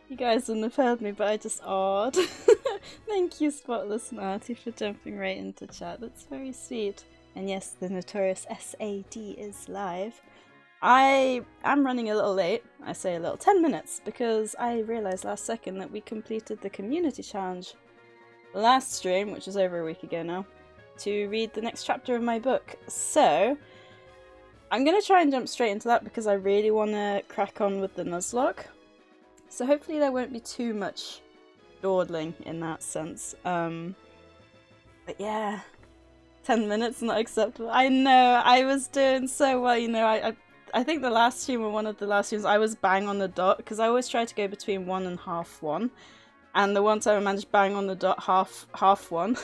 You guys wouldn't have heard me, but I just awed. Thank you, Spotless Marty, for jumping right into chat. That's very sweet. And yes, the notorious SAD is live. I am running a little late. I say a little 10 minutes, because I realised last second that we completed the community challenge last stream, which was over a week ago now, to read the next chapter of my book. So I'm going to try and jump straight into that because I really want to crack on with the Nuzlocke. So hopefully there won't be too much dawdling in that sense. But yeah, 10 minutes not acceptable. I know, I was doing so well, you know, I think the last stream or one of the last streams I was bang on the dot because I always try to go between 1 and half 1. And the one time I managed bang on the dot half 1.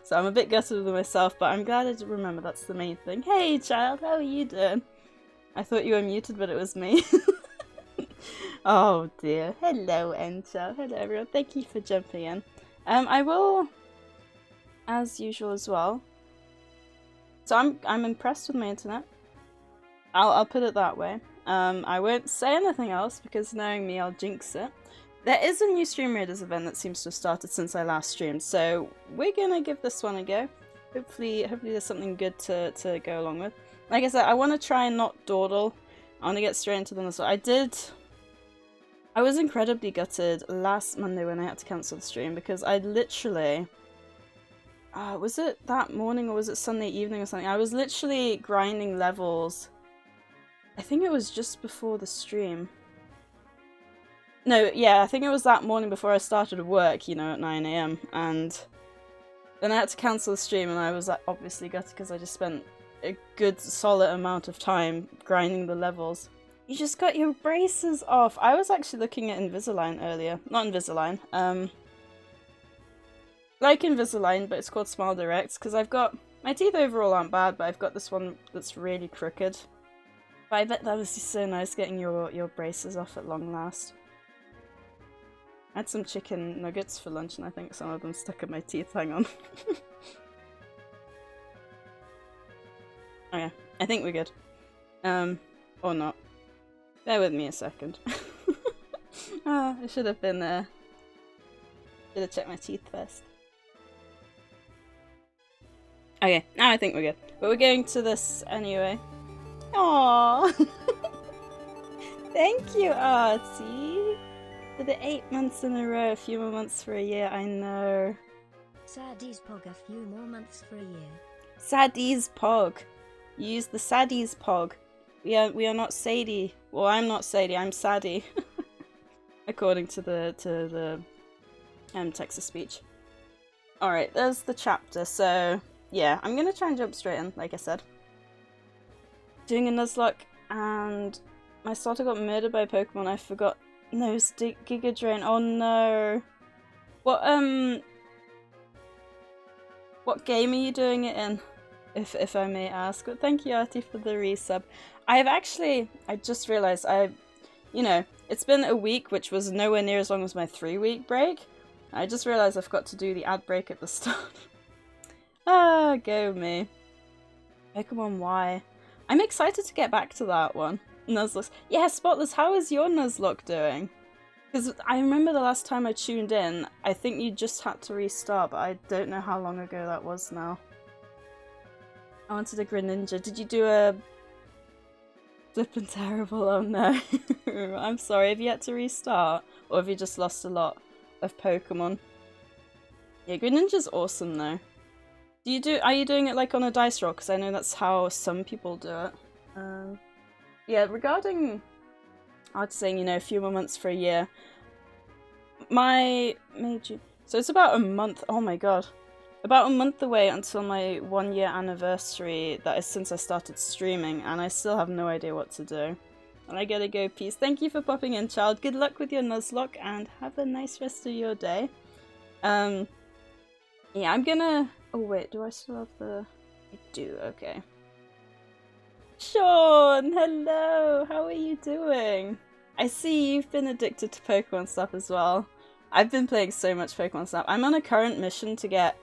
So I'm a bit gutted with myself, but I'm glad I did remember that's the main thing. Hey child, how are you doing? I thought you were muted, but it was me. Oh dear. Hello, Encha. Hello, everyone. Thank you for jumping in. I will, as usual as well. So I'm impressed with my internet. I'll put it that way. I won't say anything else because knowing me, I'll jinx it. There is a new Stream Raiders event that seems to have started since I last streamed, so we're gonna give this one a go. Hopefully there's something good to go along with. Like I said, I want to try and not dawdle. I want to get straight into them as well. I was incredibly gutted last Monday when I had to cancel the stream because I literally... was it that morning or was it Sunday evening or something? I was literally grinding levels. I think it was just before the stream. No, yeah, I think it was that morning before I started work, you know, at 9 AM. And then I had to cancel the stream and I was like, obviously gutted because I just spent a good solid amount of time grinding the levels. You just got your braces off. I was actually looking at Invisalign earlier. Not Invisalign. Like Invisalign, but it's called Smile Direct, because I've got... My teeth overall aren't bad, but I've got this one that's really crooked. But I bet that was just so nice getting your braces off at long last. I had some chicken nuggets for lunch, and I think some of them stuck in my teeth. Hang on. Oh yeah, I think we're good. Or not. Bear with me a second. Oh, I should have been there. Should have checked my teeth first. Okay, now I think we're good. But we're going to this anyway. Aww! Thank you, Artie! For the 8 months in a row, a few more months for a year, I know. Sadie's Pog, a few more months for a year. Sadie's Pog. You use the Sadie's Pog. We are not Sadie. Well, I'm not Sadie, I'm Sadie. According to the text to speech. Alright, there's the chapter, so yeah, I'm gonna try and jump straight in, like I said. Doing a Nuzlocke, and my starter got murdered by a Pokemon. I forgot. No, Giga Drain. Oh no. What game are you doing it in? If I may ask. But thank you, Artie, for the resub. I just realised you know, it's been a week, which was nowhere near as long as my 3-week break. I just realised I forgot to do the ad break at the start. Ah, go me. Pokemon Y. I'm excited to get back to that one. Nuzlocke. Yeah, Spotless, how is your Nuzlocke doing? Because I remember the last time I tuned in, I think you just had to restart, but I don't know how long ago that was now. I wanted a Greninja. Did you do a... Flippin' terrible, oh no. I'm sorry, have you had to restart? Or have you just lost a lot of Pokemon? Yeah, Greninja's awesome though. Are you doing it like on a dice roll? Because I know that's how some people do it. Yeah, regarding I'd saying, you know, a few more months for a year. So it's about a month, oh my god. About a month away until my 1-year anniversary, that is since I started streaming, and I still have no idea what to do. And I gotta go, peace. Thank you for popping in, child. Good luck with your Nuzlocke, and have a nice rest of your day. Yeah, I'm gonna... Oh wait, do I still have the... I do, okay. Sean, hello! How are you doing? I see you've been addicted to Pokemon Snap as well. I've been playing so much Pokemon Snap. I'm on a current mission to get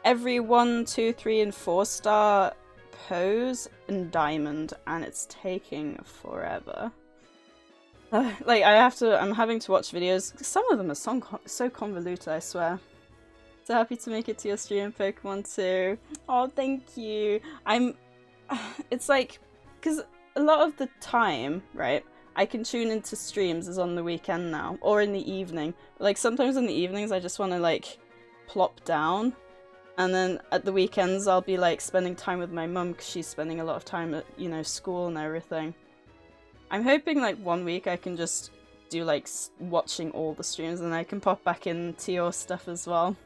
every 1, 2, 3, and 4 star pose in Diamond, and it's taking forever. Like, I'm having to watch videos. Some of them are so convoluted, I swear. So happy to make it to your stream, Pokemon too. Oh, thank you. It's like, because a lot of the time, right, I can tune into streams is on the weekend now, or in the evening. Like, sometimes in the evenings I just want to, like, plop down. And then at the weekends I'll be, like, spending time with my mum because she's spending a lot of time at, you know, school and everything. I'm hoping, like, one week I can just do, like, watching all the streams and I can pop back into your stuff as well.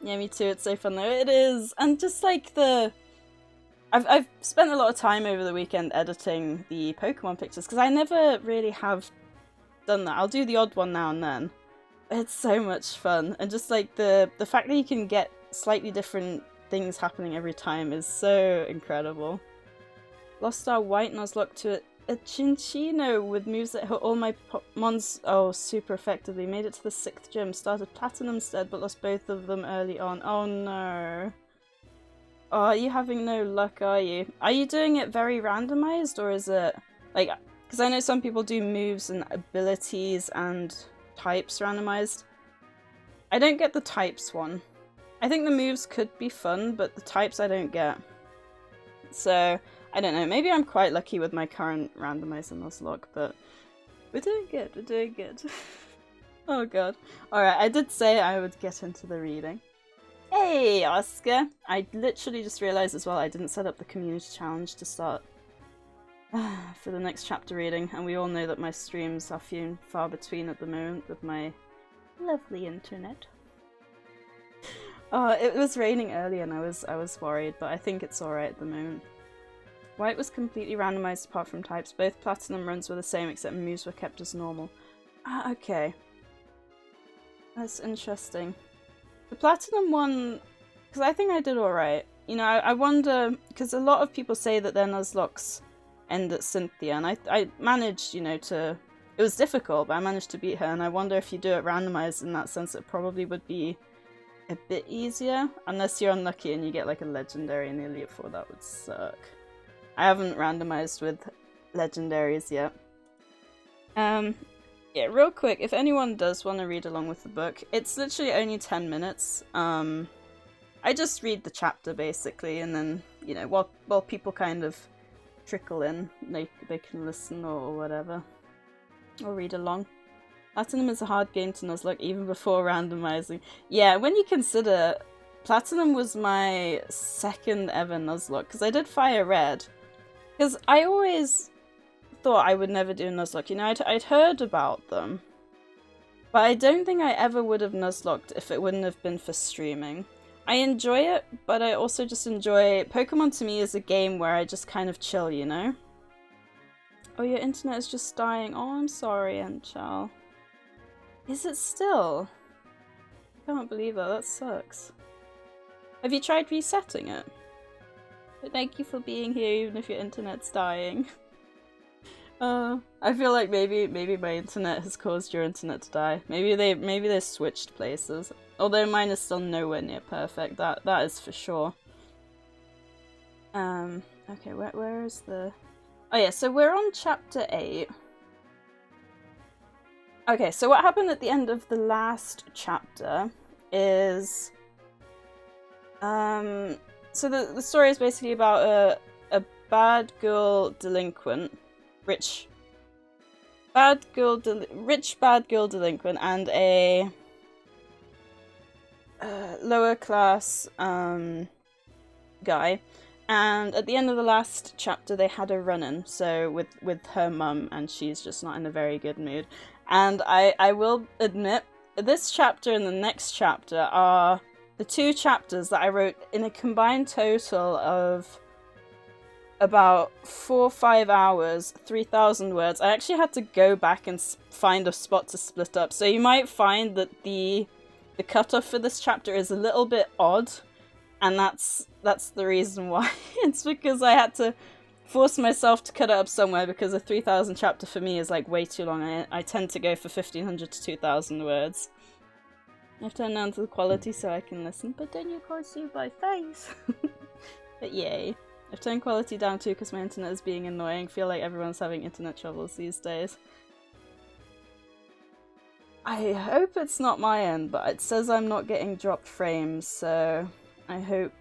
Yeah, me too. It's so fun though. It is. And just, like, I've spent a lot of time over the weekend editing the Pokemon pictures because I never really have done that. I'll do the odd one now and then. It's so much fun. And just, like, the fact that you can get slightly different things happening every time is so incredible. Lost our White Nuzlocke to a Chinchino with moves that hit all my mons super effectively. Made it to the 6th gym. Started Platinum instead, but lost both of them early on. Oh no. Oh, are you having no luck, are you? Are you doing it very randomized, or is it, like, because I know some people do moves and abilities and types randomized. I don't get the types one. I think the moves could be fun, but the types I don't get. So, I don't know, maybe I'm quite lucky with my current randomizer Nuzlocke, but we're doing good, we're doing good. Oh god. Alright, I did say I would get into the reading. Hey, Oscar! I literally just realised as well I didn't set up the community challenge to start for the next chapter reading, and we all know that my streams are few and far between at the moment with my lovely internet. It was raining earlier and I was worried, but I think it's alright at the moment. White was completely randomized apart from types. Both Platinum runs were the same except moves were kept as normal. Ah, okay. That's interesting. The Platinum one, because I think I did alright. You know, I wonder, because a lot of people say that their Nuzlocks end at Cynthia, and I managed, you know, to... It was difficult, but I managed to beat her, and I wonder if you do it randomized in that sense, it probably would be a bit easier. Unless you're unlucky and you get, like, a Legendary in the Elite Four, that would suck. I haven't randomized with legendaries yet. Yeah, real quick, if anyone does want to read along with the book, it's literally only 10 minutes. I just read the chapter basically, and then, you know, while people kind of trickle in, they can listen or whatever. Or read along. Platinum is a hard game to Nuzlocke even before randomizing. Yeah, when you consider, Platinum was my second ever Nuzlocke, because I did Fire Red. Because I always thought I would never do a Nuzlocke. You know, I'd heard about them. But I don't think I ever would have Nuzlocked if it wouldn't have been for streaming. I enjoy it, but I also just enjoy... Pokemon to me is a game where I just kind of chill, you know? Oh, your internet is just dying. Oh, I'm sorry, Enchal. Is it still? I can't believe that. That sucks. Have you tried resetting it? But thank you for being here even if your internet's dying. I feel like maybe my internet has caused your internet to die. Maybe they switched places. Although mine is still nowhere near perfect. That is for sure. Okay, where is the... Oh yeah, so we're on chapter 8. Okay, so what happened at the end of the last chapter is... So the story is basically about a bad girl delinquent, rich bad girl delinquent, and a lower class guy. And at the end of the last chapter, they had a run-in, so with her mum, and she's just not in a very good mood. And I will admit, this chapter and the next chapter are the two chapters that I wrote in a combined total of about 4 or 5 hours, 3,000 words. I actually had to go back and find a spot to split up. So you might find that the cutoff for this chapter is a little bit odd, and that's the reason why. It's because I had to force myself to cut it up somewhere, because a 3,000 chapter for me is like way too long. I tend to go for 1,500 to 2,000 words. I've turned down to the quality so I can listen, but then you can't see my face. But yay. I've turned quality down too because my internet is being annoying. I feel like everyone's having internet troubles these days. I hope it's not my end, but it says I'm not getting dropped frames, so I hope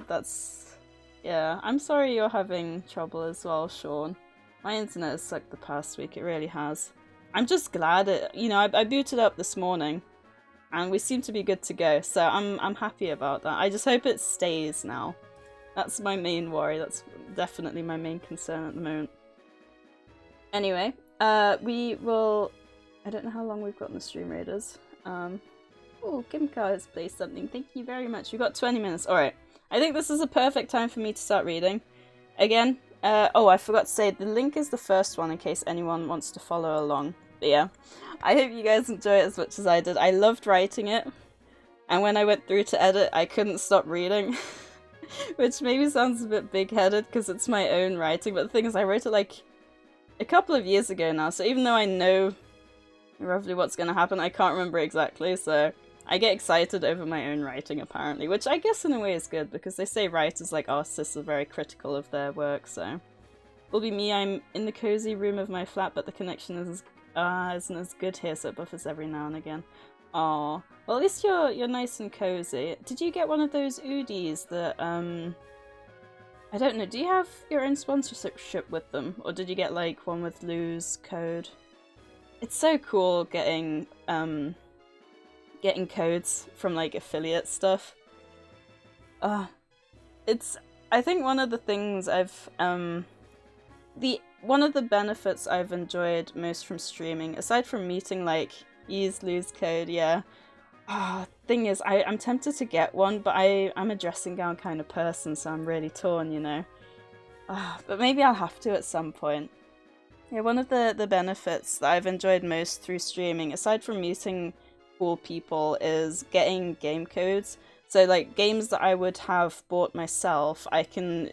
that's... Yeah, I'm sorry you're having trouble as well, Sean. My internet has sucked the past week, it really has. I'm just glad it, you know, I booted up this morning and we seem to be good to go, so I'm happy about that. I just hope it stays now. That's my main worry, that's definitely my main concern at the moment. Anyway, we will... I don't know how long we've got in the stream raiders. Oh, Kimka has placed something. Thank you very much. We've got 20 minutes. Alright. I think this is a perfect time for me to start reading. Again, oh, I forgot to say, the link is the first one in case anyone wants to follow along. But yeah, I hope you guys enjoy it as much as I did. I loved writing it. And when I went through to edit, I couldn't stop reading. Which maybe sounds a bit big-headed because it's my own writing. But the thing is, I wrote it like a couple of years ago now. So even though I know roughly what's going to happen, I can't remember exactly, so I get excited over my own writing apparently, which I guess in a way is good because they say writers like artists are very critical of their work, so... Will be me, I'm in the cozy room of my flat, but the connection isn't as good here, so it buffers every now and again. Aww. Well, at least you're nice and cozy. Did you get one of those Oodies that, I don't know, do you have your own sponsorship with them? Or did you get like one with Lou's code? It's so cool getting codes from like affiliate stuff. It's, I think one of the things I've one of the benefits I've enjoyed most from streaming, aside from meeting like use Lou's code, yeah. Thing is, I'm tempted to get one, but I'm a dressing gown kind of person, so I'm really torn, you know. But maybe I'll have to at some point. Yeah, one of the benefits that I've enjoyed most through streaming, aside from meeting cool people, is getting game codes. So like games that I would have bought myself, I can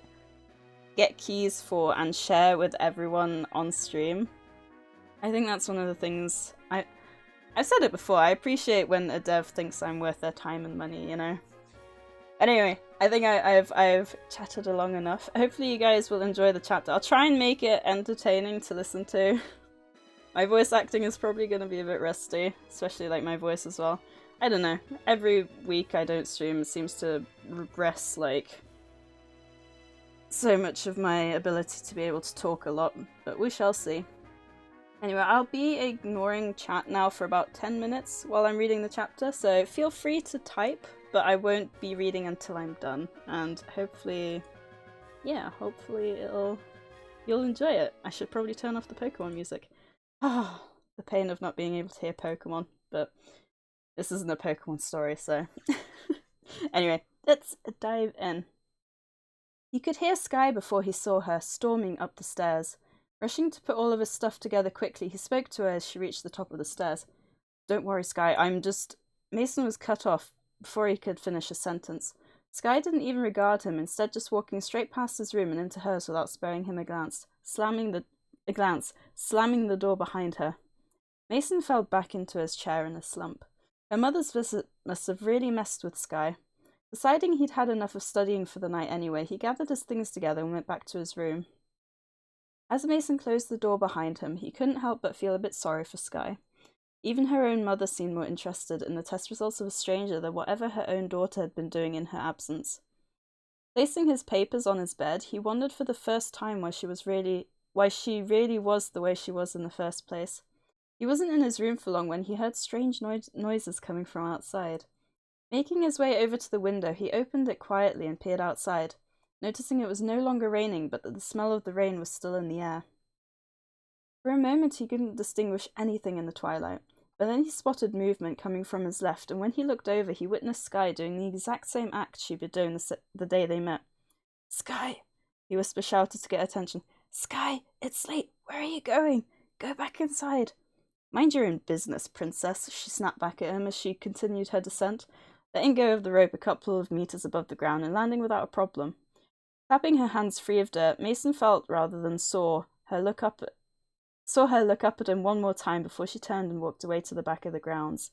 get keys for and share with everyone on stream. I think that's one of the things I've said it before, I appreciate when a dev thinks I'm worth their time and money, you know? Anyway, I think I've chatted along enough. Hopefully you guys will enjoy the chapter. I'll try and make it entertaining to listen to. My voice acting is probably going to be a bit rusty, especially like my voice as well. I don't know. Every week I don't stream, it seems to regress like so much of my ability to be able to talk a lot, but we shall see. Anyway, I'll be ignoring chat now for about 10 minutes while I'm reading the chapter, so feel free to type, but I won't be reading until I'm done, and hopefully, yeah, hopefully you'll enjoy it. I should probably turn off the Pokemon music. Ah, the pain of not being able to hear Pokemon, but this isn't a Pokemon story, so... Anyway, let's dive in. He could hear Sky before he saw her, storming up the stairs. Rushing to put all of his stuff together quickly, he spoke to her as she reached the top of the stairs. Don't worry, Sky, I'm just... Mason was cut off before he could finish a sentence. Sky didn't even regard him, instead just walking straight past his room and into hers without sparing him a glance, slamming the door behind her. Mason fell back into his chair in a slump. Her mother's visit must have really messed with Sky. Deciding he'd had enough of studying for the night anyway, he gathered his things together and went back to his room. As Mason closed the door behind him, he couldn't help but feel a bit sorry for Sky. Even her own mother seemed more interested in the test results of a stranger than whatever her own daughter had been doing in her absence. Placing his papers on his bed, he wondered for the first time why she really was the way she was in the first place. He wasn't in his room for long when he heard strange noises coming from outside. Making his way over to the window, he opened it quietly and peered outside, noticing it was no longer raining, but that the smell of the rain was still in the air. For a moment he couldn't distinguish anything in the twilight, but then he spotted movement coming from his left, and when he looked over he witnessed Sky doing the exact same act she'd been doing the day they met. "Sky!" he shouted to get attention. "Sky! It's late! Where are you going? Go back inside!" "Mind your own business, princess," she snapped back at him as she continued her descent, letting go of the rope a couple of meters above the ground and landing without a problem. Tapping her hands free of dirt, Mason felt rather than saw her look up at him one more time before she turned and walked away to the back of the grounds.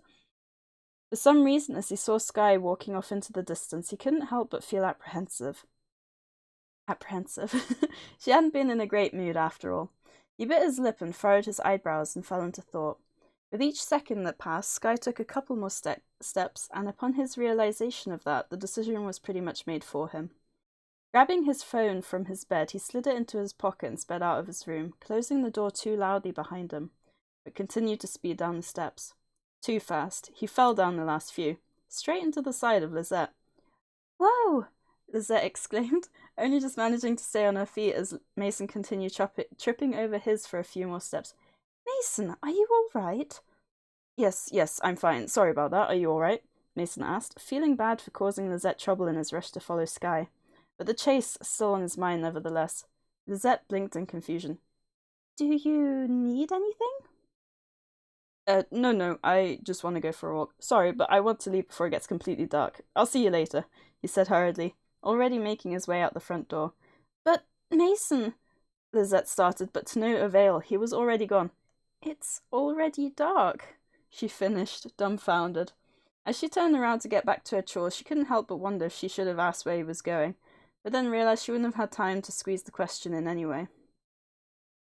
For some reason, as he saw Sky walking off into the distance, he couldn't help but feel apprehensive. She hadn't been in a great mood after all. He bit his lip and furrowed his eyebrows and fell into thought. With each second that passed, Sky took a couple more steps, and upon his realization of that, the decision was pretty much made for him. Grabbing his phone from his bed, he slid it into his pocket and sped out of his room, closing the door too loudly behind him, but continued to speed down the steps. Too fast. He fell down the last few, straight into the side of Lizette. "Whoa!" Lizette exclaimed, only just managing to stay on her feet as Mason continued tripping over his for a few more steps. "Mason, are you all right?" Yes, I'm fine. Sorry about that. Are you all right?" Mason asked, feeling bad for causing Lizette trouble in his rush to follow Sky. But the chase still on his mind nevertheless. Lizette blinked in confusion. "Do you need anything?" No, I just want to go for a walk. Sorry, but I want to leave before it gets completely dark. I'll see you later," he said hurriedly, already making his way out the front door. "But, Mason," Lizette started, but to no avail. He was already gone. "It's already dark," she finished, dumbfounded. As she turned around to get back to her chores, she couldn't help but wonder if she should have asked where he was going, but then realized she wouldn't have had time to squeeze the question in anyway.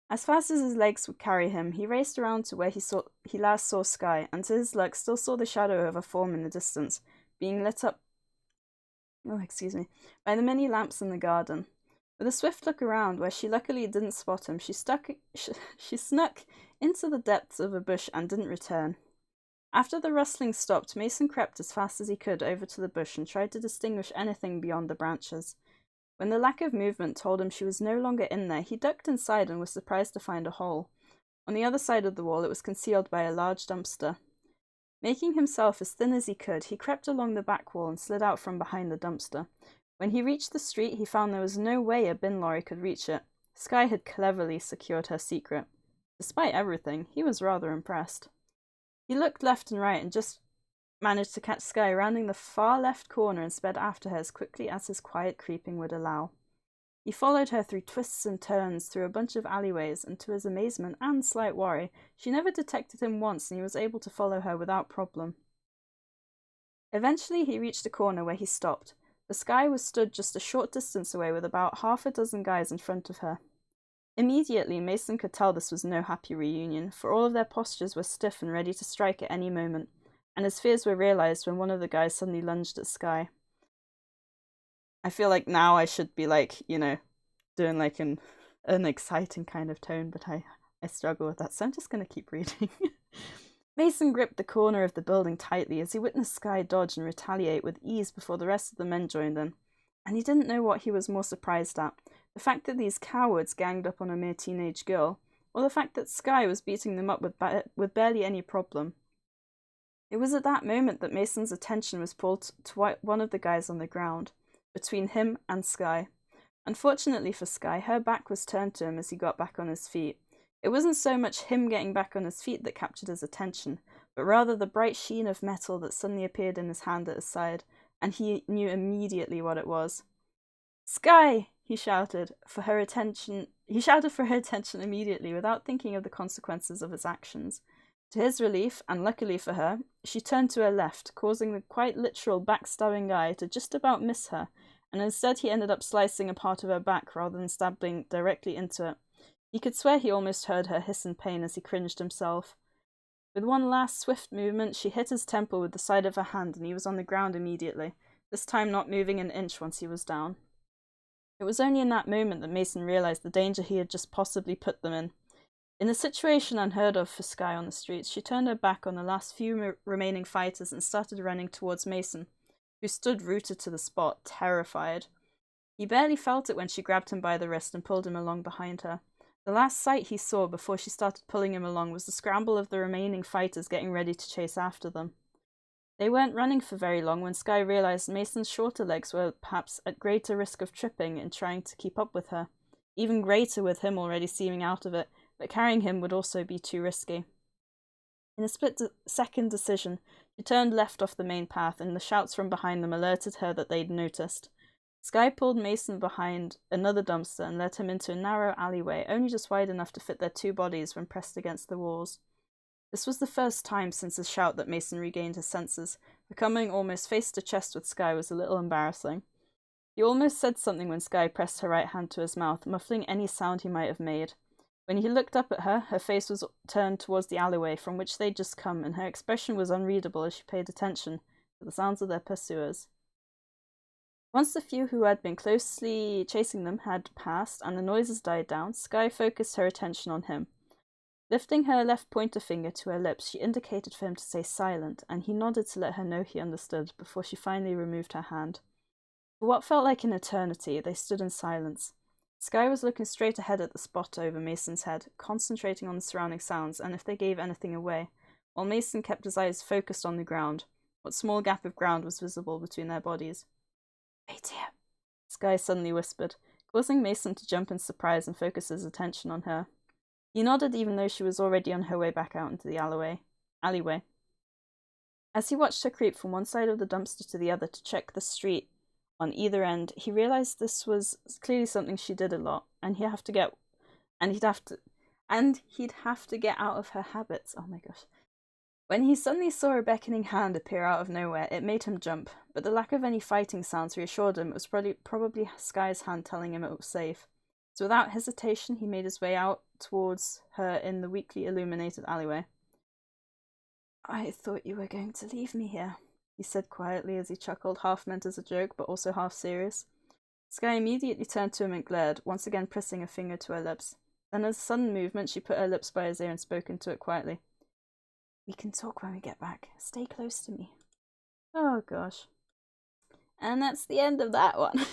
As fast as his legs would carry him, he raced around to where he last saw Sky, and to his luck still saw the shadow of a form in the distance, being lit up by the many lamps in the garden. With a swift look around, where she luckily didn't spot him, she snuck into the depths of a bush and didn't return. After the rustling stopped, Mason crept as fast as he could over to the bush and tried to distinguish anything beyond the branches. When the lack of movement told him she was no longer in there, he ducked inside and was surprised to find a hole. On the other side of the wall, it was concealed by a large dumpster. Making himself as thin as he could, he crept along the back wall and slid out from behind the dumpster. When he reached the street, he found there was no way a bin lorry could reach it. Sky had cleverly secured her secret. Despite everything, he was rather impressed. He looked left and right and just managed to catch Sky rounding the far left corner and sped after her as quickly as his quiet creeping would allow. He followed her through twists and turns, through a bunch of alleyways, and to his amazement and slight worry, she never detected him once and he was able to follow her without problem. Eventually he reached a corner where he stopped. The Sky was stood just a short distance away with about half a dozen guys in front of her. Immediately, Mason could tell this was no happy reunion, for all of their postures were stiff and ready to strike at any moment, and his fears were realized when one of the guys suddenly lunged at Sky. I feel like now I should be doing like an exciting kind of tone, but I struggle with that, so I'm just going to keep reading. Mason gripped the corner of the building tightly as he witnessed Sky dodge and retaliate with ease before the rest of the men joined in, and he didn't know what he was more surprised at, the fact that these cowards ganged up on a mere teenage girl, or the fact that Sky was beating them up with barely any problem. It was at that moment that Mason's attention was pulled to one of the guys on the ground, between him and Sky. Unfortunately for Sky, her back was turned to him as he got back on his feet. It wasn't so much him getting back on his feet that captured his attention, but rather the bright sheen of metal that suddenly appeared in his hand at his side, and he knew immediately what it was. "Sky!" he shouted for her attention immediately without thinking of the consequences of his actions. To his relief, and luckily for her, she turned to her left, causing the quite literal backstabbing guy to just about miss her, and instead he ended up slicing a part of her back rather than stabbing directly into it. He could swear he almost heard her hiss in pain as he cringed himself. With one last swift movement, she hit his temple with the side of her hand and he was on the ground immediately, this time not moving an inch once he was down. It was only in that moment that Mason realized the danger he had just possibly put them in. In a situation unheard of for Sky on the streets, she turned her back on the last few remaining fighters and started running towards Mason, who stood rooted to the spot, terrified. He barely felt it when she grabbed him by the wrist and pulled him along behind her. The last sight he saw before she started pulling him along was the scramble of the remaining fighters getting ready to chase after them. They weren't running for very long when Sky realized Mason's shorter legs were perhaps at greater risk of tripping in trying to keep up with her, even greater with him already seeming out of it, but carrying him would also be too risky. In a split-second decision, she turned left off the main path, and the shouts from behind them alerted her that they'd noticed. Sky pulled Mason behind another dumpster and led him into a narrow alleyway, only just wide enough to fit their two bodies when pressed against the walls. This was the first time since his shout that Mason regained his senses. Becoming almost face to chest with Sky was a little embarrassing. He almost said something when Sky pressed her right hand to his mouth, muffling any sound he might have made. When he looked up at her, her face was turned towards the alleyway from which they'd just come, and her expression was unreadable as she paid attention to the sounds of their pursuers. Once the few who had been closely chasing them had passed and the noises died down, Skye focused her attention on him. Lifting her left pointer finger to her lips, she indicated for him to stay silent, and he nodded to let her know he understood before she finally removed her hand. For what felt like an eternity, they stood in silence. Skye was looking straight ahead at the spot over Mason's head, concentrating on the surrounding sounds and if they gave anything away, while Mason kept his eyes focused on the ground. What small gap of ground was visible between their bodies. "Wait here," Skye suddenly whispered, causing Mason to jump in surprise and focus his attention on her. He nodded even though she was already on her way back out into the alleyway. As he watched her creep from one side of the dumpster to the other to check the street on either end, he realized this was clearly something she did a lot, and he'd have to get out of her habits. Oh my gosh. When he suddenly saw a beckoning hand appear out of nowhere, it made him jump, but the lack of any fighting sounds reassured him it was probably Skye's hand telling him it was safe. So without hesitation, he made his way out towards her in the weakly illuminated alleyway. "I thought you were going to leave me here," he said quietly as he chuckled, half meant as a joke, but also half serious. Skye immediately turned to him and glared, once again pressing a finger to her lips. Then as a sudden movement, she put her lips by his ear and spoke into it quietly. "We can talk when we get back. Stay close to me." Oh gosh. And that's the end of that one.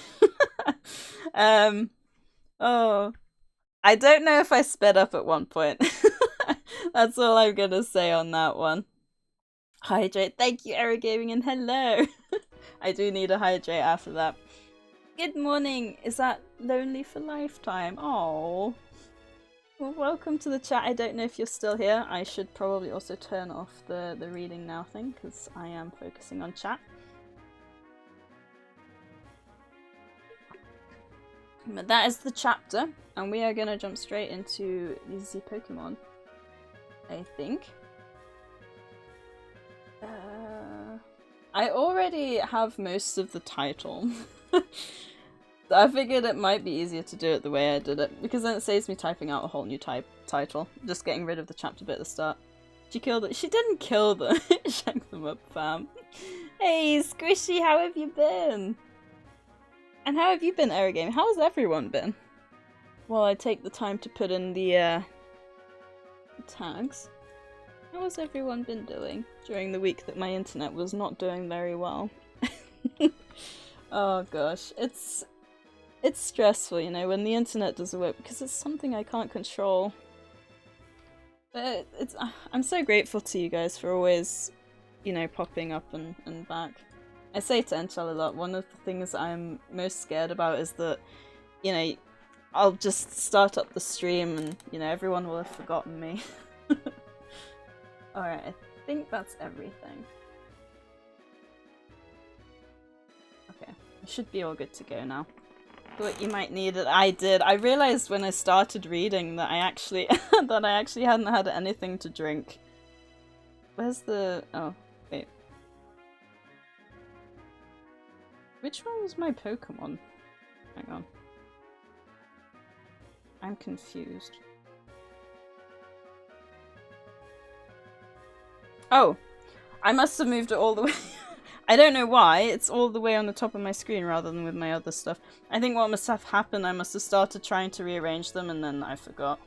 Oh. I don't know if I sped up at one point. That's all I'm gonna say on that one. Hydrate. Thank you, Era Gaming, and hello. I do need a hydrate after that. Good morning. Is that Lonely for Lifetime? Oh. Well, welcome to the chat. I don't know if you're still here. I should probably also turn off the reading now thing because I am focusing on chat. But that is the chapter, and we are gonna jump straight into the Pokemon, I think. I already have most of the title. I figured it might be easier to do it the way I did it, because then it saves me typing out a whole new title. Just getting rid of the chapter bit at the start. She killed it. She didn't kill them. Shank them up, fam. Hey, Squishy, how have you been? And how have you been, Erigame? How has everyone been? Well, I take the time to put in the tags. How has everyone been doing during the week that my internet was not doing very well? Oh gosh, it's stressful, you know, when the internet doesn't work because it's something I can't control. But I'm so grateful to you guys for always, you know, popping up and back. I say to Enchel a lot, one of the things I'm most scared about is that, you know, I'll just start up the stream and, you know, everyone will have forgotten me. Alright, I think that's everything. Okay, I should be all good to go now. Thought you might need it. I did. I realized when I started reading that I actually hadn't had anything to drink. Where's the... oh, wait. Which one was my Pokemon? Hang on. I'm confused. Oh! I must have moved it all the way... I don't know why, it's all the way on the top of my screen rather than with my other stuff. I think what must have happened, I must have started trying to rearrange them and then I forgot.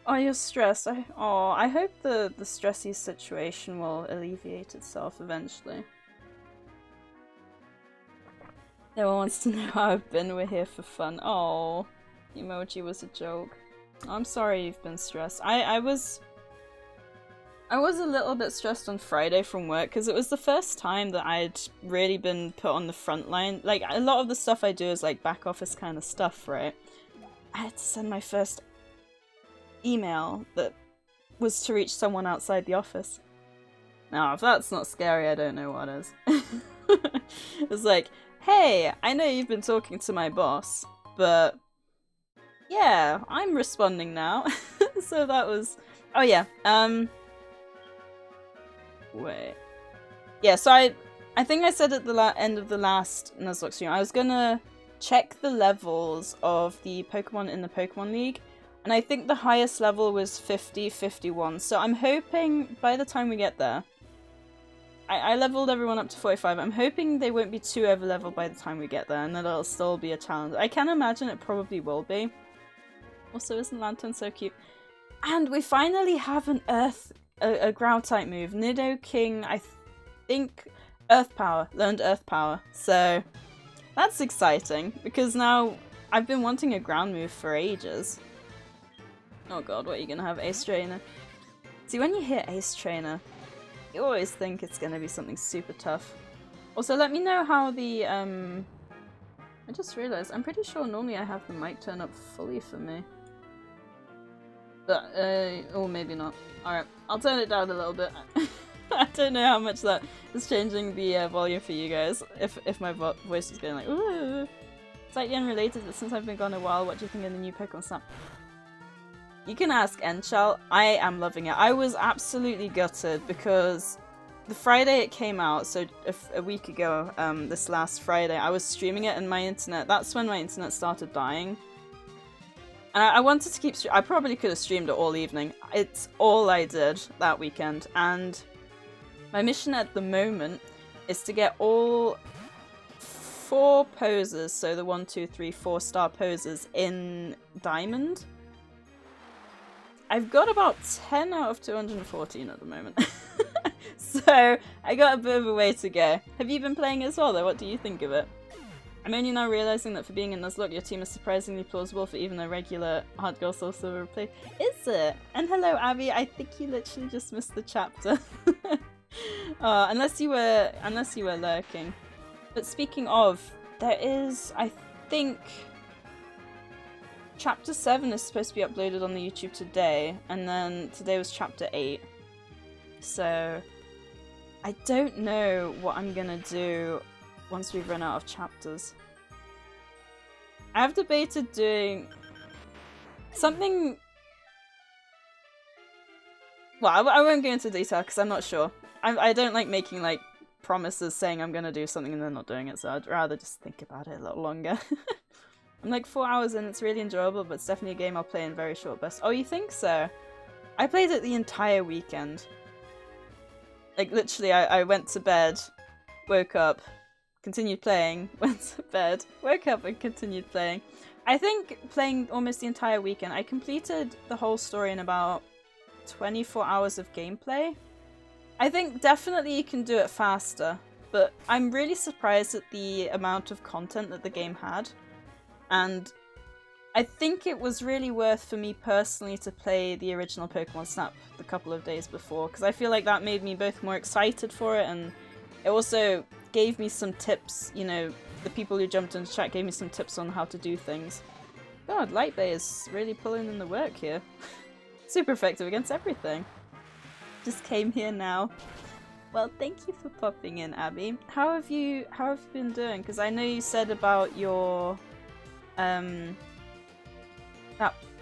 Oh, you're stressed. I hope the stressy situation will alleviate itself eventually. No one wants to know how I've been. We're here for fun. Oh, emoji was a joke. I'm sorry you've been stressed. I was a little bit stressed on Friday from work because it was the first time that I'd really been put on the front line. Like, a lot of the stuff I do is like back office kind of stuff, right? I had to send my first email that was to reach someone outside the office. Now, if that's not scary, I don't know what is. It's like, hey, I know you've been talking to my boss, but yeah, I'm responding now. So that was... oh yeah, wait. Yeah, so I think I said at the end of the last Nuzlocke stream, I was gonna check the levels of the Pokemon in the Pokemon League And I think the highest level was 50, 51. So I'm hoping by the time we get there, I leveled everyone up to 45. I'm hoping they won't be too over leveled by the time we get there and that it'll still be a challenge. I can imagine it probably will be. Also, isn't Lantern so cute? And we finally have an a ground type move. Nidoking, I think, Earth Power, learned Earth Power. So that's exciting because now I've been wanting a ground move for ages. Oh god, what are you gonna have? Ace Trainer. See, when you hear Ace Trainer, you always think it's gonna be something super tough. Also, let me know how the, I just realized, I'm pretty sure normally I have the mic turn up fully for me. But, or maybe not. Alright, I'll turn it down a little bit. I don't know how much that is changing the volume for you guys, if my voice is going like, ooh. Slightly unrelated, but since I've been gone a while, what do you think of the new Pokemon Snap? You can ask Enchal. I am loving it. I was absolutely gutted because the Friday it came out, so a week ago, this last Friday, I was streaming it and my internet, that's when my internet started dying. And I wanted to keep I probably could have streamed it all evening. It's all I did that weekend, and my mission at the moment is to get all 4 poses, so the 1, 2, 3, 4-star poses in Diamond. I've got about 10 out of 214 at the moment. So I got a bit of a way to go. Have you been playing as well though? What do you think of it? I'm only now realising that for being in Nuzlocke, your team is surprisingly plausible for even a regular hardcore SoulSilver play. Is it? And hello Abby, I think you literally just missed the chapter. Unless you were lurking. But speaking of, there is, I think, Chapter 7 is supposed to be uploaded on the YouTube today, and then today was Chapter 8. So, I don't know what I'm gonna do once we've run out of chapters. I've debated doing something... Well, I won't go into detail because I'm not sure. I don't like making like promises saying I'm gonna do something and then not doing it, so I'd rather just think about it a little longer. I'm like 4 hours in, it's really enjoyable, but it's definitely a game I'll play in very short bursts. Oh, you think so? I played it the entire weekend. Like, literally, I went to bed, woke up, continued playing, went to bed, woke up and continued playing. I think playing almost the entire weekend, I completed the whole story in about 24 hours of gameplay. I think definitely you can do it faster, but I'm really surprised at the amount of content that the game had. And I think it was really worth for me personally to play the original Pokemon Snap the couple of days before, because I feel like that made me both more excited for it, and it also gave me some tips, you know, the people who jumped into chat gave me some tips on how to do things. God, Light Bay is really pulling in the work here. Super effective against everything. Just came here now. Well, thank you for popping in, Abby. How have you been doing? Because I know you said about your that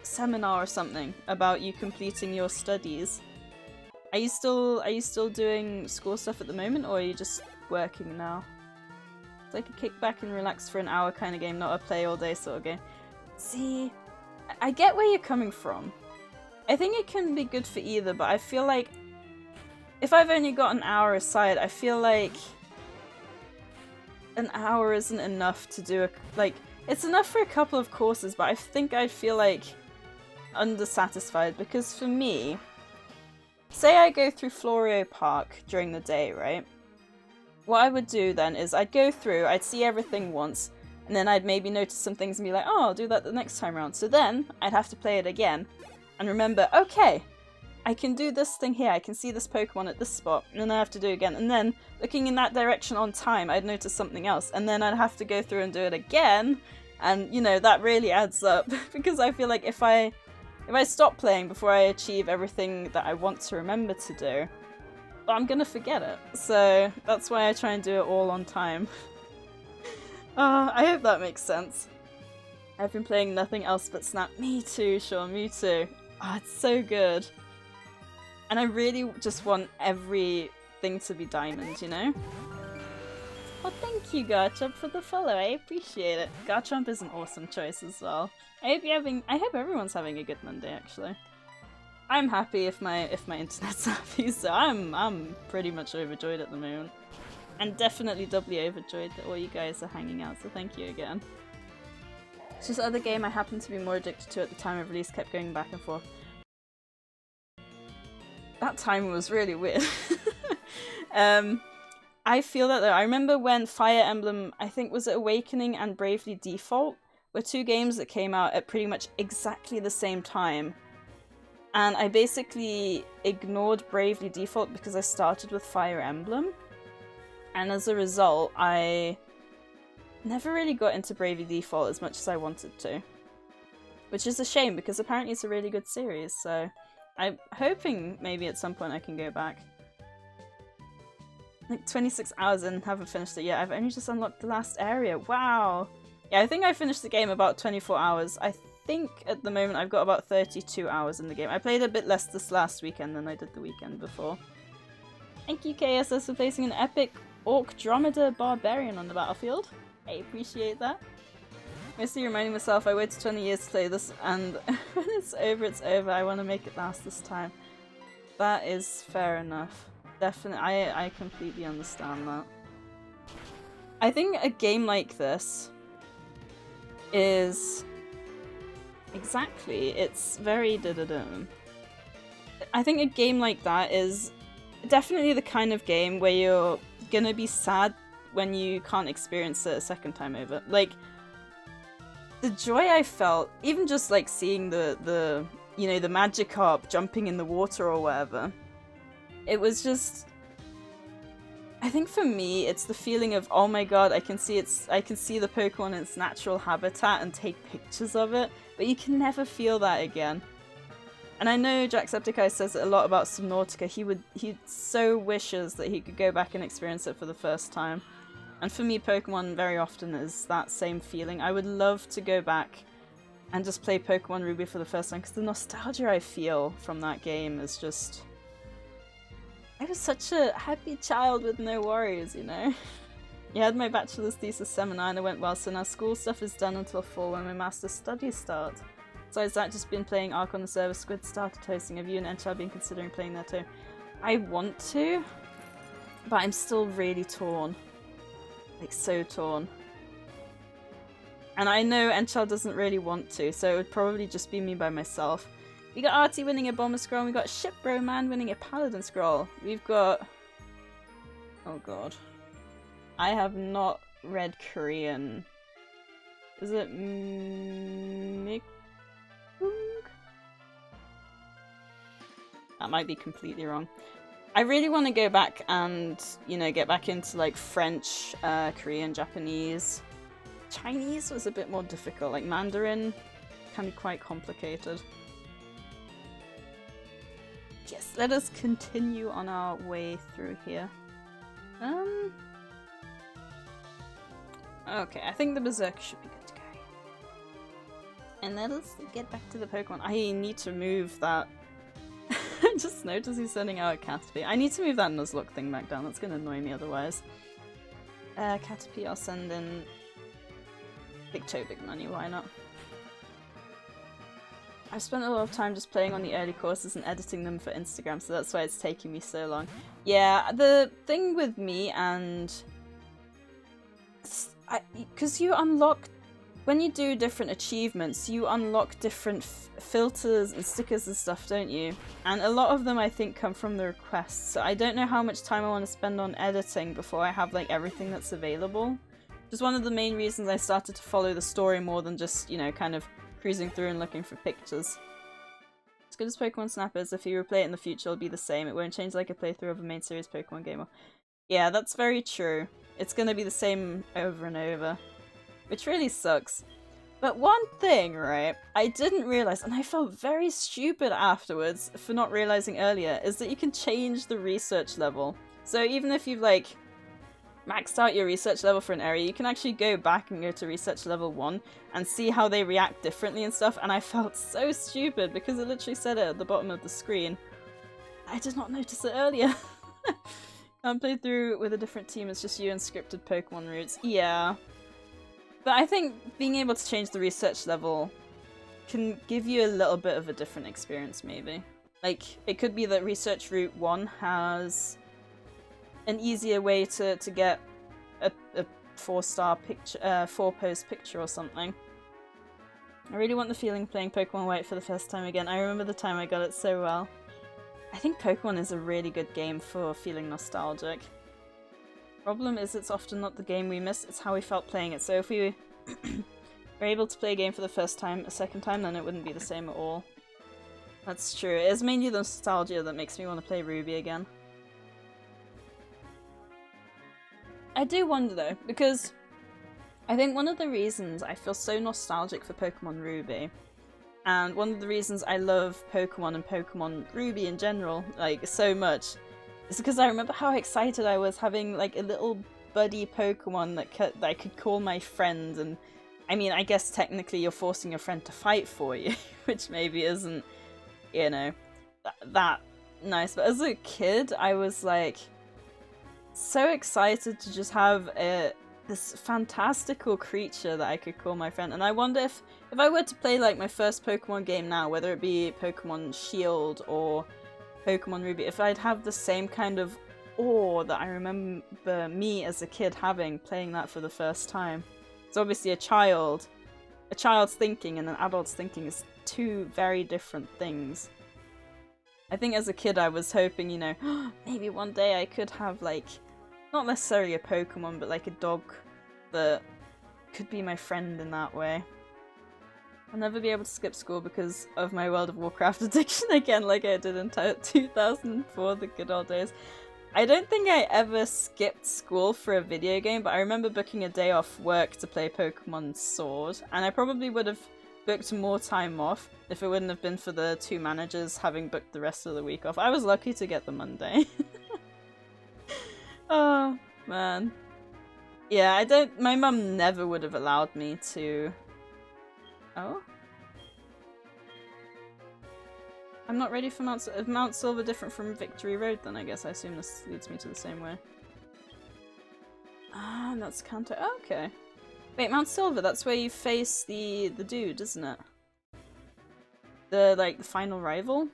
seminar or something about you completing your studies. Are you still doing school stuff at the moment, or are you just working now? It's like a kick back and relax for an hour kind of game, not a play all day sort of game. See, I get where you're coming from. I think it can be good for either, but I feel like if I've only got an hour aside, I feel like an hour isn't enough to do it's enough for a couple of courses, but I think I'd feel like undersatisfied, because for me, say I go through Florio Park during the day, right? What I would do then is I'd go through, I'd see everything once, and then I'd maybe notice some things and be like, oh, I'll do that the next time around. So then I'd have to play it again and remember, okay, I can do this thing here, I can see this Pokemon at this spot, and then I have to do it again. And then, looking in that direction on time, I'd notice something else, and then I'd have to go through and do it again, and, you know, that really adds up, because I feel like if I stop playing before I achieve everything that I want to remember to do, well, I'm gonna forget it. So, that's why I try and do it all on time. I hope that makes sense. I've been playing nothing else but Snap. Me too, Sean, me too. Oh, it's so good. And I really just want everything to be diamond, you know? Well, thank Thank you, Garchomp, for the follow. I appreciate it. Garchomp is an awesome choice as well. I hope everyone's having a good Monday, actually. I'm happy if my internet's happy, so I'm pretty much overjoyed at the moment. And definitely doubly overjoyed that all you guys are hanging out, so thank you again. It's just the other game I happened to be more addicted to at the time of release kept going back and forth. That time was really weird. I feel that though. I remember when Fire Emblem, I think was it Awakening and Bravely Default, were two games that came out at pretty much exactly the same time. And I basically ignored Bravely Default because I started with Fire Emblem. And as a result, I never really got into Bravely Default as much as I wanted to. Which is a shame because apparently it's a really good series, so I'm hoping maybe at some point I can go back. Like 26 hours in, haven't finished it yet. I've only just unlocked the last area. Wow! Yeah, I think I finished the game about 24 hours. I think at the moment I've got about 32 hours in the game. I played a bit less this last weekend than I did the weekend before. Thank you, KSS, for placing an epic Orc Dromedar Barbarian on the battlefield. I appreciate that. Mostly reminding myself I waited 20 years to play this, and when it's over, it's over. I want to make it last this time. That is fair enough. Definitely, I completely understand that. I think a game like this is exactly, it's very da-da-dum. I think a game like that is definitely the kind of game where you're gonna be sad when you can't experience it a second time over. Like, the joy I felt, even just like seeing the you know, the Magikarp jumping in the water or whatever, it was just, I think for me, it's the feeling of, oh my god, I can see the Pokemon in its natural habitat and take pictures of it, but you can never feel that again. And I know Jacksepticeye says it a lot about Subnautica. He so wishes that he could go back and experience it for the first time. And for me, Pokemon very often is that same feeling. I would love to go back and just play Pokemon Ruby for the first time, because the nostalgia I feel from that game is just... I was such a happy child with no worries, you know? You had my bachelor's thesis seminar and it went well, so now school stuff is done until fall when my master's studies start. Besides that, just been playing Ark on the server. Squid started hosting. Have you and Enchad been considering playing there too? I want to, but I'm still really torn. Like, so torn. And I know Enchad doesn't really want to, so it would probably just be me by myself. We got Artie winning a Bomber Scroll, and we got Shipbro Man winning a Paladin Scroll. We've got... oh god. I have not read Korean. Is it Mik? That might be completely wrong. I really want to go back and, you know, get back into like French, Korean, Japanese. Chinese was a bit more difficult. Like Mandarin can be quite complicated. Yes, let us continue on our way through here. Okay, I think the Berserker should be good to go. And let us get back to the Pokemon. I need to move that. I just noticed he's sending out a Caterpie. I need to move that Nuzlocke thing back down. That's going to annoy me otherwise. Caterpie, I'll send in Big Toe, Big Money. Why not? I've spent a lot of time just playing on the early courses and editing them for Instagram, so that's why it's taking me so long. Yeah, the thing with me and... because you unlock... when you do different achievements, you unlock different filters and stickers and stuff, don't you? And a lot of them, I think, come from the requests, so I don't know how much time I want to spend on editing before I have, like, everything that's available. Which is one of the main reasons I started to follow the story more than just, you know, kind of cruising through and looking for pictures. As good as Pokemon Snap is, if you replay it in the future, it'll be the same. It won't change like a playthrough of a main series Pokemon game. Yeah, that's very true. It's gonna be the same over and over. Which really sucks. But one thing, right, I didn't realize, and I felt very stupid afterwards for not realizing earlier, is that you can change the research level. So even if you've, like, maxed out your research level for an area, you can actually go back and go to research level 1 and see how they react differently and stuff, and I felt so stupid because it literally said it at the bottom of the screen. I did not notice it earlier. Played through with a different team, it's just you and scripted Pokemon routes. Yeah. But I think being able to change the research level can give you a little bit of a different experience, maybe. Like, it could be that research route 1 has an easier way to get a 4-star picture, 4-pose picture or something. I really want the feeling playing Pokemon White for the first time again. I remember the time I got it so well. I think Pokemon is a really good game for feeling nostalgic. Problem is it's often not the game we miss, it's how we felt playing it. So if we were able to play a game for the first time a second time, then it wouldn't be the same at all. That's true. It's mainly the nostalgia that makes me want to play Ruby again. I do wonder though, because I think one of the reasons I feel so nostalgic for Pokemon Ruby, and one of the reasons I love Pokemon and Pokemon Ruby in general, like, so much, is because I remember how excited I was having, like, a little buddy Pokemon that I could call my friend, and I mean, I guess technically you're forcing your friend to fight for you, which maybe isn't, you know, that nice, but as a kid, I was, like, so excited to just have this fantastical creature that I could call my friend. And I wonder if I were to play like my first Pokemon game now, whether it be Pokemon Shield or Pokemon Ruby, if I'd have the same kind of awe that I remember me as a kid having playing that for the first time. It's obviously a child's thinking and an adult's thinking is two very different things. I think as a kid I was hoping, you know, maybe one day I could have like, not necessarily a Pokemon, but like a dog that could be my friend in that way. I'll never be able to skip school because of my World of Warcraft addiction again, like I did in 2004, the good old days. I don't think I ever skipped school for a video game, but I remember booking a day off work to play Pokemon Sword, and I probably would have booked more time off if it wouldn't have been for the 2 managers having booked the rest of the week off. I was lucky to get the Monday. Oh, man. Yeah, my mum never would have allowed me to... Oh? I'm not ready for Mount Silver different from Victory Road then, I guess. I assume this leads me to the same way. Ah, that's Kanto. Oh, okay. Wait, Mount Silver, that's where you face the dude, isn't it? The final rival?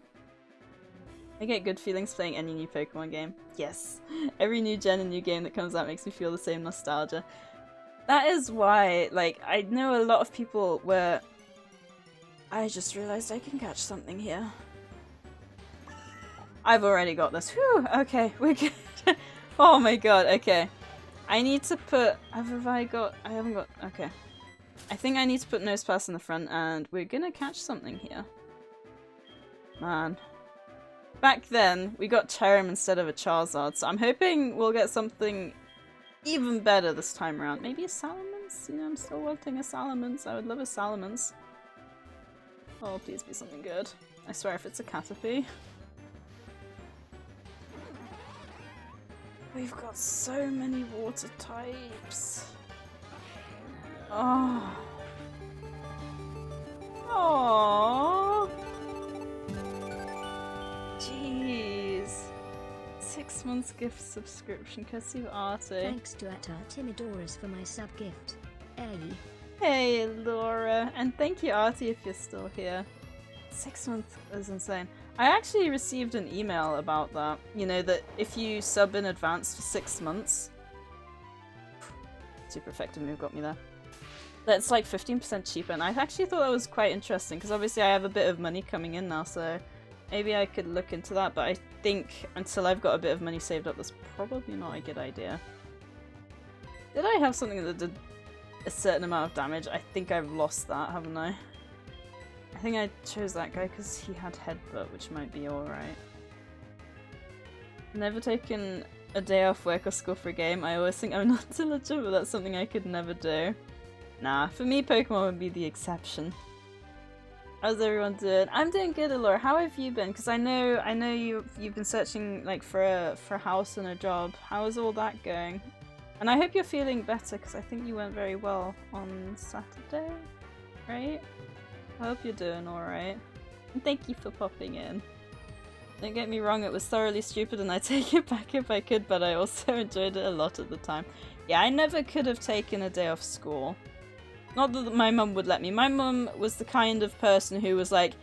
I get good feelings playing any new Pokemon game. Yes. Every new gen and new game that comes out makes me feel the same nostalgia. That is why, like, I know a lot of people where... I just realized I can catch something here. I've already got this. Whew, okay, we're good. Oh my god, okay. I need to put... I haven't got... Okay. I think I need to put Nosepass in the front and we're gonna catch something here. Man. Back then, we got Cherrim instead of a Charizard, so I'm hoping we'll get something even better this time around. Maybe a Salamence? You know, I'm still wanting a Salamence. I would love a Salamence. Oh, please be something good. I swear if it's a Caterpie. We've got so many water types. Oh. Aww. Jeez. 6 months gift subscription, courtesy of Artie. Thanks to Timidoras for my sub gift. Hey. Hey Laura, and thank you Artie if you're still here. 6 months is insane. I actually received an email about that. You know, that if you sub in advance for 6 months... Super effective move got me there. That's like 15% cheaper, and I actually thought that was quite interesting, because obviously I have a bit of money coming in now, so maybe I could look into that, but I think until I've got a bit of money saved up, that's probably not a good idea. Did I have something that did a certain amount of damage? I think I've lost that, haven't I? I think I chose that guy because he had Headbutt, which might be alright. Never taken a day off work or school for a game. I always think I'm not diligent, but that's something I could never do. Nah, for me Pokemon would be the exception. How's everyone doing? I'm doing good, Allura. How have you been? Because I know you've been searching like for a house and a job. How is all that going? And I hope you're feeling better, because I think you went very well on Saturday, right? I hope you're doing alright. And thank you for popping in. Don't get me wrong, it was thoroughly stupid and I'd take it back if I could, but I also enjoyed it a lot at the time. Yeah, I never could have taken a day off school. Not that my mum would let me. My mum was the kind of person who was like,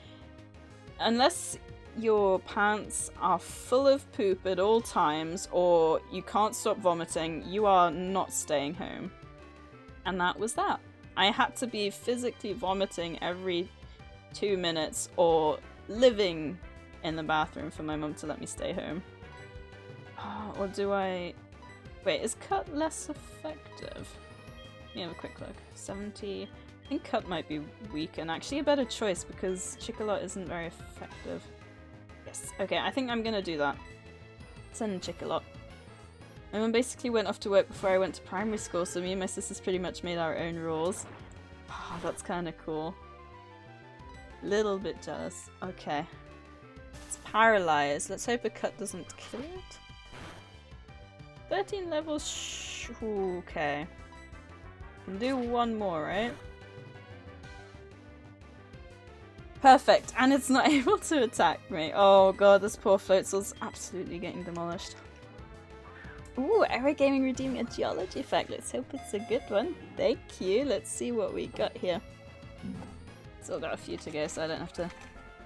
unless your pants are full of poop at all times or you can't stop vomiting, you are not staying home. And that was that. I had to be physically vomiting every 2 minutes or living in the bathroom for my mum to let me stay home. Oh, or do I... Wait, is cut less effective? Let me have a quick look. 70... I think cut might be weak and actually a better choice because Chick-a-Lot isn't very effective. Yes, okay, I think I'm gonna do that. Send in Chick-a-Lot. My mum basically went off to work before I went to primary school, so me and my sisters pretty much made our own rules. Oh, that's kind of cool. Little bit jealous. Okay. It's paralyzed. Let's hope a cut doesn't kill it. 13 levels. Okay. Can do one more, right? Perfect. And it's not able to attack me. Oh god, this poor Floatzel's absolutely getting demolished. Ooh, Eric Gaming redeeming a geology effect. Let's hope it's a good one. Thank you. Let's see what we got here. Still got a few to go, so I don't have to...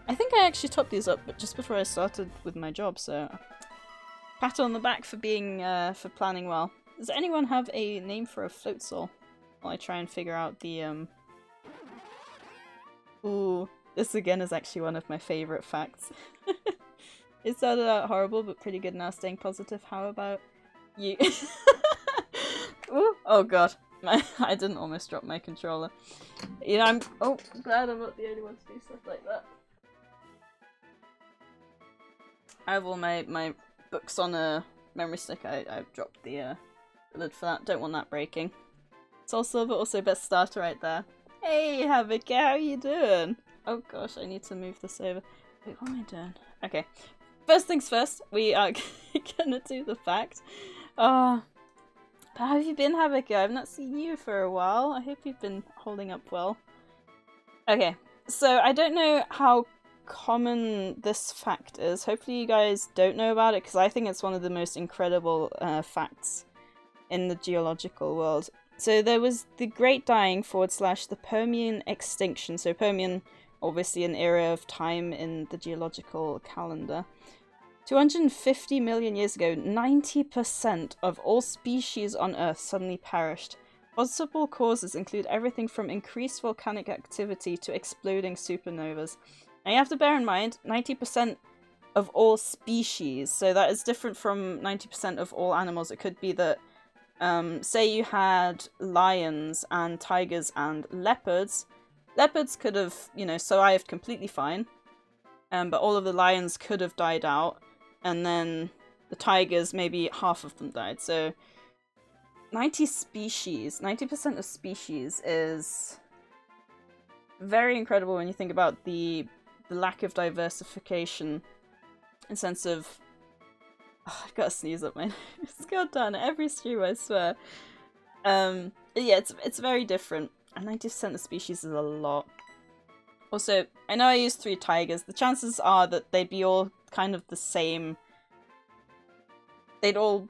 I think I actually topped these up, but just before I started with my job, so... Pat on the back for being, for planning well. Does anyone have a name for a Floatzel? While I try and figure out the, Ooh, this again is actually one of my favourite facts. It started out horrible, but pretty good now, staying positive. How about you? Ooh, oh god. I didn't almost drop my controller. You know, I'm glad I'm not the only one to do stuff like that. I have all my books on a memory stick. I've dropped the lid for that. Don't want that breaking. SoulSilver, also best starter right there. Hey Havoc, how are you doing? Oh gosh, I need to move this over. Wait, what am I doing? Okay. First things first, we are gonna do the fact. How have you been, Havoc? I've not seen you for a while. I hope you've been holding up well. Okay, so I don't know how common this fact is. Hopefully you guys don't know about it, because I think it's one of the most incredible facts in the geological world. So there was the Great Dying / the Permian extinction. So Permian, obviously an era of time in the geological calendar. 250 million years ago, 90% of all species on Earth suddenly perished. Possible causes include everything from increased volcanic activity to exploding supernovas. Now you have to bear in mind, 90% of all species, so that is different from 90% of all animals. It could be that, say you had lions and tigers and leopards. Leopards could have, survived completely fine, but all of the lions could have died out. And then the tigers, maybe half of them died. So 90% of species is very incredible when you think about the lack of diversification in sense of... Oh, I've got to sneeze up my nose. God damn it, every stream, I swear. Yeah, it's very different. And 90% of species is a lot. Also, I know I used 3 tigers. The chances are that they'd be all kind of the same. They'd all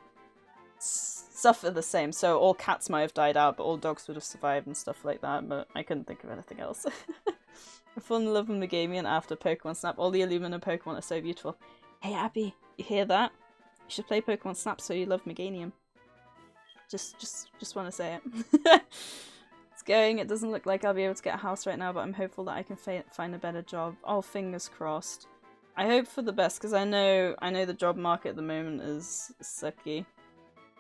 suffer the same. So all cats might have died out, but all dogs would have survived and stuff like that. But I couldn't think of anything else. I fell in love with Meganium after Pokemon Snap. All the Illumina Pokemon are so beautiful. Hey Abby, you hear that? You should play Pokemon Snap so you love Meganium. Just want to say it. It's going. It doesn't look like I'll be able to get a house right now, but I'm hopeful that I can find a better job. Oh, fingers crossed. I hope for the best, because I know the job market at the moment is sucky.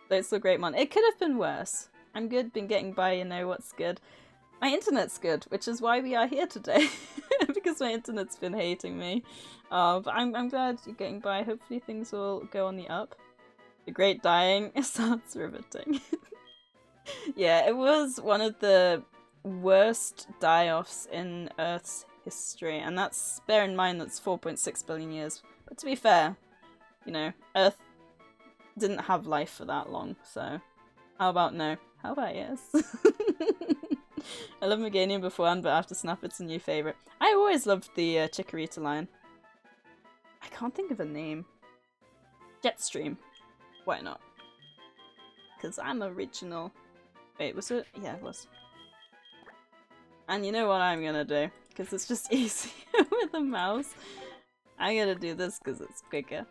But it's a great one. It could have been worse. I'm good, been getting by, you know what's good. My internet's good, which is why we are here today. Because my internet's been hating me. But I'm glad you're getting by. Hopefully things will go on the up. The Great Dying sounds riveting. Yeah, it was one of the worst die-offs in Earth's history, and that's, bear in mind, that's 4.6 billion years. But to be fair, Earth didn't have life for that long, so how about no? How about yes? I love Meganium beforehand, but after Snap it's a new favourite. I always loved the Chikorita line. I can't think of a name. Jetstream. Why not? Because I'm original. Wait, was it? Yeah, it was. And you know what I'm gonna do? Because it's just easier with a mouse. I'm gonna do this because it's quicker.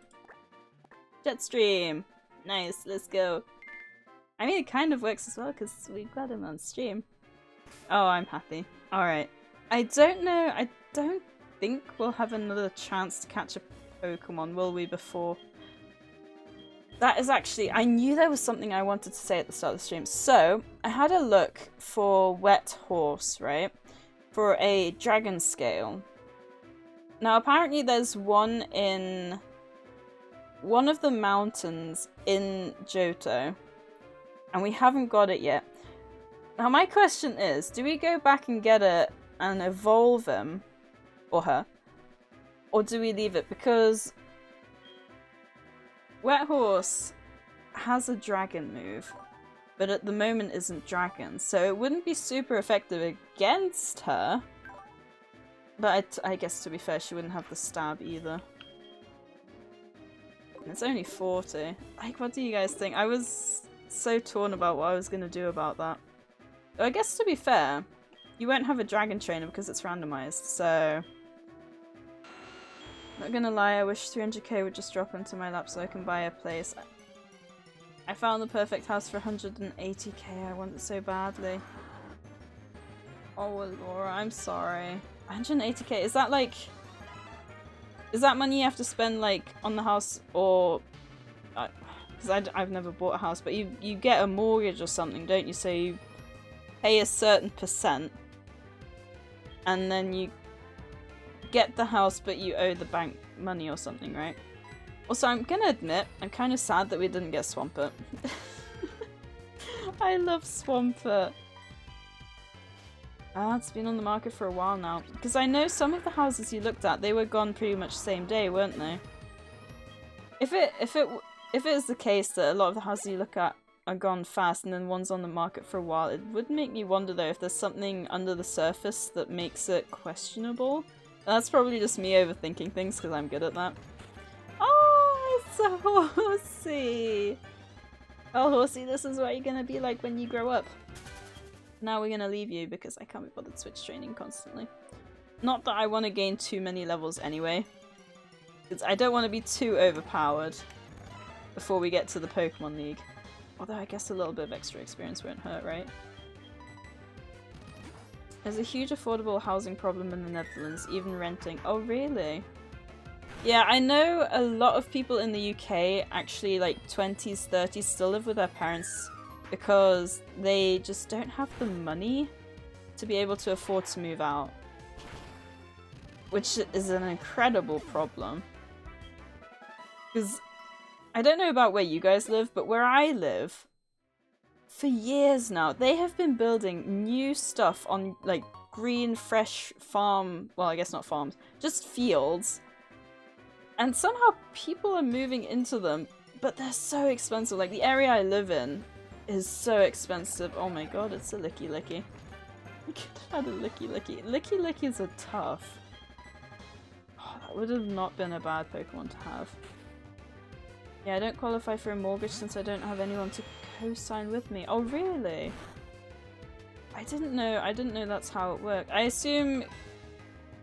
Jetstream! Nice, let's go. I mean, it kind of works as well because we've got him on stream. Oh, I'm happy. Alright. I don't know, I don't think we'll have another chance to catch a Pokemon, will we, before... That is actually... I knew there was something I wanted to say at the start of the stream. So, I had a look for Wet Horse, right? For a Dragon Scale. Now, apparently there's one in... one of the mountains in Johto. And we haven't got it yet. Now, my question is, do we go back and get it and evolve him? Or her? Or do we leave it? Because... Wet Horse has a dragon move, but at the moment isn't dragon, so it wouldn't be super effective against her. But I guess, to be fair, she wouldn't have the stab either. And it's only 40. Like, what do you guys think? I was so torn about what I was going to do about that. I guess, to be fair, you won't have a dragon trainer because it's randomized, so... Not gonna lie, I wish 300k would just drop into my lap so I can buy a place. I found the perfect house for 180k, I want it so badly. Oh, Laura, I'm sorry. 180k, is that like... Is that money you have to spend like on the house or... Because I've never bought a house, but you get a mortgage or something, don't you? So you pay a certain percent and then you get the house, but you owe the bank money or something, right? Also, I'm gonna admit, I'm kind of sad that we didn't get Swampert. I love Swampert. It's been on the market for a while now. Because I know some of the houses you looked at, they were gone pretty much same day, weren't they? If it is the case that a lot of the houses you look at are gone fast and then one's on the market for a while, it would make me wonder though if there's something under the surface that makes it questionable. That's probably just me overthinking things because I'm good at that. Oh, it's a horsey! Oh, horsey, this is what you're gonna be like when you grow up. Now we're gonna leave you because I can't be bothered switch training constantly. Not that I want to gain too many levels anyway. Because I don't want to be too overpowered before we get to the Pokemon League. Although I guess a little bit of extra experience won't hurt, right? There's a huge affordable housing problem in the Netherlands, even renting. Oh, really? Yeah, I know a lot of people in the UK, actually like 20s, 30s, still live with their parents because they just don't have the money to be able to afford to move out. Which is an incredible problem. Because I don't know about where you guys live, but where I live, for years now, they have been building new stuff on, like, green, fresh farm... Well, I guess not farms. Just fields. And somehow people are moving into them, but they're so expensive. Like, the area I live in is so expensive. Oh my god, it's a Licky Licky. We could have had a Licky Licky. Licky Lickies are tough. Oh, that would have not been a bad Pokemon to have. Yeah, I don't qualify for a mortgage since I don't have anyone to co-sign with me. Oh, really? I didn't know that's how it worked. I assume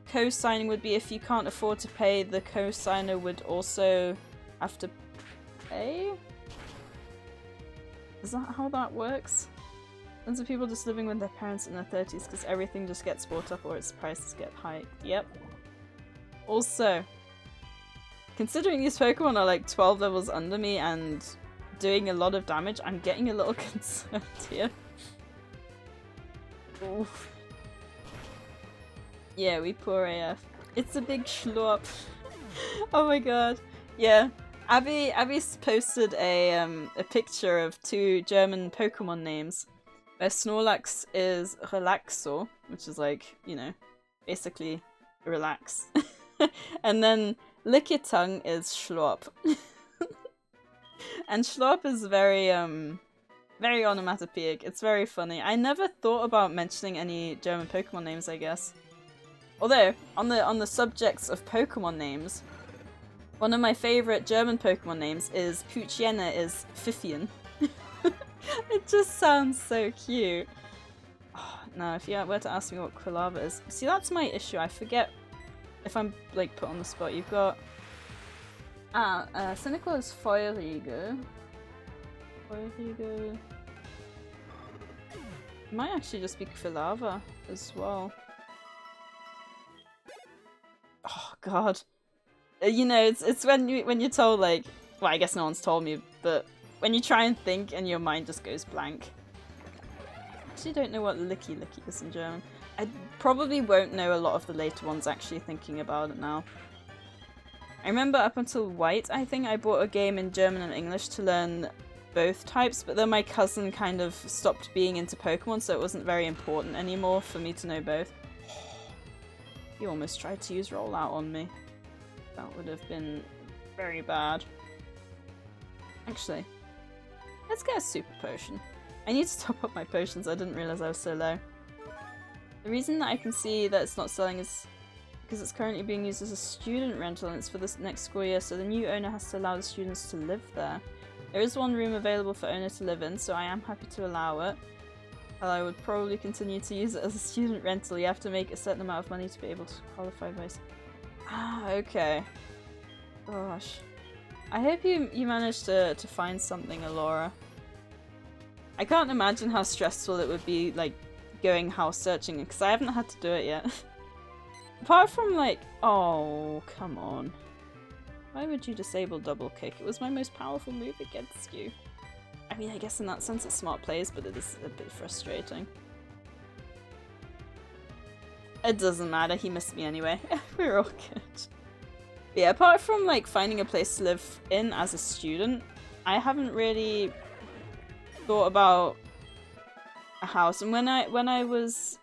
co-signing would be if you can't afford to pay, the co-signer would also have to pay? Is that how that works? Tons of people just living with their parents in their 30s because everything just gets bought up or its prices get hiked. Yep. Also, considering these Pokemon are like 12 levels under me and doing a lot of damage, I'm getting a little concerned here. Oof. Yeah, we poor AF. It's a big schlop. Oh my god. Yeah. Abby's posted a picture of 2 German Pokemon names. Where Snorlax is Relaxo, which is like, you know, basically relax. And then Lickitung is Schlop. And Schlop is very very onomatopoeic. It's very funny. I never thought about mentioning any German Pokemon names, I guess. Although, on the subjects of Pokemon names, One of my favorite German Pokemon names is Poochyena is Fifian. It just sounds so cute. Oh, now, if you were to ask me what Quilava is, see, that's my issue. I forget if I'm like put on the spot. You've got Cynical is Feurige. Feurige. It might actually just be Quilava as well. Oh god. You know, it's when you're told, like, well, I guess no one's told me, but when you try and think and your mind just goes blank. I actually don't know what Licky Licky is in German. I probably won't know a lot of the later ones, actually thinking about it now. I remember up until White, I think I bought a game in German and English to learn both types, but then my cousin kind of stopped being into Pokemon, so it wasn't very important anymore for me to know both. He almost tried to use Rollout on me. That would have been very bad. Actually, let's get a super potion. I need to top up my potions, I didn't realize I was so low. The reason that I can see that it's not selling is because it's currently being used as a student rental and it's for this next school year, so the new owner has to allow the students to live there. There is one room available for owner to live in, so I am happy to allow it. While I would probably continue to use it as a student rental, you have to make a certain amount of money to be able to qualify by... Ah, okay. Gosh. I hope you managed to find something, Alora. I can't imagine how stressful it would be, like, going house searching, because I haven't had to do it yet. Apart from, like, oh, come on. Why would you disable double kick? It was my most powerful move against you. I mean, I guess in that sense it's smart plays, but it is a bit frustrating. It doesn't matter, he missed me anyway. We're all good. But yeah, apart from like finding a place to live in as a student, I haven't really thought about a house. And when I was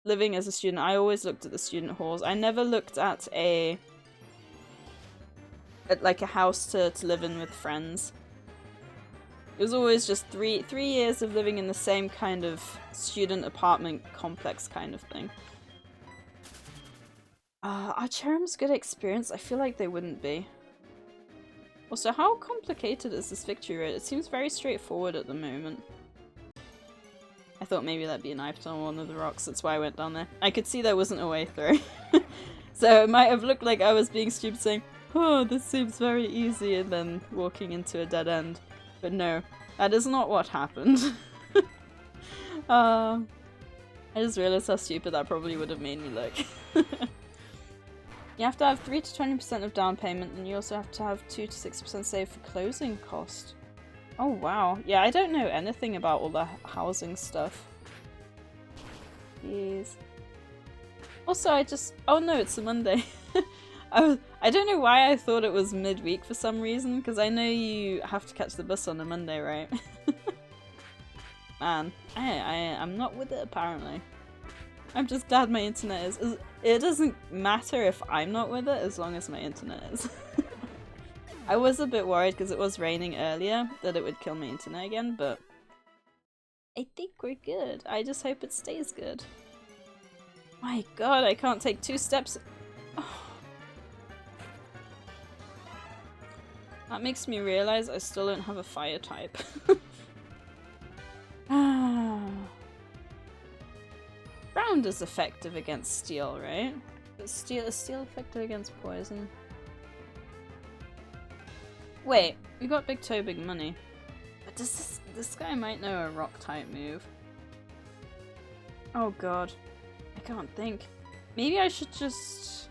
living as a student, I always looked at the student halls. I never looked at like a house to live in with friends. It was always just three years of living in the same kind of student apartment complex kind of thing. Are Cherum's good experience? I feel like they wouldn't be. Also, how complicated is this victory rate? It seems very straightforward at the moment. I thought maybe that'd be an item on one of the rocks, that's why I went down there. I could see there wasn't a way through. So it might have looked like I was being stupid saying, oh, this seems very easy, and then walking into a dead end. But no, that is not what happened. I just realized how stupid that probably would have made me look. You have to have 3 to 20% of down payment, and you also have to have 2 to 6% save for closing cost. Oh wow. Yeah, I don't know anything about all the housing stuff. Jeez. Also, oh no, it's a Monday. I don't know why I thought it was midweek for some reason, because I know you have to catch the bus on a Monday, right? Man, I'm not with it apparently. I'm just glad my internet is. It doesn't matter if I'm not with it as long as my internet is. I was a bit worried because it was raining earlier that it would kill my internet again, but I think we're good. I just hope it stays good. My god, I can't take 2 steps. Oh. That makes me realize I still don't have a fire type. Ground is effective against steel, right? Is steel effective against poison? Wait, we got Big Toe, Big Money. But does this guy might know a rock type move. Oh god. I can't think. Maybe I should just...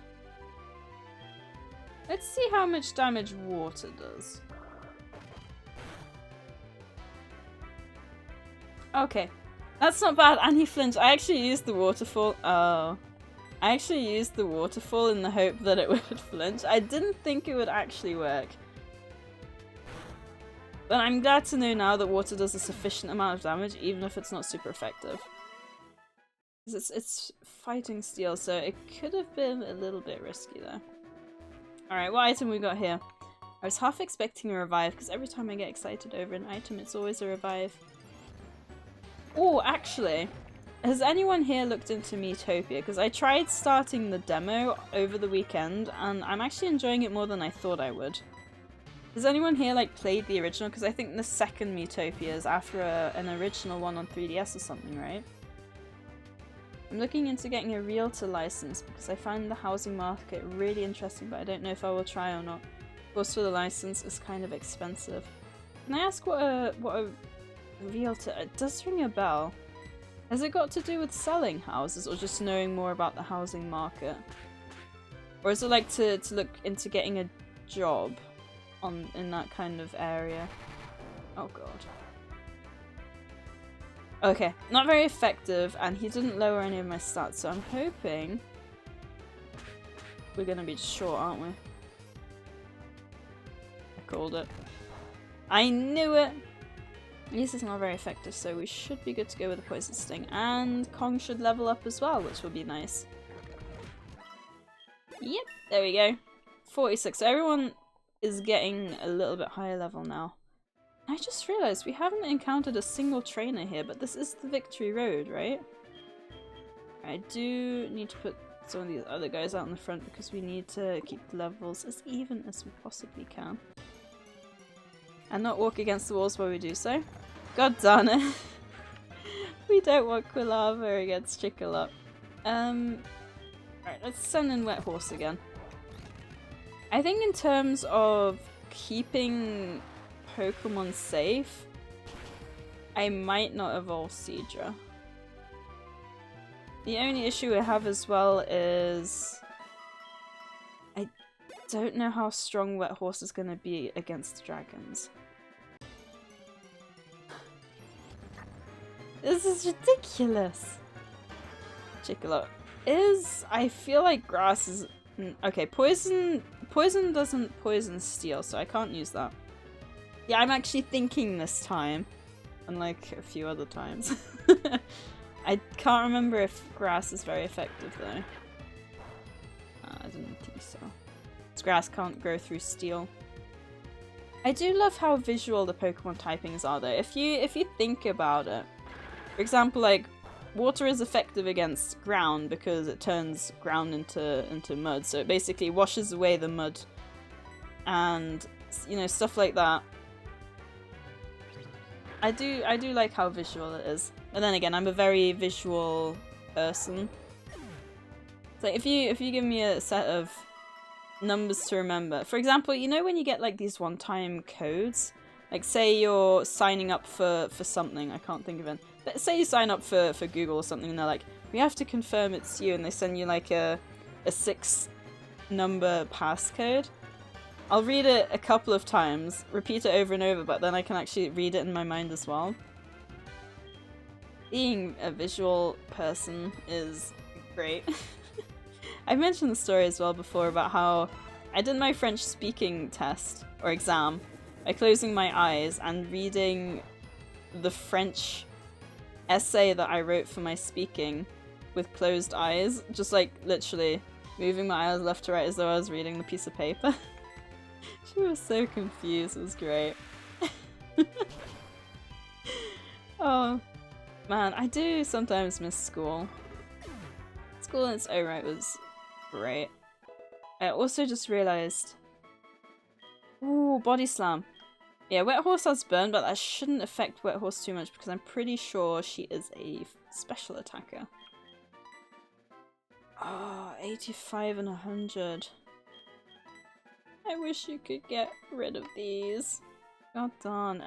Let's see how much damage water does. Okay. That's not bad, and he flinched. I actually used the waterfall. Oh. I actually used the waterfall in the hope that it would flinch. I didn't think it would actually work. But I'm glad to know now that water does a sufficient amount of damage, even if it's not super effective. It's fighting steel, so it could have been a little bit risky there. Alright, what item we got here? I was half expecting a revive, because every time I get excited over an item, it's always a revive. Oh, actually, Has anyone here looked into Miitopia? Because I tried starting the demo over the weekend, and I'm actually enjoying it more than I thought I would. Has anyone here like played the original? Because I think the second Miitopia is after an original one on 3DS or something, right? I'm looking into getting a realtor license because I find the housing market really interesting, but I don't know if I will try or not. Of course, for the license, it's kind of expensive. Can I ask what a realtor? It does ring a bell. Has it got to do with selling houses or just knowing more about the housing market? Or is it like to look into getting a job in that kind of area? Oh god. Okay, not very effective, and he didn't lower any of my stats, so I'm hoping we're gonna be short, aren't we? I called it. I knew it! At least it's not very effective, so we should be good to go with the Poison Sting. And Kong should level up as well, which will be nice. Yep, there we go. 46. So everyone is getting a little bit higher level now. I just realized we haven't encountered a single trainer here, but this is the Victory Road, right? I do need to put some of these other guys out in the front because we need to keep the levels as even as we possibly can. And not walk against the walls while we do so. God darn it. We don't want Quilava against Chickalop. Right, let's send in Wet Horse again. I think in terms of keeping Pokemon safe, I might not evolve Seadra. The only issue I have as well is I don't know how strong Wet Horse is going to be against dragons. This is ridiculous! Chickalot is... I feel like grass is... Okay, poison doesn't poison steel, so I can't use that. Yeah, I'm actually thinking this time, unlike a few other times. I can't remember if grass is very effective though. I didn't think so. This grass can't grow through steel. I do love how visual the Pokemon typings are though. If you think about it, for example, like water is effective against ground because it turns ground into mud, so it basically washes away the mud, and you know, stuff like that. I do like how visual it is. And then again, I'm a very visual person. It's like if you give me a set of numbers to remember. For example, you know when you get like these one-time codes? Like say you're signing up for something, I can't think of it. But say you sign up for Google or something and they're like, we have to confirm it's you, and they send you like a 6-number passcode. I'll read it a couple of times, repeat it over and over, but then I can actually read it in my mind as well. Being a visual person is great. I've mentioned the story as well before about how I did my French speaking test, or exam, by closing my eyes and reading the French essay that I wrote for my speaking with closed eyes, just like literally moving my eyes left to right as though I was reading the piece of paper. She was so confused, it was great. Oh man, I do sometimes miss school. School in its own right was great. I also just realised... Ooh, Body Slam. Yeah, Wet Horse has burn, but that shouldn't affect Wet Horse too much because I'm pretty sure she is a special attacker. Oh, 85 and 100. I wish you could get rid of these. God darn.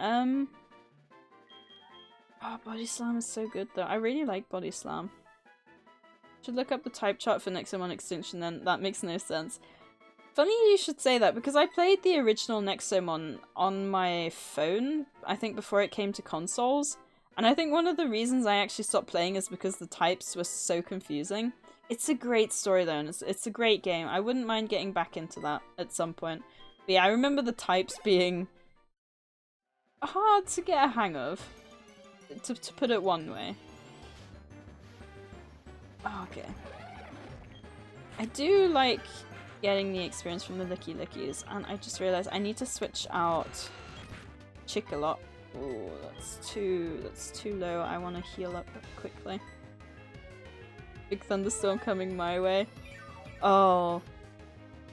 Oh, Body Slam is so good though. I really like Body Slam. Should look up the type chart for Nexomon Extinction then. That makes no sense. Funny you should say that because I played the original Nexomon on my phone, I think before it came to consoles. And I think one of the reasons I actually stopped playing is because the types were so confusing. It's a great story though, and it's a great game. I wouldn't mind getting back into that at some point. But yeah, I remember the types being hard to get a hang of, to put it one way. Okay. I do like getting the experience from the Licky Lickies, and I just realized I need to switch out Chickalot. Oh, that's too low. I want to heal up quickly. Big thunderstorm coming my way. Oh.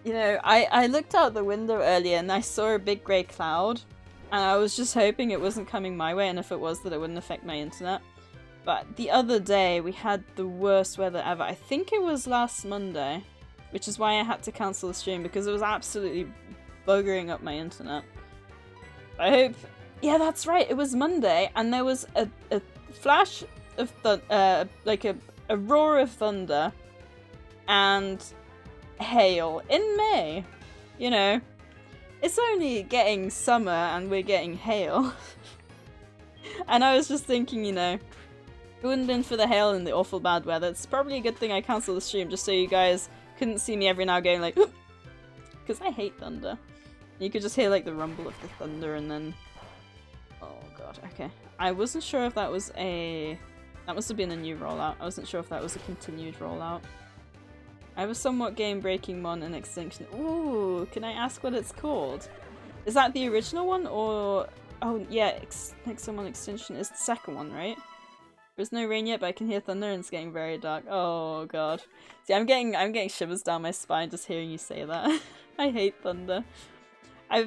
You know, I looked out the window earlier and I saw a big grey cloud. And I was just hoping it wasn't coming my way, and if it was, that it wouldn't affect my internet. But the other day, we had the worst weather ever. I think it was last Monday, which is why I had to cancel the stream, because it was absolutely buggering up my internet. I hope... Yeah, that's right, it was Monday, and there was a flash of like a roar of thunder and hail in May. You know, it's only getting summer and we're getting hail. And I was just thinking, you know, if it wouldn't have been for the hail and the awful bad weather, it's probably a good thing I cancelled the stream just so you guys couldn't see me every now going like, because I hate thunder. You could just hear like the rumble of the thunder and then... Oh god, okay. I wasn't sure if that was a... That must have been a new rollout. I wasn't sure if that was a continued rollout. I have a somewhat game-breaking mon in Extinction. Ooh, can I ask what it's called? Is that the original one or... Oh yeah, Exomon Extinction is the second one, right? There's no rain yet, but I can hear thunder and it's getting very dark. Oh god. See, I'm getting shivers down my spine just hearing you say that. I hate thunder. I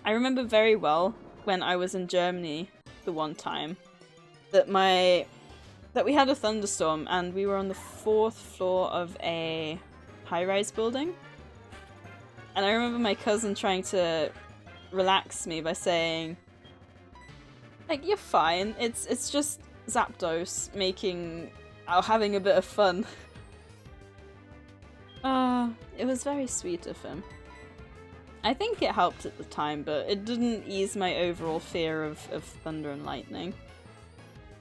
remember very well when I was in Germany the one time that we had a thunderstorm and we were on the 4th floor of a high-rise building. And I remember my cousin trying to relax me by saying, like, you're fine, it's just Zapdos having a bit of fun. It was very sweet of him. I think it helped at the time, but it didn't ease my overall fear of thunder and lightning.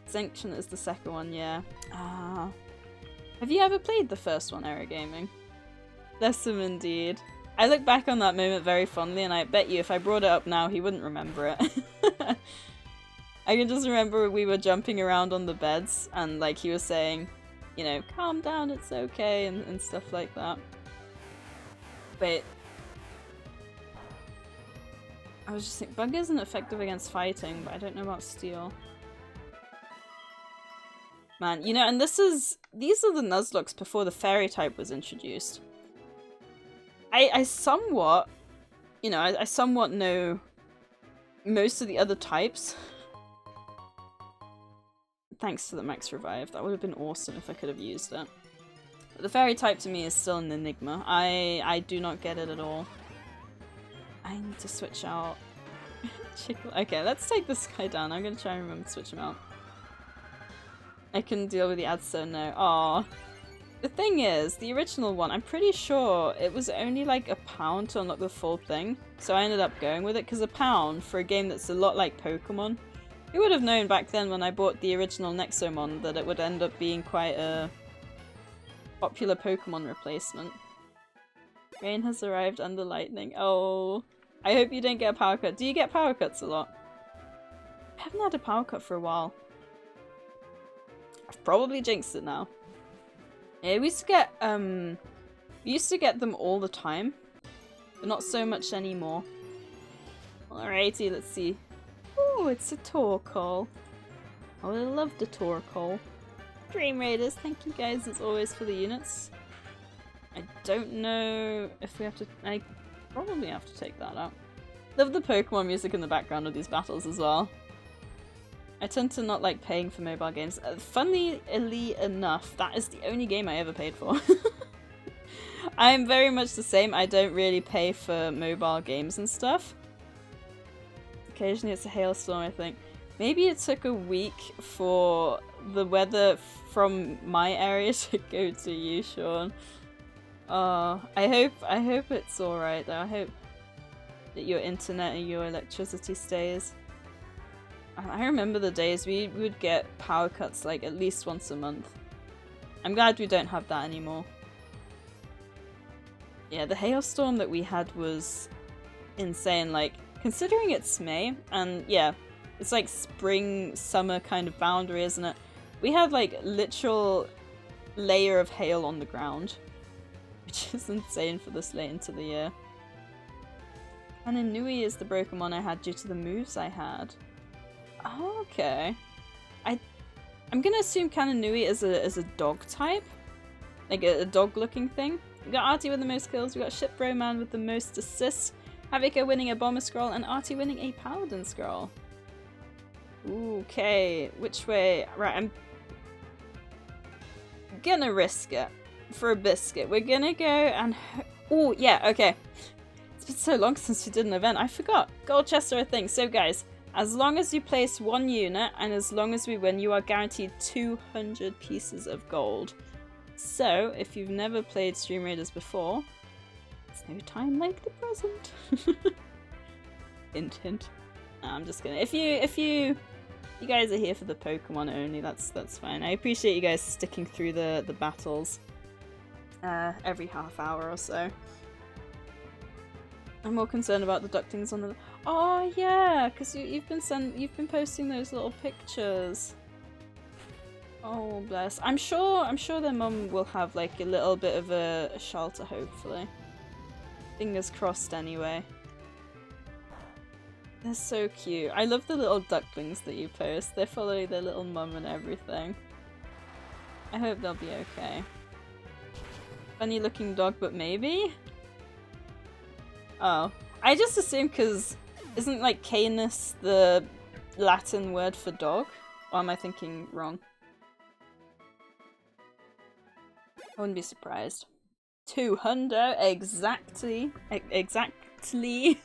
Extinction is the second one, yeah. Have you ever played the first one, Era Gaming? Bless him indeed. I look back on that moment very fondly, and I bet you if I brought it up now, he wouldn't remember it. I can just remember we were jumping around on the beds, and like he was saying, you know, calm down, it's okay, and stuff like that. But I was just thinking, Bug isn't effective against fighting, but I don't know about Steel. Man, you know, and these are the Nuzlocke before the fairy type was introduced. I somewhat, you know, I somewhat know most of the other types. Thanks to the max revive, that would have been awesome if I could have used it. But the fairy type to me is still an enigma. I do not get it at all. I need to switch out. Okay, let's take this guy down. I'm gonna try and remember to switch him out. I couldn't deal with the ads, so no. Aww. The thing is, the original one, I'm pretty sure it was only like £1 to unlock the full thing. So I ended up going with it, because £1 for a game that's a lot like Pokemon. Who would have known back then when I bought the original Nexomon that it would end up being quite a popular Pokemon replacement. Rain has arrived under lightning. Oh, I hope you didn't get a power cut. Do you get power cuts a lot? I haven't had a power cut for a while. I've probably jinxed it now. Yeah, we used to get them all the time, but not so much anymore. Alrighty, let's see. Oh, it's a Torkoal. Oh, I love the Torkoal. Dream Raiders, thank you guys as always for the units. I don't know if we have to... I probably have to take that out. Love the Pokemon music in the background of these battles as well. I tend to not like paying for mobile games. Funnily enough, that is the only game I ever paid for. I'm very much the same. I don't really pay for mobile games and stuff. Occasionally it's a hailstorm, I think. Maybe it took a week for the weather from my area to go to you, Sean. I hope it's alright though. I hope that your internet and your electricity stays. I remember the days we would get power cuts like at least once a month. I'm glad we don't have that anymore. Yeah, the hailstorm that we had was insane, like, considering it's May, and yeah, it's like spring, summer kind of boundary, isn't it? We had like literal layer of hail on the ground, which is insane for this late into the year. And Inui is the Brokenmon I had due to the moves I had. Oh, okay. I'm gonna assume Kananui is a dog type. Like a dog-looking thing. We got Artie with the most kills, we got Ship Broman with the most assists, Havika winning a Bomber Scroll, and Artie winning a Paladin Scroll. Okay, which way? Right, I'm gonna risk it for a biscuit. We're gonna go and... Oh, yeah, okay. It's been so long since we did an event, I forgot. Gold chests are a thing. So guys, as long as you place 1 unit, and as long as we win, you are guaranteed 200 pieces of gold. So, if you've never played Stream Raiders before, it's no time like the present. Hint, hint. I'm just gonna... If you guys are here for the Pokemon only, that's fine. I appreciate you guys sticking through the battles every half hour or so. I'm more concerned about the ducklings on the... Oh yeah, because you've been posting those little pictures. Oh bless. I'm sure their mum will have like a little bit of a shelter, hopefully. Fingers crossed anyway. They're so cute. I love the little ducklings that you post. They follow their little mum and everything. I hope they'll be okay. Funny looking dog, but maybe? Oh. I just assume because isn't like Canis the Latin word for dog? Or am I thinking wrong? I wouldn't be surprised. 200 exactly. Exactly.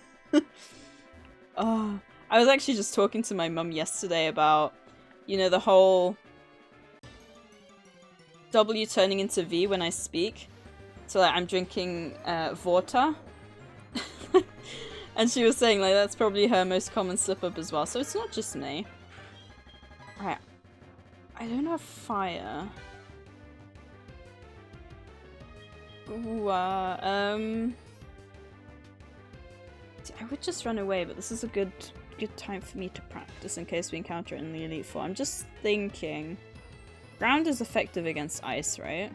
Oh, I was actually just talking to my mum yesterday about, you know, the whole W turning into V when I speak. So like I'm drinking water. And she was saying like that's probably her most common slip up as well. So it's not just me. Right. I don't have fire. Ooh, I would just run away, but this is a good time for me to practice in case we encounter it in the Elite Four. I'm just thinking... Ground is effective against ice, right?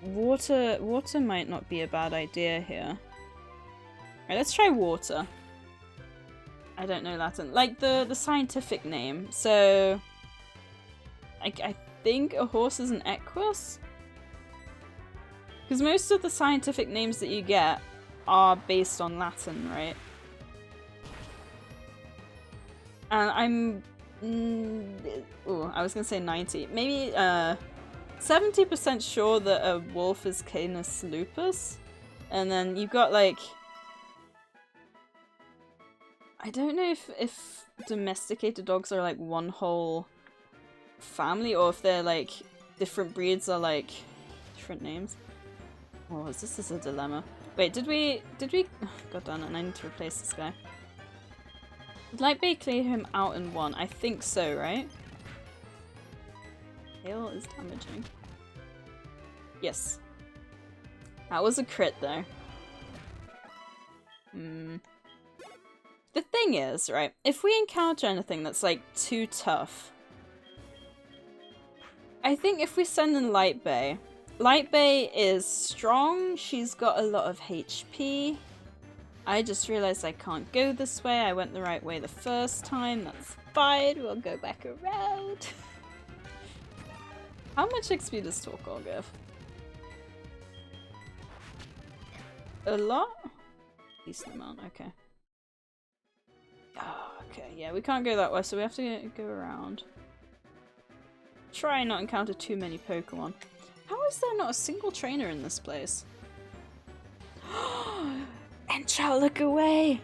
Water might not be a bad idea here. Right, let's try water. I don't know Latin. Like the scientific name. So... I think a horse is an equus? Because most of the scientific names that you get are based on Latin, right? And I'm... I was gonna say 90. Maybe 70% sure that a wolf is Canis lupus. And then you've got like... I don't know if domesticated dogs are like one whole family or if they're like different breeds are like different names. Oh, this is a dilemma. Wait, did we... God damn it, I need to replace this guy. Did Light Bay clear him out in 1? I think so, right? Hail is damaging. Yes. That was a crit, though. The thing is, right, if we encounter anything that's, like, too tough... I think if we send in Light Bay... Light Bay is strong, she's got a lot of HP. I just realized I can't go this way, I went the right way the first time, that's fine, we'll go back around. How much XP does Torkoal give? A lot? Decent amount, okay. Oh, okay, yeah, we can't go that way, so we have to go around. Try and not encounter too many Pokemon. How is there not a single trainer in this place? Enchant, look away!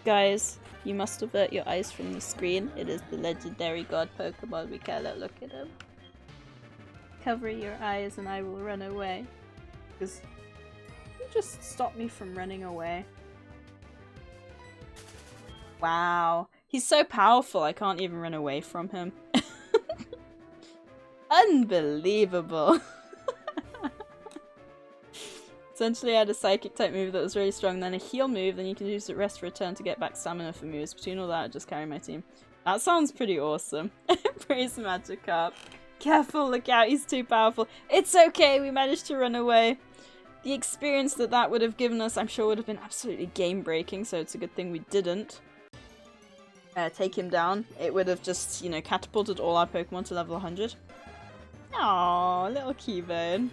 Guys, you must avert your eyes from the screen. It is the legendary god Pokemon. We cannot look at him. Cover your eyes and I will run away. Because you just stop me from running away. Wow. He's so powerful I can't even run away from him. Unbelievable. Essentially I had a psychic type move that was really strong, then a heal move, then you can use the rest for a turn to get back stamina for moves. Between all that, I just carry my team. That sounds pretty awesome. Praise Magikarp. Careful, look out, he's too powerful. It's okay, we managed to run away. The experience that would have given us, I'm sure would have been absolutely game breaking, so it's a good thing we didn't. take him down, it would have just, you know, catapulted all our Pokemon to level 100. Aww, little Keybone.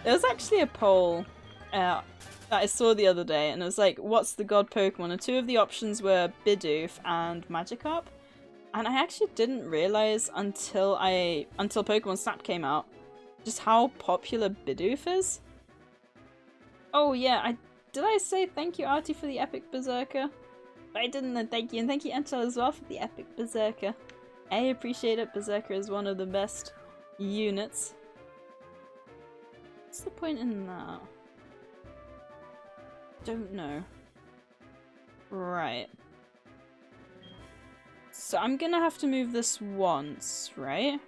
There was actually a poll that I saw the other day, and it was like, what's the god Pokemon? And two of the options were Bidoof and Magikarp. And I actually didn't realize until Pokemon Snap came out just how popular Bidoof is. Oh yeah, did I say thank you Artie for the epic Berserker? But I didn't, then thank you, and thank you Entel as well for the epic Berserker. I appreciate it, Berserker is one of the best units. What's the point in that? Don't know. Right. So I'm gonna have to move this once, right?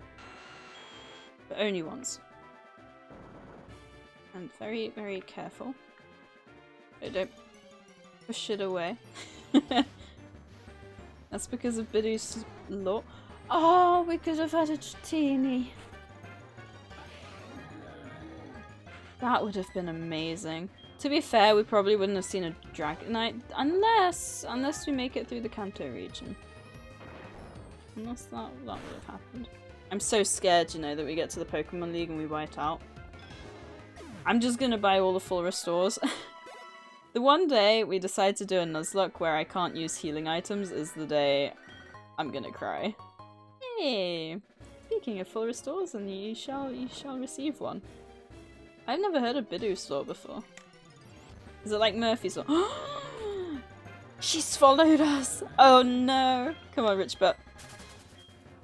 But only once. And very, very careful. I don't push it away. That's because of Bidoof's law. Oh, we could have had a Dratini. That would have been amazing. To be fair, we probably wouldn't have seen a Dragonite unless we make it through the Kanto region. Unless that would have happened. I'm so scared, you know, that we get to the Pokemon League and we white out. I'm just gonna buy all the full restores. The one day we decide to do a Nuzlocke where I can't use healing items is the day I'm gonna cry. Hey! Speaking of full restores, and you shall receive one. I've never heard of Bidoof's Law before. Is it like Murphy's Law? She's followed us! Oh no! Come on, Rich Butt.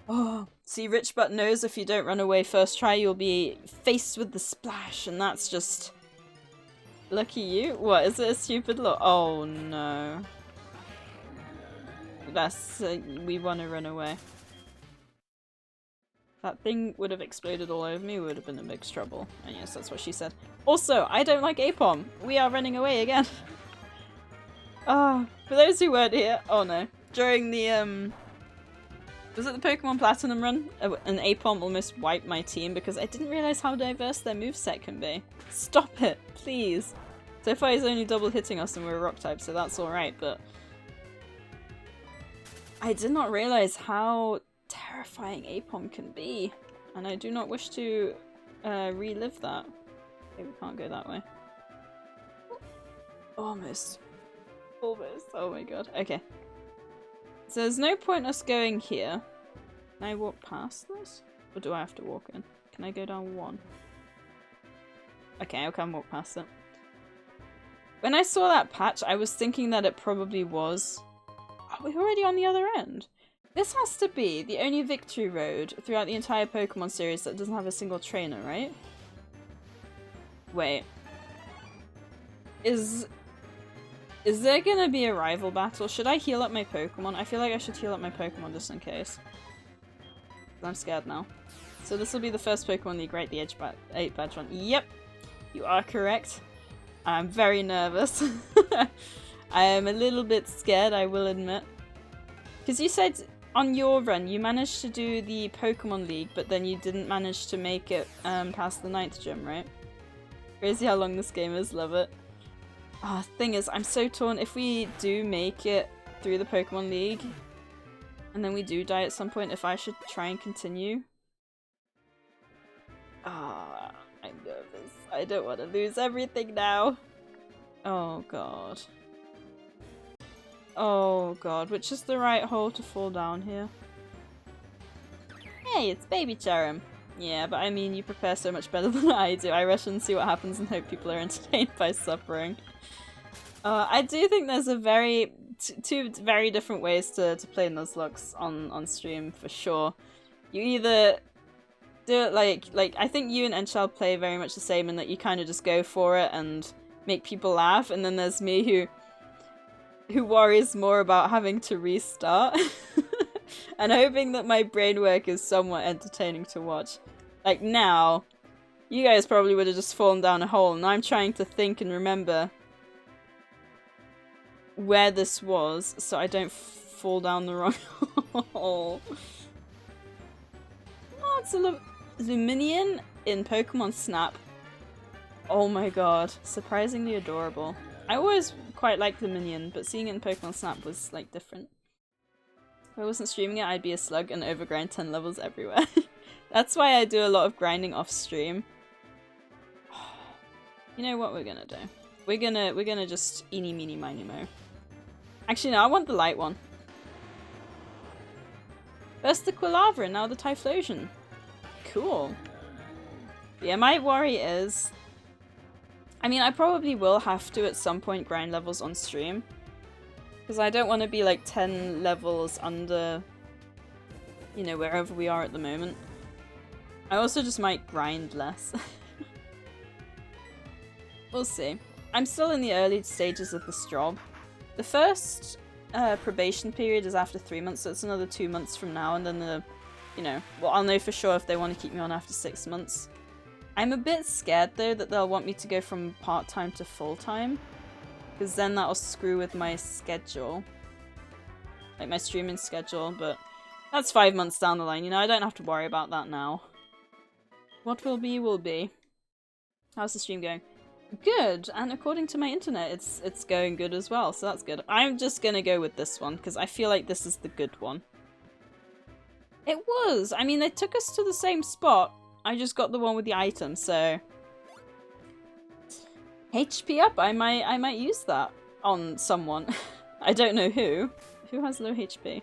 Oh, see, Rich Butt knows if you don't run away first try, you'll be faced with the splash, and that's just... Lucky you? What, is it a stupid law? Oh no. That's... we want to run away. That thing would have exploded all over me, we would have been in big trouble. And yes, that's what she said. Also, I don't like Apom. We are running away again. Oh, for those who weren't here, oh no. During the, was it the Pokemon Platinum run? An Apom almost wiped my team because I didn't realize how diverse their moveset can be. Stop it, please. So far he's only double hitting us and we're a rock type, so that's alright, but... I did not realize how terrifying Apom can be. And I do not wish to relive that. Okay, we can't go that way. Almost. Almost. Oh my god. Okay. So there's no point us going here. Can I walk past this? Or do I have to walk in? Can I go down one? Okay, I can walk past it. When I saw that patch, I was thinking that it probably was... Oh, we're already on the other end. This has to be the only victory road throughout the entire Pokemon series that doesn't have a single trainer, right? Wait. Is there gonna be a rival battle? Should I heal up my Pokemon? I feel like I should heal up my Pokemon just in case. I'm scared now. So this will be the first Pokemon League, right? The 8 badge one. Yep! You are correct. I'm very nervous. I am a little bit scared, I will admit. Because you said on your run you managed to do the Pokemon League, but then you didn't manage to make it past the 9th gym, right? Crazy how long this game is, love it. Thing is, I'm so torn. If we do make it through the Pokemon League, and then we do die at some point, if I should try and continue. I'm nervous. I don't want to lose everything now. Oh god. Oh god, which is the right hole to fall down here? Hey, it's Baby Charum. Yeah, but I mean, you prepare so much better than I do. I rush and see what happens and hope people are entertained by suffering. I do think there's a two very different ways to play Nuzlocke on stream, for sure. You either do it like I think you and Enchal play very much the same in that you kind of just go for it and make people laugh, and then there's me who worries more about having to restart and hoping that my brain work is somewhat entertaining to watch. Like now, you guys probably would have just fallen down a hole, and I'm trying to think and remember where this was so I don't fall down the wrong hole. Oh, it's a Luminian in Pokemon Snap. Oh my god, surprisingly adorable. I always quite like the minion, but seeing it in Pokemon Snap was like different. If I wasn't streaming it, I'd be a slug and overgrind 10 levels everywhere. That's why I do a lot of grinding off stream. You know what we're gonna do? We're gonna just eeny meeny miny mo. Actually no, I want the light one. First the Quilava and now the Typhlosion. Cool. Yeah, my worry is, I mean, I probably will have to at some point grind levels on stream. Because I don't want to be like 10 levels under, you know, wherever we are at the moment. I also just might grind less. We'll see. I'm still in the early stages of this job. The first probation period is after 3 months, so it's another 2 months from now, and then the, you know, well, I'll know for sure if they want to keep me on after 6 months. I'm a bit scared though that they'll want me to go from part-time to full-time, because then that'll screw with my schedule, like my streaming schedule, but that's 5 months down the line, you know, I don't have to worry about that now. What will be, will be. How's the stream going? Good, and according to my internet, it's going good as well, so that's good. I'm just gonna go with this one, because I feel like this is the good one. It was! I mean, they took us to the same spot. I just got the one with the item, so... HP up! I might use that on someone. I don't know who. Who has low HP?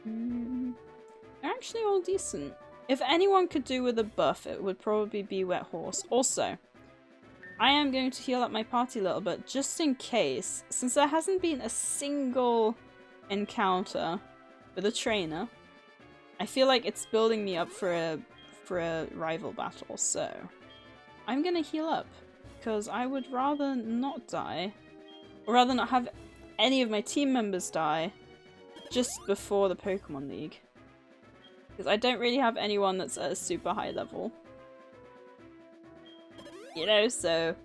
They're actually all decent. If anyone could do with a buff, it would probably be Wet Horse. Also, I am going to heal up my party a little bit, just in case, since there hasn't been a single encounter with a trainer. I feel like it's building me up for a rival battle, so I'm gonna heal up, because I would rather not die, or rather not have any of my team members die just before the Pokemon League. Because I don't really have anyone that's at a super high level. You know, so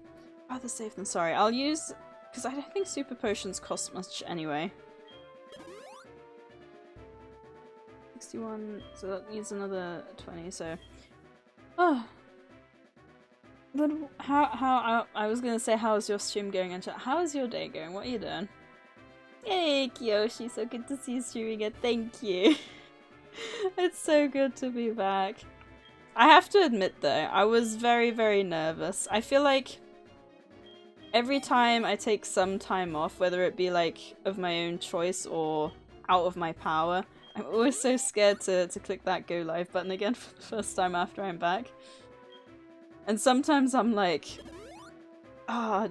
rather safe than sorry. I'll use, because I don't think super potions cost much anyway. 61, so that needs another 20, so... Oh. But how, I was gonna say, how's your stream going in chat? How is your day going? What are you doing? Hey, Kiyoshi, so good to see you streaming again. Thank you. It's so good to be back. I have to admit though, I was very, very nervous. I feel like every time I take some time off, whether it be like of my own choice or out of my power, I'm always so scared to click that go live button again for the first time after I'm back. And sometimes I'm like, I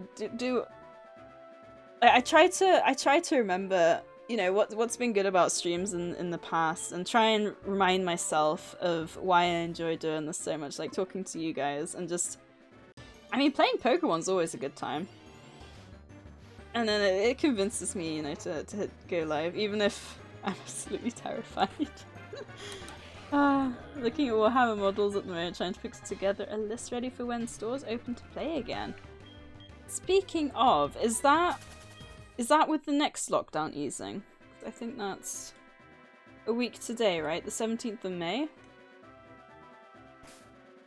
try to remember, you know, what's been good about streams in the past, and try and remind myself of why I enjoy doing this so much, like talking to you guys, and just, I mean, playing Pokemon's always a good time. And then it convinces me, you know, to hit go live, even if I'm absolutely terrified. Looking at Warhammer models at the moment, trying to put together a list ready for when stores open to play again. Speaking of, is that with the next lockdown easing? I think that's a week today, right? The 17th of May?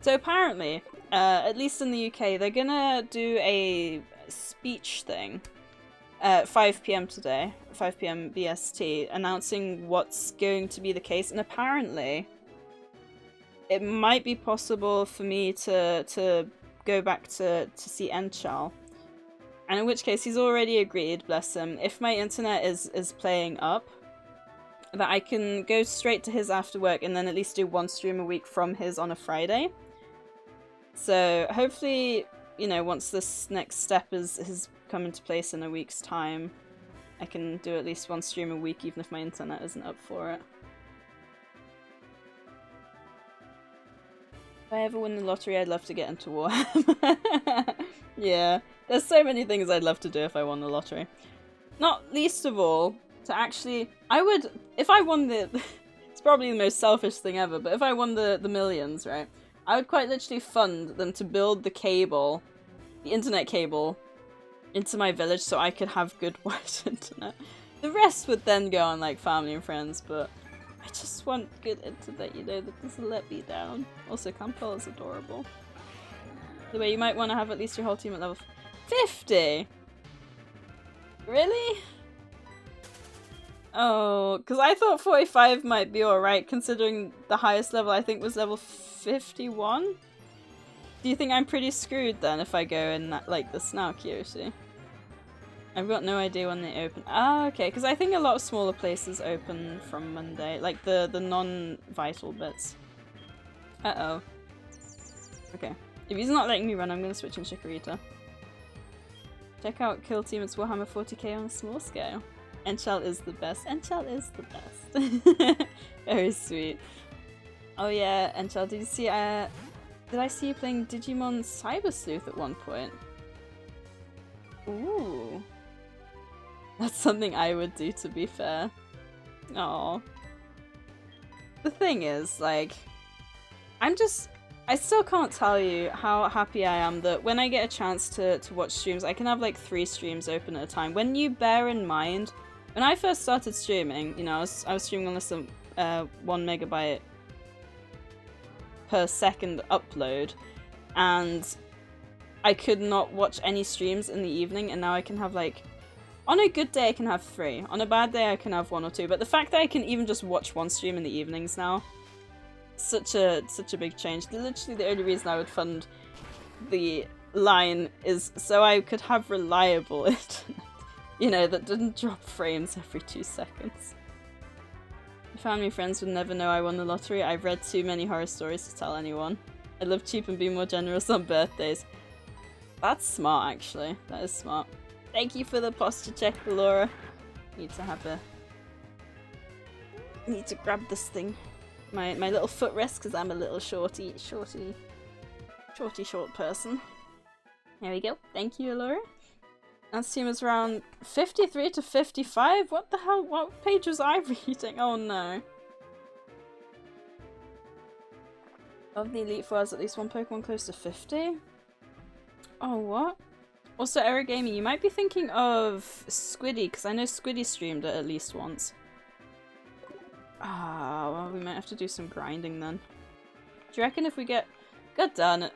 So apparently, at least in the UK, they're gonna do a speech thing at 5 PM today, 5 PM BST, announcing what's going to be the case, and apparently it might be possible for me to go back to see Enchal. And in which case, he's already agreed, bless him, if my internet is playing up, that I can go straight to his after work and then at least do one stream a week from his on a Friday. So hopefully, you know, once this next step has come into place in a week's time, I can do at least one stream a week even if my internet isn't up for it. If I ever win the lottery, I'd love to get into Warhammer. Yeah, there's so many things I'd love to do if I won the lottery. Not least of all, to actually... I would... If I won the... It's probably the most selfish thing ever, but if I won the millions, right? I would quite literally fund them to build the cable, the internet cable, into my village so I could have good wireless internet. The rest would then go on, like, family and friends, but I just want good internet, you know, that doesn't let me down. Also, Campbell is adorable. The way you might want to have at least your whole team at level 50! Really? Oh, because I thought 45 might be alright, considering the highest level I think was level 51? Do you think I'm pretty screwed then if I go in that, like the Snow Kyoshi? I've got no idea when they open. Ah, okay, because I think a lot of smaller places open from Monday, like the non-vital bits. Uh-oh. Okay. If he's not letting me run, I'm gonna switch in Chikorita. Check out Kill Team, it's Warhammer 40k on a small scale. Enchel is the best. Enchel is the best. Very sweet. Oh yeah, Enchel, did you see, did I see you playing Digimon Cyber Sleuth at one point? Ooh. That's something I would do, to be fair. Aww. The thing is, like, I still can't tell you how happy I am that when I get a chance to watch streams, I can have like 3 streams open at a time. When you bear in mind, when I first started streaming, you know, I was streaming on less than 1 megabyte per second upload, and I could not watch any streams in the evening, and now I can have like, on a good day I can have 3, on a bad day I can have 1 or 2, but the fact that I can even just watch 1 stream in the evenings now, such a big change. Literally the only reason I would fund the line is so I could have reliable internet, you know, that didn't drop frames every 2 seconds. Family friends would never know I won the lottery. I've read too many horror stories to tell anyone. I live cheap and be more generous on birthdays. That's smart, actually. That is smart. Thank you for the posture check, Laura. Need to grab this thing. My little footrest, because I'm a little short person. There we go. Thank you, Laura. That seems around 53 to 55? What the hell? What page was I reading? Oh no. Of the Elite Four has at least 1 Pokemon close to 50? Oh, what? Also, Era Gaming, you might be thinking of Squiddy, because I know Squiddy streamed it at least once. Ah, well, we might have to do some grinding then. Do you reckon if we get... God darn it.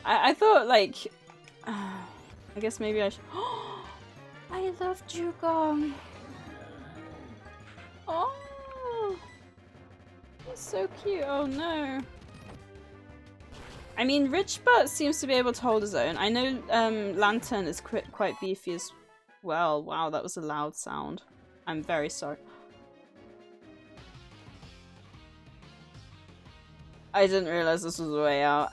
I thought, like... I guess maybe I should... I love Dugong! Oh! He's so cute, oh no. I mean, Richbutt seems to be able to hold his own. I know Lantern is quite beefy as well. Wow, that was a loud sound. I'm very sorry. I didn't realize this was a way out.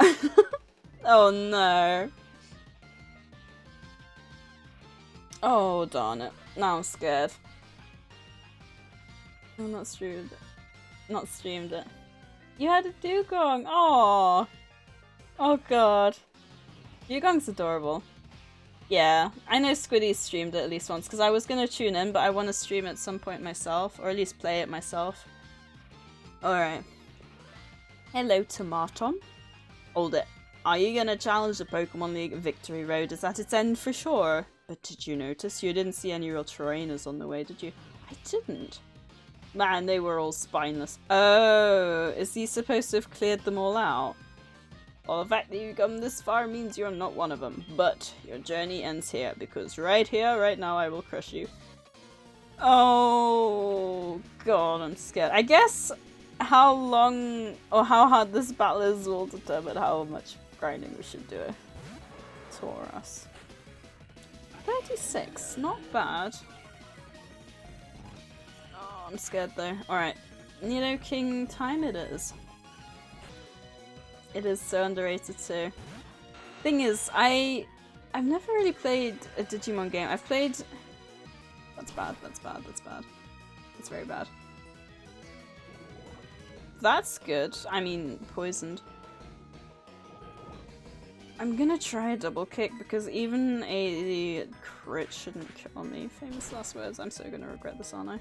Oh no. Oh darn it. Now I'm scared. I'm not streamed it. Not streamed it. You had a Dugong! Aww! Oh god. Dugong's adorable. Yeah, I know Squiddy streamed it at least once, because I was gonna tune in, but I want to stream at some point myself, or at least play it myself. Alright. Hello, Tomaton. Hold it. Are you gonna challenge the Pokemon League? Victory Road is at its end for sure. But did you notice you didn't see any real trainers on the way, did you? I didn't. Man, they were all spineless. Oh, is he supposed to have cleared them all out? Well, the fact that you've come this far means you're not one of them, but your journey ends here, because right here, right now, I will crush you. Oh god, I'm scared. I guess how long or how hard this battle is will determine how much grinding we should do. Taurus. 36, not bad. Oh, I'm scared though. Alright, Nidoking time it is. It is so underrated too. Thing is, I've never really played a Digimon game. I've played... That's bad, that's bad, that's bad. That's very bad. That's good. I mean, poisoned. I'm gonna try a double kick because even a crit shouldn't kill me. Famous last words. I'm so gonna regret this, aren't I?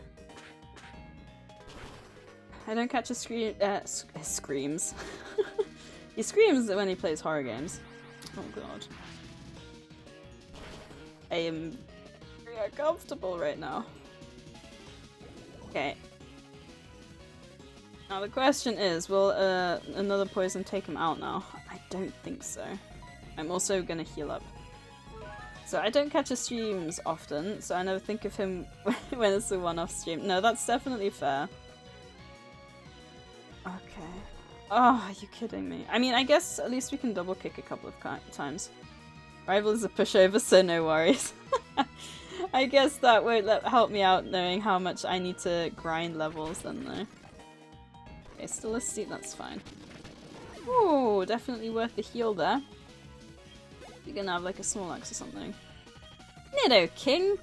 I don't catch a screams. He screams when he plays horror games. Oh god. I am very uncomfortable right now. Okay. Now the question is, will another poison take him out now? I don't think so. I'm also gonna heal up. So I don't catch his streams often, so I never think of him when it's a one-off stream. No, that's definitely fair. Okay. Oh, are you kidding me? I mean, I guess at least we can double kick a couple of times. Rival is a pushover, so no worries. I guess that won't help me out knowing how much I need to grind levels then though. Okay, still a steep, that's fine. Ooh, definitely worth the heal there. You're gonna have like a small axe or something. Nidoking?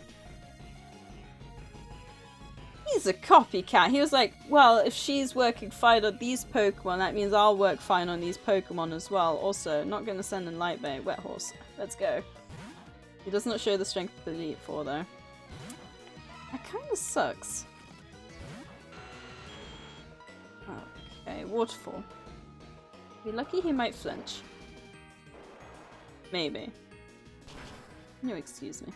He's a copycat. He was like, well, if she's working fine on these Pokemon, that means I'll work fine on these Pokemon as well. Also, not gonna send in Light Bait. Wet Horse. Let's go. He does not show the strength of the Elite Four though. That kinda sucks. Okay, Waterfall. Be lucky he might flinch. Maybe. No, excuse me.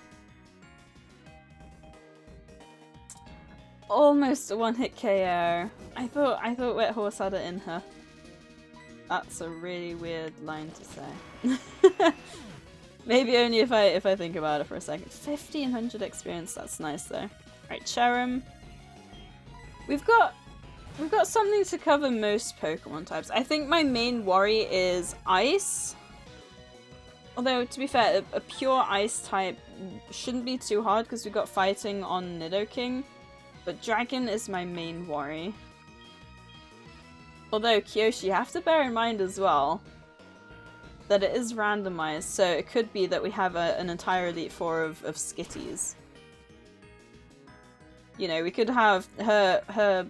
Almost a one-hit KO. I thought Wet Horse had it in her. That's a really weird line to say. Maybe only if I think about it for a second. 1500 experience, that's nice though. Alright, Cherim. We've got something to cover most Pokemon types. I think my main worry is Ice. Although, to be fair, a pure Ice type shouldn't be too hard because we've got fighting on Nidoking. But Dragon is my main worry. Although, Kyoshi, you have to bear in mind as well that it is randomized, so it could be that we have an entire Elite Four of Skitties. You know, we could have the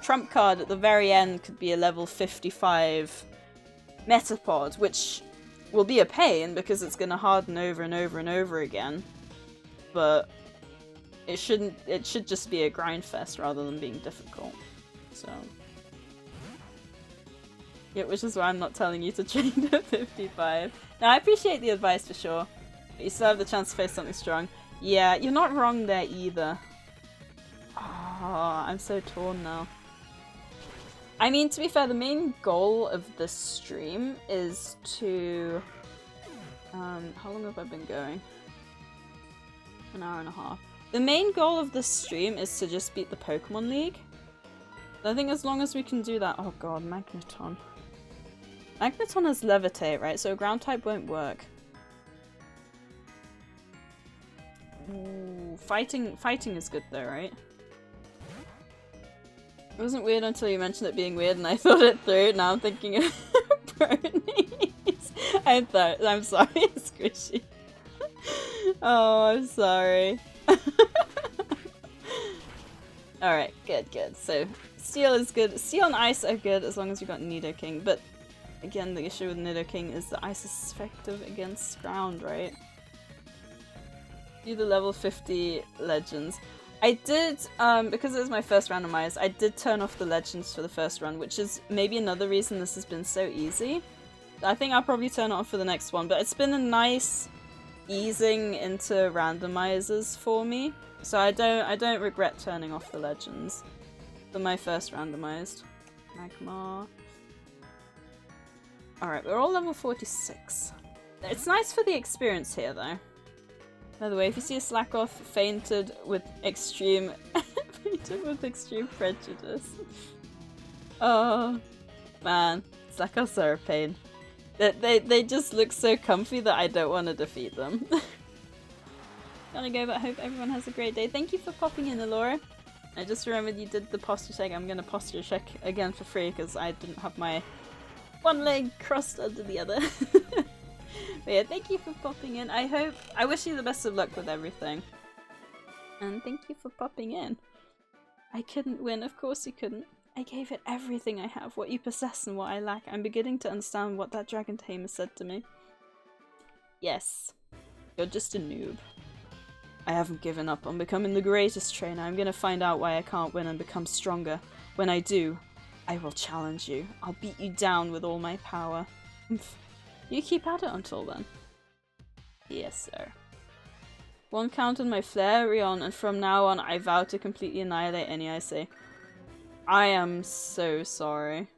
trump card at the very end could be a level 55 Metapod, which will be a pain because it's going to harden over and over and over again. But it should just be a grind fest rather than being difficult. So yeah, which is why I'm not telling you to train at 55. Now, I appreciate the advice for sure, but you still have the chance to face something strong. Yeah, you're not wrong there either. Oh, I'm so torn now. I mean, to be fair, the main goal of this stream is to... how long have I been going? An hour and a half. The main goal of this stream is to just beat the Pokemon League. I think as long as we can do that... Oh god, Magneton. Magneton has Levitate, right? So ground type won't work. Ooh, fighting is good though, right? It wasn't weird until you mentioned it being weird and I thought it through. Now I'm thinking of bronies. I'm sorry, Squishy. Oh, I'm sorry. Alright, good. So, Steel is good. Steel and Ice are good as long as we got Nidoking, but again, the issue with Nidoking is that Ice is effective against ground, right? Do the level 50 Legends. I did, because it was my first randomize, I did turn off the Legends for the first run, which is maybe another reason this has been so easy. I think I'll probably turn it on for the next one, but it's been a nice easing into randomizers for me. So I don't regret turning off the Legends for my first randomized. Magmar. Alright, we're all level 46. It's nice for the experience here though. By the way, if you see a Slackoth fainted with extreme prejudice. Oh man, Slackoths are a pain. They just look so comfy that I don't want to defeat them. Gotta go, but hope everyone has a great day. Thank you for popping in, Alora. I just remembered you did the posture check. I'm gonna posture check again for free because I didn't have my one leg crossed under the other. But yeah, thank you for popping in. I wish you the best of luck with everything. And thank you for popping in. I couldn't win, of course you couldn't. I gave it everything I have, what you possess and what I lack. I'm beginning to understand what that dragon tamer said to me. Yes, you're just a noob. I haven't given up on becoming the greatest trainer. I'm gonna find out why I can't win and become stronger. When I do, I will challenge you. I'll beat you down with all my power. You keep at it until then. Yes, sir. One count on my Flareon, and from now on, I vow to completely annihilate any I see. I am so sorry.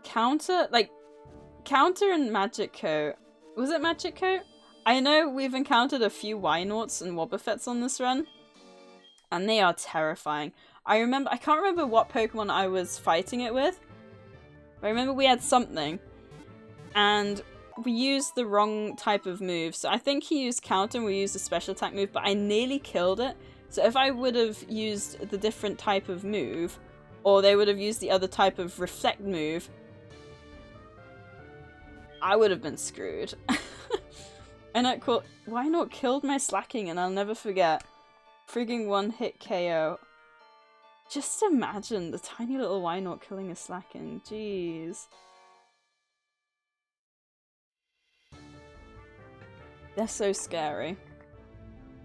Counter and Magic Coat. Was it Magic Coat? I know we've encountered a few Wynauts and Wobbuffets on this run, and they are terrifying. I can't remember what Pokemon I was fighting it with, but I remember we had something, and we used the wrong type of move. So I think he used Counter and we used a special attack move, but I nearly killed it. So if I would have used the different type of move, or they would have used the other type of Reflect move, I would have been screwed. And why not killed my Slacking, and I'll never forget. Frigging one-hit KO. Just imagine the tiny little Wynaut killing a Slacking. Jeez. They're so scary.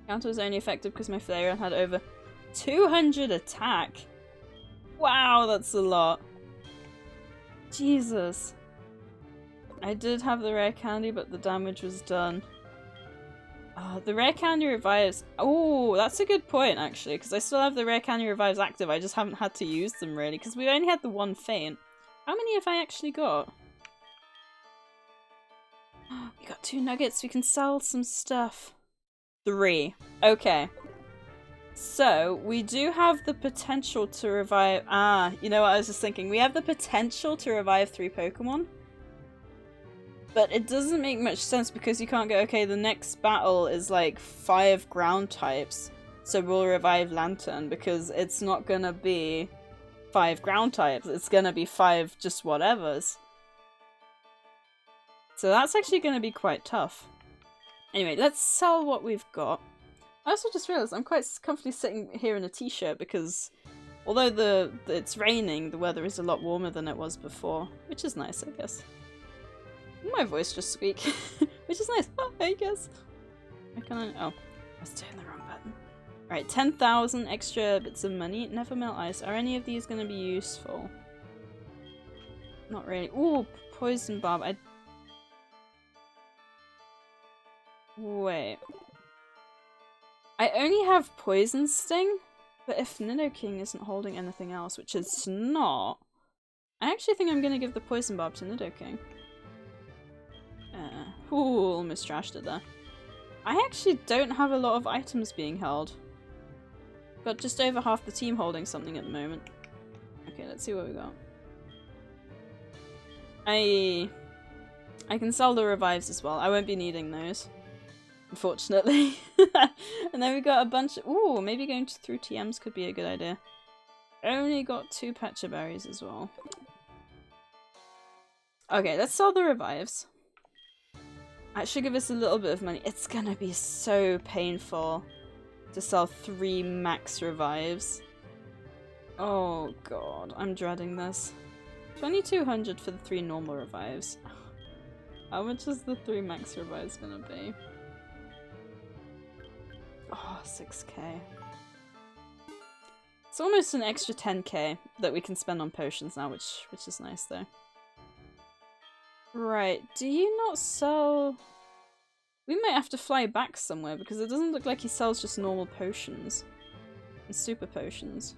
Counter was only effective because my Flareon had over 200 attack. Wow, that's a lot. Jesus. I did have the rare candy, but the damage was done. The rare candy revives. Oh, that's a good point, actually, because I still have the rare candy revives active. I just haven't had to use them, really, because we only had the one faint. How many have I actually got? We got 2 nuggets. We can sell some stuff. 3. Okay. So, we do have the potential to revive... you know what I was just thinking? We have the potential to revive 3 Pokemon. But it doesn't make much sense because you can't go, okay, the next battle is like 5 ground types, so we'll revive Lantern, because it's not gonna be 5 ground types, it's gonna be 5 just whatevers. So that's actually gonna be quite tough. Anyway, let's sell what we've got. I also just realised I'm quite comfortably sitting here in a t-shirt because although it's raining, the weather is a lot warmer than it was before, which is nice, I guess. My voice just squeak, which is nice, I guess. Oh, I was doing the wrong button. Alright, 10,000 extra bits of money. Never melt ice. Are any of these going to be useful? Not really. Ooh, poison barb. Wait. I only have poison sting, but if Nidoking isn't holding anything else, which it's not, I actually think I'm going to give the poison barb to Nidoking. Ooh, almost trashed it there. I actually don't have a lot of items being held. Got just over half the team holding something at the moment. Okay, let's see what we got. I can sell the revives as well. I won't be needing those, unfortunately. And then we got a bunch of... Ooh, maybe going through TMs could be a good idea. Only got 2 Pecha Berries as well. Okay, let's sell the revives. That should give us a little bit of money. It's gonna be so painful to sell 3 max revives. Oh god, I'm dreading this. 2,200 for the 3 normal revives. How much is the 3 max revives gonna be? Oh, 6k. It's almost an extra 10k that we can spend on potions now, which is nice though. Right, do you not sell... We might have to fly back somewhere because it doesn't look like he sells just normal potions and super potions.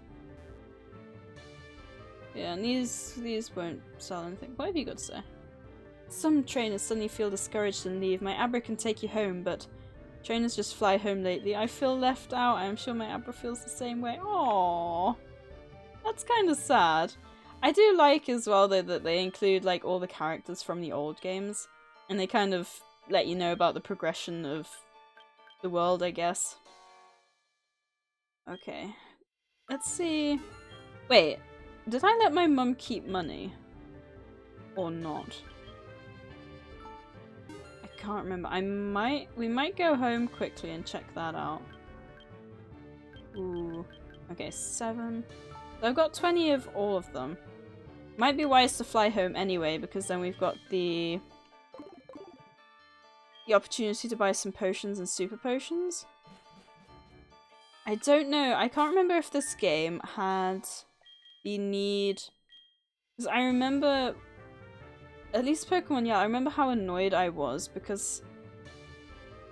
Yeah, and these won't sell anything. What have you got to say? Some trainers suddenly feel discouraged and leave. My Abra can take you home, but trainers just fly home lately. I feel left out. I'm sure my Abra feels the same way. Aww. That's kind of sad. I do like as well though that they include like all the characters from the old games, and they kind of let you know about the progression of the world, I guess. Okay. Let's see. Wait, did I let my mum keep money? Or not? I can't remember. We might go home quickly and check that out. Ooh. Okay, 7. So I've got 20 of all of them. Might be wise to fly home anyway, because then we've got the opportunity to buy some potions and super potions. I don't know. I can't remember if this game had the need... Because I remember... At least Pokemon, yeah, I remember how annoyed I was because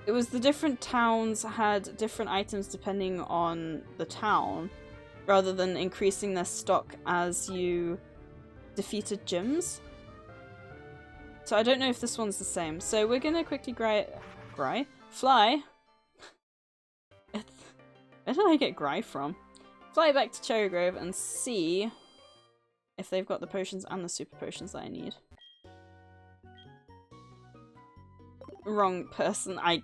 it was the different towns had different items depending on the town, rather than increasing their stock as you defeated gyms. So I don't know if this one's the same. So we're gonna quickly Gry? Fly? Where did I get Gry from? Fly back to Cherry Grove and see if they've got the potions and the super potions that I need. Wrong person. I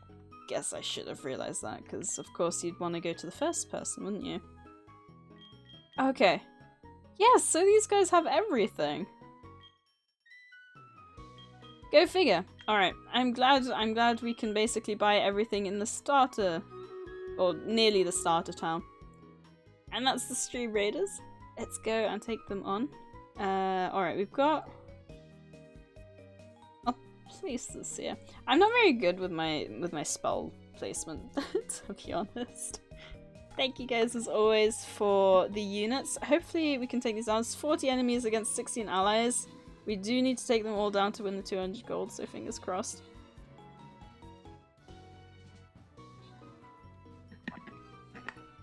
guess I should have realised that, because of course you'd want to go to the first person, wouldn't you? Okay. Yes, so these guys have everything. Go figure. Alright, I'm glad we can basically buy everything in the starter, or nearly the starter town. And that's the Stream Raiders. Let's go and take them on. Alright, we've got... Oh, places here. I'm not very good with my spell placement, to be honest. Thank you guys as always for the units. Hopefully we can take these down. It's 40 enemies against 16 allies. We do need to take them all down to win the 200 gold, so fingers crossed.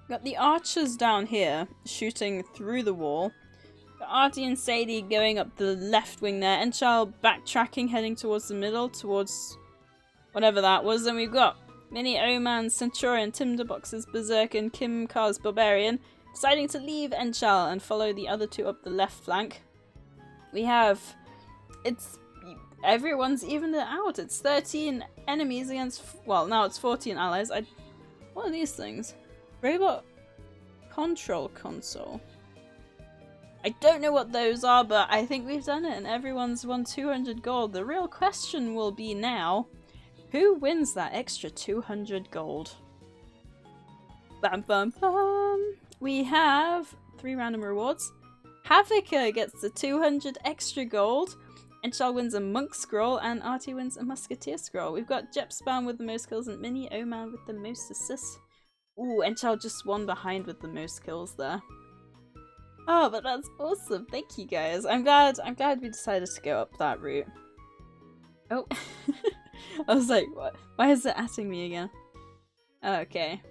Got the archers down here, shooting through the wall. Got Artie and Sadie going up the left wing there. Enchal backtracking, heading towards the middle, towards whatever that was. Then we've got Mini Oman, Centurion, Tinderboxes, Berserk, and Kim Car's Barbarian deciding to leave Enchal and follow the other two up the left flank. We have... everyone's evened it out. It's 13 enemies against... Well, now it's 14 allies. What are these things? Robot control console. I don't know what those are, but I think we've done it and everyone's won 200 gold. The real question will be now, who wins that extra 200 gold? Bam bam bam! We have 3 random rewards. Havika gets the 200 extra gold. Enchal wins a monk scroll and Artie wins a musketeer scroll. We've got Jepspam with the most kills and Mini Oman with the most assists. Ooh, Enchal just one behind with the most kills there. Oh, but that's awesome. Thank you guys. I'm glad we decided to go up that route. Oh. I was like, what? Why is it atting me again? Okay.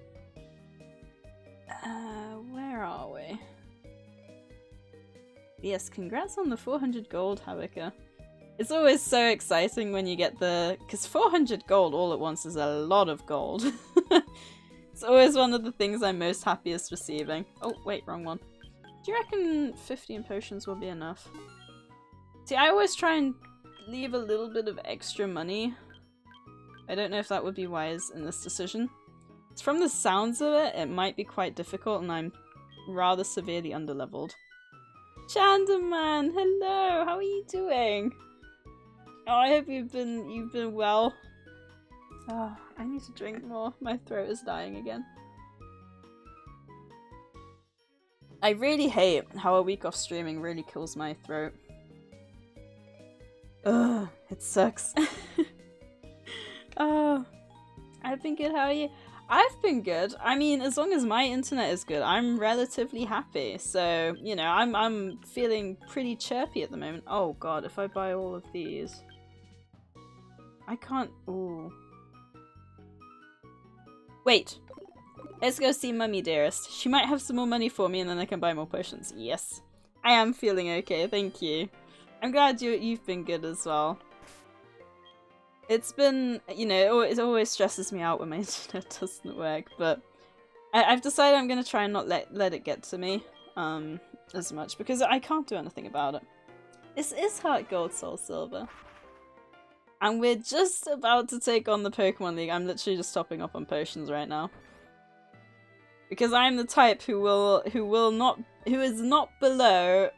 Where are we? Yes, congrats on the 400 gold, Havika. It's always so exciting when you get the... Because 400 gold all at once is a lot of gold. It's always one of the things I'm most happiest receiving. Oh, wait, wrong one. Do you reckon 15 potions will be enough? See, I always try and leave a little bit of extra money. I don't know if that would be wise in this decision. From the sounds of it, it might be quite difficult and I'm rather severely underleveled. Chanderman, hello, how are you doing? Oh, I hope you've been well. Oh, I need to drink more. My throat is dying again. I really hate how a week off streaming really kills my throat. Ugh, it sucks. Oh, I've been good, how are you? I've been good. I mean, as long as my internet is good, I'm relatively happy. So, you know, I'm feeling pretty chirpy at the moment. Oh god, if I buy all of these... I can't... Ooh. Wait. Let's go see Mummy Dearest. She might have some more money for me and then I can buy more potions. Yes. I am feeling okay, thank you. I'm glad you've been good as well. It's been, you know, it always stresses me out when my internet doesn't work, but I've decided I'm going to try and not let it get to me as much, because I can't do anything about it. This is Heart Gold, Soul Silver. And we're just about to take on the Pokemon League. I'm literally just topping up on potions right now. Because I'm the type who is not below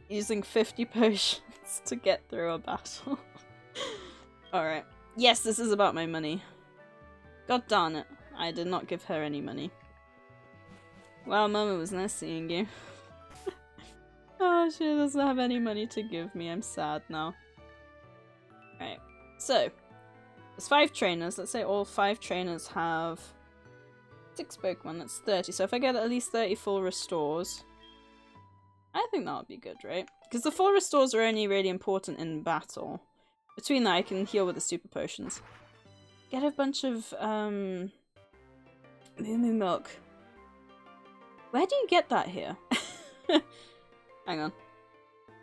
using 50 potions to get through a battle. Alright. Yes, this is about my money. God darn it. I did not give her any money. Well, Mum, it was nice seeing you. Oh, she doesn't have any money to give me. I'm sad now. Right. So, there's 5 trainers. Let's say all 5 trainers have 6 Pokemon. That's 30. So if I get at least 30 full restores, I think that would be good, right? Because the full restores are only really important in battle. Between that, I can heal with the super potions. Get a bunch of, Moo Moo Milk. Where do you get that here? Hang on.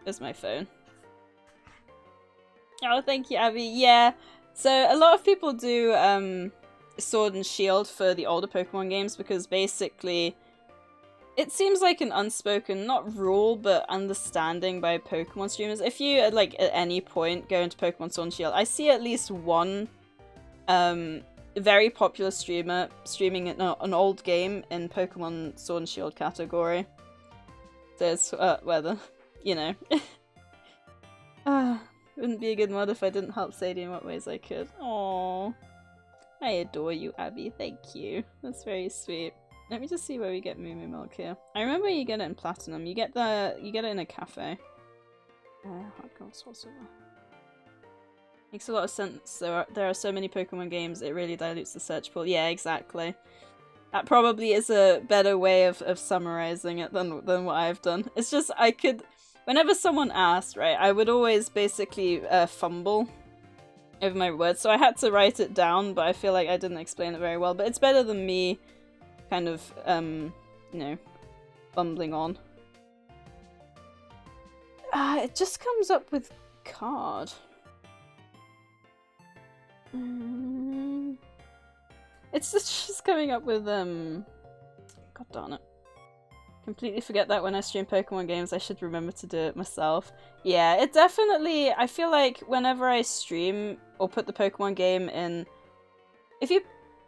There's my phone. Oh, thank you, Abby. Yeah, So a lot of people do Sword and Shield for the older Pokemon games because basically it seems like an unspoken, not rule, but understanding by Pokemon streamers. If you, like, at any point go into Pokemon Sword and Shield, I see at least one very popular streamer streaming an old game in Pokemon Sword and Shield category. So it's whether, you know. Wouldn't be a good mod if I didn't help Sadie in what ways I could. Aww. I adore you, Abby. Thank you. That's very sweet. Let me just see where we get Moo Moo Milk here. I remember you get it in Platinum. You get it in a cafe. Hardcore SoulSilver. Makes a lot of sense. There are so many Pokemon games, it really dilutes the search pool. Yeah, exactly. That probably is a better way of summarizing it than what I've done. It's just, I could... Whenever someone asked, right, I would always basically fumble over my words. So I had to write it down, but I feel like I didn't explain it very well. But it's better than me kind of, you know, bumbling on. It just comes up with card. It's just coming up with, God darn it. Completely forget that when I stream Pokemon games, I should remember to do it myself. Yeah, it definitely, I feel like whenever I stream or put the Pokemon game in,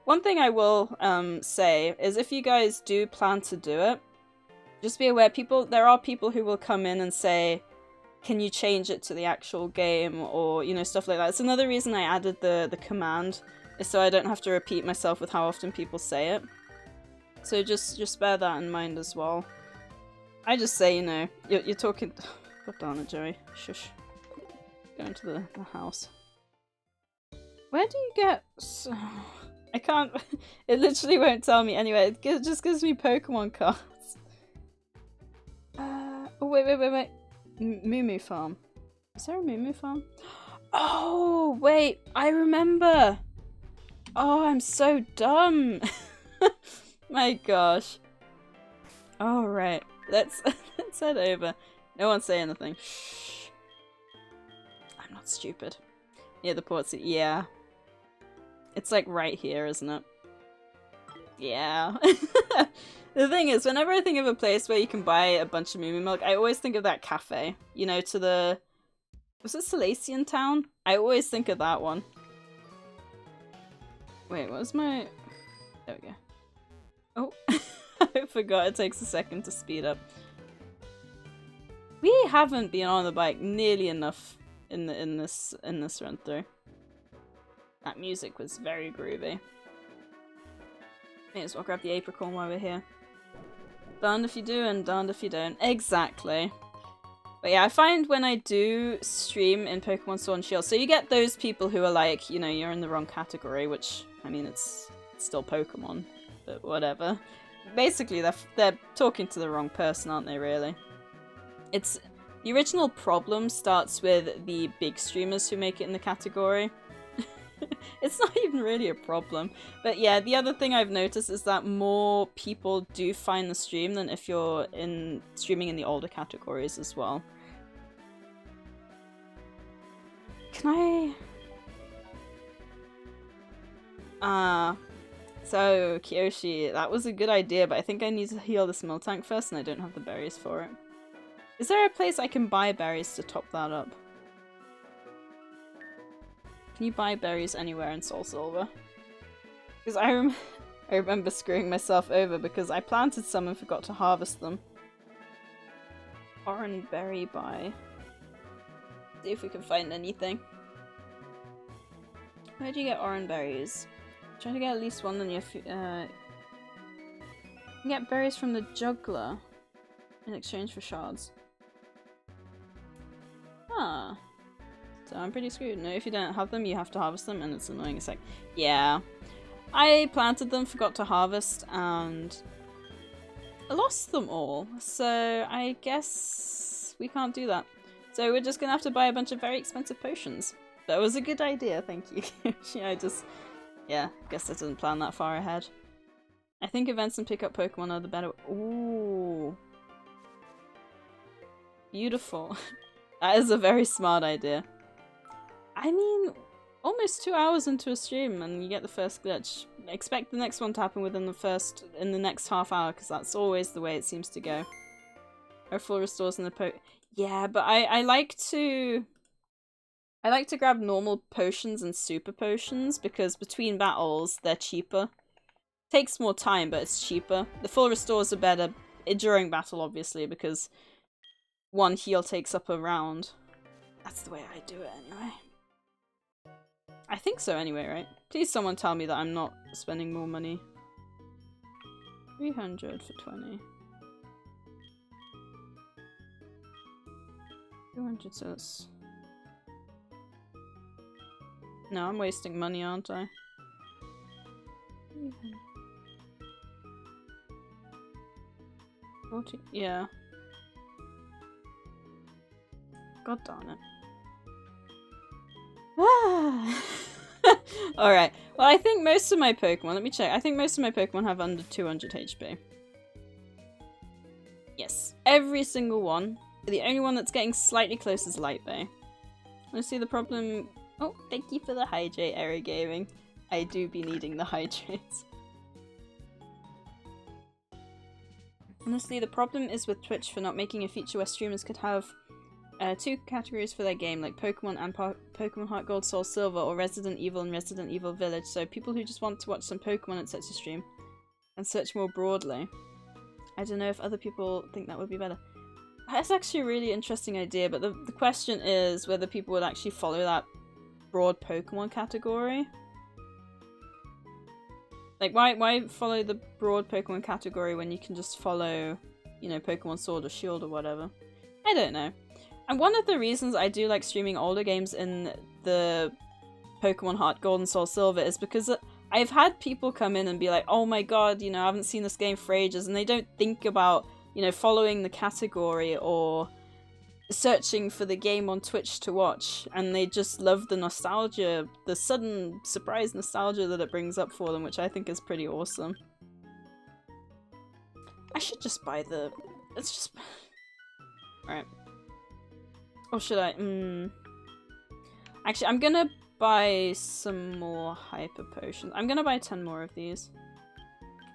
one thing I will say is if you guys do plan to do it, just be aware there are people who will come in and say, can you change it to the actual game, or, you know, stuff like that. It's another reason I added the command, is so I don't have to repeat myself with how often people say it. So just bear that in mind as well. I just say, you know, you're talking... God darn it, Joey. Shush. Go into the house. Where do you get... I can't... It literally won't tell me. Anyway, it just gives me Pokemon cards. Oh, wait. Moo Moo Farm. Is there a Moo Moo Farm? Oh, wait. I remember. Oh, I'm so dumb. My gosh. Alright, let's head over. No one say anything. Shh. I'm not stupid. Yeah, the port seat. Yeah. It's like right here, isn't it? Yeah. The thing is, whenever I think of a place where you can buy a bunch of Moo Moo Milk, I always think of that cafe. You know, to the... Was it Salacian Town? I always think of that one. Wait, what was my... There we go. Oh, I forgot it takes a second to speed up. We haven't been on the bike nearly enough in this run through. That music was very groovy. May as well grab the apricorn while we're here. Darned if you do and darned if you don't. Exactly. But yeah, I find when I do stream in Pokemon Sword and Shield, so you get those people who are like, you know, you're in the wrong category, which, I mean, it's still Pokemon. But whatever. Basically, they're talking to the wrong person, aren't they, really? It's... The original problem starts with the big streamers who make it in the category. It's not even really a problem. But yeah, the other thing I've noticed is that more people do find the stream than if you're streaming in the older categories as well. Can I... So, Kiyoshi, that was a good idea, but I think I need to heal this Miltank first and I don't have the berries for it. Is there a place I can buy berries to top that up? Can you buy berries anywhere in SoulSilver? Because I remember screwing myself over because I planted some and forgot to harvest them. Orange berry buy. See if we can find anything. Where do you get orange berries? Try to get at least one, then you can get berries from the juggler in exchange for shards. Ah. So I'm pretty screwed. No, if you don't have them, you have to harvest them, and it's annoying as heck. Yeah. I planted them, forgot to harvest, and I lost them all. So I guess we can't do that. So we're just gonna have to buy a bunch of very expensive potions. That was a good idea, thank you. Yeah, guess I didn't plan that far ahead. I think events and pick up Pokemon are the better. Ooh. Beautiful. That is a very smart idea. I mean, almost 2 hours into a stream and you get the first glitch. Expect the next one to happen within in the next half hour, because that's always the way it seems to go. Or full restores in the yeah, but I like to grab normal potions and super potions, because between battles they're cheaper. Takes more time, but it's cheaper. The full restores are better during battle, obviously, because one heal takes up a round. That's the way I do it anyway. I think so anyway, right? Please someone tell me that I'm not spending more money. 300 for 20. 200 says... No, I'm wasting money, aren't I? 40, yeah. God darn it. Alright, well I think most of my Pokemon, let me check, I think most of my Pokemon have under 200 HP. Yes, every single one. The only one that's getting slightly close is Light Bay. I see the problem... Oh, thank you for the hydrate, Error Gaming. I do be needing the hydrates. Honestly, the problem is with Twitch for not making a feature where streamers could have two categories for their game, like Pokemon and Pokemon Heart Gold, Soul Silver, or Resident Evil and Resident Evil Village, so people who just want to watch some Pokemon at such a stream and search more broadly. I don't know if other people think that would be better. That's actually a really interesting idea, but the question is whether people would actually follow that broad Pokemon category. Like, why follow the broad Pokemon category when you can just follow, you know, Pokemon Sword or Shield or whatever? I don't know. And one of the reasons I do like streaming older games in the Pokemon Heart Gold and Soul Silver is because I've had people come in and be like, oh my god, you know, I haven't seen this game for ages, and they don't think about, you know, following the category or searching for the game on Twitch to watch, and they just love the nostalgia, the sudden surprise nostalgia that it brings up for them, which I think is pretty awesome. I should just buy the... Let's just... Alright. Or should I? Actually, I'm gonna buy some more hyper potions. I'm gonna buy 10 more of these,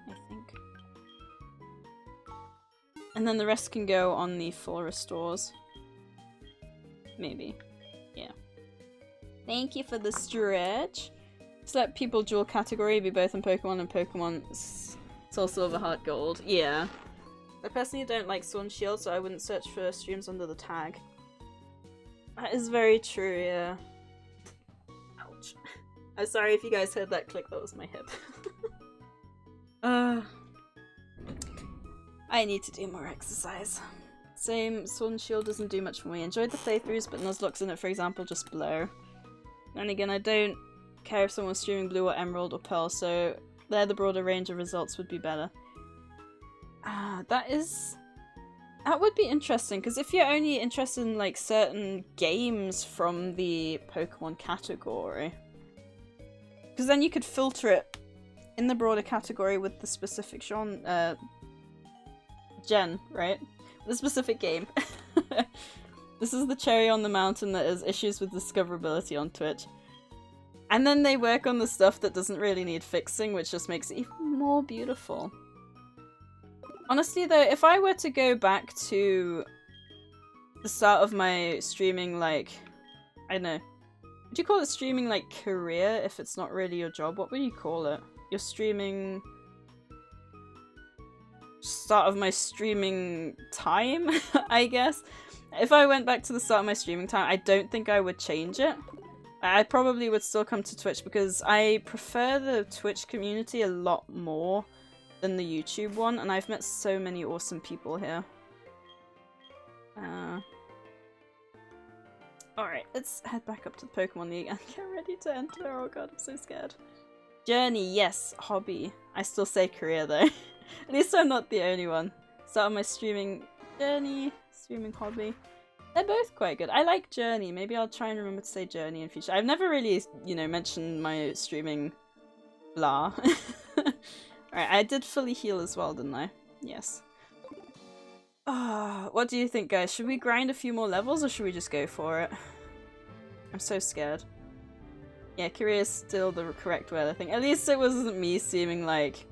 I think. And then the rest can go on the full restores. Maybe. Yeah. Thank you for the stretch. Just let people dual category be both in Pokemon and Pokemon Soul Silver Heart Gold. Yeah. I personally don't like Sword and Shield, so I wouldn't search for streams under the tag. That is very true, yeah. Ouch. I'm sorry if you guys heard that click, that was my hip. I need to do more exercise. Same, Sword and Shield doesn't do much for me. Enjoyed the playthroughs, but Nuzlocke in it, for example, just blow. And again, I don't care if someone's streaming Blue or Emerald or Pearl, so there the broader range of results would be better. That would be interesting, because if you're only interested in like certain games from the Pokemon category, because then you could filter it in the broader category with the specific gen, right? The specific game. This is the cherry on the mountain that is issues with discoverability on Twitch. And then they work on the stuff that doesn't really need fixing, which just makes it even more beautiful. Honestly though, if I were to go back to the start of my streaming, like, I don't know, would you call it streaming like career if it's not really your job? What would you call it? Your streaming... Start of my streaming time, I guess? If I went back to the start of my streaming time, I don't think I would change it. I probably would still come to Twitch because I prefer the Twitch community a lot more than the YouTube one, and I've met so many awesome people here. Alright, let's head back up to the Pokemon League and get ready to enter. Oh god, I'm so scared. Journey, yes. Hobby. I still say career though. At least I'm not the only one. Start on my streaming journey, streaming hobby. They're both quite good. I like Journey. Maybe I'll try and remember to say Journey in future. I've never really, you know, mentioned my streaming blah. Alright, I did fully heal as well, didn't I? Yes. What do you think, guys? Should we grind a few more levels or should we just go for it? I'm so scared. Yeah, Kyrie is still the correct word, I think. At least it wasn't me seeming like...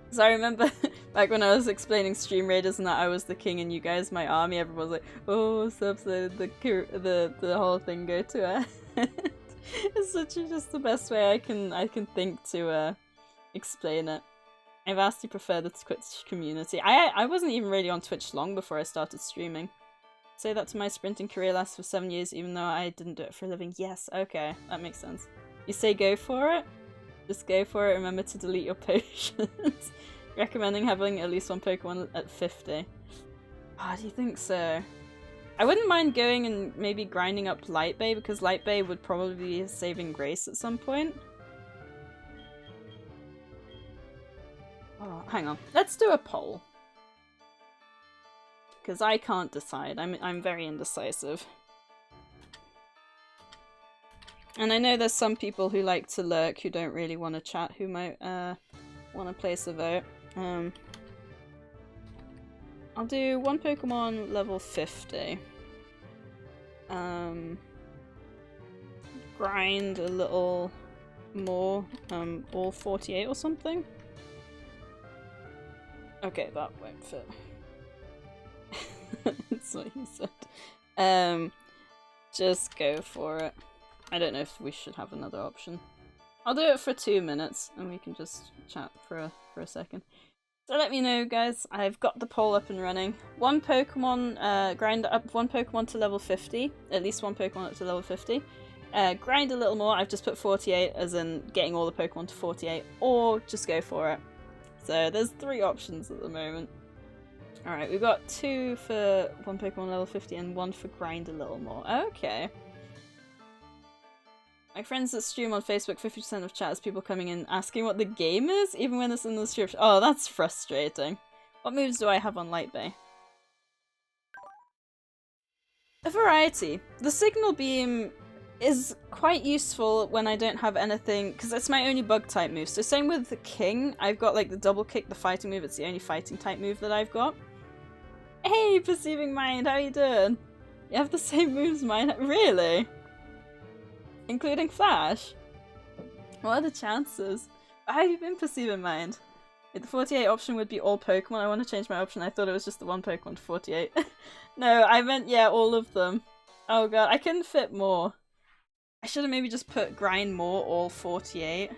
Because I remember back when I was explaining Stream Raiders and that I was the king and you guys my army, everyone was like, oh, subs, the whole thing go to her. It's such just the best way I can think to explain it. I vastly prefer the Twitch community. I wasn't even really on Twitch long before I started streaming. Say that to my sprinting career lasts for 7 years even though I didn't do it for a living. Yes, okay, that makes sense. You say go for it? Just go for it, remember to delete your potions. Recommending having at least one Pokemon at 50. Ah, do you think so? I wouldn't mind going and maybe grinding up Light Bay because Light Bay would probably be a saving grace at some point. Oh, hang on. Let's do a poll. Because I can't decide. I'm very indecisive. And I know there's some people who like to lurk who don't really want to chat who might want to place a vote. I'll do one Pokemon level 50. Grind a little more, all 48 or something. Okay, that won't fit. That's what he said. Just go for it. I don't know if we should have another option. I'll do it for 2 minutes and we can just chat for a second. So let me know, guys. I've got the poll up and running. One Pokemon, grind up one Pokemon to level 50. At least one Pokemon up to level 50. Grind a little more. I've just put 48 as in getting all the Pokemon to 48. Or just go for it. So there's 3 options at the moment. Alright, we've got 2 for one Pokemon level 50 and 1 for grind a little more. Okay. My friends that stream on Facebook, 50% of chat is people coming in asking what the game is, even when it's in the description. Oh, that's frustrating. What moves do I have on Light Bay? A variety. The Signal Beam is quite useful when I don't have anything, because it's my only bug type move. So same with the King, I've got like the double kick, the fighting move, it's the only fighting type move that I've got. Hey, Perceiving Mind, how you doing? You have the same moves as mine? Really? Including Flash? What are the chances? How have you been Perceiving Mind? The 48 option would be all Pokemon. I want to change my option. I thought it was just the one Pokemon to 48. No, I meant, yeah, all of them. Oh god, I couldn't fit more. I should have maybe just put grind more, all 48.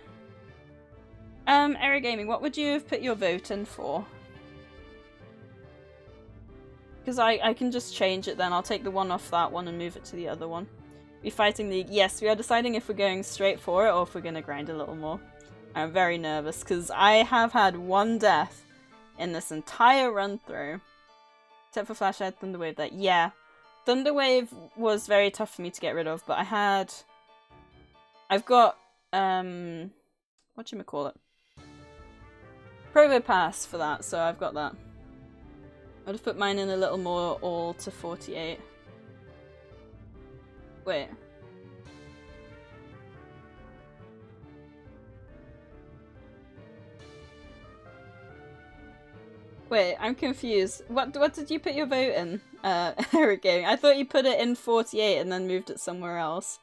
Error Gaming, what would you have put your vote in for? Because I can just change it then. I'll take the one off that one and move it to the other one. Be fighting the... Yes, we are deciding if we're going straight for it or if we're going to grind a little more. I'm very nervous because I have had 1 death in this entire run through. Except for Flash, I had Thunderwave there. Yeah. Thunderwave was very tough for me to get rid of, but I've got, whatchamacallit? Probopass for that, so I've got that. I'll just put mine in a little more, all to 48. Wait. Wait, I'm confused. What did you put your vote in, Eric Gaming? I thought you put it in 48 and then moved it somewhere else.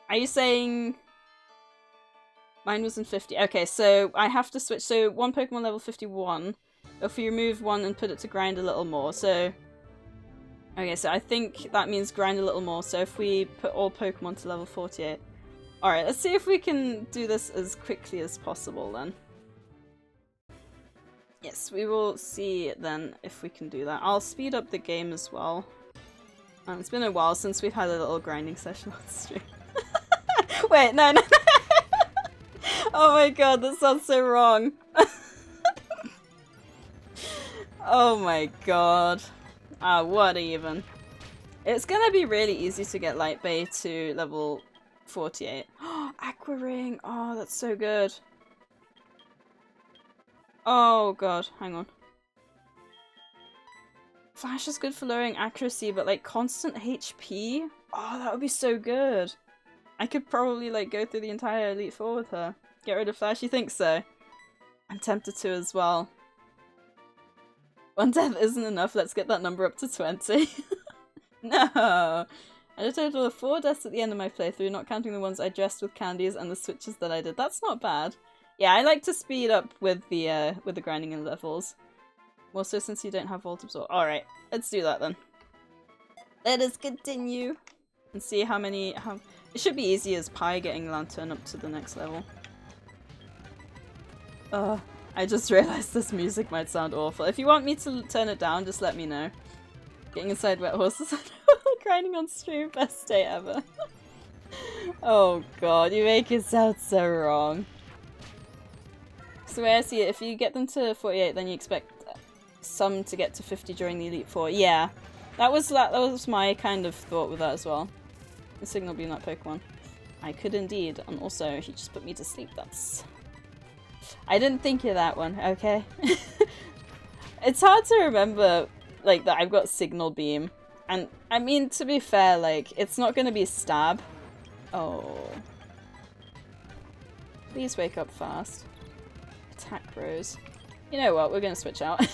Are you saying... Mine was in 50. Okay, so I have to switch. So one Pokemon level 51. If we remove one and put it to grind a little more, so... Okay, so I think that means grind a little more, so if we put all Pokemon to level 48. Alright, let's see if we can do this as quickly as possible then. Yes, we will see then if we can do that. I'll speed up the game as well. It's been a while since we've had a little grinding session on stream. Wait, no. Oh my god, that sounds so wrong. Oh my god. Ah, what even. It's gonna be really easy to get Light Bay to level 48. Aqua Ring! Oh, that's so good. Oh god, hang on. Flash is good for lowering accuracy, but like constant HP? Oh, that would be so good. I could probably like go through the entire Elite Four with her. Get rid of Flash, you think so? I'm tempted to as well. 1 death isn't enough, let's get that number up to 20. No! I had a total of 4 deaths at the end of my playthrough, not counting the ones I dressed with candies and the switches that I did. That's not bad. Yeah, I like to speed up with the grinding in levels. More so since you don't have Vault Absorb. Alright, let's do that then. Let us continue and see how many... It should be easy as pie getting Lantern up to the next level. I just realized this music might sound awful. If you want me to turn it down, just let me know. Getting inside wet horses and grinding on stream, best day ever. Oh god, you make it sound so wrong. So the way I see it, if you get them to 48, then you expect some to get to 50 during the Elite Four. Yeah, that was my kind of thought with that as well. The signal being that Pokemon. I could indeed, and also he just put me to sleep. That's... I didn't think of that one, okay? It's hard to remember, like, that I've got Signal Beam. And, I mean, to be fair, like, it's not gonna be Stab. Oh. Please wake up fast. Attack Rose. You know what, we're gonna switch out.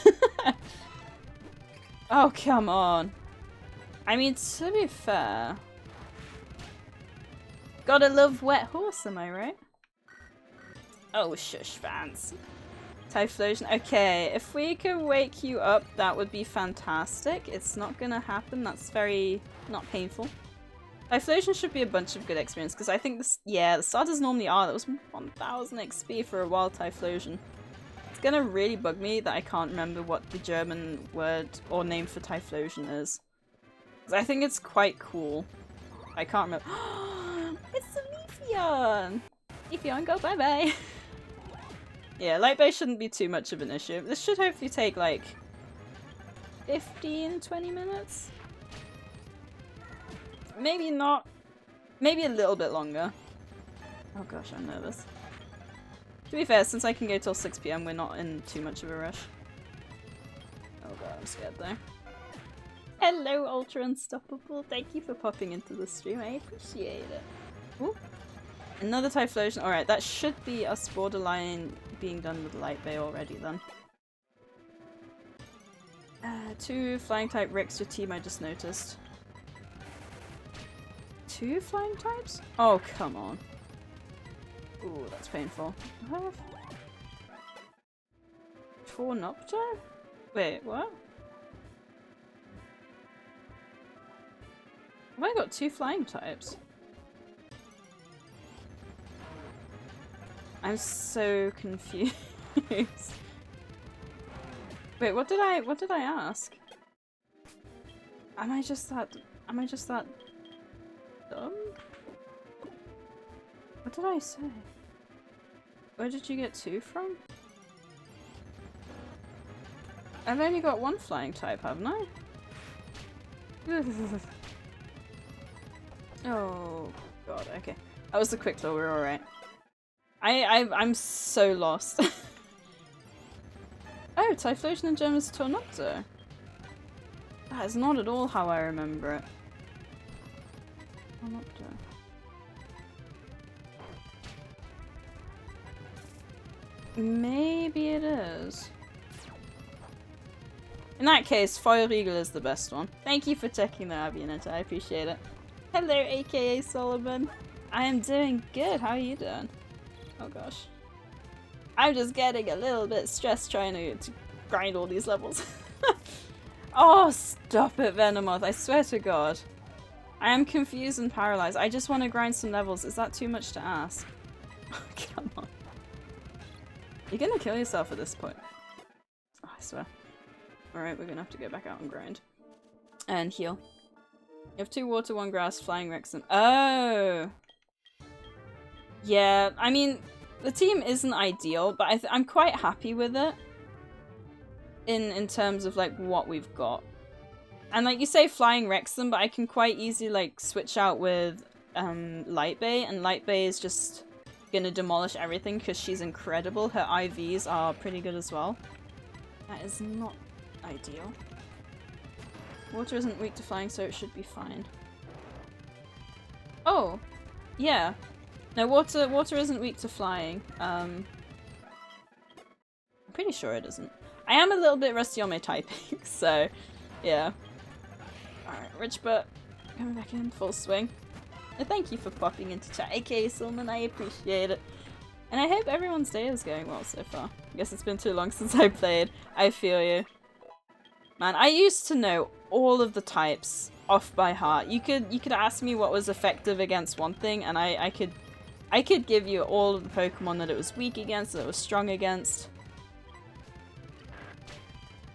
Oh, come on. I mean, to be fair... Gotta love Wet Horse, am I right? Oh, shush, fans. Typhlosion. Okay, if we can wake you up, that would be fantastic. It's not gonna happen. That's very not painful. Typhlosion should be a bunch of good experience, because I think this, yeah, the starters normally are. That was 1000 XP for a wild Typhlosion. It's gonna really bug me that I can't remember what the German word or name for Typhlosion is. Because I think it's quite cool. I can't remember. It's a Leafeon! Leafeon, go bye-bye! Yeah, light base shouldn't be too much of an issue. This should hopefully take like 15-20 minutes? Maybe not. Maybe a little bit longer. Oh gosh, I'm nervous. To be fair, since I can go till 6 PM, we're not in too much of a rush. Oh god, I'm scared though. Hello, Ultra Unstoppable. Thank you for popping into the stream. I appreciate it. Ooh. Another Typhlosion. Alright, that should be us borderline being done with Light Bay already then. 2 flying type Rex your team, I just noticed. 2 flying types? Oh, come on. Ooh, that's painful. What? Tornopter? Wait, what? Have I got 2 flying types? I'm so confused. Wait, what did I ask? Am I just that dumb? What did I say? Where did you get 2 from? I've only got 1 flying type, haven't I? Oh god, okay. That was the quick claw, we're alright. I'm so lost. Oh, Typhlosion and Gem is Tornopter. That is not at all how I remember it. Tornopter. Maybe it is. In that case, Fire Eagle is the best one. Thank you for checking the Avionet, I appreciate it. Hello, aka Solomon. I am doing good, how are you doing? Oh gosh. I'm just getting a little bit stressed trying to grind all these levels. Oh, stop it, Venomoth, I swear to god. I am confused and paralyzed. I just want to grind some levels. Is that too much to ask? Come on. You're gonna kill yourself at this point. Oh, I swear. Alright, we're gonna have to go back out and grind. And heal. You have 2 water, 1 grass, flying Wrexham. Oh! Yeah, I mean, the team isn't ideal, but I'm quite happy with it. In terms of, like, what we've got. And, like, you say flying Wrexham, but I can quite easily, like, switch out with Light Bay, and Light Bay is just gonna demolish everything because she's incredible. Her IVs are pretty good as well. That is not ideal. Water isn't weak to flying, so it should be fine. Oh! Yeah. No, water isn't weak to flying. I'm pretty sure it isn't. I am a little bit rusty on my typing, so yeah. Alright, Rich Butt. Coming back in full swing. Thank you for popping into chat, aka Solman, I appreciate it. And I hope everyone's day is going well so far. I guess it's been too long since I played. I feel you. Man, I used to know all of the types off by heart. You could ask me what was effective against one thing, and I could give you all of the Pokemon that it was weak against, that it was strong against.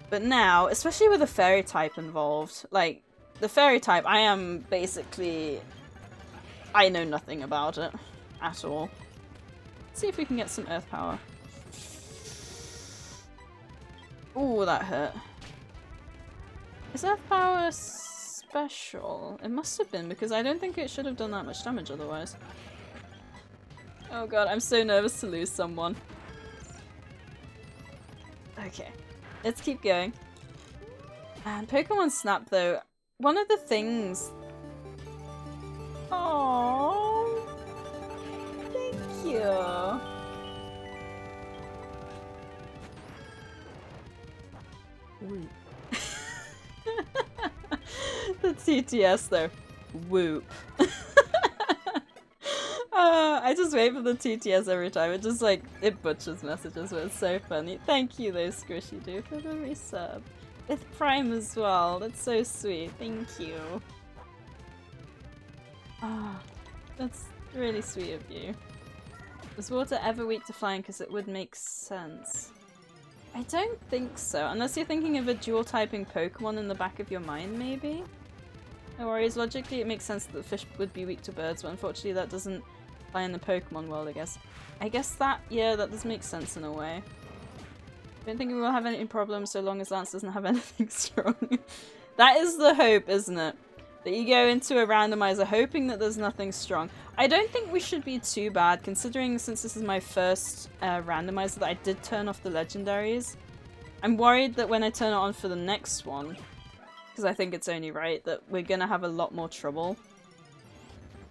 But now, especially with the fairy type involved, like, the fairy type, I am basically... I know nothing about it. At all. Let's see if we can get some earth power. Ooh, that hurt. Is earth power special? It must have been, because I don't think it should have done that much damage otherwise. Oh god, I'm so nervous to lose someone. Okay. Let's keep going. And Pokemon Snap, though, one of the things... Oh, thank you. Whoop. The TTS, though. Whoop. I just wait for the TTS every time. It just, like, it butchers messages, but it's so funny. Thank you, though, Squishy Doo, for the resub. With Prime as well. That's so sweet. Thank you. Ah, that's really sweet of you. Was water ever weak to flying? Because it would make sense. I don't think so. Unless you're thinking of a dual-typing Pokemon in the back of your mind, maybe? No worries. Logically, it makes sense that the fish would be weak to birds, but unfortunately that doesn't apply in the Pokemon world, I guess. I guess that, yeah, that does make sense in a way. I don't think we will have any problems so long as Lance doesn't have anything strong. That is the hope, isn't it? That you go into a randomizer hoping that there's nothing strong. I don't think we should be too bad, considering since this is my first randomizer that I did turn off the legendaries. I'm worried that when I turn it on for the next one, because I think it's only right, that we're gonna have a lot more trouble.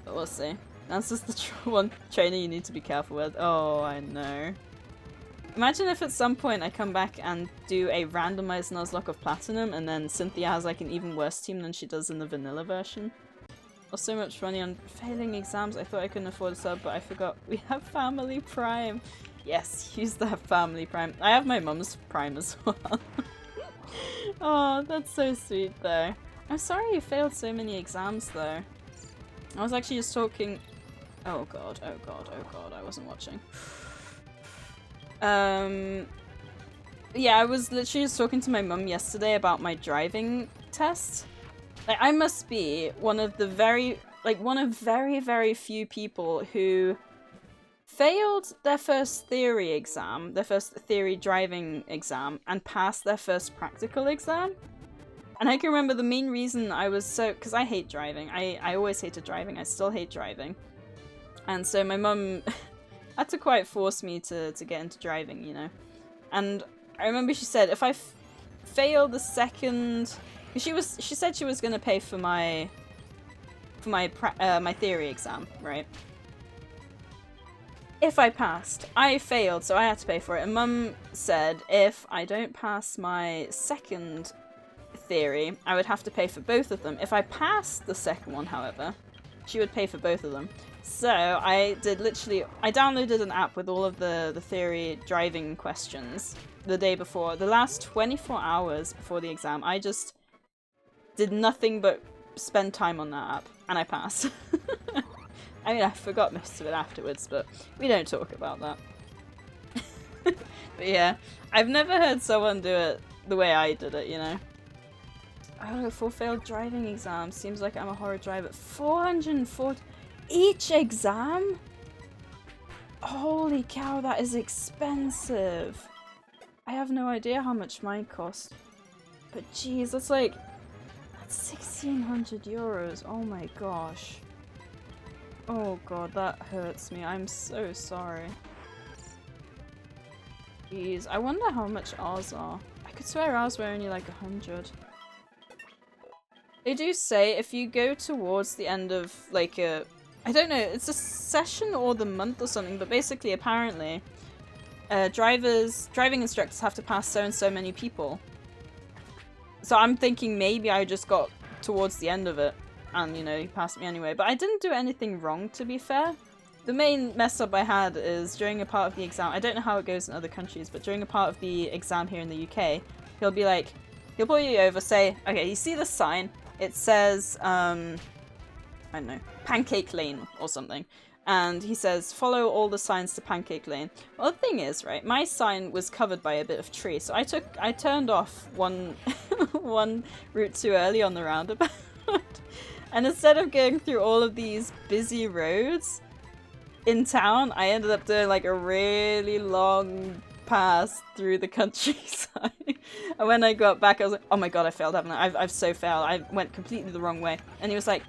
But we'll see. That's just the one trainer you need to be careful with. Oh, I know. Imagine if at some point I come back and do a randomized Nuzlocke of Platinum and then Cynthia has like an even worse team than she does in the vanilla version. Lost so much money on failing exams, I thought I couldn't afford a sub, but I forgot we have Family Prime. Yes, use that Family Prime. I have my mum's Prime as well. Oh, that's so sweet though. I'm sorry you failed so many exams though. I was actually just talking... Oh god, oh god, oh god, I wasn't watching. Yeah, I was literally just talking to my mum yesterday about my driving test. Like, I must be one of very, very few people who failed their first theory exam, their first theory driving exam, and passed their first practical exam. And I can remember the main reason I was so... because I hate driving. I always hated driving. I still hate driving. And so my mum had to quite force me to get into driving, you know. And I remember she said if I failed the second... She said she was going to pay for my theory exam, right? If I passed, I failed, so I had to pay for it. And Mum said if I don't pass my second theory, I would have to pay for both of them. If I passed the second one, however, she would pay for both of them. So I did literally, I downloaded an app with all of the theory driving questions the day before. The last 24 hours before the exam, I just did nothing but spend time on that app, and I passed. I mean, I forgot most of it afterwards, but we don't talk about that. But yeah, I've never heard someone do it the way I did it, you know. Oh, 4 failed driving exams. Seems like I'm a horror driver. 440 each exam? Holy cow, that is expensive. I have no idea how much mine cost. But geez, that's 1,600 euros. Oh my gosh. Oh god, that hurts me. I'm so sorry. Jeez, I wonder how much ours are. I could swear ours were only like 100. They do say if you go towards the end of like a... I don't know, it's a session or the month or something, but basically apparently driving instructors have to pass so and so many people. So I'm thinking maybe I just got towards the end of it. and, you know, he passed me anyway. But I didn't do anything wrong, to be fair. The main mess up I had is during a part of the exam, I don't know how it goes in other countries, but during a part of the exam here in the UK, he'll be like, he'll pull you over, say, okay, you see this sign, it says, I don't know, Pancake Lane or something. And he says, follow all the signs to Pancake Lane. Well, the thing is, right, my sign was covered by a bit of tree, so I turned off one route too early on the roundabout. And instead of going through all of these busy roads in town, I ended up doing like a really long pass through the countryside. And when I got back, I was like, oh my god, I failed, haven't I? I've so failed. I went completely the wrong way. And he was like,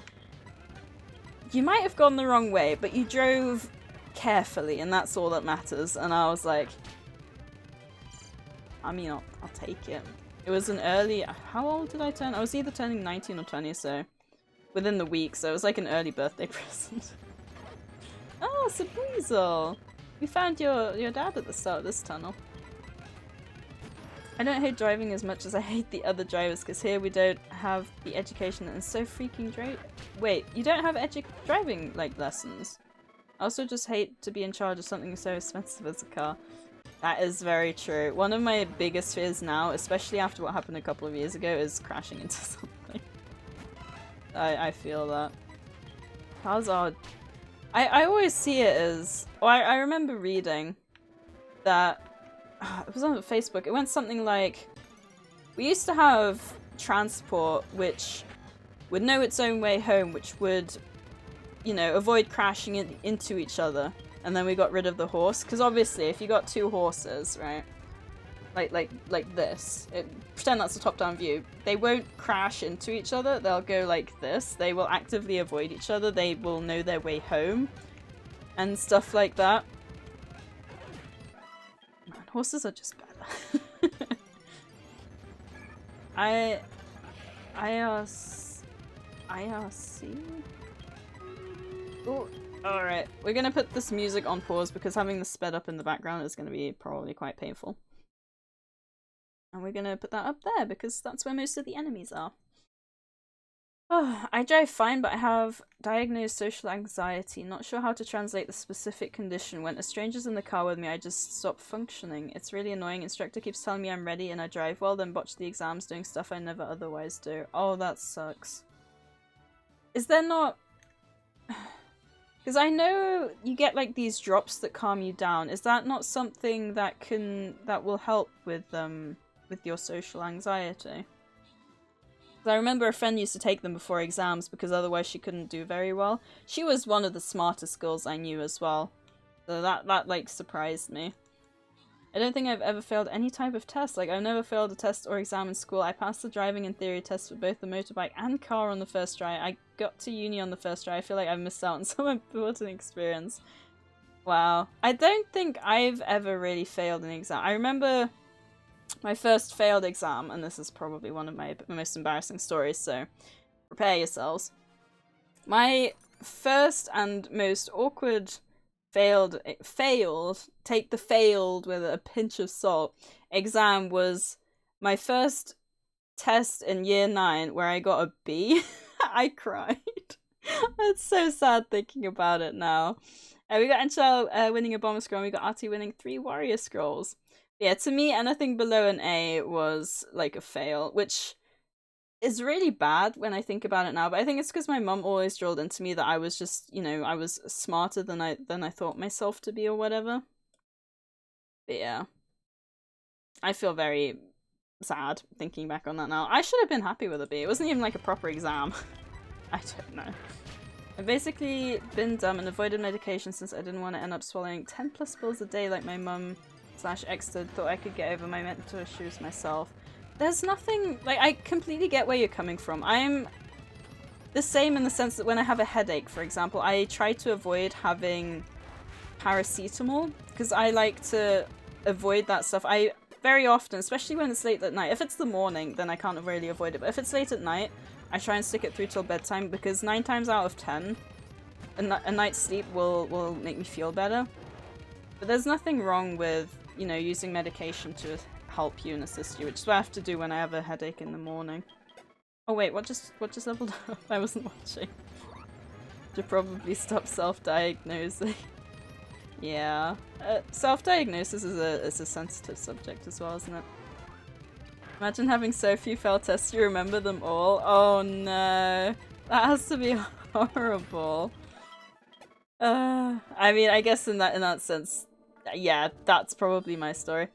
you might have gone the wrong way, but you drove carefully, and that's all that matters. And I was like, I mean, I'll take it. It was an early... How old did I turn? I was either turning 19 or 20, so... Within the week, so it was like an early birthday present. Oh, Sabweasel! We found your dad at the start of this tunnel. I don't hate driving as much as I hate the other drivers, because here we don't have the education and it's so freaking Wait, you don't have driving, like, lessons? I also just hate to be in charge of something so expensive as a car. That is very true. One of my biggest fears now, especially after what happened a couple of years ago, is crashing into something. I feel that. Cars are... I always see it as... Well, I remember reading that... It was on Facebook. It went something like... We used to have transport which would know its own way home, which would, you know, avoid crashing into each other. And then we got rid of the horse. Because obviously, if you got two horses, right? Like this. Pretend that's a top-down view. They won't crash into each other. They'll go like this. They will actively avoid each other. They will know their way home. And stuff like that. Man, horses are just better. IRC? Ooh, alright. We're gonna put this music on pause because having this sped up in the background is gonna be probably quite painful. And we're gonna put that up there because that's where most of the enemies are. Oh, I drive fine, but I have diagnosed social anxiety. Not sure how to translate the specific condition. When a stranger's in the car with me, I just stop functioning. It's really annoying. Instructor keeps telling me I'm ready and I drive well, then botch the exams doing stuff I never otherwise do. Oh, that sucks. Is there not... Because I know you get like these drops that calm you down. Is that not something that will help with your social anxiety? I remember a friend used to take them before exams because otherwise she couldn't do very well. She was one of the smartest girls I knew as well. So that like surprised me. I don't think I've ever failed any type of test. Like, I've never failed a test or exam in school. I passed the driving and theory tests for both the motorbike and car on the first try. I got to uni on the first try. I feel like I've missed out on some important experience. Wow. I don't think I've ever really failed an exam. I remember my first failed exam, and this is probably one of my most embarrassing stories, so prepare yourselves. My first and most awkward failed, take the failed with a pinch of salt, exam was my first test in year 9 where I got a B. I cried. It's so sad thinking about it now. We got Enchel winning a bomber scroll, and we got Artie winning 3 warrior scrolls. Yeah, to me, anything below an A was like a fail, which is really bad when I think about it now, but I think it's because my mum always drilled into me that I was just, you know, I was smarter than I thought myself to be or whatever. But yeah. I feel very sad thinking back on that now. I should have been happy with a B. It wasn't even like a proper exam. I don't know. I've basically been dumb and avoided medication since I didn't want to end up swallowing 10 plus pills a day like my mum / ex did. Thought I could get over my mental issues myself. There's nothing, like, I completely get where you're coming from. I'm the same in the sense that when I have a headache, for example, I try to avoid having paracetamol because I like to avoid that stuff. I very often, especially when it's late at night, if it's the morning, then I can't really avoid it. But if it's late at night, I try and stick it through till bedtime because 9 times out of 10, a night's sleep will make me feel better. But there's nothing wrong with, you know, using medication to help you and assist you, which is what I have to do when I have a headache in the morning. Oh wait, what just leveled up? I wasn't watching. Should probably stop self-diagnosing. Yeah. Self-diagnosis is a sensitive subject as well, isn't it? Imagine having so few failed tests you remember them all. Oh no. That has to be horrible. I mean, I guess in that sense, yeah, that's probably my story.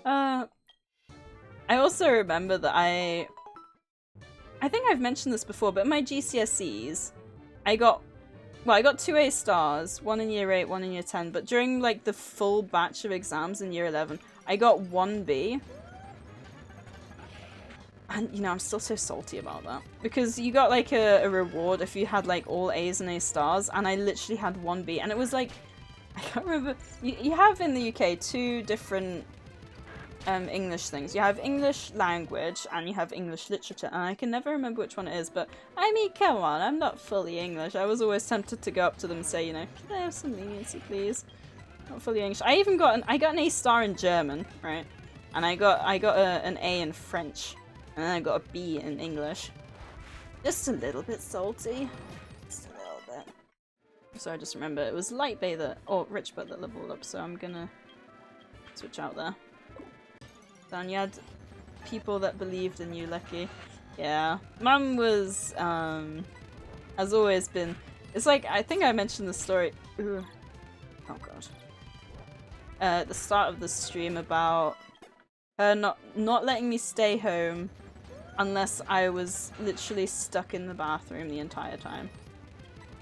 I also remember that I think I've mentioned this before, but in my GCSEs, I got 2 A stars, one in year 8, one in year 10, but during like the full batch of exams in year 11, I got 1 B. And, you know, I'm still so salty about that. Because you got, like, a reward if you had, like, all A's and A stars, and I literally had 1 B. And it was, like, I can't remember. You have in the UK 2 different English things. You have English language, and you have English literature. And I can never remember which one it is, but, I mean, come on, I'm not fully English. I was always tempted to go up to them and say, you know, can I have some leniency, please? Not fully English. I even got I got an A star in German, right? And I got an A in French. And then I got a B in English. Just a little bit salty. Just a little bit. So I just remember it was Light Bay or Rich Butt that leveled up, so I'm gonna switch out there. Then you had people that believed in you, Lecky. Yeah. Mum was, has always been... It's like, I think I mentioned the story... Ooh. Oh god. At the start of the stream about her not letting me stay home unless I was literally stuck in the bathroom the entire time.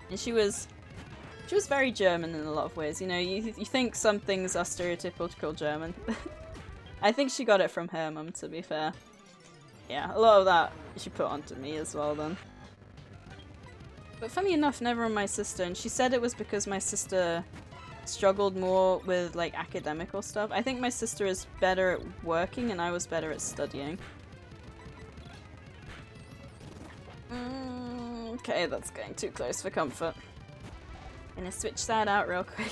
And she was very German in a lot of ways. You know, you think some things are stereotypical German. I think she got it from her mum, to be fair. Yeah, a lot of that she put onto me as well then. But funny enough, never on my sister, and she said it was because my sister struggled more with like academical stuff. I think my sister is better at working and I was better at studying. Okay, that's going too close for comfort. Gonna switch that out real quick.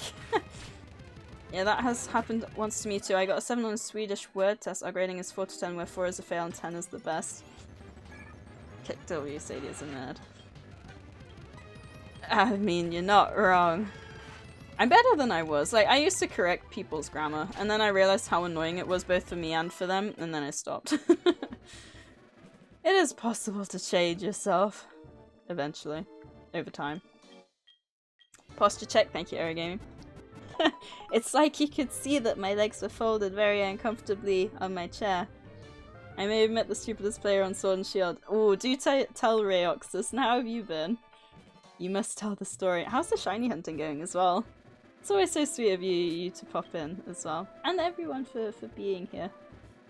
Yeah, that has happened once to me too. I got a 7 on a Swedish word test. Our grading is 4 to 10, where 4 is a fail and 10 is the best. Kick W, Sadie is a nerd. I mean, you're not wrong. I'm better than I was. Like, I used to correct people's grammar, and then I realized how annoying it was both for me and for them, and then I stopped. It is possible to change yourself. Eventually. Over time. Posture check, thank you, Aerogaming. It's like you could see that my legs were folded very uncomfortably on my chair. I may have met the stupidest player on Sword and Shield. Oh, do tell Rayox this. And how have you been? You must tell the story. How's the shiny hunting going as well? It's always so sweet of you to pop in as well. And everyone for being here.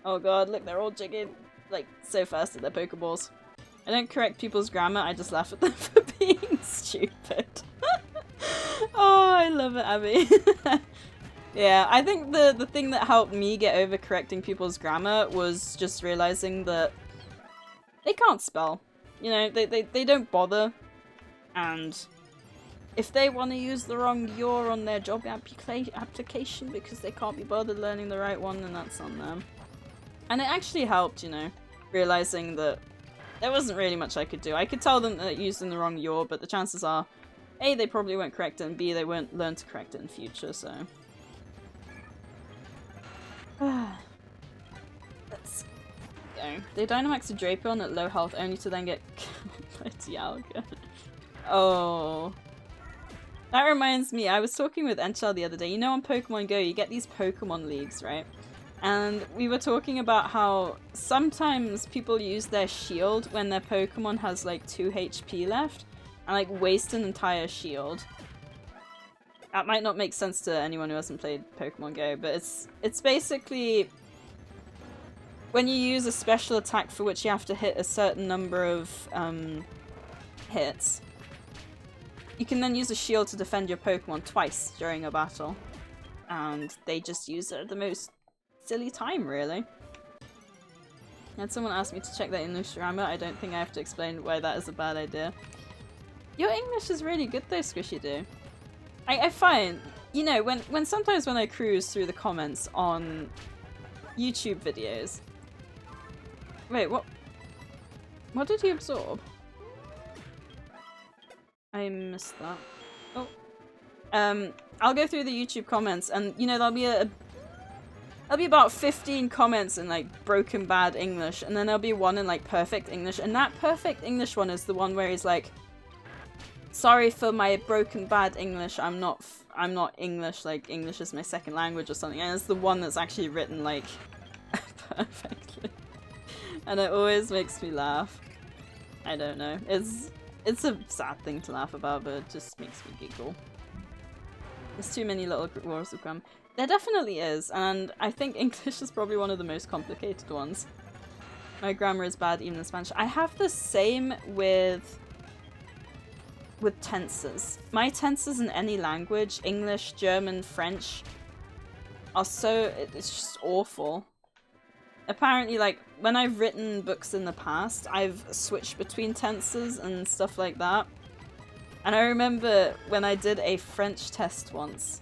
Oh god, look, they're all jigging like so fast at their Pokeballs. I don't correct people's grammar, I just laugh at them for being stupid. Oh, I love it, Abby. Yeah, I think the thing that helped me get over correcting people's grammar was just realizing that they can't spell. You know, they don't bother. And if they want to use the wrong "your" on their job application because they can't be bothered learning the right one, then that's on them. And it actually helped, you know, realizing that there wasn't really much I could do. I could tell them that using the wrong "your," but the chances are, A, they probably won't correct it, and B, they won't learn to correct it in future, so... Let's go. They Dynamax a Drapion at low health only to then get killed by Dialga. Oh. That reminds me, I was talking with Enchel the other day. You know on Pokemon Go, you get these Pokemon leagues, right? And we were talking about how sometimes people use their shield when their Pokemon has like 2 HP left and like waste an entire shield. That might not make sense to anyone who hasn't played Pokemon Go, but it's basically when you use a special attack for which you have to hit a certain number of hits, you can then use a shield to defend your Pokemon twice during a battle. And they just use it at the most silly time, really. Had someone ask me to check that English grammar. I don't think I have to explain why that is a bad idea. Your English is really good though, Squishy Doo. I find, you know, when sometimes when I cruise through the comments on YouTube videos... Wait, what? What did he absorb? I missed that. Oh. I'll go through the YouTube comments, and you know there'll be about 15 comments in like broken bad English, and then there'll be one in like perfect English, and that perfect English one is the one where he's like, "Sorry for my broken bad English. I'm not English. Like English is my second language or something." And it's the one that's actually written like perfectly, and it always makes me laugh. I don't know. It's a sad thing to laugh about, but it just makes me giggle. There's too many little rules of grammar. There definitely is, and I think English is probably one of the most complicated ones. My grammar is bad even in Spanish. I have the same with tenses. My tenses in any language, English, German, French, are so... it's just awful. Apparently, like, when I've written books in the past, I've switched between tenses and stuff like that. And I remember when I did a French test once,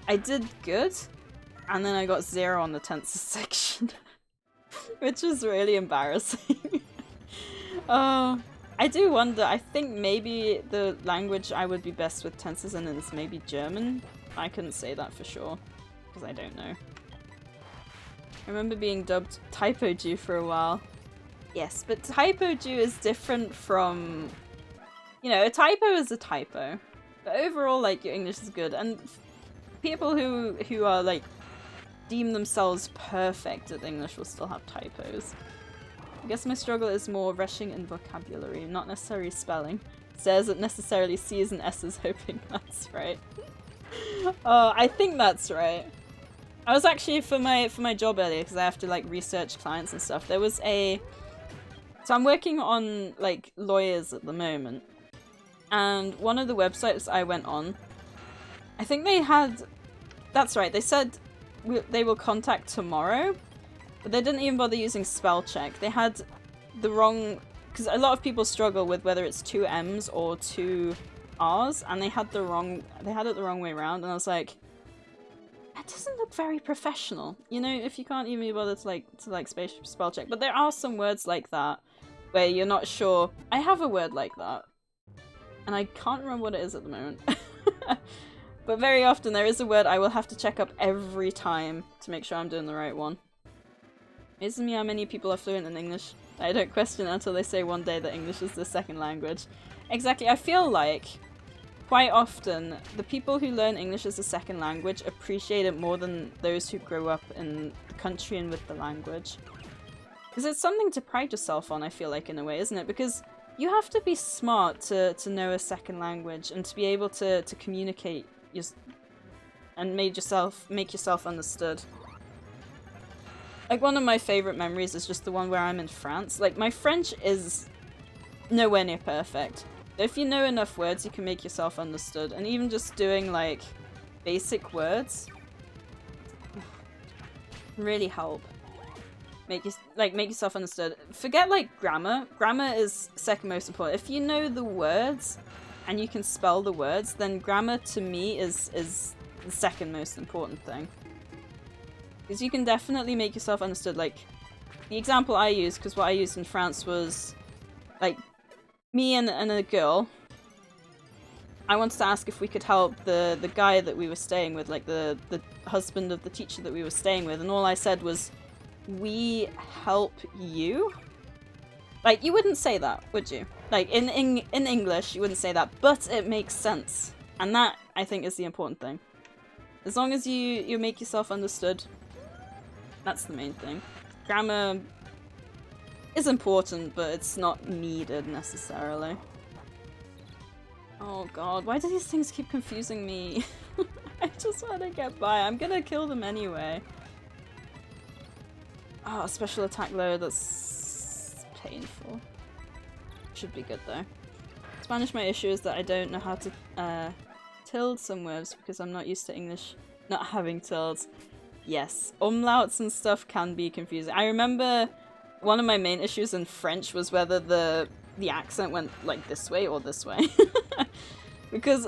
I did good, and then I got 0 on the tenses section, which was really embarrassing. Oh, I do wonder, I think maybe the language I would be best with tenses in is maybe German. I couldn't say that for sure, because I don't know. I remember being dubbed Typo-Jew for a while. Yes, but Typo-Jew is different from... You know, a typo is a typo. But overall, like, your English is good. And people who are, like, deem themselves perfect at English will still have typos. I guess my struggle is more rushing in vocabulary, not necessarily spelling. Says it necessarily C's and S's, hoping that's right. Oh, I think that's right. I was actually, for my job earlier, because I have to, like, research clients and stuff, there was a... So I'm working on, like, lawyers at the moment. And one of the websites I went on, I think they had... That's right, they said they will contact tomorrow, but they didn't even bother using spell check. They had the wrong... Because a lot of people struggle with whether it's 2 M's or 2 R's, and they had it the wrong way around, and I was like, that doesn't look very professional. You know, if you can't even be bothered to spell check. But there are some words like that, where you're not sure. I have a word like that, and I can't remember what it is at the moment. But very often there is a word I will have to check up every time to make sure I'm doing the right one. Amazes me how many people are fluent in English. I don't question it until they say one day that English is their second language. Exactly, I feel like quite often the people who learn English as a second language appreciate it more than those who grow up in the country and with the language. Because it's something to pride yourself on, I feel like, in a way, isn't it? Because you have to be smart to know a second language and to be able to communicate and make yourself understood. Like, one of my favourite memories is just the one where I'm in France. Like, my French is nowhere near perfect. But if you know enough words, you can make yourself understood. And even just doing, like, basic words really help. Make yourself understood. Forget, like, grammar. Grammar is second most important. If you know the words and you can spell the words, then grammar, to me, is the second most important thing. Because you can definitely make yourself understood. Like, the example I used, because what I used in France was, like, me and a girl. I wanted to ask if we could help the guy that we were staying with, like, the husband of the teacher that we were staying with, and all I said was, "We help you?" Like, you wouldn't say that, would you? Like, in English, you wouldn't say that, but it makes sense. And that, I think, is the important thing. As long as you make yourself understood, that's the main thing. Grammar is important, but it's not needed necessarily. Oh god, why do these things keep confusing me? I just want to get by. I'm gonna kill them anyway. Oh, special attack low, that's painful. Should be good though. Spanish, my issue is that I don't know how to tilde some words because I'm not used to English not having tildes. Yes, umlauts and stuff can be confusing. I remember one of my main issues in French was whether the accent went like this way or this way. Because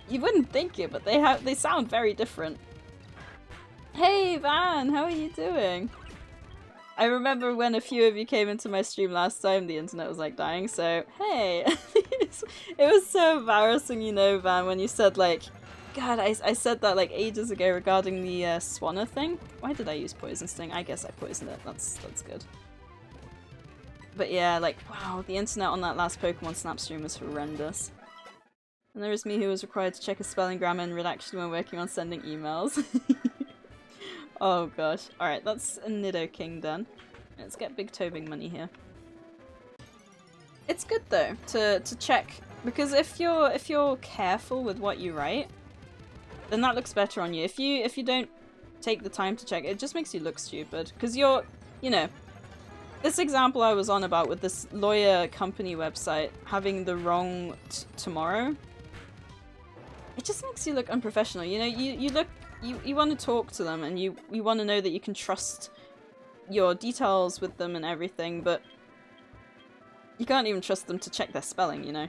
you wouldn't think it, but they sound very different. Hey Van, how are you doing? I remember when a few of you came into my stream last time, the internet was like dying, so hey. It was so embarrassing, you know, Van, when you said like, God, I said that like ages ago regarding the Swanna thing. Why did I use Poison Sting? I guess I poisoned it, that's good. But yeah, like, wow, the internet on that last Pokemon Snap stream was horrendous. And there was me who was required to check his spelling, grammar, and redaction when working on sending emails. Oh gosh. Alright, that's a Nidoking done. Let's get big Tobing money here. It's good though to check, because if you're careful with what you write, then that looks better on you. If you don't take the time to check, it just makes you look stupid. Because you know, this example I was on about with this lawyer company website having the wrong tomorrow, it just makes you look unprofessional. You know, you want to talk to them and you want to know that you can trust your details with them and everything, but you can't even trust them to check their spelling, you know?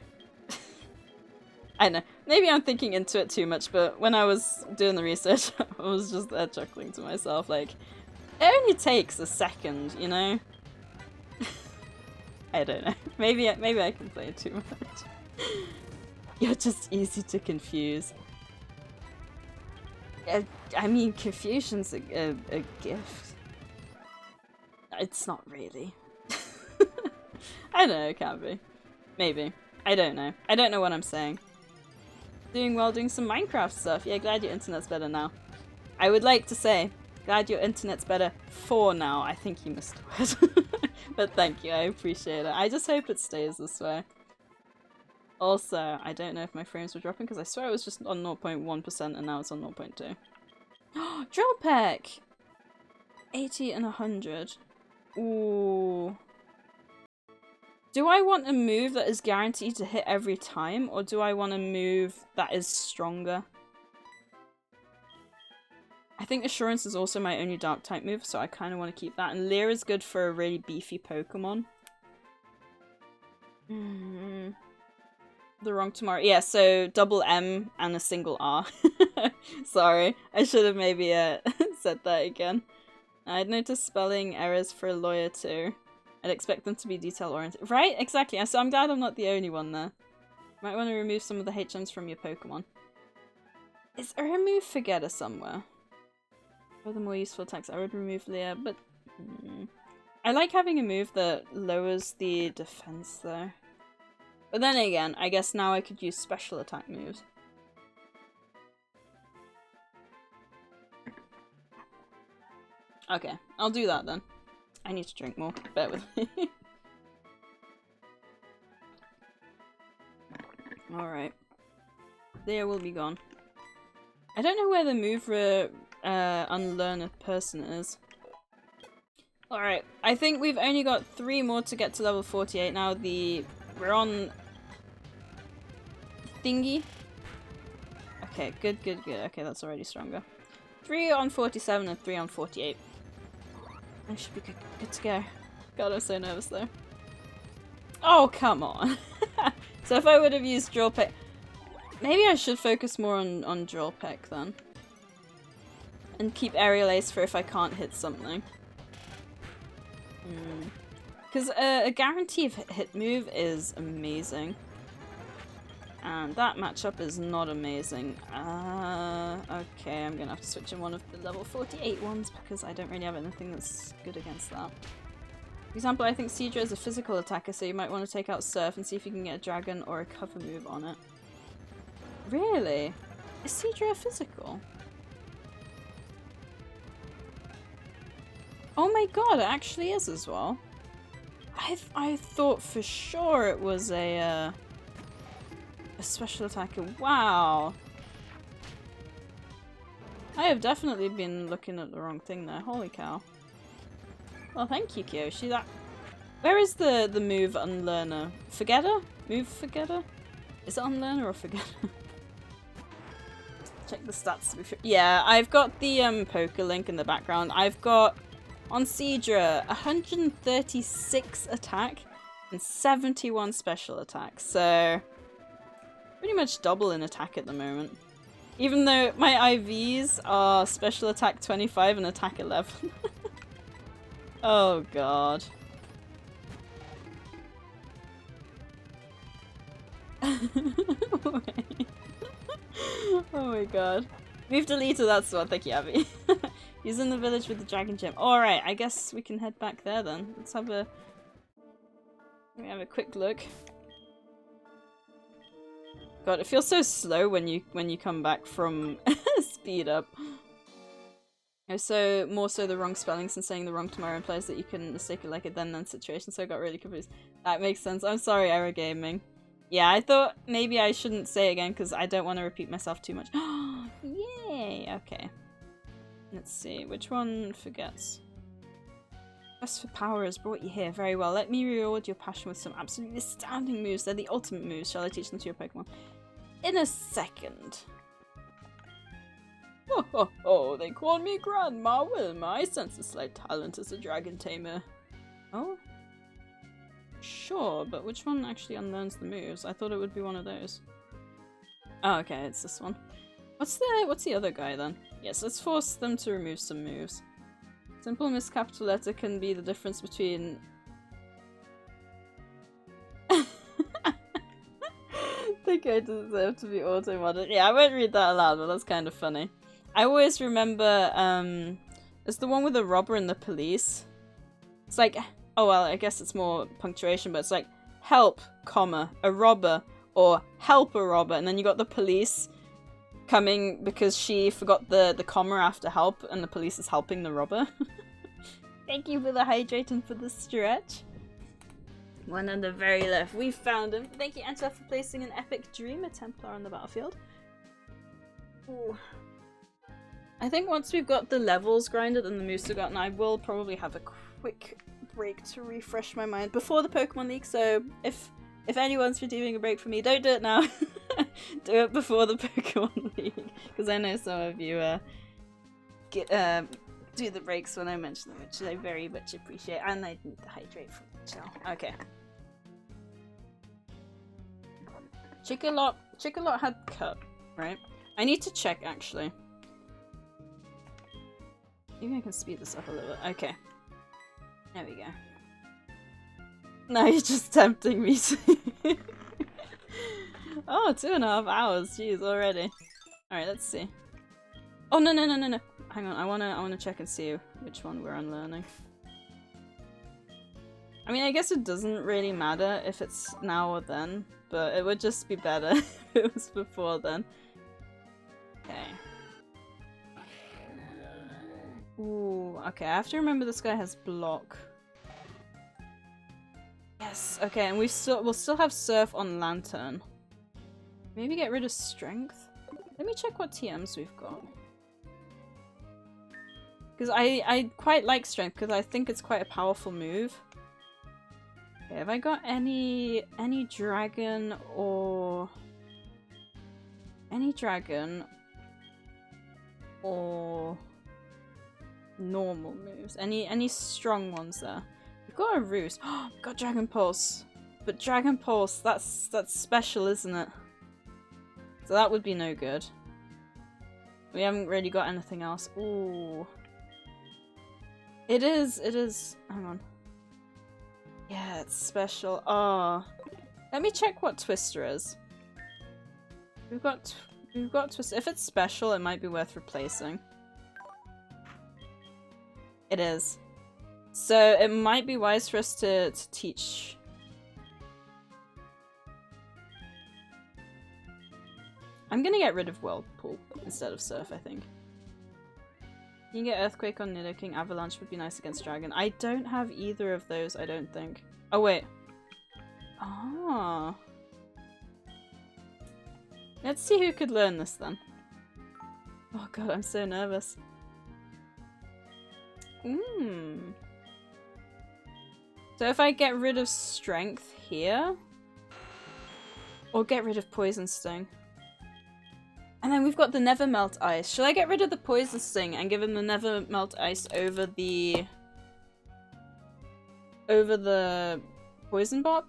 I know. Maybe I'm thinking into it too much, but when I was doing the research, I was just there chuckling to myself, like, it only takes a second, you know? I don't know. Maybe I complain too much. You're just easy to confuse. I mean, confusion's a gift. It's not really. I don't know, it can be. Maybe. I don't know. I don't know what I'm saying. Doing well, doing some Minecraft stuff. Yeah, glad your internet's better now. I would like to say, glad your internet's better for now. I think you missed a word. But thank you, I appreciate it. I just hope it stays this way. Also, I don't know if my frames were dropping because I swear it was just on 0.1% and now it's on 0.2. Drill Peck! 80 and 100. Ooh. Do I want a move that is guaranteed to hit every time, or do I want a move that is stronger? I think Assurance is also my only dark type move, so I kind of want to keep that. And Leer is good for a really beefy Pokemon. The wrong tomorrow. Yeah, so double M and a single R. Sorry, I should have maybe said that again. I'd noticed spelling errors for a lawyer too. I'd expect them to be detail-oriented. Right? Exactly. So I'm glad I'm not the only one there. Might want to remove some of the HMs from your Pokemon. Is there a move Forgetter somewhere? For the more useful attacks, I would remove Leer, but... I like having a move that lowers the defense though. But then again, I guess now I could use special attack moves. Okay, I'll do that then. I need to drink more. Bear with me. Alright. There will be gone. I don't know where the move unlearned person is. Alright, I think we've only got 3 more to get to level 48 now. We're on... Thingy. Okay, good. Okay, that's already stronger. 3 on 47 and 3 on 48. I should be good to go. God, I'm so nervous though. Oh, come on. So if I would have used Drill Peck... Maybe I should focus more on Drill Peck then. And keep Aerial Ace for if I can't hit something. Because a guarantee of hit move is amazing. And that matchup is not amazing. Okay, I'm gonna have to switch in one of the level 48 ones because I don't really have anything that's good against that. For example, I think Seadra is a physical attacker, so you might want to take out Surf and see if you can get a dragon or a cover move on it. Really? Is Seadra a physical? Oh my god, it actually is as well. I thought for sure it was a special attacker. Wow. I have definitely been looking at the wrong thing there. Holy cow. Well, thank you, Kiyoshi. Where is the move Unlearner? Forgetter? Move Forgetter? Is it Unlearner or Forgetter? Check the stats. Yeah, I've got the poker link in the background. I've got on Seadra 136 attack and 71 special attack. So pretty much double in attack at the moment. Even though my IVs are special attack 25 and attack 11. Oh god. Oh my god. We've deleted that sword, thank you, Abby. He's in the village with the dragon gem. Alright, I guess we can head back there then. Let's have a quick look. God, it feels so slow when you come back from speed up. So more so the wrong spellings and saying the wrong tomorrow implies that you can mistake it like a then situation, so I got really confused. That makes sense. I'm sorry, Error Gaming. Yeah, I thought maybe I shouldn't say again because I don't want to repeat myself too much. Yay! Okay. Let's see, which one forgets? Quest for power has brought you here. Very well. Let me reward your passion with some absolutely astounding moves. They're the ultimate moves. Shall I teach them to your Pokemon? In a second. Ho ho ho, they call me Grandma Wilma. I sense a slight talent as a dragon tamer. Oh? Sure, but which one actually unlearns the moves? I thought it would be one of those. Oh, okay, it's this one. What's the other guy then? Yes, let's force them to remove some moves. Simple miscapital letter can be the difference between... I think I deserve to be auto-modded. Yeah, I won't read that aloud, but that's kind of funny. I always remember, it's the one with the robber and the police. It's like, oh well, I guess it's more punctuation, but it's like, help, comma, a robber, or help a robber, and then you got the police coming because she forgot the comma after help, and the police is helping the robber. Thank you for the hydrating for the stretch. One on the very left, we found him. Thank you, Angela, for placing an epic Dreamer Templar on the battlefield. Ooh. I think once we've got the levels grinded and the moves forgotten, I will probably have a quick break to refresh my mind before the Pokemon League, so if anyone's redeeming a break for me, don't do it now. Do it before the Pokemon League, because I know some of you do the breaks when I mention them, which I very much appreciate, and I need to hydrate from the chill. Okay. Chickalot had cut, right? I need to check, actually. Maybe I can speed this up a little bit. Okay. There we go. Now you're just tempting me to... Oh, 2.5 hours. Jeez, already. Alright, let's see. Oh, no. Hang on, I wanna check and see which one we're unlearning. I mean, I guess it doesn't really matter if it's now or then, but it would just be better if it was before then. Okay. Ooh, okay, I have to remember this guy has block. Yes, okay, and we'll still have Surf on Lantern. Maybe get rid of Strength? Let me check what TMs we've got. Because I quite like Strength, because I think it's quite a powerful move. Okay, have I got any dragon or... Any dragon or... normal moves? Any strong ones there? We've got a Roost. Oh, we've got Dragon Pulse. But Dragon Pulse, that's special, isn't it? So that would be no good. We haven't really got anything else. Ooh. It is. Hang on. Yeah, it's special. Oh. Let me check what Twister is. We've got Twister. If it's special, it might be worth replacing. It is. So it might be wise for us to teach. I'm gonna get rid of Whirlpool instead of Surf, I think. You can get Earthquake on Nidoking. Avalanche would be nice against Dragon. I don't have either of those, I don't think. Oh, wait. Ah. Let's see who could learn this then. Oh god, I'm so nervous. So if I get rid of Strength here, or get rid of Poison Sting. And then we've got the Never Melt Ice. Should I get rid of the Poison Sting and give him the Never Melt Ice over the Poison Bot?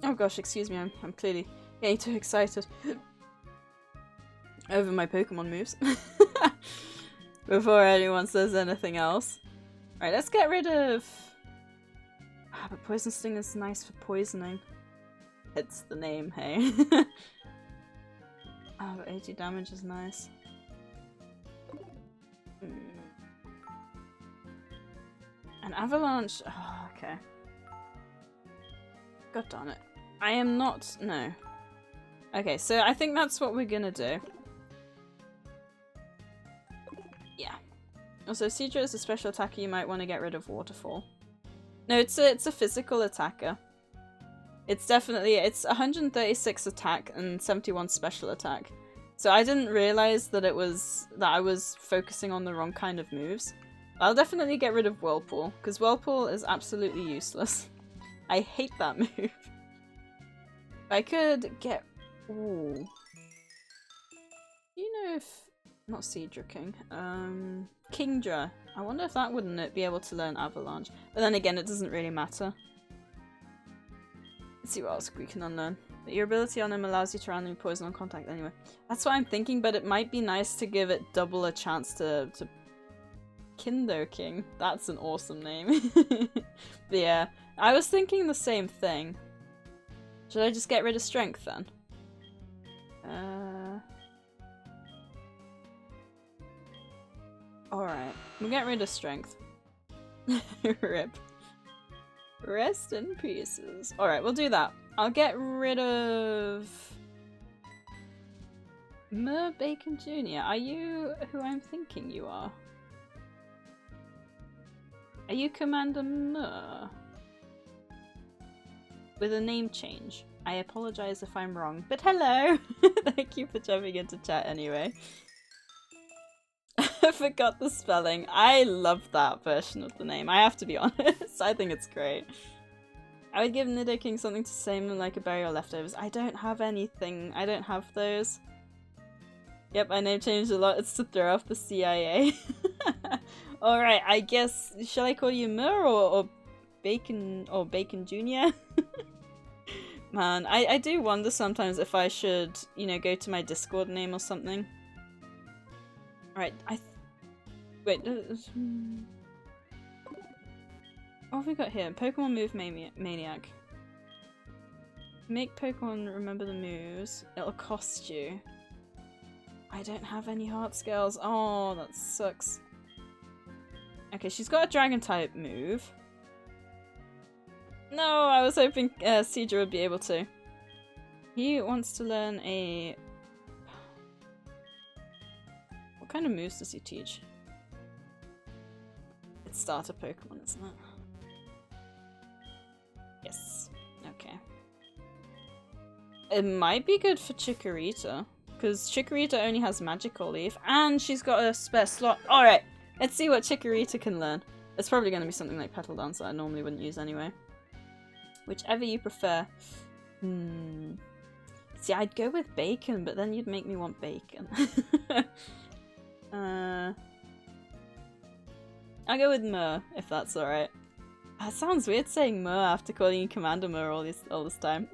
Oh gosh, excuse me, I'm clearly getting too excited over my Pokemon moves. Before anyone says anything else. Alright, let's get rid of... Ah, but Poison Sting is nice for poisoning. It's the name, hey? Oh, but 80 damage is nice. An avalanche? Oh, okay. God darn it. I am not... No. Okay, so I think that's what we're gonna do. Yeah. Also, Seadra is a special attacker, you might want to get rid of Waterfall. No, it's a physical attacker. It's definitely... It's 136 attack and 71 special attack. So I didn't realize that it was... that I was focusing on the wrong kind of moves. I'll definitely get rid of Whirlpool, because Whirlpool is absolutely useless. I hate that move. I could get... Ooh. Do you know if... Not Seadra King. Kingdra. I wonder if that wouldn't be able to learn Avalanche. But then again, it doesn't really matter. Let's see what else we can unlearn. But your ability on him allows you to randomly poison on contact anyway. That's what I'm thinking, but it might be nice to give it double a chance to Kindo King. That's an awesome name. But yeah, I was thinking the same thing. Should I just get rid of strength then? Alright, we'll get rid of strength. Rip. Rest in pieces. Alright, we'll do that. I'll get rid of... Mer Bacon Jr. Are you who I'm thinking you are? Are you Commander Mer? With a name change. I apologize if I'm wrong, but hello! Thank you for jumping into chat anyway. I forgot the spelling. I love that version of the name, I have to be honest. I think it's great. I would give Nido King something to say like a berry or leftovers. I don't have anything. I don't have those. Yep, my name changed a lot. It's to throw off the CIA. Alright, I guess... Shall I call you Mer or Bacon Jr.? Man, I do wonder sometimes if I should, you know, go to my Discord name or something. Alright, wait, what have we got here? Pokemon Move Maniac. Make Pokemon remember the moves. It'll cost you. I don't have any heart scales. Oh, that sucks. Okay, she's got a Dragon type move. No, I was hoping Seadra would be able to. He wants to learn a... What kind of moves does he teach? It's starter Pokemon, isn't it? Yes. Okay. It might be good for Chikorita, because Chikorita only has Magical Leaf, and she's got a spare slot. Alright, let's see what Chikorita can learn. It's probably going to be something like Petal Dance that I normally wouldn't use anyway. Whichever you prefer. See, I'd go with Bacon, but then you'd make me want Bacon. I'll go with Mer, if that's alright. That sounds weird saying Mer after calling you Commander Mer all this time.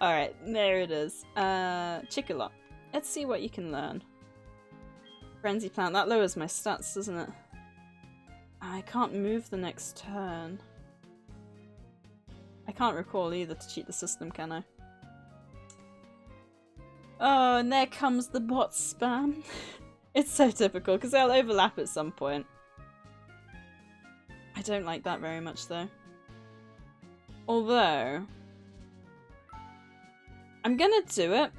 Alright, there it is. Chickalot. Let's see what you can learn. Frenzy Plant, that lowers my stats, doesn't it? I can't move the next turn. I can't recall either to cheat the system, can I? Oh, and there comes the bot spam. It's so typical, because they'll overlap at some point. I don't like that very much, though. Although... I'm gonna do it.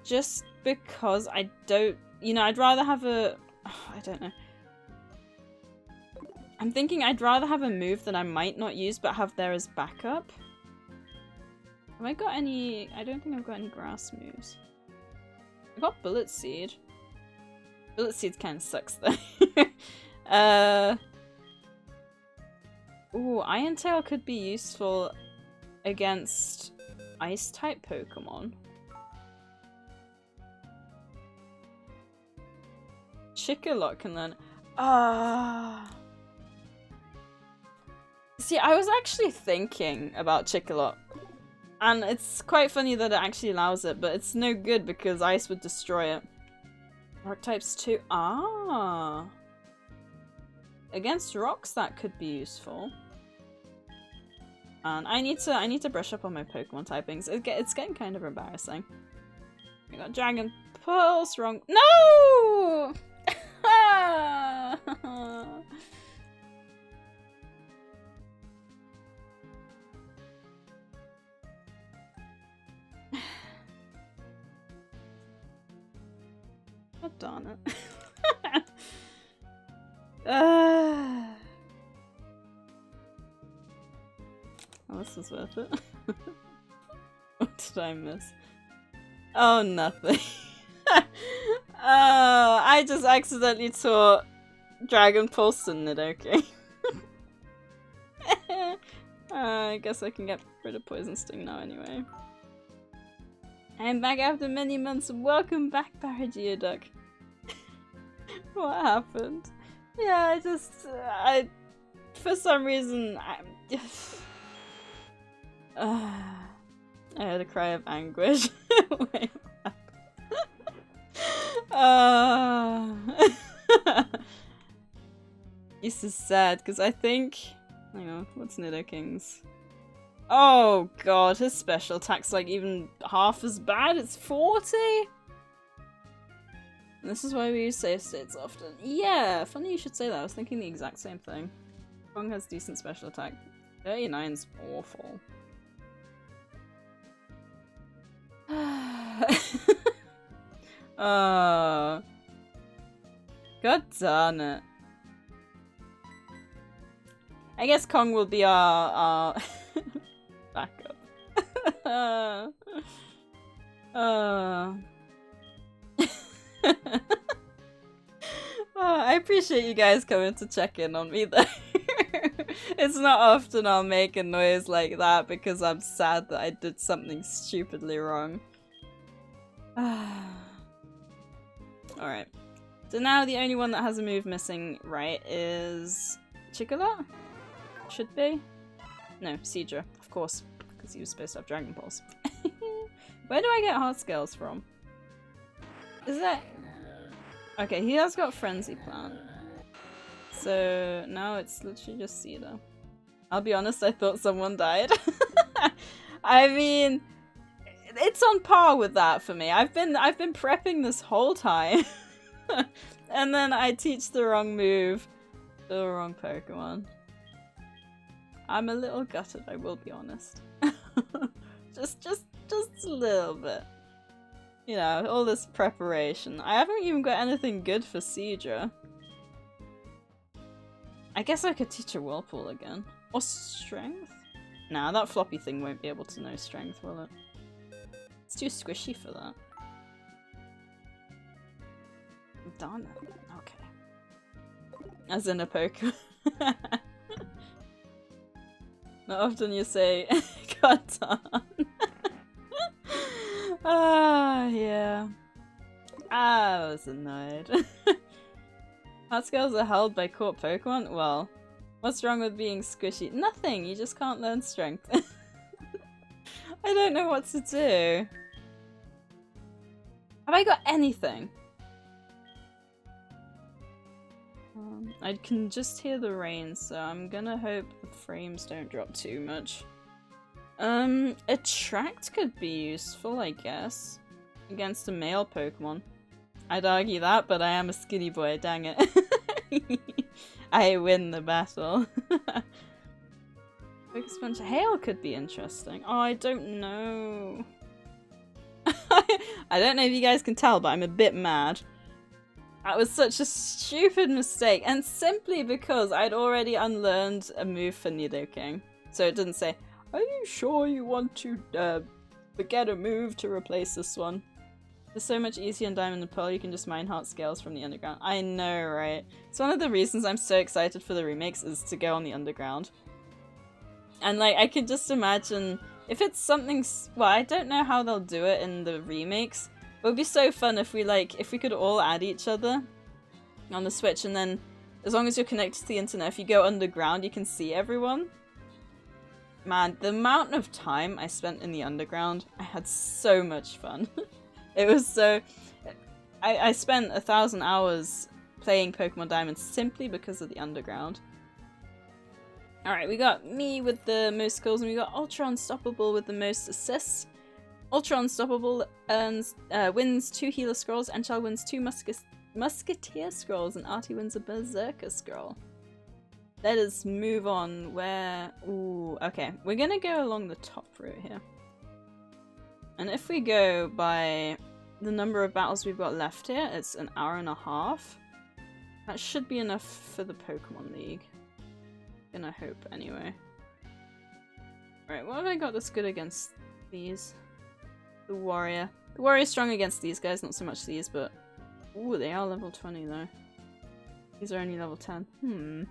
Just because I don't... You know, I'd rather have a... Oh, I don't know. I'm thinking I'd rather have a move that I might not use, but have there as backup. Have I got any... I don't think I've got any grass moves. I got Bullet Seed. Bullet Seed kind of sucks, though. Ooh, Iron Tail could be useful against Ice-type Pokemon. Chickalot can learn... See, I was actually thinking about Chickalot. And it's quite funny that it actually allows it, but it's no good because Ice would destroy it. Rock types too. against rocks that could be useful. And I need to brush up on my Pokemon typings. It's getting kind of embarrassing. I got Dragon Pulse wrong. No! God darn it. Oh, this is worth it. What did I miss? Oh, nothing. I just accidentally taught Dragon Pulse to Nidoking. I guess I can get rid of Poison Sting now anyway. I'm back after many months. Welcome back, Parageoduck. What happened? Yeah, for some reason, I had a cry of anguish. Wait, this is sad because I think. Hang on, what's Nidoking's? Oh god, his special attack's like even half as bad. It's 40. And this is why we use save states often. Yeah, funny you should say that. I was thinking the exact same thing. Kong has decent special attack. 39's awful. God darn it. I guess Kong will be our backup. I appreciate you guys coming to check in on me though. It's not often I'll make a noise like that because I'm sad that I did something stupidly wrong. Alright. So now the only one that has a move missing, right, is Chicola? Should be? No, Seadra, of course, because he was supposed to have Dragon Balls. Where do I get Heart Scales from? Is that... Okay, he has got Frenzy Plant. So now it's literally just Cedar. I'll be honest, I thought someone died. I mean, it's on par with that for me. I've been prepping this whole time. And then I teach the wrong move to the wrong Pokemon. I'm a little gutted, I will be honest. just a little bit. You know, all this preparation. I haven't even got anything good for Seadra. I guess I could teach her Whirlpool again. Or Strength? Nah, that floppy thing won't be able to know Strength, will it? It's too squishy for that. Darn it. Okay. As in a Pokemon. Not often you say, God darn. Ah, yeah. I was annoyed. Heart Scales are held by caught Pokemon? Well, what's wrong with being squishy? Nothing! You just can't learn Strength. I don't know what to do. Have I got anything? I can just hear the rain, so I'm gonna hope the frames don't drop too much. Attract could be useful, I guess. Against a male Pokemon. I'd argue that, but I am a skinny boy, dang it. I win the battle. Focus Punch Hail could be interesting. Oh, I don't know. I don't know if you guys can tell, but I'm a bit mad. That was such a stupid mistake, and simply because I'd already unlearned a move for Nidoking. So it didn't say, are you sure you want to forget a move to replace this one? It's so much easier in Diamond and Pearl, you can just mine Heart Scales from the underground. I know, right? It's one of the reasons I'm so excited for the remakes is to go on the underground. And like, I could just imagine, if it's something, well, I don't know how they'll do it in the remakes. It would be so fun if we could all add each other on the Switch, and then as long as you're connected to the internet, if you go underground, you can see everyone. Man, the amount of time I spent in the underground, I had so much fun. It was so... I spent 1,000 hours playing Pokemon Diamond simply because of the underground. Alright, we got me with the most kills, and we got Ultra Unstoppable with the most assists. Ultra Unstoppable wins 2 Healer Scrolls, Enchal wins 2 Musketeer Scrolls, and Artie wins a Berserker Scroll. Let us move on where... Ooh, okay. We're gonna go along the top route here. And if we go by the number of battles we've got left here, it's an hour and a half. That should be enough for the Pokemon League. Gonna hope, anyway. Right, what have I got that's good against these? The Warrior. The Warrior's strong against these guys, not so much these, but... Ooh, they are level 20 though. These are only level 10.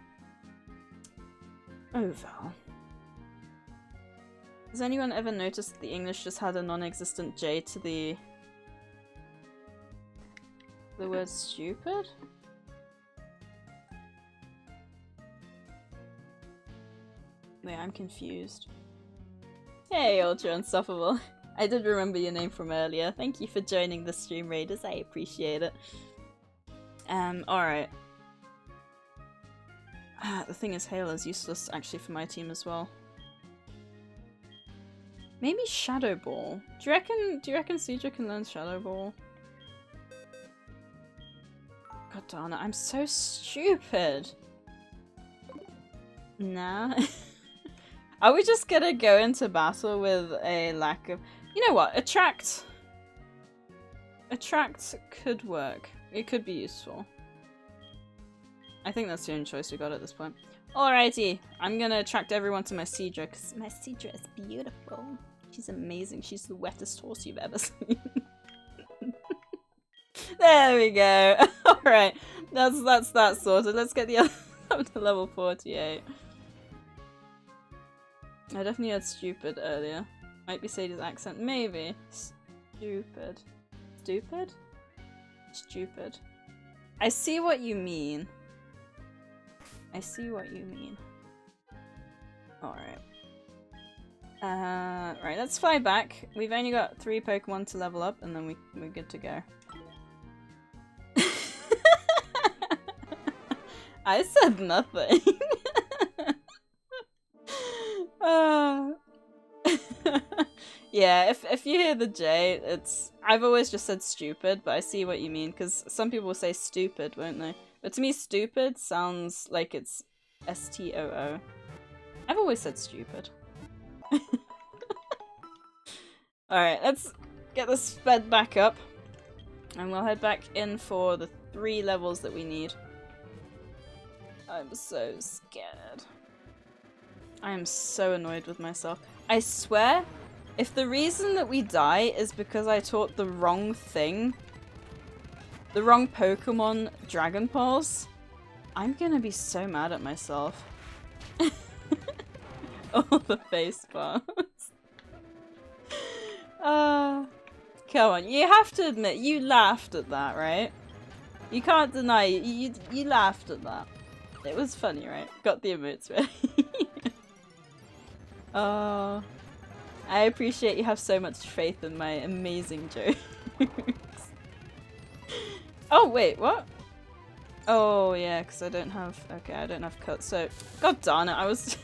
Oval. Has anyone ever noticed that the English just had a non-existent J to the word stupid? Wait, I'm confused. Hey, Ultra Unstoppable. I did remember your name from earlier. Thank you for joining the stream, Raiders. I appreciate it. Alright. The thing is, Halo's useless actually for my team as well. Maybe Shadow Ball. Do you reckon Cedra can learn Shadow Ball? God darn it, I'm so stupid. Nah. Are we just gonna go into battle with a lack of... You know what? Attract could work. It could be useful. I think that's the only choice we got at this point. Alrighty, I'm gonna attract everyone to my Cedra, because my Cedra is beautiful. She's amazing. She's the wettest horse you've ever seen. There we go. Alright, that's that sorted. Let's get the other up to level 48. I definitely heard stupid earlier. Might be Sadie's accent. Maybe. Stupid. Stupid? Stupid. I see what you mean. I see what you mean. Alright. Right, let's fly back. We've only got 3 Pokemon to level up, and then we're good to go. I said nothing. Yeah, if you hear the J, it's... I've always just said stupid, but I see what you mean, because some people will say stupid, won't they? But to me, stupid sounds like it's S-T-O-O. I've always said stupid. Alright, let's get this sped back up. And we'll head back in for the 3 levels that we need. I'm so scared. I am so annoyed with myself. I swear, if the reason that we die is because I taught the wrong thing, the wrong Pokemon Dragon Pulse, I'm gonna be so mad at myself. All the face bars. Come on, you have to admit, you laughed at that, right? You can't deny it. You laughed at that. It was funny, right? Got the emotes ready. Oh, I appreciate you have so much faith in my amazing jokes. Oh, wait, what? Oh, yeah, because I don't have... Okay, I don't have cuts, so... God darn it, I was...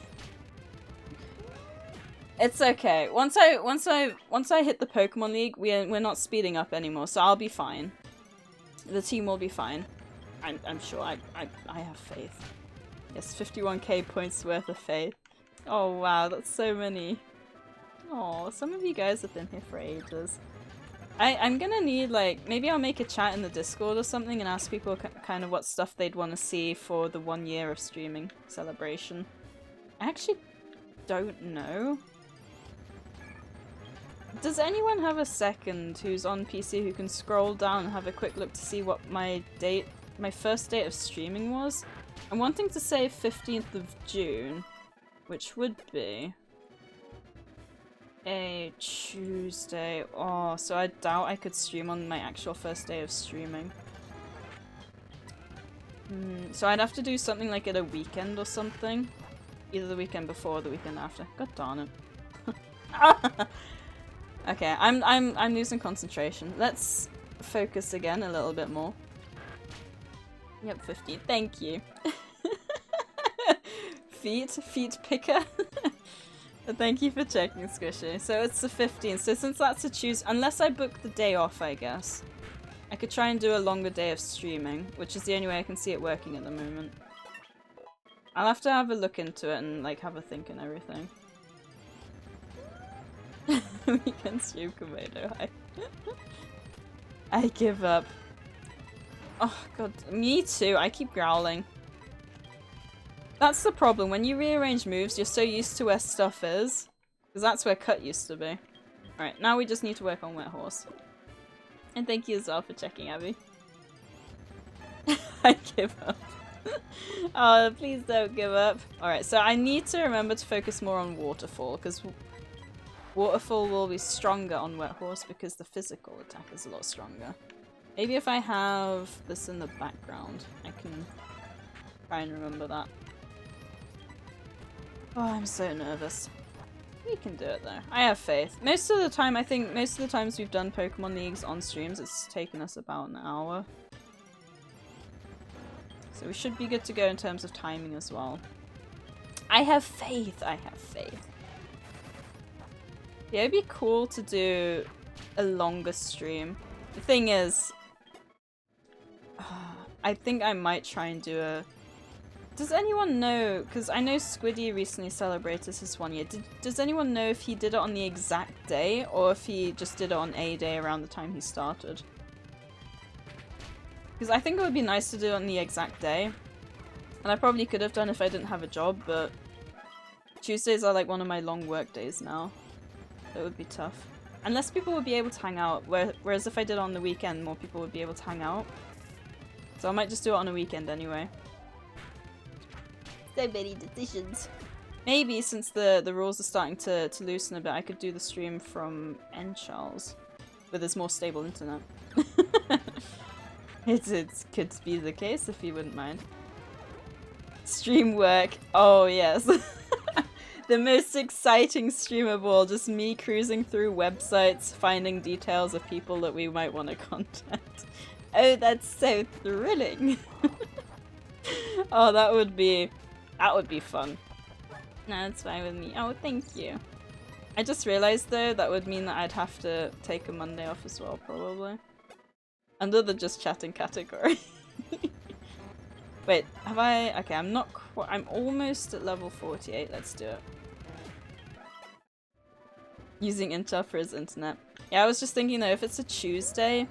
It's okay. Once I hit the Pokemon League, we're not speeding up anymore, so I'll be fine. The team will be fine. I'm sure. I have faith. Yes, 51k points worth of faith. Oh wow, that's so many. Oh, some of you guys have been here for ages. I'm gonna need, like, maybe I'll make a chat in the Discord or something and ask people kind of what stuff they'd want to see for the 1 year of streaming celebration. I actually don't know. Does anyone have a second who's on PC who can scroll down and have a quick look to see what my first date of streaming was? I'm wanting to say 15th of June, which would be a Tuesday. Oh, so I doubt I could stream on my actual first day of streaming. So I'd have to do something like at a weekend or something. Either the weekend before or the weekend after. God darn it. Okay, I'm losing concentration. Let's focus again a little bit more. Yep, 15. Thank you. Feet picker. Thank you for checking, Squishy. So it's the 15th. So since that's a Tuesday, unless I book the day off, I guess. I could try and do a longer day of streaming, which is the only way I can see it working at the moment. I'll have to have a look into it and like have a think and everything. Weekend stream Komodo, hi. I give up. Oh god, me too, I keep growling. That's the problem, when you rearrange moves, you're so used to where stuff is. Because that's where cut used to be. Alright, now we just need to work on Wet Horse. And thank you as well for checking, Abby. I give up. Oh, please don't give up. Alright, so I need to remember to focus more on Waterfall, because Waterfall will be stronger on Wet Horse because the physical attack is a lot stronger. Maybe if I have this in the background, I can try and remember that. Oh, I'm so nervous. We can do it though. I have faith. Most of the time, I think most of the times we've done Pokemon Leagues on streams, it's taken us about an hour. So we should be good to go in terms of timing as well. I have faith. I have faith. Yeah, it'd be cool to do a longer stream. The thing is, I think I might try and do a... Does anyone know, because I know Squiddy recently celebrated his 1 year, does anyone know if he did it on the exact day, or if he just did it on a day around the time he started? Because I think it would be nice to do it on the exact day, and I probably could have done if I didn't have a job, but Tuesdays are like one of my long work days now. It would be tough. Unless people would be able to hang out, whereas if I did it on the weekend, more people would be able to hang out. So I might just do it on a weekend anyway. So many decisions. Maybe since the rules are starting to loosen a bit, I could do the stream from Charles, with his more stable internet. It could be the case if you wouldn't mind. Stream work. Oh yes. The most exciting stream of all, just me cruising through websites, finding details of people that we might want to contact. Oh, that's so thrilling. Oh, that would be fun. No, it's fine with me. Oh, thank you. I just realized though, that would mean that I'd have to take a Monday off as well, probably. Under the just chatting category. Wait, have I... Okay, I'm not quite... I'm almost at level 48. Let's do it. Using Intel for his internet. Yeah, I was just thinking though, if it's a Tuesday,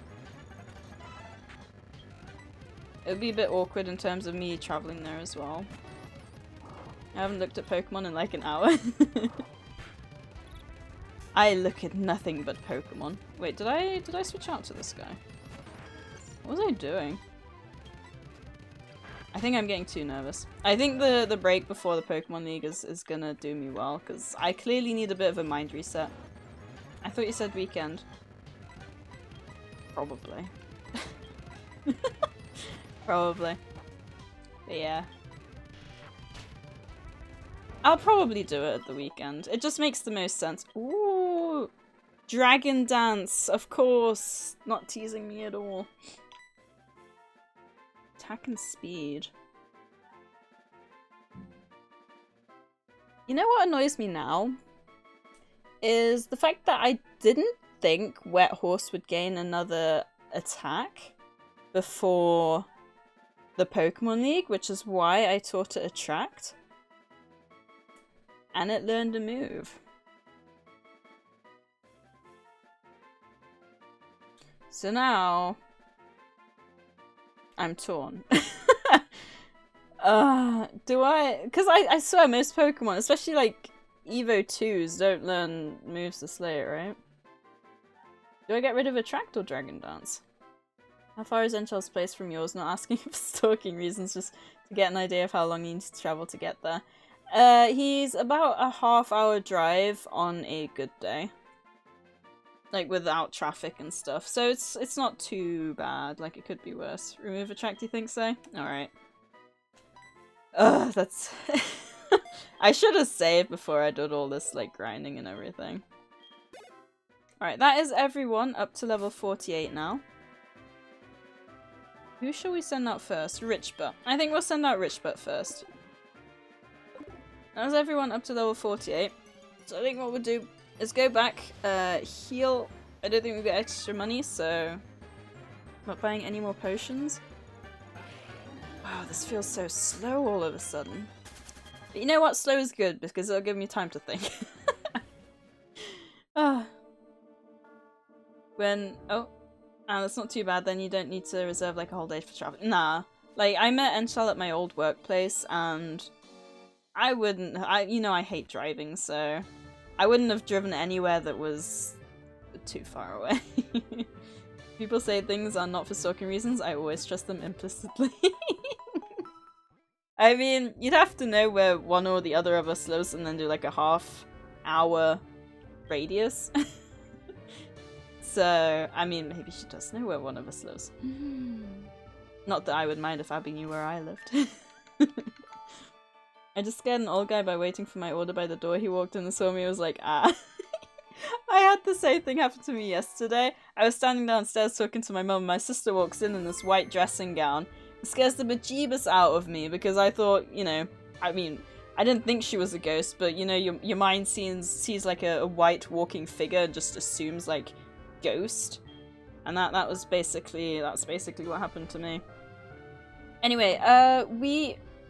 it would be a bit awkward in terms of me traveling there as well. I haven't looked at Pokemon in like an hour. I look at nothing but Pokemon. Wait, did I switch out to this guy? What was I doing? I think I'm getting too nervous. I think the break before the Pokemon League is gonna do me well, because I clearly need a bit of a mind reset. I thought you said weekend. Probably. Probably. But yeah. I'll probably do it at the weekend. It just makes the most sense. Ooh! Dragon Dance! Of course! Not teasing me at all. Attack and speed. You know what annoys me now? Is the fact that I didn't think Wet Horse would gain another attack before the Pokemon League, which is why I taught it Attract. And it learned a move. So now I'm torn. Do I? Because I swear most Pokemon, especially like Evo 2s, don't learn moves to slay it, right? Do I get rid of Attract or Dragon Dance? How far is Enchel's place from yours? Not asking for stalking reasons, just to get an idea of how long he needs to travel to get there. He's about a half-hour drive on a good day. Like, without traffic and stuff. So it's not too bad. Like, it could be worse. Remove Attract, you think so? Alright. Ugh, that's... I should have saved before I did all this, like, grinding and everything. Alright, that is everyone up to level 48 now. Who shall we send out first? Richbutt. I think we'll send out Richbutt first. That's everyone up to level 48. So I think what we'll do is go back, heal. I don't think we've got extra money, so not buying any more potions. Wow, this feels so slow all of a sudden. But you know what? Slow is good because it'll give me time to think. That's not too bad. Then you don't need to reserve like a whole day for travel. Nah, like I met Enshal at my old workplace, and I wouldn't. I hate driving, so I wouldn't have driven anywhere that was too far away. People say things are not for stalking reasons. I always trust them implicitly. I mean, you'd have to know where one or the other of us lives and then do like a half-hour radius. So, I mean, maybe she does know where one of us lives. Not that I would mind if Abby knew where I lived. I just scared an old guy by waiting for my order by the door. He walked in and saw me and was like, ah. I had the same thing happen to me yesterday. I was standing downstairs talking to my mum. My sister walks in this white dressing gown. It scares the bejeebus out of me because I thought, I mean, I didn't think she was a ghost, but your mind sees like a white walking figure and just assumes like ghost. And that's basically what happened to me. Anyway,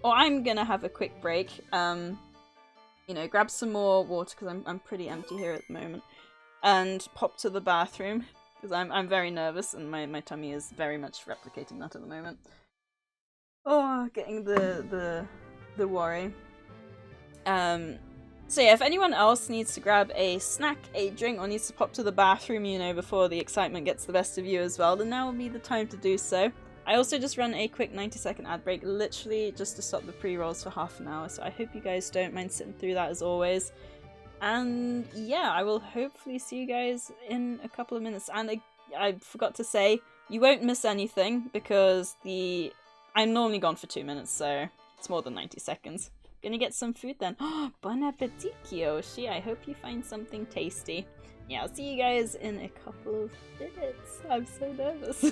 I'm gonna have a quick break. Grab some more water because I'm pretty empty here at the moment, and pop to the bathroom because I'm very nervous and my tummy is very much replicating that at the moment. Oh, getting the worry. So yeah, if anyone else needs to grab a snack, a drink, or needs to pop to the bathroom, before the excitement gets the best of you as well, then now will be the time to do so. I also just run a quick 90-second ad break, literally just to stop the pre-rolls for half an hour, so I hope you guys don't mind sitting through that as always. And yeah, I will hopefully see you guys in a couple of minutes. And I forgot to say, you won't miss anything because I'm normally gone for 2 minutes, so it's more than 90 seconds. Gonna get some food then. Oh, bon appetit, Kiyoshi. I hope you find something tasty. Yeah, I'll see you guys in a couple of minutes. I'm so nervous.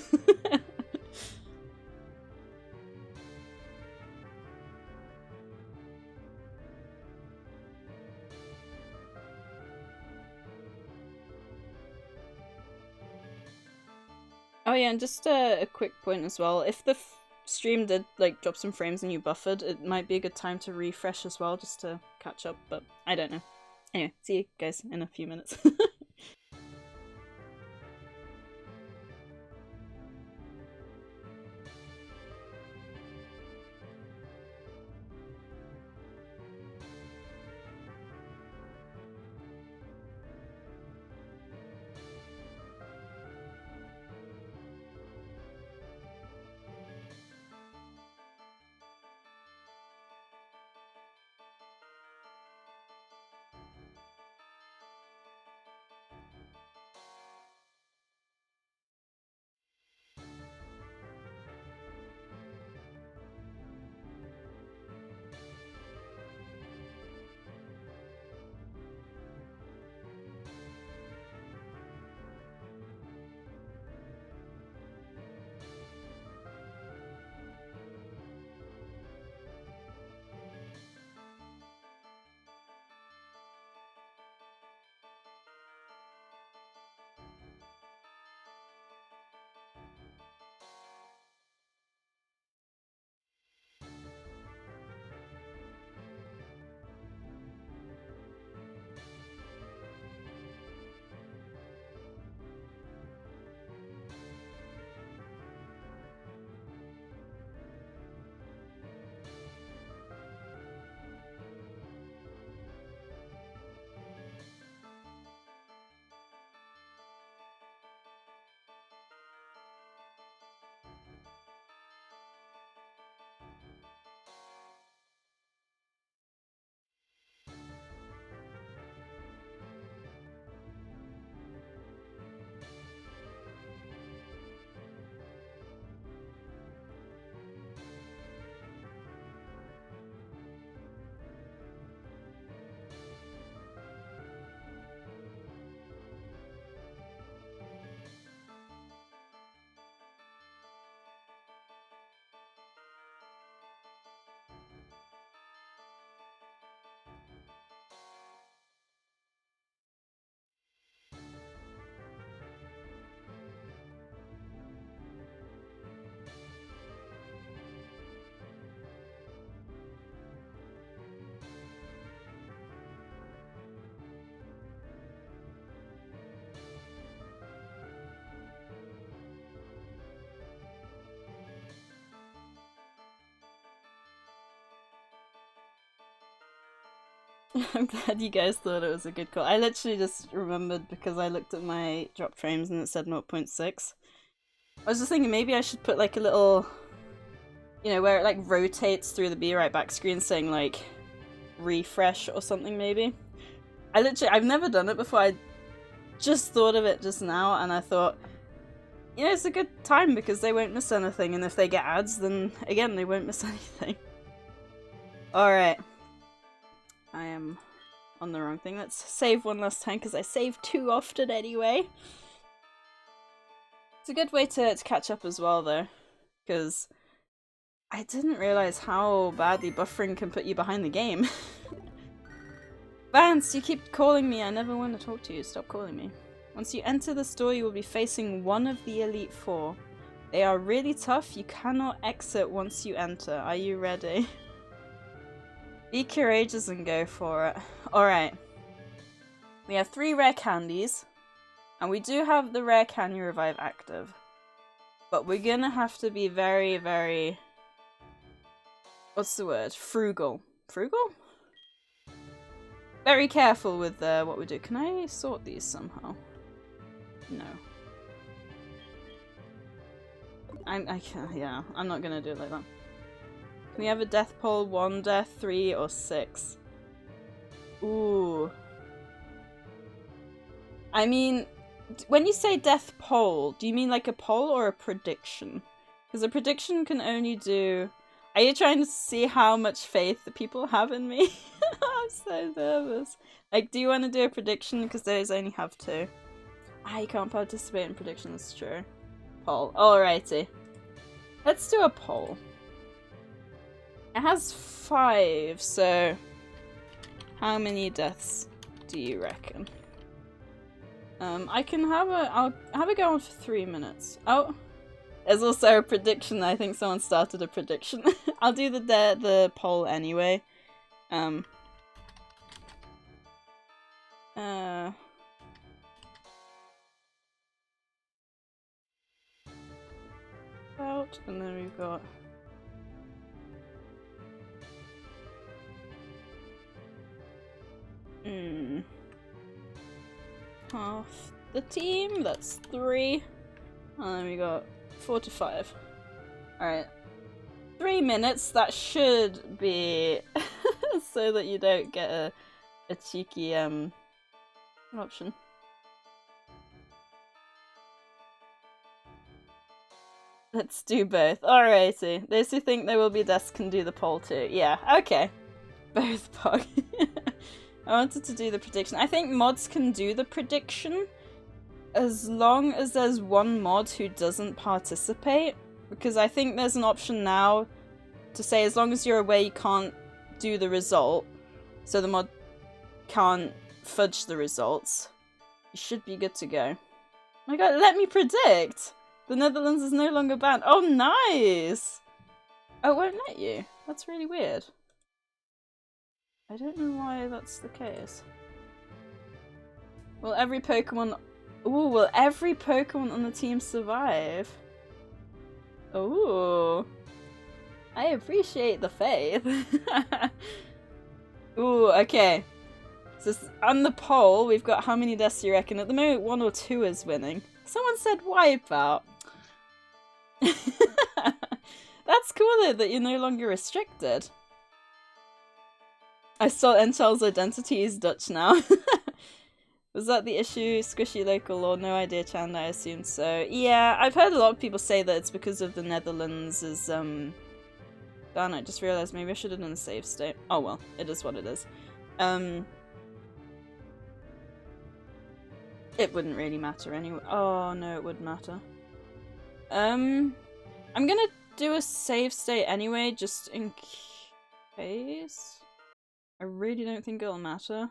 Oh yeah, and just a quick point as well. If the stream did like drop some frames and you buffered, it might be a good time to refresh as well, just to catch up, but I don't know. Anyway, see you guys in a few minutes. I'm glad you guys thought it was a good call. I literally just remembered because I looked at my drop frames and it said 0.6. I was just thinking maybe I should put like a little, you know, where it like rotates through the Be Right Back screen saying like refresh or something maybe. I've never done it before. I just thought of it just now and I thought, you know, it's a good time because they won't miss anything, and if they get ads, then again, they won't miss anything. Alright. I am on the wrong thing. Let's save one last time because I save too often anyway. It's a good way to catch up as well though, because I didn't realise how badly buffering can put you behind the game. Vance, you keep calling me. I never want to talk to you. Stop calling me. Once you enter the store, you will be facing one of the Elite Four. They are really tough. You cannot exit once you enter. Are you ready? Be courageous and go for it. Alright. We have 3 rare candies. And we do have the rare Can You Revive active. But we're gonna have to be very, very... what's the word? Frugal. Frugal? Very careful with what we do. Can I sort these somehow? No. I can't, yeah, I'm not gonna do it like that. Can we have a death poll, 1 death, 3, or 6? Ooh. I mean, when you say death poll, do you mean like a poll or a prediction? Because a prediction can only do... Are you trying to see how much faith the people have in me? I'm so nervous. Like, do you want to do a prediction? Because those only have 2. I can't participate in predictions, true. Poll. Alrighty. Let's do a poll. It has 5, so... how many deaths do you reckon? I can have a... I'll have a go on for 3 minutes. Oh! There's also a prediction. I think someone started a prediction. I'll do the poll anyway. Out, and then we've got... half the team, that's 3. And then we got 4 to 5. Alright. 3 minutes, that should be so that you don't get a cheeky option. Let's do both. Alrighty. Those who think there will be deaths can do the poll too. Yeah, okay. Both Pog. I wanted to do the prediction. I think mods can do the prediction as long as there's one mod who doesn't participate. Because I think there's an option now to say as long as you're aware you can't do the result, so the mod can't fudge the results, you should be good to go. Oh my god, let me predict! The Netherlands is no longer banned. Oh, nice! Oh, it won't let you. That's really weird. I don't know why that's the case. Will every Pokemon... Ooh, will every Pokemon on the team survive? Ooh. I appreciate the faith. Ooh, okay. So on the poll, we've got how many deaths do you reckon? At the moment, 1 or 2 is winning. Someone said Wipeout. That's cool though, that you're no longer restricted. I stole Enchel's identity, he's Dutch now. Was that the issue? Squishy local law? No idea, Chan, I assume so. Yeah, I've heard a lot of people say that it's because of the Netherlands is, Darn, I just realised maybe I should have done a save state. Oh well, it is what it is. It wouldn't really matter anyway. Oh no, it would matter. I'm gonna do a save state anyway, just in case. I really don't think it'll matter.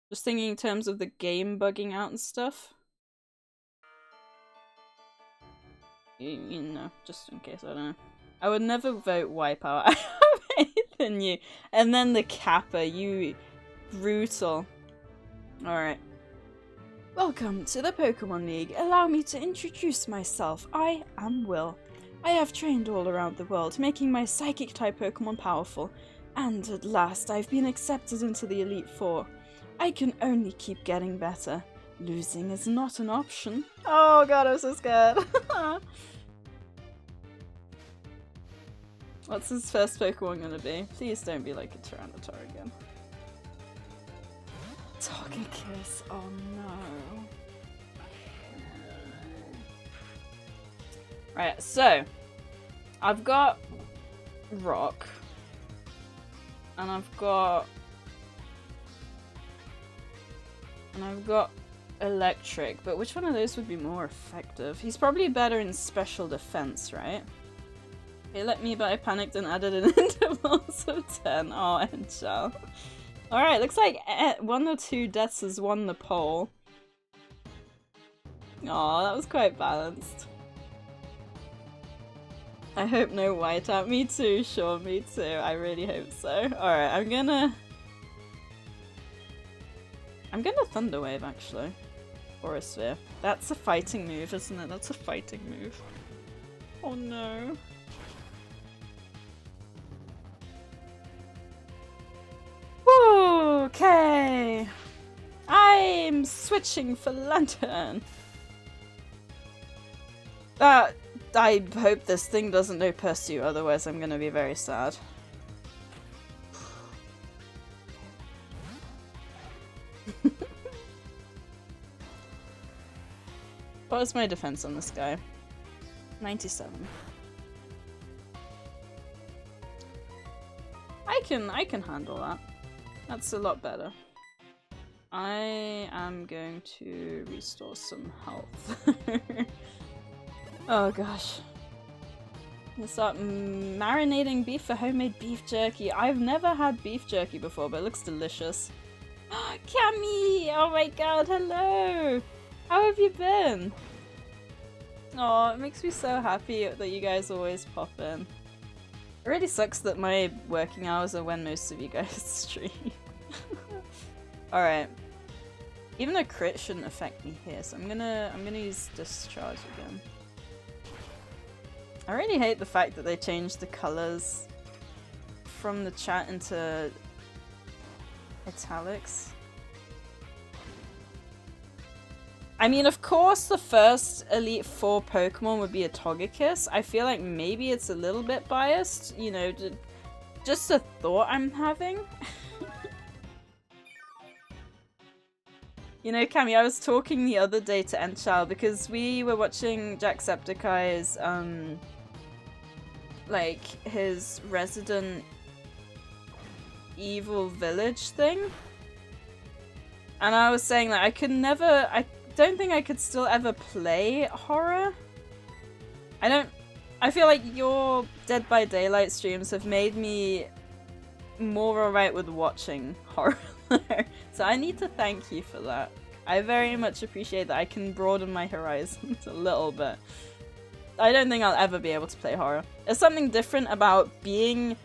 Just thinking in terms of the game bugging out and stuff. You know, just in case, I don't know. I would never vote Wipeout. I have faith in you. And then the Kappa, you brutal. Alright. Welcome to the Pokemon League. Allow me to introduce myself. I am Will. I have trained all around the world, making my Psychic-type Pokemon powerful. And at last I've been accepted into the Elite Four. I can only keep getting better. Losing is not an option. Oh god, I'm so scared. What's his first Pokemon gonna be? Please don't be like a Tyranitar again. Togekiss, oh no. Right, so I've got Rock. And I've got Electric, but which one of those would be more effective? He's probably better in special defense, right? He let me, but I panicked and added an intervals of 10. Oh, end shell. Alright, looks like 1 or 2 deaths has won the poll. Oh, that was quite balanced. I hope no whiteout. Me too, sure, me too. I really hope so. Alright, I'm gonna Thunder Wave, actually. Or a Sphere. That's a fighting move, isn't it? That's a fighting move. Oh no. Okay. I'm switching for Lantern. I hope this thing doesn't know Pursue, otherwise I'm gonna be very sad. What is my defense on this guy? 97. I can handle that. That's a lot better. I am going to restore some health. Oh gosh. Let's start marinating beef for homemade beef jerky. I've never had beef jerky before, but it looks delicious. Cammy! Oh my god, hello! How have you been? Oh, it makes me so happy that you guys always pop in. It really sucks that my working hours are when most of you guys stream. Alright. Even a crit shouldn't affect me here, so I'm gonna use Discharge again. I really hate the fact that they changed the colours from the chat into italics. I mean, of course the first Elite Four Pokemon would be a Togekiss. I feel like maybe it's a little bit biased, you know, just a thought I'm having. You know, Cammy, I was talking the other day to Enchal because we were watching Jacksepticeye's, like, his Resident Evil Village thing. And I was saying that I don't think I could still ever play horror. I feel like your Dead by Daylight streams have made me more alright with watching horror. So I need to thank you for that. I very much appreciate that I can broaden my horizons a little bit. I don't think I'll ever be able to play horror. There's something different about being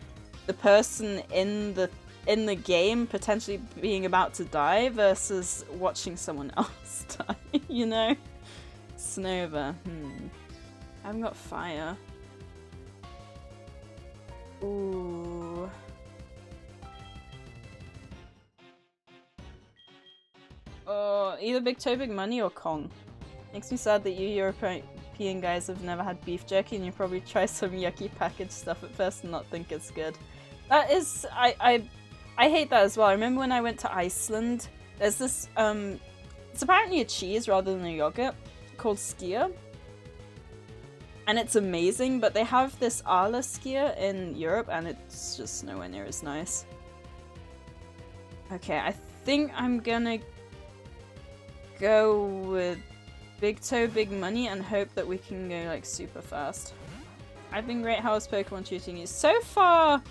the person in the game potentially being about to die versus watching someone else die, you know? Snova, I haven't got fire. Ooh. Oh, either Big Toe, Big Money or Kong. Makes me sad that you European guys have never had beef jerky and you probably try some yucky packaged stuff at first and not think it's good. That is, I hate that as well. I remember when I went to Iceland, there's this, it's apparently a cheese rather than a yogurt called skyr. And it's amazing, but they have this Arla skyr in Europe and it's just nowhere near as nice. Okay, I think I'm gonna go with Big Toe, Big Money and hope that we can go like super fast. I've been great. How is Pokemon treating you? So far,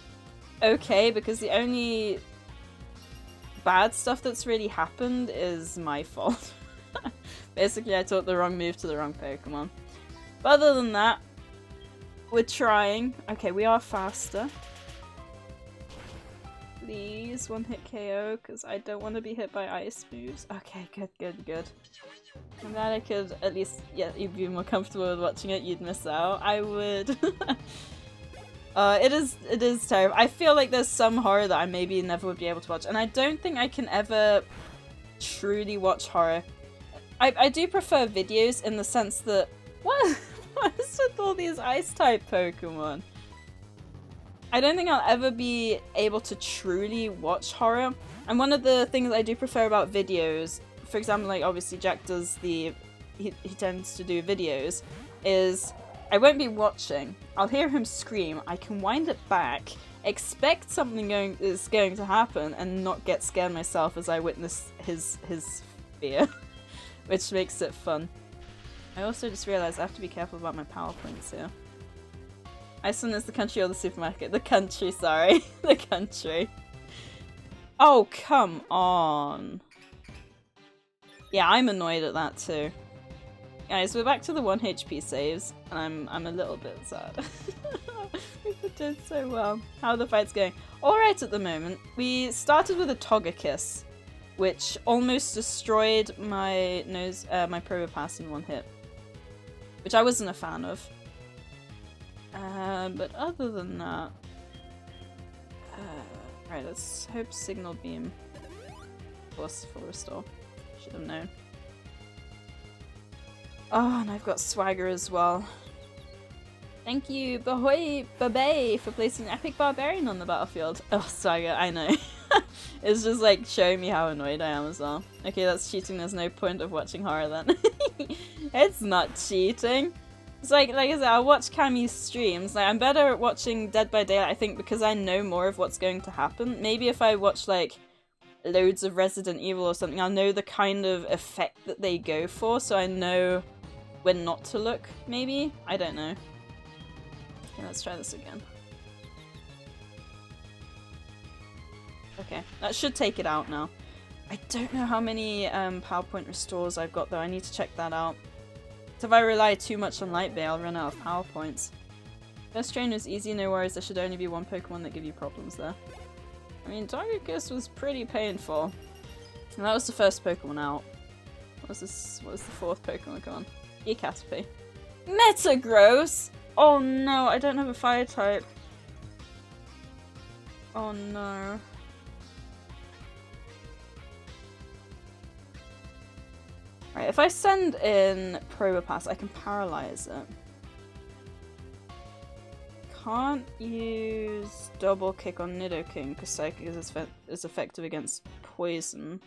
okay, because the only bad stuff that's really happened is my fault. Basically, I taught the wrong move to the wrong Pokemon. But other than that, we're trying. Okay, we are faster. Please, one hit KO, because I don't want to be hit by ice moves. Okay, good, good, good. I'm glad I could at least, yeah, you'd be more comfortable with watching it, you'd miss out. I would. It is terrible. I feel like there's some horror that I maybe never would be able to watch, and I don't think I can ever truly watch horror. I do prefer videos in the sense that what is with all these ice type Pokemon? I don't think I'll ever be able to truly watch horror. And one of the things I do prefer about videos, for example, like obviously Jack does he tends to do videos, is I won't be watching. I'll hear him scream, I can wind it back, expect something is going to happen, and not get scared myself as I witness his fear, which makes it fun. I also just realised I have to be careful about my PowerPoints here. Iceland is the country or the supermarket? The country, sorry. The country. Oh, come on. Yeah, I'm annoyed at that too. Guys, we're back to the 1 HP saves, and I'm a little bit sad. We did so well. How are the fights going? Alright at the moment. We started with a Togekiss, which almost destroyed my my Probopass in one hit, which I wasn't a fan of. But other than that, right, let's hope Signal Beam plus full restore. Should have known. Oh, and I've got Swagger as well. Thank you, Bahoy Babay, for placing Epic Barbarian on the battlefield. Oh, Swagger, I know. It's just like showing me how annoyed I am as well. Okay, that's cheating. There's no point of watching horror then. It's not cheating. It's like I said, I'll watch Cammy's streams. Like, I'm better at watching Dead by Daylight, I think, because I know more of what's going to happen. Maybe if I watch, like, loads of Resident Evil or something, I'll know the kind of effect that they go for, so I know when not to look, maybe? I don't know. Okay, let's try this again. Okay, that should take it out now. I don't know how many PowerPoint restores I've got, though. I need to check that out. So if I rely too much on Light Bay, I'll run out of PowerPoints. First train was easy, no worries. There should only be one Pokemon that give you problems there. I mean, Togekiss was pretty painful. And that was the first Pokemon out. What was this? What was the fourth Pokemon? Come on. Caterpie. Metagross! Oh no, I don't have a fire type. Oh no. Right, if I send in Probopass, I can paralyze it. Can't use Double Kick on Nidoking because Psychic is effective against poison.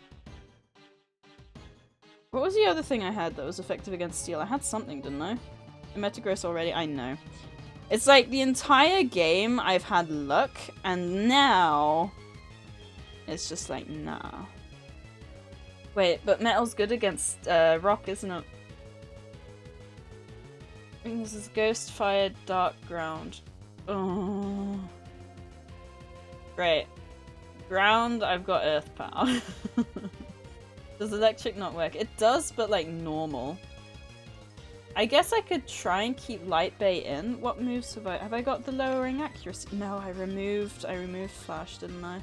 What was the other thing I had that was effective against Steel? I had something, didn't I? A Metagross already? I know. It's like the entire game I've had luck, and now it's just like, nah. Wait, but Metal's good against Rock, isn't it? I think this is Ghost, Fire, Dark Ground. Oh. Great. Ground, I've got Earth Power. Does Electric not work? It does, but like normal. I guess I could try and keep Light Bay in. What moves have I? Have I got the lowering accuracy? No, I removed Flash, didn't I?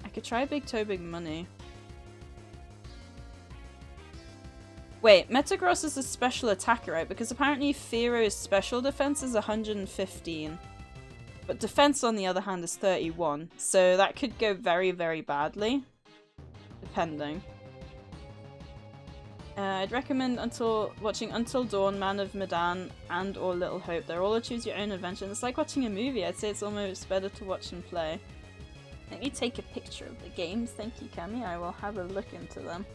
I could try Big Toe, Big Money. Wait, Metagross is a special attacker, right? Because apparently Fearo's special defense is 115. But defense, on the other hand, is 31. So that could go very, very badly. Depending. I'd recommend watching Until Dawn, Man of Medan, and or Little Hope. They're all a choose your own adventure. And it's like watching a movie. I'd say it's almost better to watch and play. Let me take a picture of the games. Thank you, Cammy. I will have a look into them.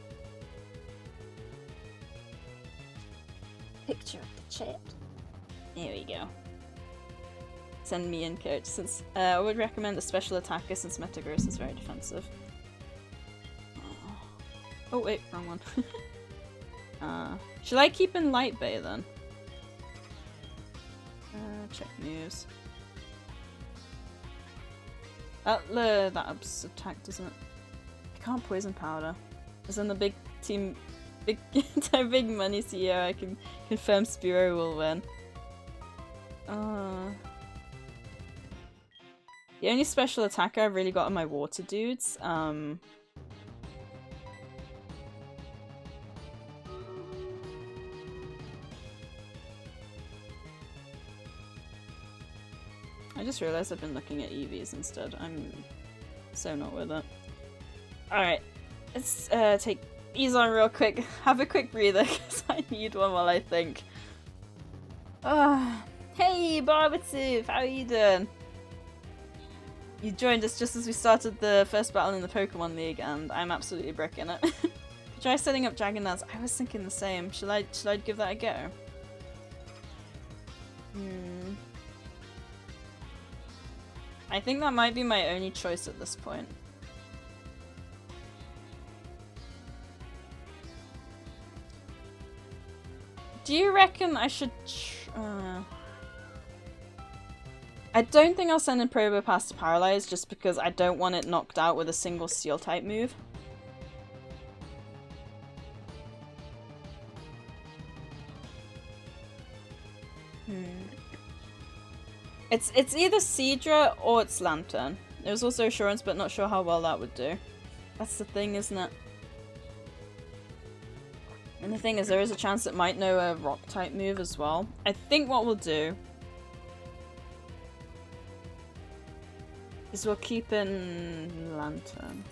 Picture of the chat. There we go. Send me in, coach. Since I would recommend a special attacker since Metagross is very defensive. Oh wait, wrong one. Should I keep in Light Bay then? Check news. That ups attack, doesn't it? I can't poison powder. As in the big team, big money CEO, I can confirm Spearow will win. The only special attacker I've really got are my water dudes. I just realized I've been looking at EVs instead. I'm so not with it. Alright, let's take these on real quick. Have a quick breather, because I need one while I think. Hey, Barbatooth! How are you doing? You joined us just as we started the first battle in the Pokemon League, and I'm absolutely bricking it. Try setting up Dragon Dance. I was thinking the same. Should I give that a go? I think that might be my only choice at this point. Do you reckon I should I don't think I'll send in Probopass to Paralyze just because I don't want it knocked out with a single Steel type move. It's either Seadra or it's Lantern. There's also Assurance, but not sure how well that would do. That's the thing, isn't it? And the thing is, there is a chance it might know a Rock type move as well. I think what we'll do is we'll keep in Lantern.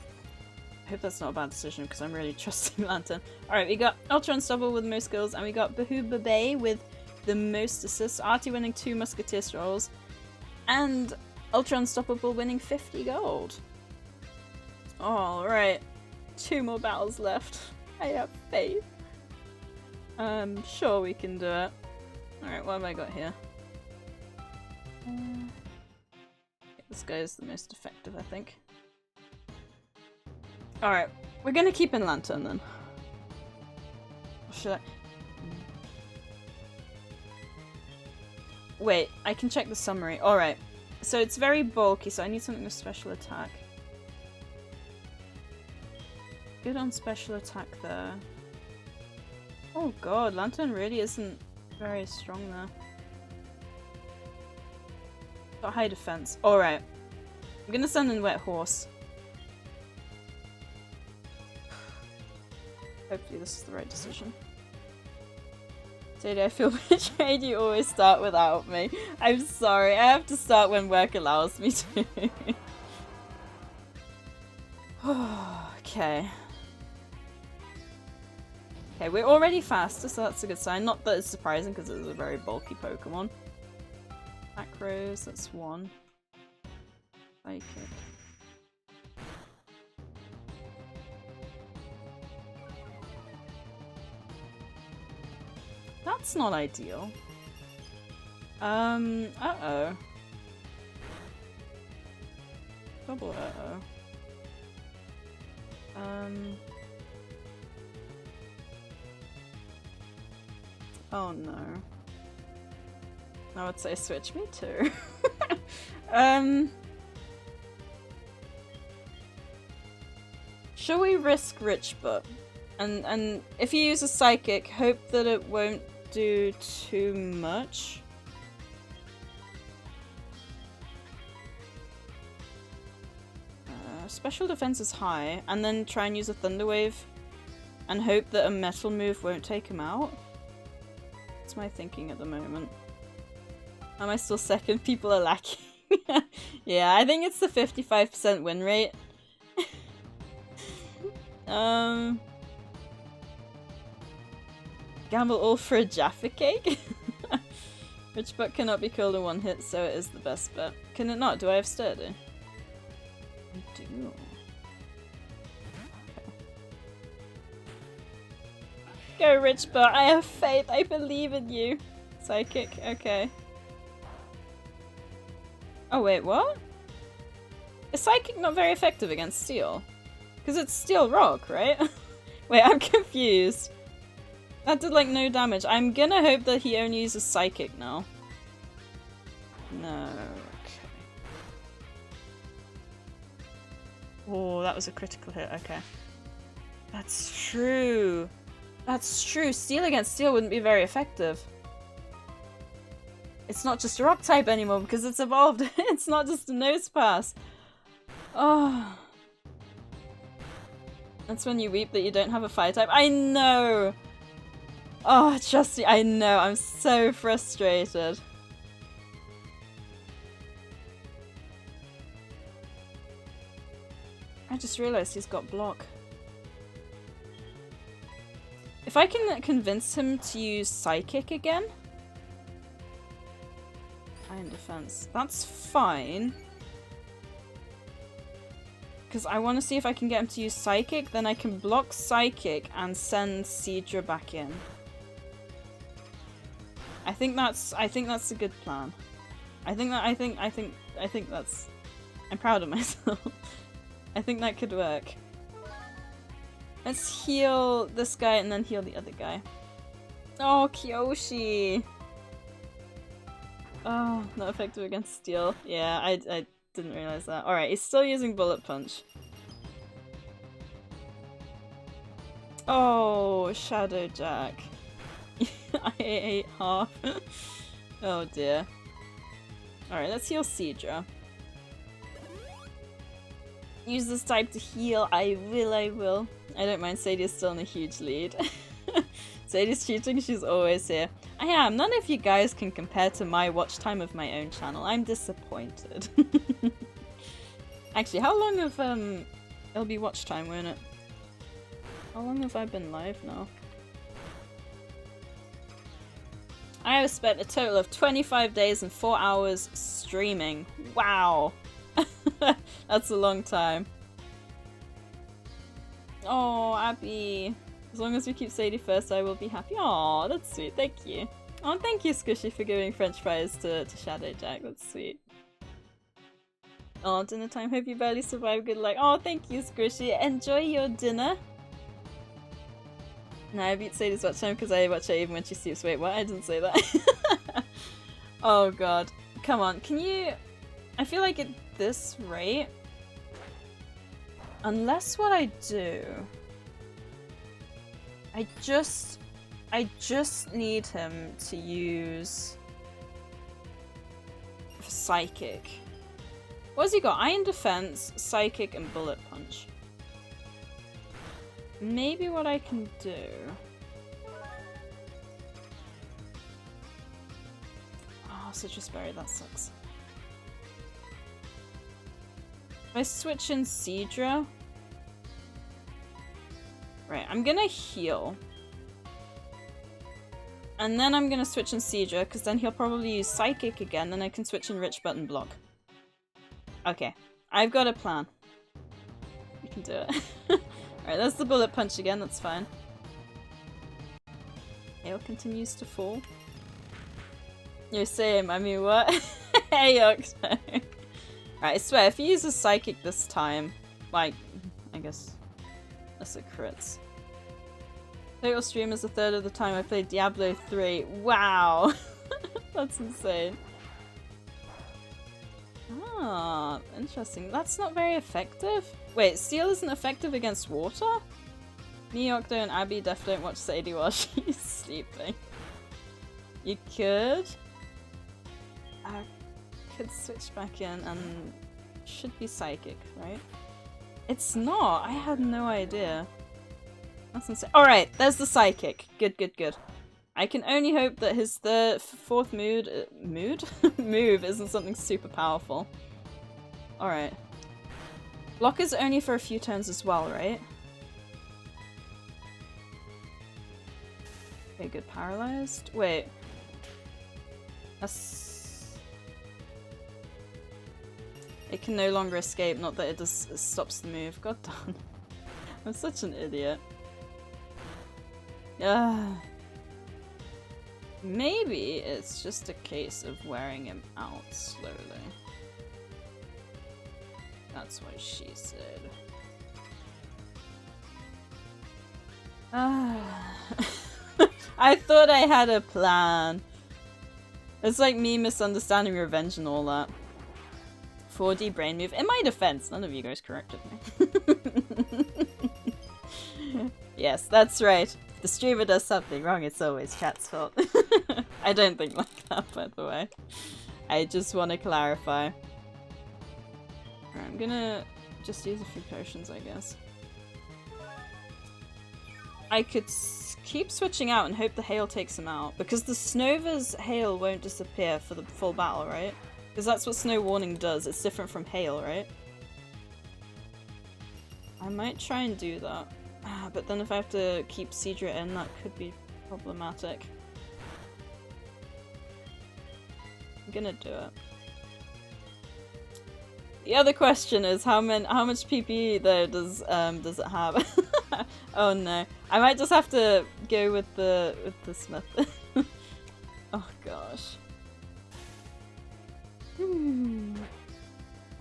I hope that's not a bad decision because I'm really trusting Lantern. Alright, we got Ultra Unstoppable with the most kills, and we got Babe with the most assists. Artie winning 2 Musketeer Strolls, and Ultra Unstoppable winning 50 gold. Alright, 2 more battles left. I have faith. Sure we can do it. Alright, what have I got here? This guy is the most effective, I think. Alright, we're gonna keep in Lantern then. Or should I? Wait, I can check the summary. Alright, so it's very bulky, so I need something with special attack. Good on special attack there. Oh god, Lantern really isn't very strong there. Got high defense. Alright. I'm gonna send in Wet Horse. Hopefully this is the right decision. Sadie, I feel betrayed. You always start without me. I'm sorry, I have to start when work allows me to. Okay. Okay, we're already faster, so that's a good sign. Not that it's surprising because it was a very bulky Pokemon. Macros, that's 1. Psychic. That's not ideal. Uh-oh. Double uh-oh. Oh no. I would say switch me too. Shall we risk Rich Butt? And if you use a Psychic, hope that it won't do too much. Special defense is high, and then try and use a Thunder Wave and hope that a metal move won't take him out. That's my thinking at the moment. Am I still second? People are lacking. Yeah, I think it's the 55% win rate. Gamble all for a Jaffa Cake? Rich Butt cannot be killed in one hit, so it is the best bet. Can it not? Do I have Sturdy? I do. Okay. Go, Rich Butt! I have faith! I believe in you! Psychic, okay. Oh wait, what? Is Psychic not very effective against Steel? Because it's Steel Rock, right? Wait, I'm confused. That did like no damage. I'm gonna hope that he only uses Psychic now. No. Okay. Oh, that was a critical hit. Okay. That's true. That's true. Steel against Steel wouldn't be very effective. It's not just a Rock type anymore because it's evolved. It's not just a Nose Pass. Oh. That's when you weep that you don't have a Fire type. I know! Oh, trust me, I know. I'm so frustrated. I just realized he's got block. If I can convince him to use Psychic again... Iron Defense. That's fine. Because I want to see if I can get him to use Psychic, then I can block Psychic and send Seadra back in. I think that's a good plan. I think that's... I'm proud of myself. I think that could work. Let's heal this guy and then heal the other guy. Oh, Kyoshi! Oh, not effective against steel. Yeah, I didn't realize that. Alright, he's still using Bullet Punch. Oh, Shadow Jack. I ate half. Oh dear. Alright, let's heal Seadra. Use this type to heal. I will. I don't mind. Sadie's still in a huge lead. Sadie's cheating. She's always here. I am. None of you guys can compare to my watch time of my own channel. I'm disappointed. Actually, how long have it'll be watch time, won't it? How long have I been live now? I have spent a total of 25 days and 4 hours streaming. Wow. That's a long time. Oh, Abby. As long as we keep Sadie first, I will be happy. Aw, that's sweet. Thank you. Oh, thank you, Squishy, for giving French fries to Shadow Jack. That's sweet. Oh, dinner time. Hope you barely survived. Good luck. Oh, thank you, Squishy. Enjoy your dinner. No, I beat Sadie's watch time because I watch her even when she sleeps. Wait, what? I didn't say that. Oh, God. Come on. Can you... I feel like at this rate... Unless what I do... I just need him to use Psychic. What has he got? Iron Defense, Psychic, and Bullet Punch. Maybe what I can do... Oh, Citrus Berry, that sucks. If I switch in Seadra... Right, I'm gonna heal. And then I'm gonna switch in Seadra, because then he'll probably use Psychic again, then I can switch in Rich Button Block. Okay, I've got a plan. We can do it. Alright, that's the Bullet Punch again, that's fine. Hail continues to fall. You're same, I mean what? Hey Octo. Alright, I swear, if he uses Psychic this time, like, I guess... Unless it crits. Total stream is a third of the time I played Diablo 3. Wow! That's insane. Ah, interesting. That's not very effective? Wait, Steel isn't effective against water? Me, Octo, and Abby def don't watch Sadie while she's sleeping. You could? I could switch back in and... Should be Psychic, right? It's not! I had no idea. That's insane. Alright, there's the Psychic. Good, good, good. I can only hope that his fourth move isn't something super powerful. Alright. Block is only for a few turns as well, right? Okay, good. Paralyzed? Wait. That's... It can no longer escape, not that it stops the move. God damn. I'm such an idiot. Maybe it's just a case of wearing him out slowly. That's what she said. I thought I had a plan. It's like me misunderstanding revenge and all that. 4D brain move. In my defense, none of you guys corrected me. Yes, that's right. If the streamer does something wrong, it's always chat's fault. I don't think like that, by the way. I just want to clarify. Alright, I'm gonna just use a few potions, I guess. I could keep switching out and hope the hail takes him out, because the Snova's hail won't disappear for the full battle, right? Because that's what Snow Warning does. It's different from hail, right? I might try and do that. But then if I have to keep Seadra in, that could be problematic. I'm gonna do it. The other question is how much PPE though does it have? Oh no. I might just have to go with the smith. Oh gosh.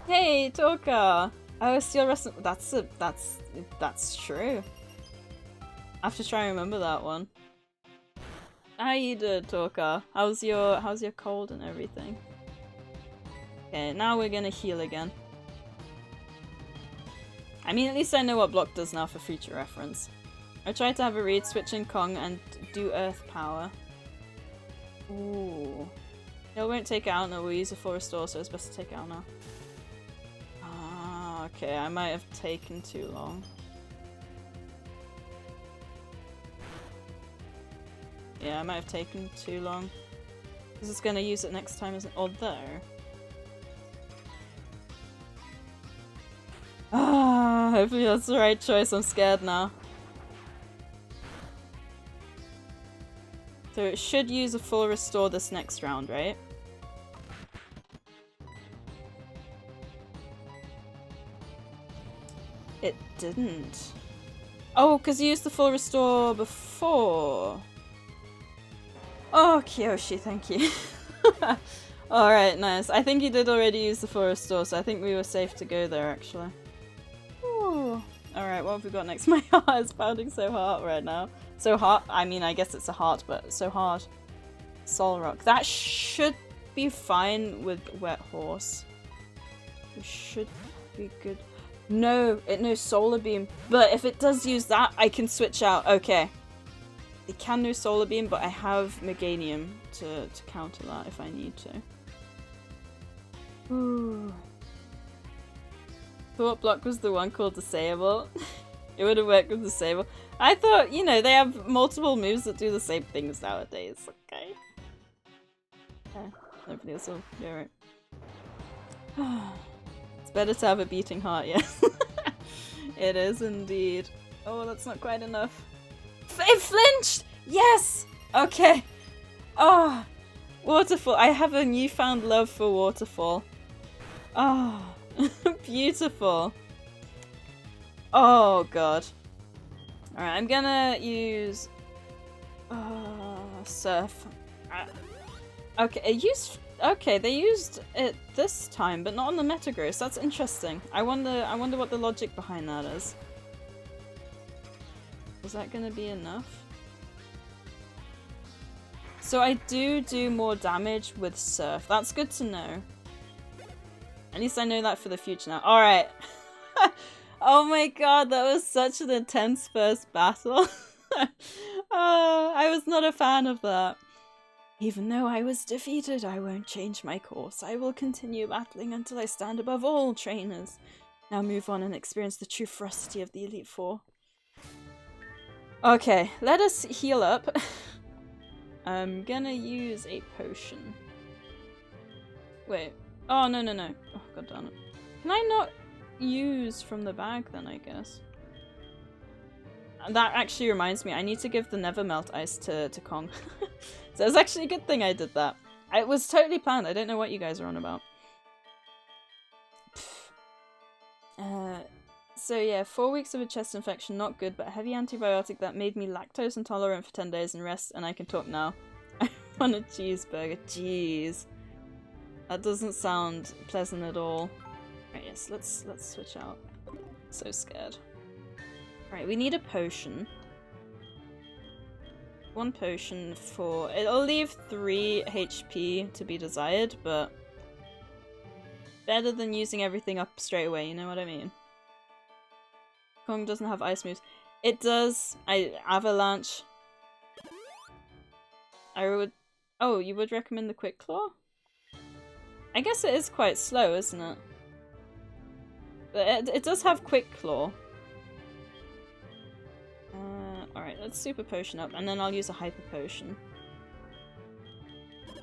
Hey, Toka! Oh, steel wrestling. That's true. I have to try and remember that one. How you doing, Toka? How's your cold and everything? Okay, now we're gonna heal again. I mean, at least I know what block does now for future reference. I tried to have a read, switch in Kong, and do Earth Power. Ooh. It won't take it out now, we'll use a full restore, so it's best to take it out now. Ah, okay, I might have taken too long. Yeah, I might have taken too long. Because it's gonna use it next time, isn't it? Or there. Ah, hopefully that's the right choice. I'm scared now. So it should use a full restore this next round, right? It didn't. Oh, because you used the full restore before. Oh, Kiyoshi, thank you. Alright, nice. I think you did already use the full restore, so I think we were safe to go there, actually. Alright, what have we got next? My heart is pounding so hard right now. So hard. I mean, I guess it's a heart, but so hard. Soul Rock. That should be fine with Wet Horse. It should be good. No, it knows Solar Beam. But if it does use that, I can switch out. Okay. It can know Solar Beam, but I have Meganium to counter that if I need to. Ooh. What block was the one called Disable? It would have worked with Disable. I thought, you know, they have multiple moves that do the same things nowadays. Okay. Yeah, hopefully this will go right. It's better to have a beating heart, yes. It is indeed. Oh, that's not quite enough. It flinched! Yes! Okay. Oh, Waterfall. I have a newfound love for Waterfall. Oh. Beautiful. Oh god. Alright, I'm gonna use Surf. Okay, okay, they used it this time, but not on the Metagross. That's interesting. I wonder what the logic behind that is. Is that gonna be enough? So I do more damage with Surf. That's good to know. At least I know that for the future now. Alright. Oh my god, that was such an intense first battle. Oh, I was not a fan of that. Even though I was defeated, I won't change my course. I will continue battling until I stand above all trainers. Now move on and experience the true ferocity of the Elite Four. Okay, let us heal up. I'm gonna use a potion. Wait. Oh, no. Oh, god damn it. Can I not use from the bag then, I guess? That actually reminds me, I need to give the Never Melt Ice to Kong. So it's actually a good thing I did that. It was totally planned. I don't know what you guys are on about. So yeah, 4 weeks of a chest infection, not good, but a heavy antibiotic that made me lactose intolerant for 10 days and rest, and I can talk now. I want a cheeseburger. Jeez. That doesn't sound pleasant at all. Right, yes, let's switch out. So scared. Right, we need a potion. 1 potion for... It'll leave 3 HP to be desired, but... better than using everything up straight away, you know what I mean? Kong doesn't have ice moves. It does. Avalanche. I would... Oh, you would recommend the Quick Claw? I guess it is quite slow, isn't it? But it does have Quick Claw. Alright, let's Super Potion up, and then I'll use a Hyper Potion.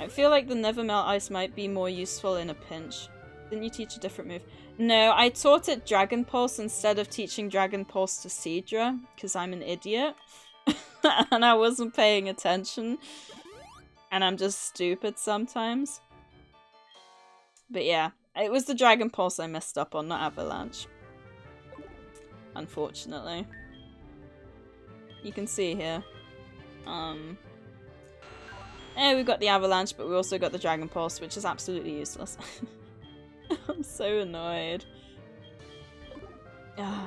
I feel like the Never Melt Ice might be more useful in a pinch. Didn't you teach a different move? No, I taught it Dragon Pulse instead of teaching Dragon Pulse to Seadra, because I'm an idiot. And I wasn't paying attention. And I'm just stupid sometimes. But yeah, it was the Dragon Pulse I messed up on, not Avalanche. Unfortunately. You can see here. We got the Avalanche, but we also got the Dragon Pulse, which is absolutely useless. I'm so annoyed.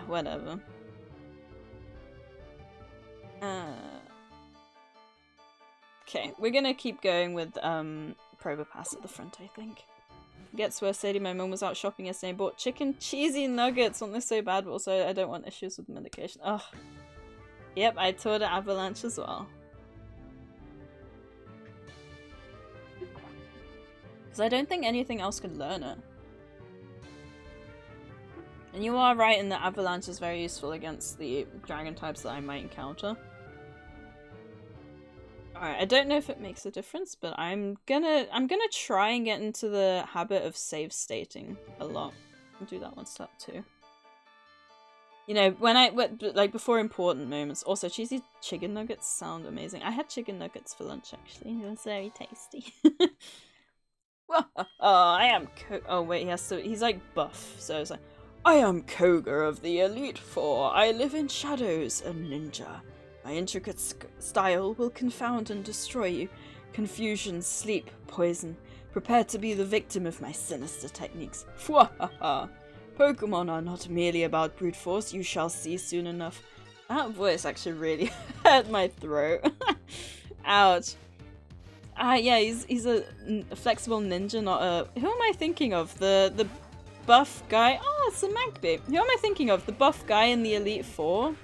Whatever. Okay, we're gonna keep going with Probopass at the front, I think. Gets worse, Sadie. My mum was out shopping yesterday and bought chicken cheesy nuggets. Want this so bad, but also I don't want issues with medication. Ugh. Yep, I taught it Avalanche as well. Because I don't think anything else could learn it. And you are right in that Avalanche is very useful against the dragon types that I might encounter. Alright, I don't know if it makes a difference, but I'm gonna try and get into the habit of save stating a lot. I'll do that one step too. You know, like before important moments. Also, cheesy chicken nuggets sound amazing. I had chicken nuggets for lunch actually. It was very tasty. I am oh wait, he's like buff, so it's like, I am Koga of the Elite Four. I live in shadows, a ninja. My intricate style will confound and destroy you. Confusion, sleep, poison. Prepare to be the victim of my sinister techniques. Fwahaha. Pokemon are not merely about brute force, you shall see soon enough. That voice actually really hurt my throat. Ouch. Yeah, he's a flexible ninja, not a... Who am I thinking of? The buff guy? Oh, it's a Magby. Who am I thinking of? The buff guy in the Elite Four?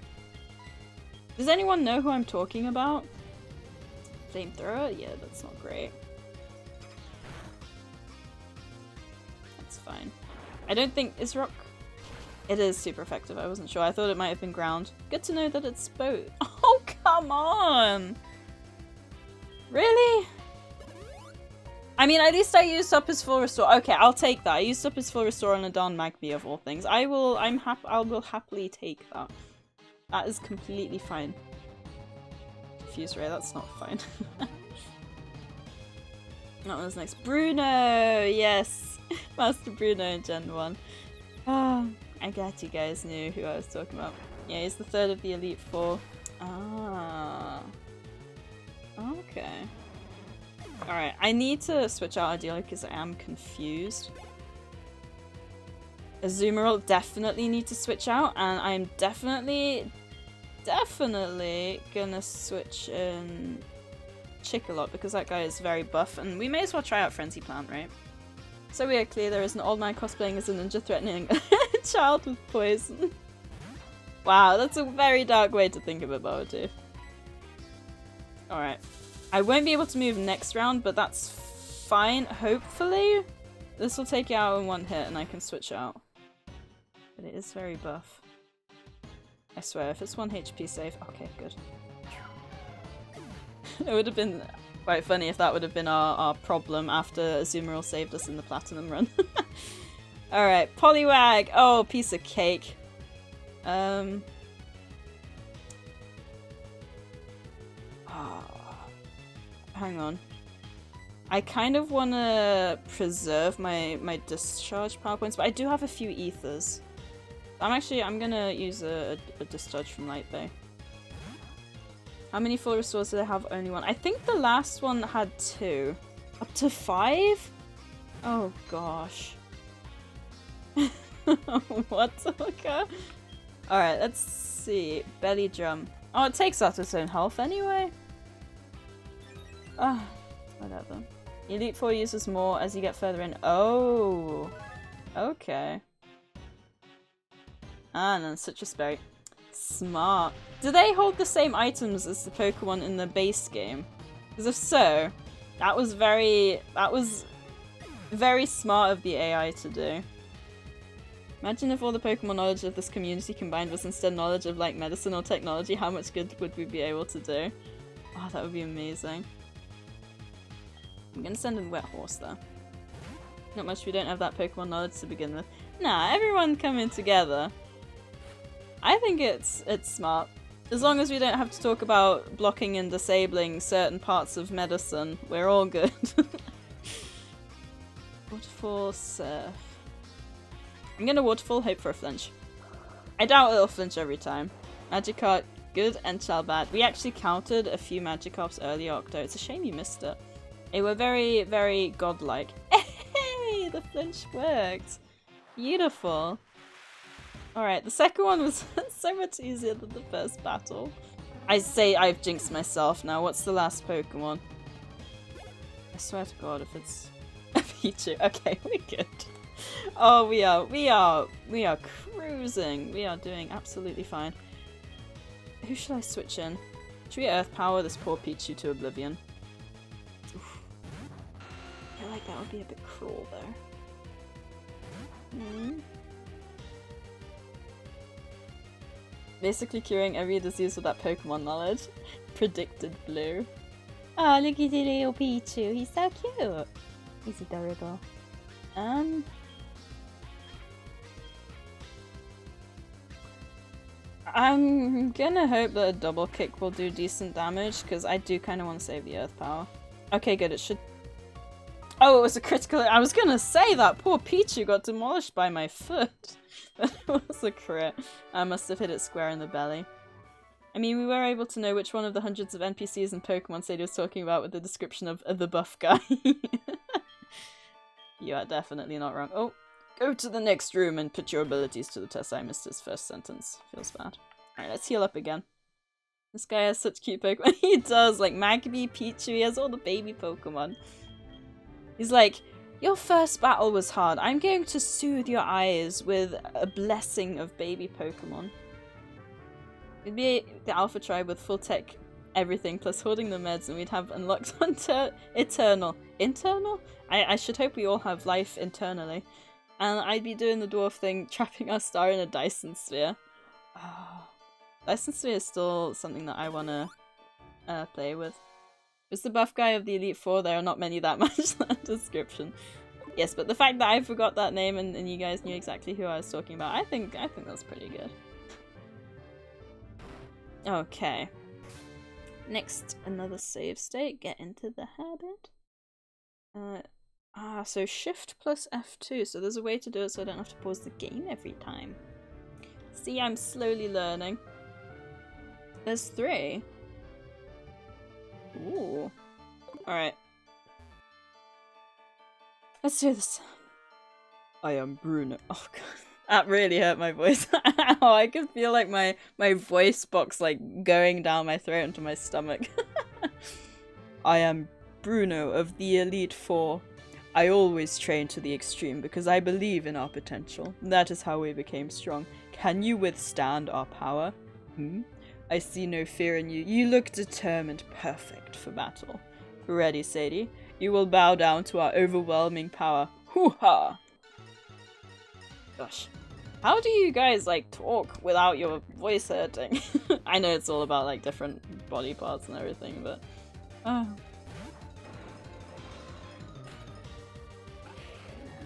Does anyone know who I'm talking about? Flamethrower? Yeah, that's not great. That's fine. I don't think... Is rock... It is super effective, I wasn't sure. I thought it might have been ground. Good to know that it's both. Oh, come on! Really? I mean, at least I used up his full restore. Okay, I'll take that. I used up his full restore on a Don Magby of all things. I will happily take that. That is completely fine. Fuse Ray, that's not fine. That was next. Bruno! Yes! Master Bruno in Gen 1. Oh, I glad you guys knew who I was talking about. Yeah, he's the third of the Elite Four. Ah. Okay. Alright, I need to switch out Ideally because I am confused. Azumarill definitely need to switch out, and I'm definitely gonna switch in Chickalot because that guy is very buff, and we may as well try out Frenzy Plant, right? So we are clear there is an old man cosplaying as a ninja threatening a child with poison. Wow, that's a very dark way to think of it, Boadu. Alright. I won't be able to move next round, but that's fine, hopefully. This will take it out in one hit and I can switch out. But it is very buff. I swear, if it's 1 HP safe, okay, good. It would have been quite funny if that would have been our problem after Azumarill saved us in the Platinum run. Alright, Poliwag! Oh, piece of cake. Oh. Hang on. I kind of want to preserve my discharge power points, but I do have a few ethers. I'm gonna use a discharge from Light Bay. How many full restores do I have? Only one. I think the last one had 2. Up to 5? Oh gosh. What? Okay. Alright, let's see. Belly Drum. Oh, it takes out its own health anyway. Ah, whatever. Elite Four uses more as you get further in. Oh, okay. Ah, and then Citrus Berry. Smart. Do they hold the same items as the Pokemon in the base game? Because if so, that was very smart of the AI to do. Imagine if all the Pokemon knowledge of this community combined was instead knowledge of like medicine or technology, how much good would we be able to do? Oh, that would be amazing. I'm gonna send in Wet Horse there. Not much, we don't have that Pokemon knowledge to begin with. Nah, everyone coming together. I think it's smart. As long as we don't have to talk about blocking and disabling certain parts of medicine, we're all good. Waterfall, Surf. I'm gonna Waterfall, hope for a flinch. I doubt it'll flinch every time. Magikarp, good, Enchal bad. We actually counted a few Magikarps earlier, Octo. It's a shame you missed it. They were very, very godlike. Hey, the flinch worked. Beautiful. Alright, the second one was so much easier than the first battle. I say I've jinxed myself now. What's the last Pokemon? I swear to God, if it's a Pichu. Okay, we're good. Oh, we are cruising. We are doing absolutely fine. Who should I switch in? Should we Earth Power this poor Pichu to oblivion? Oof. I feel like that would be a bit cruel though. Basically curing every disease with that Pokemon knowledge. Predicted blue. Oh, look at the little Pichu. He's so cute. He's adorable. I'm gonna hope that a double kick will do decent damage, because I do kind of want to save the Earth Power. Okay, good, it should... Oh, it was a critical... I was gonna say that poor Pichu got demolished by my foot. That was a crit. I must have hit it square in the belly. I mean, we were able to know which one of the hundreds of NPCs and Pokemon Sadie was talking about with the description of the buff guy. You are definitely not wrong. Oh, go to the next room and put your abilities to the test. I missed his first sentence. Feels bad. Alright, let's heal up again. This guy has such cute Pokemon. He does, like Magby, Pichu, he has all the baby Pokemon. He's like, your first battle was hard. I'm going to soothe your eyes with a blessing of baby Pokemon. It'd be the Alpha Tribe with full tech everything, plus hoarding the meds, and we'd have unlocked on Eternal. Internal? I should hope we all have life internally. And I'd be doing the dwarf thing, trapping our star in a Dyson Sphere. Oh, Dyson Sphere is still something that I want to play with. It's the buff guy of the Elite Four. There are not many that match that description. Yes, but the fact that I forgot that name and you guys knew exactly who I was talking about, I think that's pretty good. Okay. Next, another save state. Get into the habit. So shift plus F2. So there's a way to do it so I don't have to pause the game every time. See, I'm slowly learning. There's 3. Ooh. Alright. Let's do this. I am Bruno. Oh god. That really hurt my voice. Ow, I can feel like my voice box like going down my throat into my stomach. I am Bruno of the Elite Four. I always train to the extreme because I believe in our potential. That is how we became strong. Can you withstand our power? I see no fear in you. You look determined. Perfect for battle. Ready, Sadie? You will bow down to our overwhelming power. Hoo-ha! Gosh. How do you guys, like, talk without your voice hurting? I know it's all about, like, different body parts and everything, but...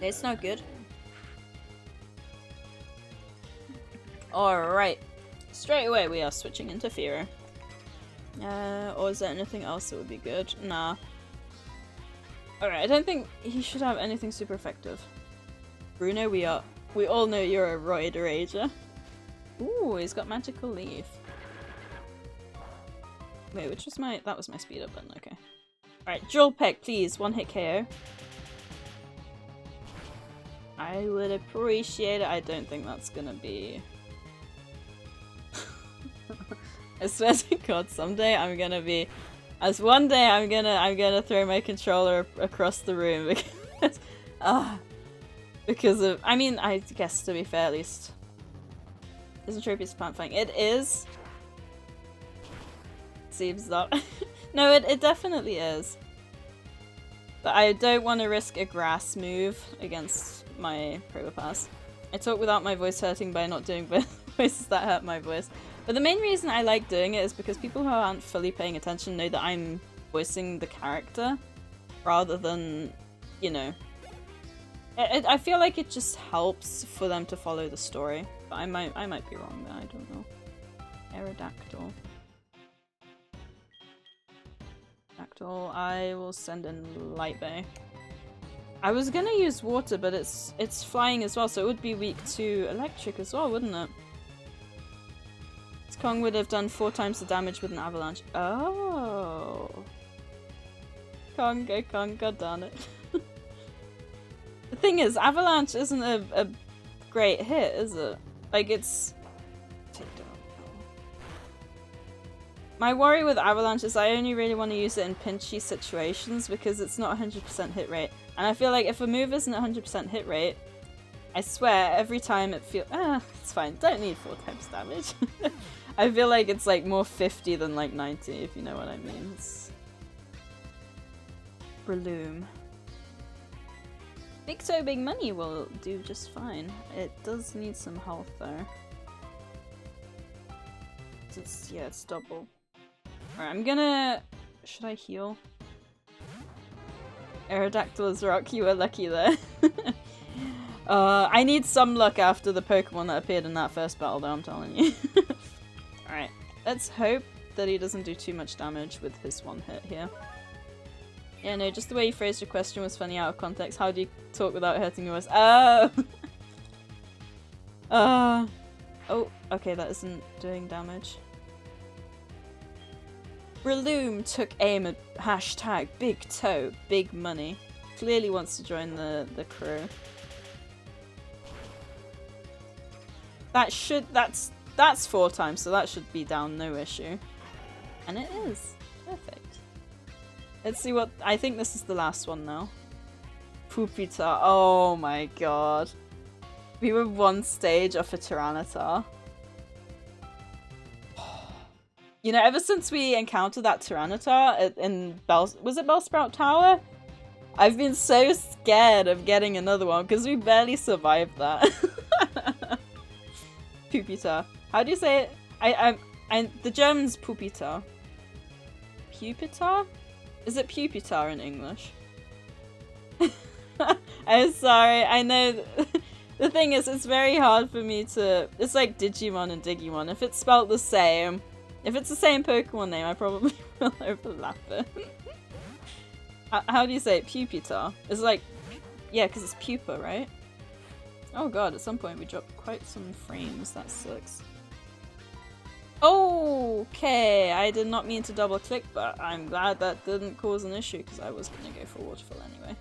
It's not good. Alright. Straight away we are switching into Fearer. Or is there anything else that would be good? Nah. Alright, I don't think he should have anything super effective. Bruno, we all know you're a roid rager. Ooh, he's got Magical Leaf. Wait, which was my... That was my speed up button, okay. Alright, Drill Peck, please. 1-hit KO. I would appreciate it. I don't think that's gonna be... I swear to God, someday I'm gonna be... One day I'm gonna throw my controller across the room because... because of... I mean, I guess to be fair at least... Isn't Tropius plant fighting? It is! Seems not. No, it definitely is. But I don't want to risk a grass move against my Probopass. I talk without my voice hurting by not doing voices that hurt my voice. But the main reason I like doing it is because people who aren't fully paying attention know that I'm voicing the character rather than, you know, I feel like it just helps for them to follow the story. But I might be wrong there, I don't know. Aerodactyl. Dactyl, I will send in Light Bay. I was gonna use water, but it's flying as well, so it would be weak to electric as well, wouldn't it? This Kong would have done 4 times the damage with an avalanche. Oh. Conga, god darn it. The thing is, avalanche isn't a great hit, is it? Like, it's... Take down. My worry with avalanche is I only really want to use it in pinchy situations because it's not 100% hit rate. And I feel like if a move isn't 100% hit rate, I swear every time it feels... it's fine. Don't need 4 times damage. I feel like it's like more 50 than like 90, if you know what I mean. It's... Breloom. Big Toe Big Money will do just fine. It does need some health though. Yeah, it's double. Alright, I'm gonna... Should I heal? Aerodactyl is rock, you were lucky there. I need some luck after the Pokemon that appeared in that first battle though, I'm telling you. Alright, let's hope that he doesn't do too much damage with his one hit here. Yeah, no, just the way you phrased your question was funny out of context. How do you talk without hurting your voice? Oh! Oh, okay, that isn't doing damage. Breloom took aim at hashtag Big Toe, Big Money. Clearly wants to join the crew. That's 4 times, so that should be down, no issue. And it is. Perfect. Let's see what... I think this is the last one now. Pupita. Oh my god. We were 1 stage off a Tyranitar. You know, ever since we encountered that Tyranitar in was it Bellsprout Tower? I've been so scared of getting another one because we barely survived that. Pupita. How do you say it? The German's Pupita. Pupita? Is it Pupitar in English? I'm sorry, I know. The thing is, it's very hard for me to... It's like Digimon and Digimon. If it's spelt the same, if it's the same Pokemon name, I probably will overlap it. How do you say it? Pupitar? It's like... Yeah, because it's pupa, right? Oh god, at some point we dropped quite some frames. That sucks. Okay, I did not mean to double click, but I'm glad that didn't cause an issue because I was going to go for Waterfall anyway.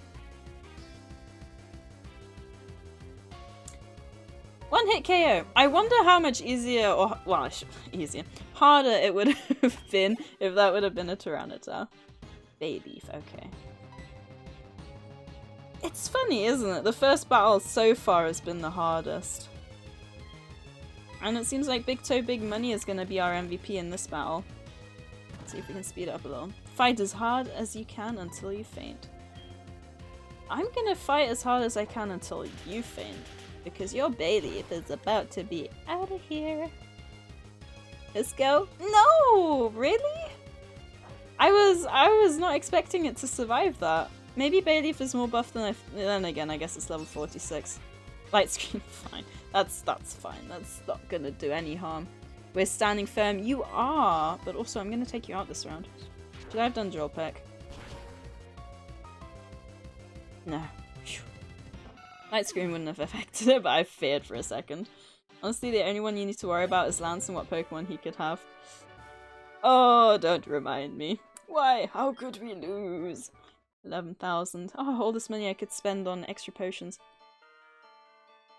1 hit KO. I wonder how much easier, or well, harder it would have been if that would have been a Tyranitar. Bayleaf, okay. It's funny, isn't it? The first battle so far has been the hardest. And it seems like Big Toe Big Money is going to be our MVP in this battle. Let's see if we can speed it up a little. Fight as hard as you can until you faint. I'm going to fight as hard as I can until you faint. Because your Bayleaf is about to be out of here. Let's go. No! Really? I was not expecting it to survive that. Maybe Bayleaf is more buff than then again, I guess it's level 46. Light screen, fine. That's fine. That's not gonna do any harm. We're standing firm. You are! But also, I'm gonna take you out this round. Should I have done Drill Peck? No. Phew. Light screen wouldn't have affected it, but I feared for a second. Honestly, the only one you need to worry about is Lance and what Pokemon he could have. Oh, don't remind me. Why? How could we lose? 11,000. Oh, all this money I could spend on extra potions.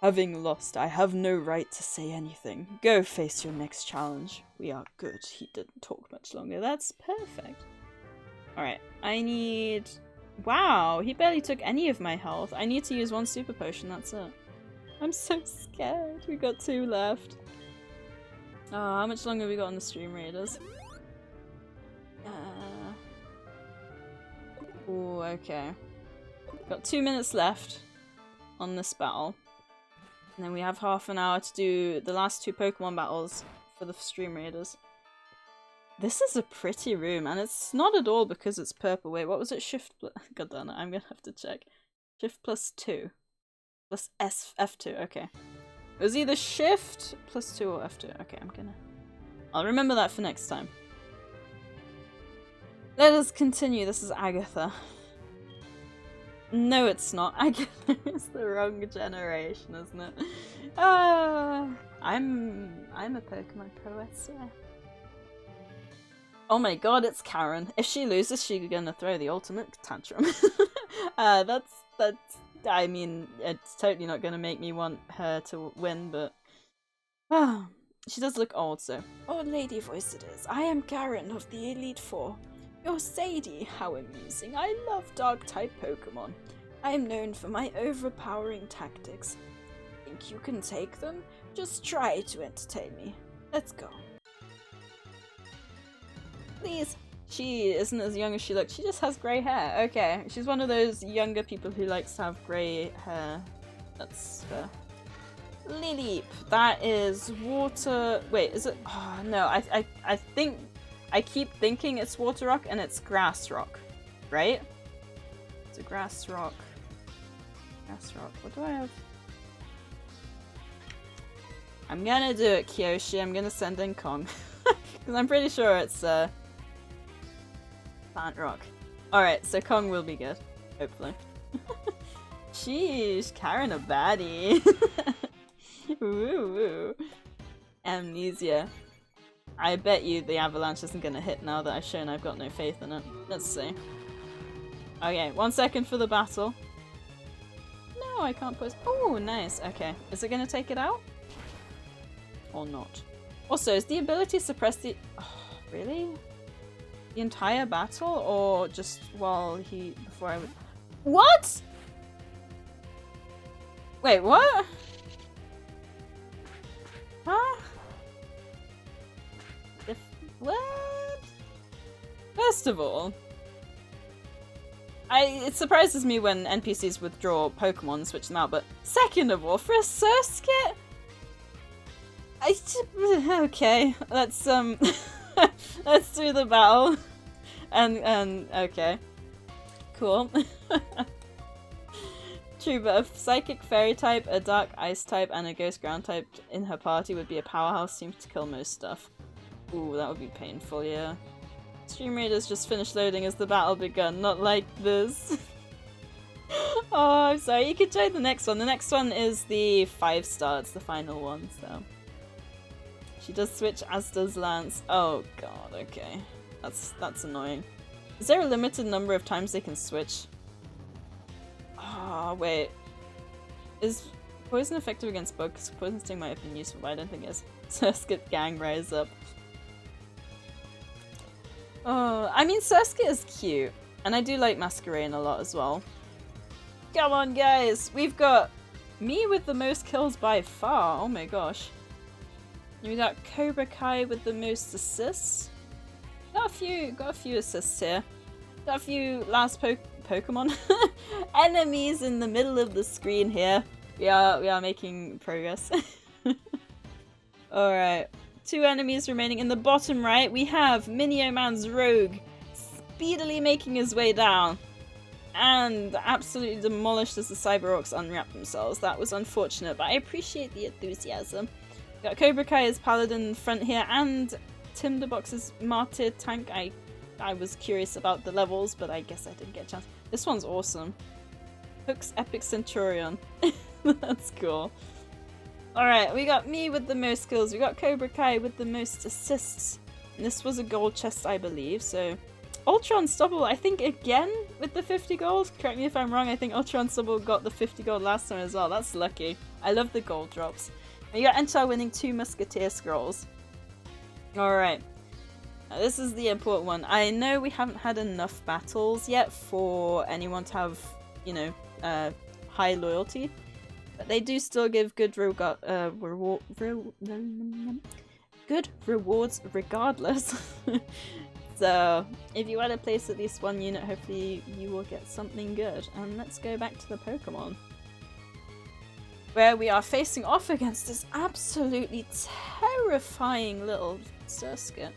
Having lost, I have no right to say anything. Go face your next challenge. We are good. He didn't talk much longer. That's perfect. Alright, I need... Wow, he barely took any of my health. I need to use 1 super potion, that's it. I'm so scared. We got 2 left. Oh, how much longer have we got on the Stream Raiders? Oh, okay. Got 2 minutes left on this battle. And then we have half an hour to do the last 2 Pokemon battles for the Stream Raiders. This is a pretty room, and it's not at all because it's purple. Wait, what was it? Shift... God damn it, I'm gonna have to check. Shift +2. plus F2, okay. It was either shift plus 2 or F2. Okay, I'll remember that for next time. Let us continue. This is Agatha. No, it's not. Agatha is the wrong generation, isn't it? I'm a Pokemon pro, I swear. Oh my god, it's Karen. If she loses, she's gonna throw the ultimate tantrum. That's I mean, it's totally not gonna make me want her to win, but she does look old, so. Old lady voice it is. I am Karen of the Elite Four. You're Sadie. How amusing. I love Dark-type Pokemon. I am known for my overpowering tactics. Think you can take them? Just try to entertain me. Let's go. Please. She isn't as young as she looks. She just has grey hair. Okay, she's one of those younger people who likes to have grey hair. That's fair. Lileep. That is water. Wait, is it? Oh, no, I think I keep thinking it's water rock and it's grass rock, right? It's a grass rock. Grass rock. What do I have? I'm gonna do it, Kyoshi. I'm gonna send in Kong because I'm pretty sure it's plant rock. Alright, so Kong will be good. Hopefully. Sheesh, Karen a baddie. Woo woo. Amnesia. I bet you the avalanche isn't gonna hit now that I've shown I've got no faith in it. Let's see. Okay, 1 second for the battle. No, I can't put. Oh, nice. Okay. Is it gonna take it out? Or not? Also, is the ability suppress the. Oh, really? The entire battle, or just while he before I would. What? Wait, what? Huh? What? First of all, it surprises me when NPCs withdraw Pokemon and switch them out, but second of all, for a Surskit, okay, let's let's do the battle, and okay, cool. True, but a Psychic Fairy type, a Dark Ice type, and a Ghost Ground type in her party would be a powerhouse, seems to kill most stuff. Ooh, that would be painful, yeah. Stream Raiders just finished loading as the battle begun, not like this. Oh, I'm sorry, you could try the next one. The next one is the 5-star, it's the final one, so. She does switch, as does Lance. Oh god, okay. That's annoying. Is there a limited number of times they can switch? Oh, wait. Is poison effective against bugs? Poison sting might have been useful, but I don't think it is. Surskit gang rise up. Oh, I mean, Surskit is cute. And I do like Masquerain a lot as well. Come on, guys! We've got me with the most kills by far. Oh my gosh. We got Cobra Kai with the most assists. Got a few assists here. Got a few last Pokemon enemies in the middle of the screen here. We are making progress. Alright. 2 enemies remaining. In the bottom right, we have Minioman's Rogue speedily making his way down. And absolutely demolished as the Cyberorcs unwrap themselves. That was unfortunate, but I appreciate the enthusiasm. Got Cobra Kai as Paladin in front here, and Tinderbox's Martyr tank. I was curious about the levels, but I guess I didn't get a chance. This one's awesome. Hook's Epic Centurion. That's cool. Alright, we got me with the most kills. We got Cobra Kai with the most assists. And this was a gold chest, I believe, so... Ultra Unstoppable, I think, again with the 50 gold. Correct me if I'm wrong, I think Ultra Unstoppable got the 50 gold last time as well. That's lucky. I love the gold drops. And you got Enchar winning 2 Musketeer Scrolls. Alright. Now this is the important one. I know we haven't had enough battles yet for anyone to have, you know, high loyalty. But they do still give good good rewards regardless. So, if you want to place at least 1 unit, hopefully you will get something good. And let's go back to the Pokemon. Where we are facing off against this absolutely terrifying little Surskit.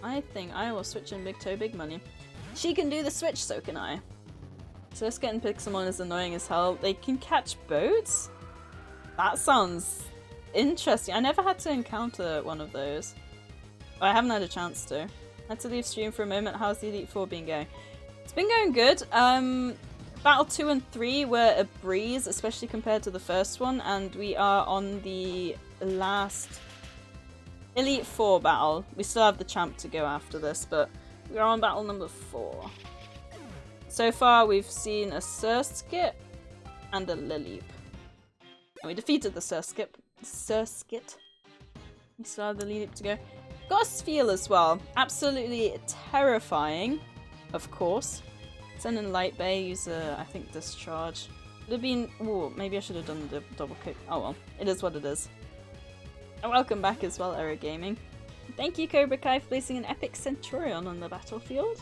I think I will switch in Big Toe Big Money. She can do the switch, so can I. Surskit and Pixelmon is annoying as hell. They can catch boats? That sounds interesting. I never had to encounter one of those. I haven't had a chance to. Had to leave stream for a moment. How's the Elite Four been going? It's been going good. Battle 2 and 3 were a breeze, especially compared to the first one, and we are on the last Elite Four battle. We still have the champ to go after this, but we're on battle number 4. So far, we've seen a Surskit and a Lileep. And we defeated the Surskit. We still have the Lileep to go. Got a Sphere as well. Absolutely terrifying, of course. Send in Light Bay, use a, I think, Discharge. Would have been... Ooh, maybe I should have done the double kick. Oh well, it is what it is. And welcome back as well, Era Gaming. Thank you, Cobra Kai, for placing an epic Centurion on the battlefield.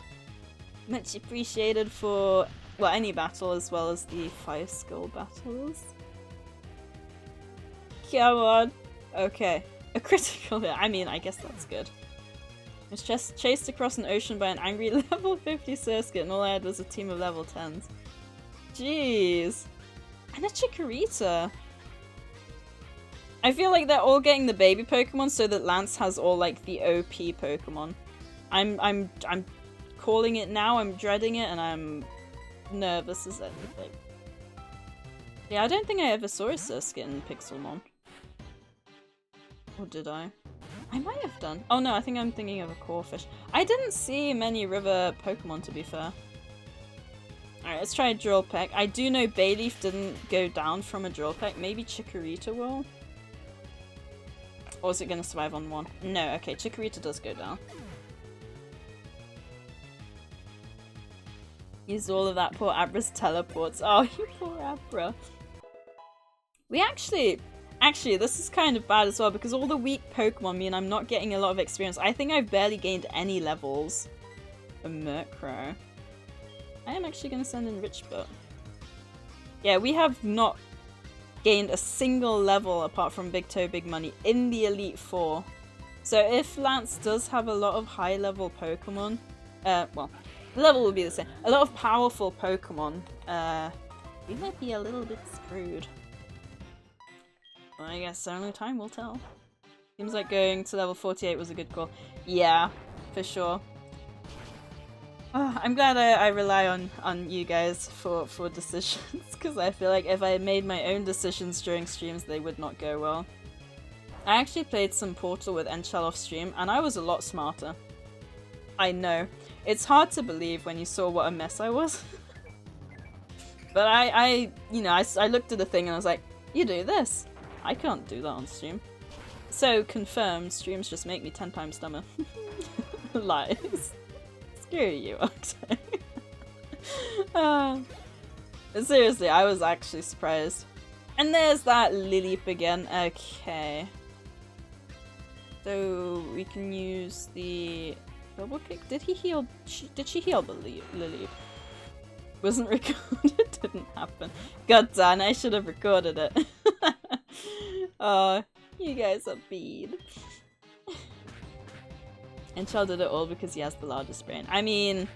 Much appreciated for, well, any battle as well as the Fire Skull battles. Come on. Okay. A critical hit. I mean, I guess that's good. I was just chased across an ocean by an angry level 50 Surskit and all I had was a team of level 10s. Jeez. And a Chikorita. I feel like they're all getting the baby Pokemon so that Lance has all like the OP Pokemon. I'm calling it now, I'm dreading it, and I'm nervous as anything. Yeah, I don't think I ever saw a Surskit in Pixelmon. Or did I? I might have done. Oh no, I think I'm thinking of a Corphish. I didn't see many river Pokemon, to be fair. Alright, let's try a Drill Peck. I do know Bayleaf didn't go down from a Drill Peck. Maybe Chikorita will? Or is it going to survive on one? No, okay, Chikorita does go down. Use all of that, poor Abra's teleports. Oh, you poor Abra. We actually, this is kind of bad as well because all the weak Pokemon mean I'm not getting a lot of experience. I think I've barely gained any levels. A Murkrow. I am actually going to send in Richbot. Yeah, we have not gained a single level apart from Big Toe, Big Money in the Elite Four. So if Lance does have a lot of high level Pokemon, well, the level will be the same. A lot of powerful Pokemon, we might be a little bit screwed. Well, I guess only time will tell. Seems like going to level 48 was a good call. Yeah, for sure. Oh, I'm glad I rely on you guys for decisions, because I feel like if I made my own decisions during streams, they would not go well. I actually played some Portal with Enchel off stream, and I was a lot smarter. I know. It's hard to believe when you saw what a mess I was. But I looked at the thing and I was like, you do this. I can't do that on stream. So, confirmed, streams just make me 10 times dumber. Lies. Screw you, Octo. Seriously, I was actually surprised. And there's that Lileep again. Okay. So, we can use the double kick. Did he heal? Did she heal the Lileep? Wasn't recorded, didn't happen. God damn, I should have recorded it. Oh, you guys are mean. And Chell did it all because he has the largest brain. I mean,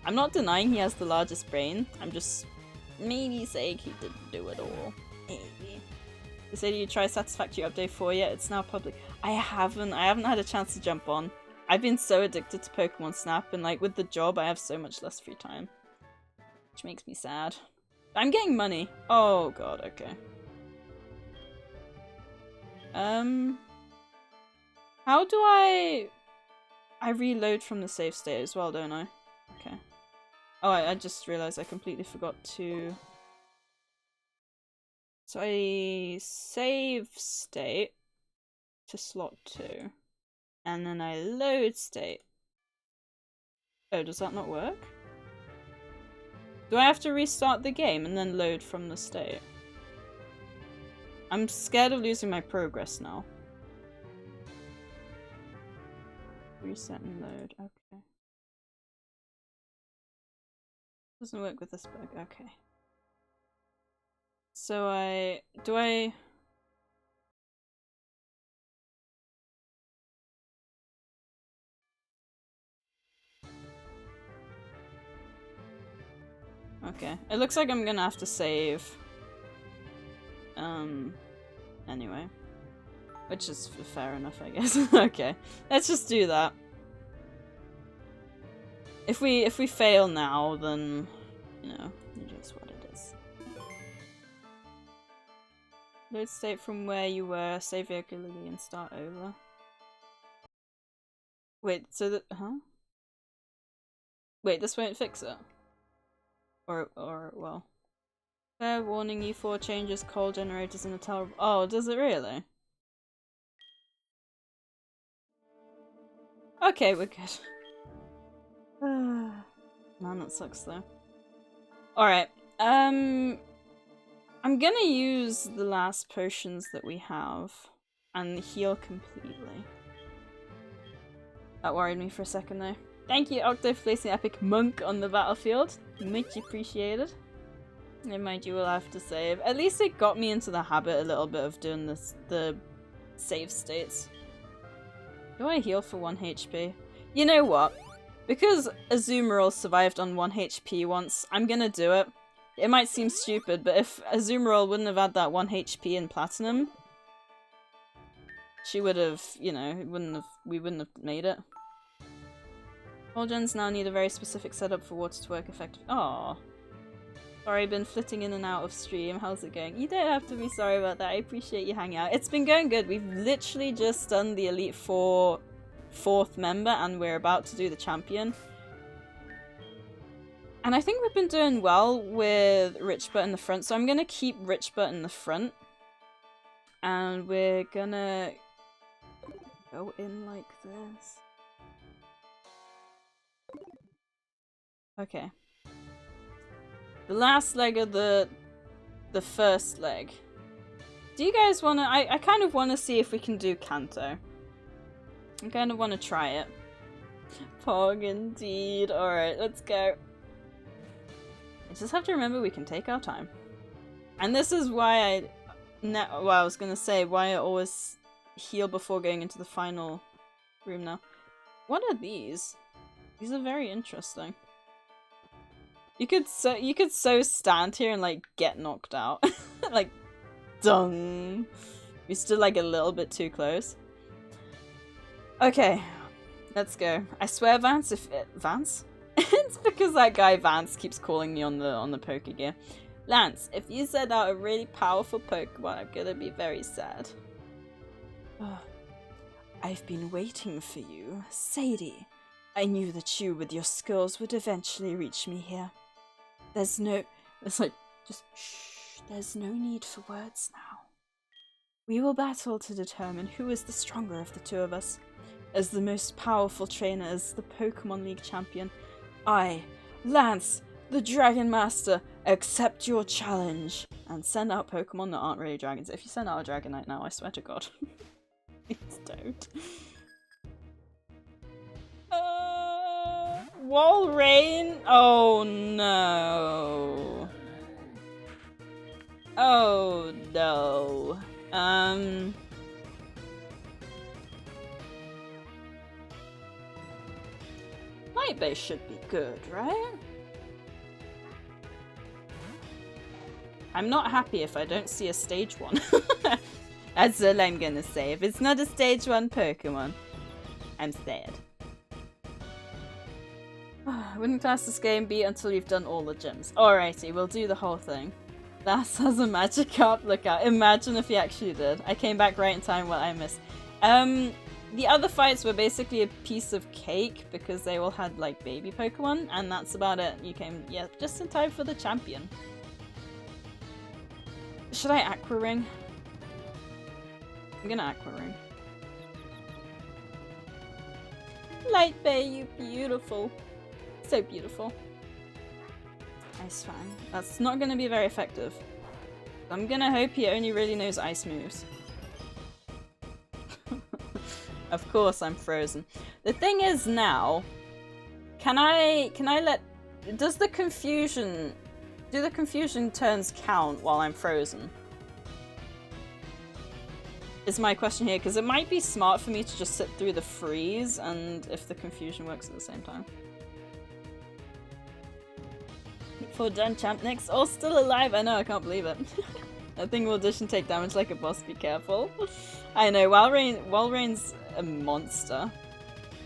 I'm not denying he has the largest brain. I'm just maybe saying he didn't do it all. Maybe. They say, do you try Satisfactory Update 4 yet? It's now public. I haven't had a chance to jump on. I've been so addicted to Pokemon Snap, and like with the job, I have so much less free time. Which makes me sad. I'm getting money. Oh god, okay. How do I reload from the save state as well, don't I? Okay. Oh, I just realized I completely forgot to... So I save state to slot 2. And then I load state. Oh, does that not work? Do I have to restart the game and then load from the state? I'm scared of losing my progress now. Reset and load, okay. Doesn't work with this bug, okay. So do I... Okay. It looks like I'm gonna have to save. Anyway. Which is fair enough, I guess. Okay. Let's just do that. If we fail now, then, you know, it is what it is. Load state from where you were, save regularly and start over. Wait, so that, huh? Wait, this won't fix it? Or, well. Fair warning, U4 changes coal generators in a tower. Oh, does it really? Okay, we're good. Man, that sucks though. Alright, I'm gonna use the last potions that we have and heal completely. That worried me for a second though. Thank you, Octo, for placing Epic Monk on the battlefield. Much appreciated. Never mind, you will have to save. At least it got me into the habit a little bit of doing this, the save states. Do I heal for 1 HP? You know what? Because Azumarill survived on 1 HP once, I'm gonna do it. It might seem stupid, but if Azumarill wouldn't have had that 1 HP in Platinum, she would have, you know, we wouldn't have made it. All gens now need a very specific setup for water to work effectively. Aww. Sorry, been flitting in and out of stream. How's it going? You don't have to be sorry about that. I appreciate you hanging out. It's been going good. We've literally just done the Elite Four 4th member and we're about to do the champion. And I think we've been doing well with Richbert in the front, so I'm gonna keep Richbert in the front. And we're gonna go in like this. Okay. The last leg of the first leg. Do you guys wanna... I kind of wanna see if we can do Kanto. I kind of wanna try it. Pog indeed. Alright, let's go. I just have to remember we can take our time. And this is why well, I was gonna say, why I always heal before going into the final room now. What are these? These are very interesting. You could so stand here and like get knocked out. Like dung. We stood like a little bit too close. Okay. Let's go. I swear, Vance, Vance? It's because that guy Vance keeps calling me on the poker gear. Lance, if you set out a really powerful Pokemon, I'm gonna be very sad. I've been waiting for you, Sadie. I knew that you with your skills would eventually reach me here. It's like, just shh, there's no need for words now. We will battle to determine who is the stronger of the two of us. As the most powerful trainer, as the Pokemon League champion, I, Lance, the Dragon Master, accept your challenge. And send out Pokemon that aren't really dragons. If you send out a Dragonite now, I swear to God. Please don't. Walrein? Oh no. Oh no. Light base should be good, right? I'm not happy if I don't see a stage 1. That's all I'm gonna say. If it's not a stage 1 Pokemon, I'm sad. Wouldn't class this game be until you've done all the gyms. Alrighty, we'll do the whole thing. That has a Magikarp. Look out. Imagine if he actually did. I came back right in time. What I missed. The other fights were basically a piece of cake because they all had like baby Pokemon, and that's about it. You came, yeah, just in time for the champion. Should I Aqua Ring? I'm gonna Aqua Ring. Light Bay, you beautiful. So beautiful. Ice Fan. That's not gonna be very effective. I'm gonna hope he only really knows ice moves. Of course I'm frozen. The thing is now, can I let... do the confusion turns count while I'm frozen? Is my question here, because it might be smart for me to just sit through the freeze and if the confusion works at the same time. For done champ next. Oh, still alive. I know, I can't believe it. That thing will audition take damage like a boss, be careful. I know, Walreign's a monster.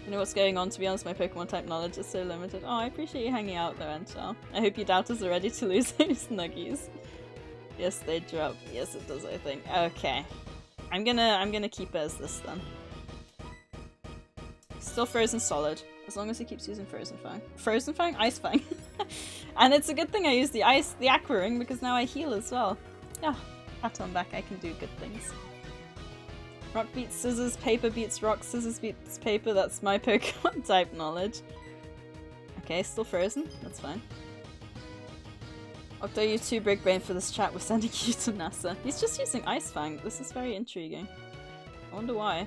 You know what's going on, to be honest, my Pokemon type knowledge is so limited. Oh, I appreciate you hanging out though, Enchar. I hope you doubters are ready to lose those nuggies. Yes, they drop. Yes, it does, I think. Okay. I'm gonna keep it as this then. Still frozen solid, as long as he keeps using Frozen Fang. Frozen Fang? Ice Fang. And it's a good thing I use the Aqua Ring, because now I heal as well. Yeah, pat on back, I can do good things. Rock beats scissors, paper beats rock, scissors beats paper, that's my Pokemon type knowledge. Okay, still frozen, that's fine. Octo, you too big brain for this chat, we're sending you to NASA. He's just using Ice Fang, this is very intriguing. I wonder why.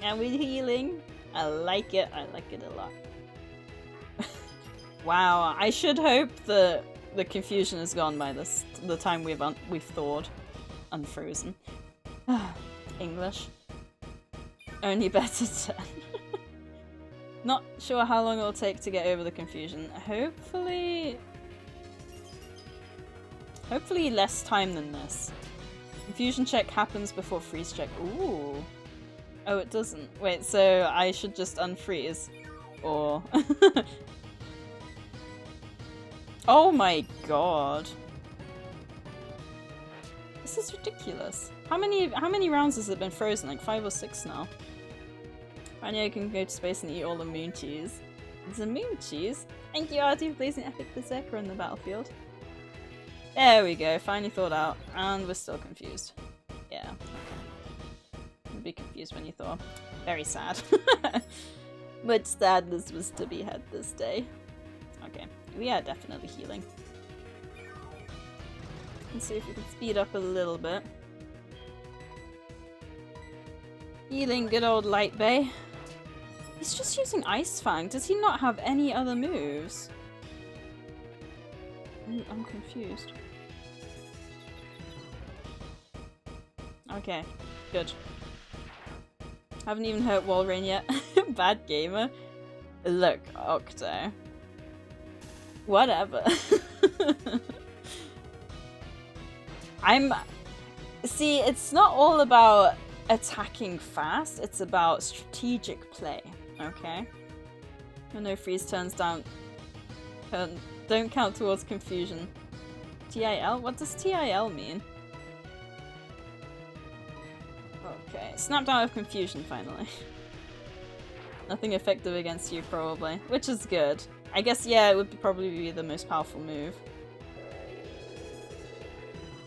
And we're healing. I like it a lot. Wow, I should hope that the confusion is gone by the time we've thawed. Unfrozen. English. Only better 10. Not sure how long it'll take to get over the confusion. Hopefully less time than this. Confusion check happens before freeze check. Ooh. Oh, it doesn't. Wait, so I should just unfreeze? Or... Oh my god. This is ridiculous. How many rounds has it been frozen? Like 5 or 6 now. Finally I can go to space and eat all the moon cheese. It's a moon cheese? Thank you, Artie, for placing Epic Berserker in the battlefield. There we go, finally thawed out. And we're still confused. Yeah, okay. You'll be confused when you thaw. Very sad. Much sadness was to be had this day. Okay, we are definitely healing. Let's see if we can speed up a little bit. Healing good old Light Bay. He's just using Ice Fang. Does he not have any other moves? I'm confused. Okay, good. Haven't even hurt Walrein yet. Bad gamer. Look, Octo. Whatever. See, it's not all about attacking fast, it's about strategic play, okay? No freeze turns down. Don't count towards confusion. TIL? What does TIL mean? Okay, snapped out of confusion finally. Nothing effective against you probably, which is good. I guess, yeah, it would probably be the most powerful move.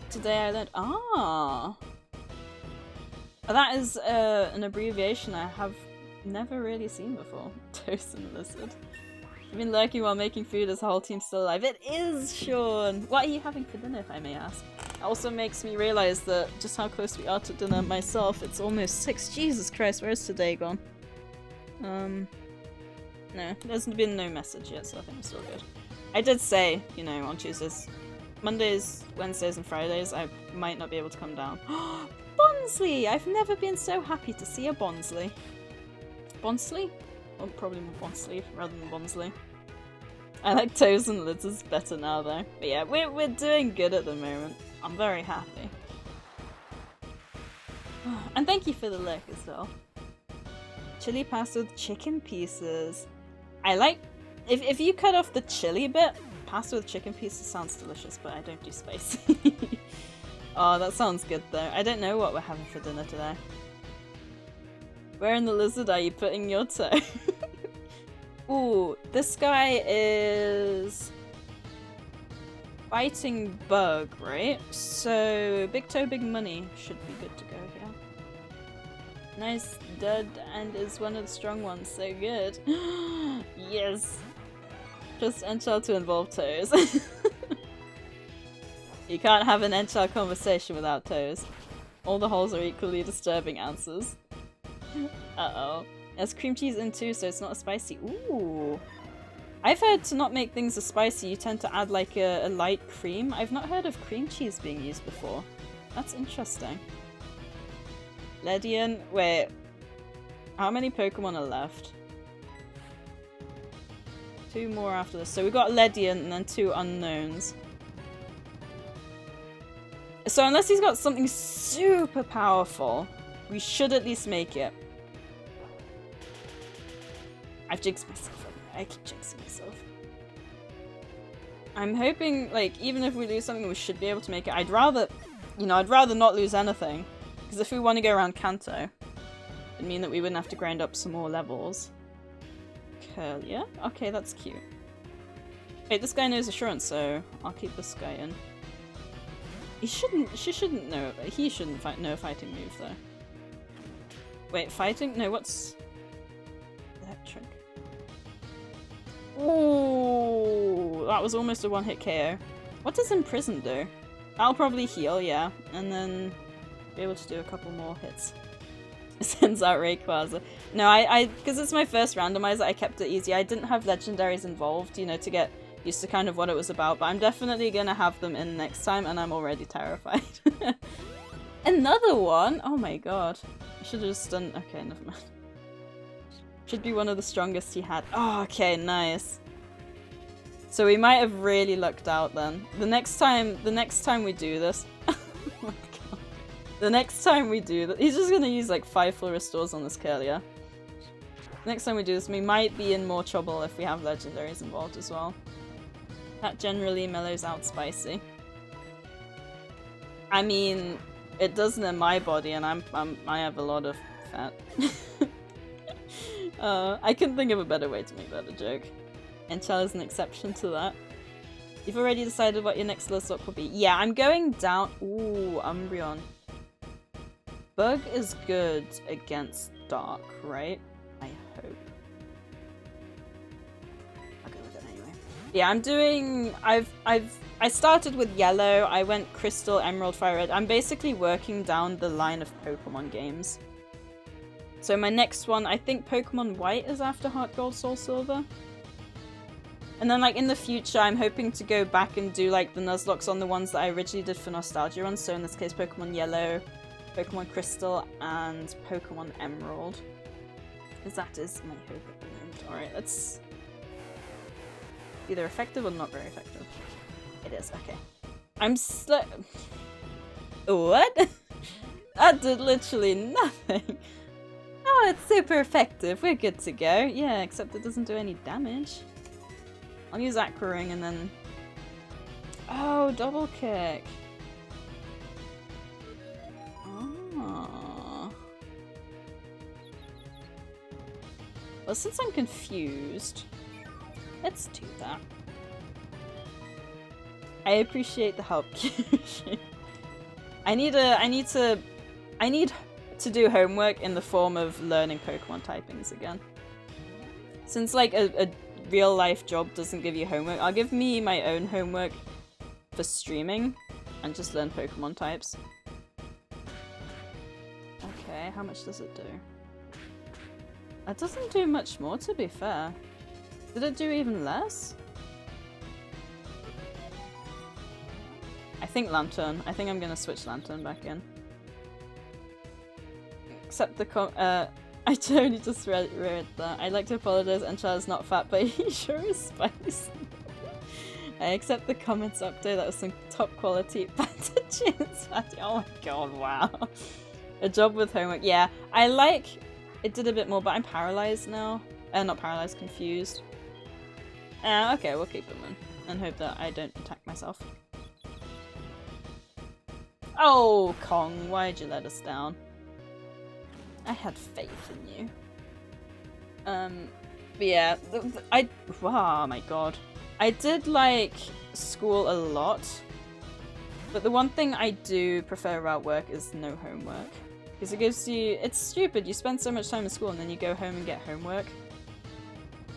Today I learned— ah! That is an abbreviation I have never really seen before. Toast and Lizard. You've been lurking while making food as the whole team's still alive. It is, Sean! What are you having for dinner, if I may ask? It also makes me realise that just how close we are to dinner myself. It's almost 6. Jesus Christ, where's today gone? No, there's been no message yet, so I think we're still good. I did say, you know, on Tuesdays, Mondays, Wednesdays and Fridays I might not be able to come down. Bonsley! I've never been so happy to see a Bonsley. Bonsley? Well, probably more Bonsley rather than Bonsley. I like Toes and Lizards better now though. But yeah, we're doing good at the moment. I'm very happy. And thank you for the lurk as well. Chili pasta with chicken pieces. I like... If you cut off the chili bit, pasta with chicken pieces sounds delicious, but I don't do spicy. Oh, that sounds good though. I don't know what we're having for dinner today. Where in the lizard are you putting your toe? Ooh, this guy is... fighting Bug, right? So, big toe, big money should be good to go here. Nice dud, and is one of the strong ones, so good. Yes! Just Enchar to involve Toes. You can't have an Enchar conversation without Toes. All the holes are equally disturbing answers. Uh-oh. There's cream cheese in too, so it's not as spicy. Ooh! I've heard to not make things as spicy, you tend to add like a light cream. I've not heard of cream cheese being used before. That's interesting. Ledian, wait. How many Pokemon are left? 2 more after this. So we got Lediant and then 2 unknowns. So unless he's got something super powerful, we should at least make it. I've jinxed myself. I keep jinxing myself. I'm hoping, like, even if we lose something, we should be able to make it. I'd rather, you know, I'd rather not lose anything. Because if we want to go around Kanto, it'd mean that we wouldn't have to grind up some more levels. Curlia? Okay, that's cute. Wait, this guy knows Assurance, so I'll keep this guy in. She shouldn't know a fighting move, though. Wait, fighting? No, what's... Electric. Ooh, that was almost a one-hit KO. What does Imprison do? I'll probably heal, yeah, and then be able to do a couple more hits. Sends out Rayquaza. No, because it's my first randomizer, I kept it easy. I didn't have legendaries involved, you know, to get used to kind of what it was about, but I'm definitely gonna have them in next time, and I'm already terrified. Another one? Oh my god. I should have just done... Okay, never mind. Should be one of the strongest he had. Oh, okay, nice. So we might have really lucked out then. The next time we do this... Oh my god. The next time we do this... He's just gonna use like 5 full restores on this Curlia. Next time we do this, we might be in more trouble if we have legendaries involved as well. That generally mellows out spicy. I mean, it doesn't in my body, and I have a lot of fat. I couldn't think of a better way to make that a joke. And Chell is an exception to that. You've already decided what your next Nuzlocke will be. Yeah, I'm going down... Ooh, Umbreon. Bug is good against Dark, right? I hope. I'll go with it anyway. Yeah, I'm doing... I started with Yellow, I went Crystal, Emerald, Fire Red. I'm basically working down the line of Pokemon games. So my next one, I think Pokemon White is after Heart Gold, Soul Silver. And then like in the future, I'm hoping to go back and do like the Nuzlocks on the ones that I originally did for Nostalgia Runs. So in this case, Pokemon Yellow, Pokemon Crystal, and Pokemon Emerald. Because that is my hope at the moment. Alright, let's... Either effective or not very effective. It is, okay. I'm What? That did literally nothing. Oh, it's super effective. We're good to go. Yeah, except it doesn't do any damage. I'll use Aqua Ring and then... Oh, double kick. Oh. Well, since I'm confused, let's do that. I appreciate the help, Kyushu. I need to do homework in the form of learning Pokemon typings again. Since like a real life job doesn't give you homework, I'll give me my own homework for streaming and just learn Pokemon types. Okay, how much does it do? It doesn't do much more, to be fair. Did it do even less? I think Lantern. I think I'm gonna switch Lantern back in. Except the I totally just read that. I'd like to apologize, and Charles not fat, but he sure is spicy. I accept the comments update. That was some top quality pathogens. Oh my god, wow. A job with homework. Yeah, I like it did a bit more, but I'm paralyzed now. Not paralyzed, confused. Okay, we'll keep him in and hope that I don't attack myself. Oh, Kong, why'd you let us down? I had faith in you. But yeah, oh my god. I did like school a lot, but the one thing I do prefer about work is no homework. Because it gives you, it's stupid, you spend so much time in school and then you go home and get homework.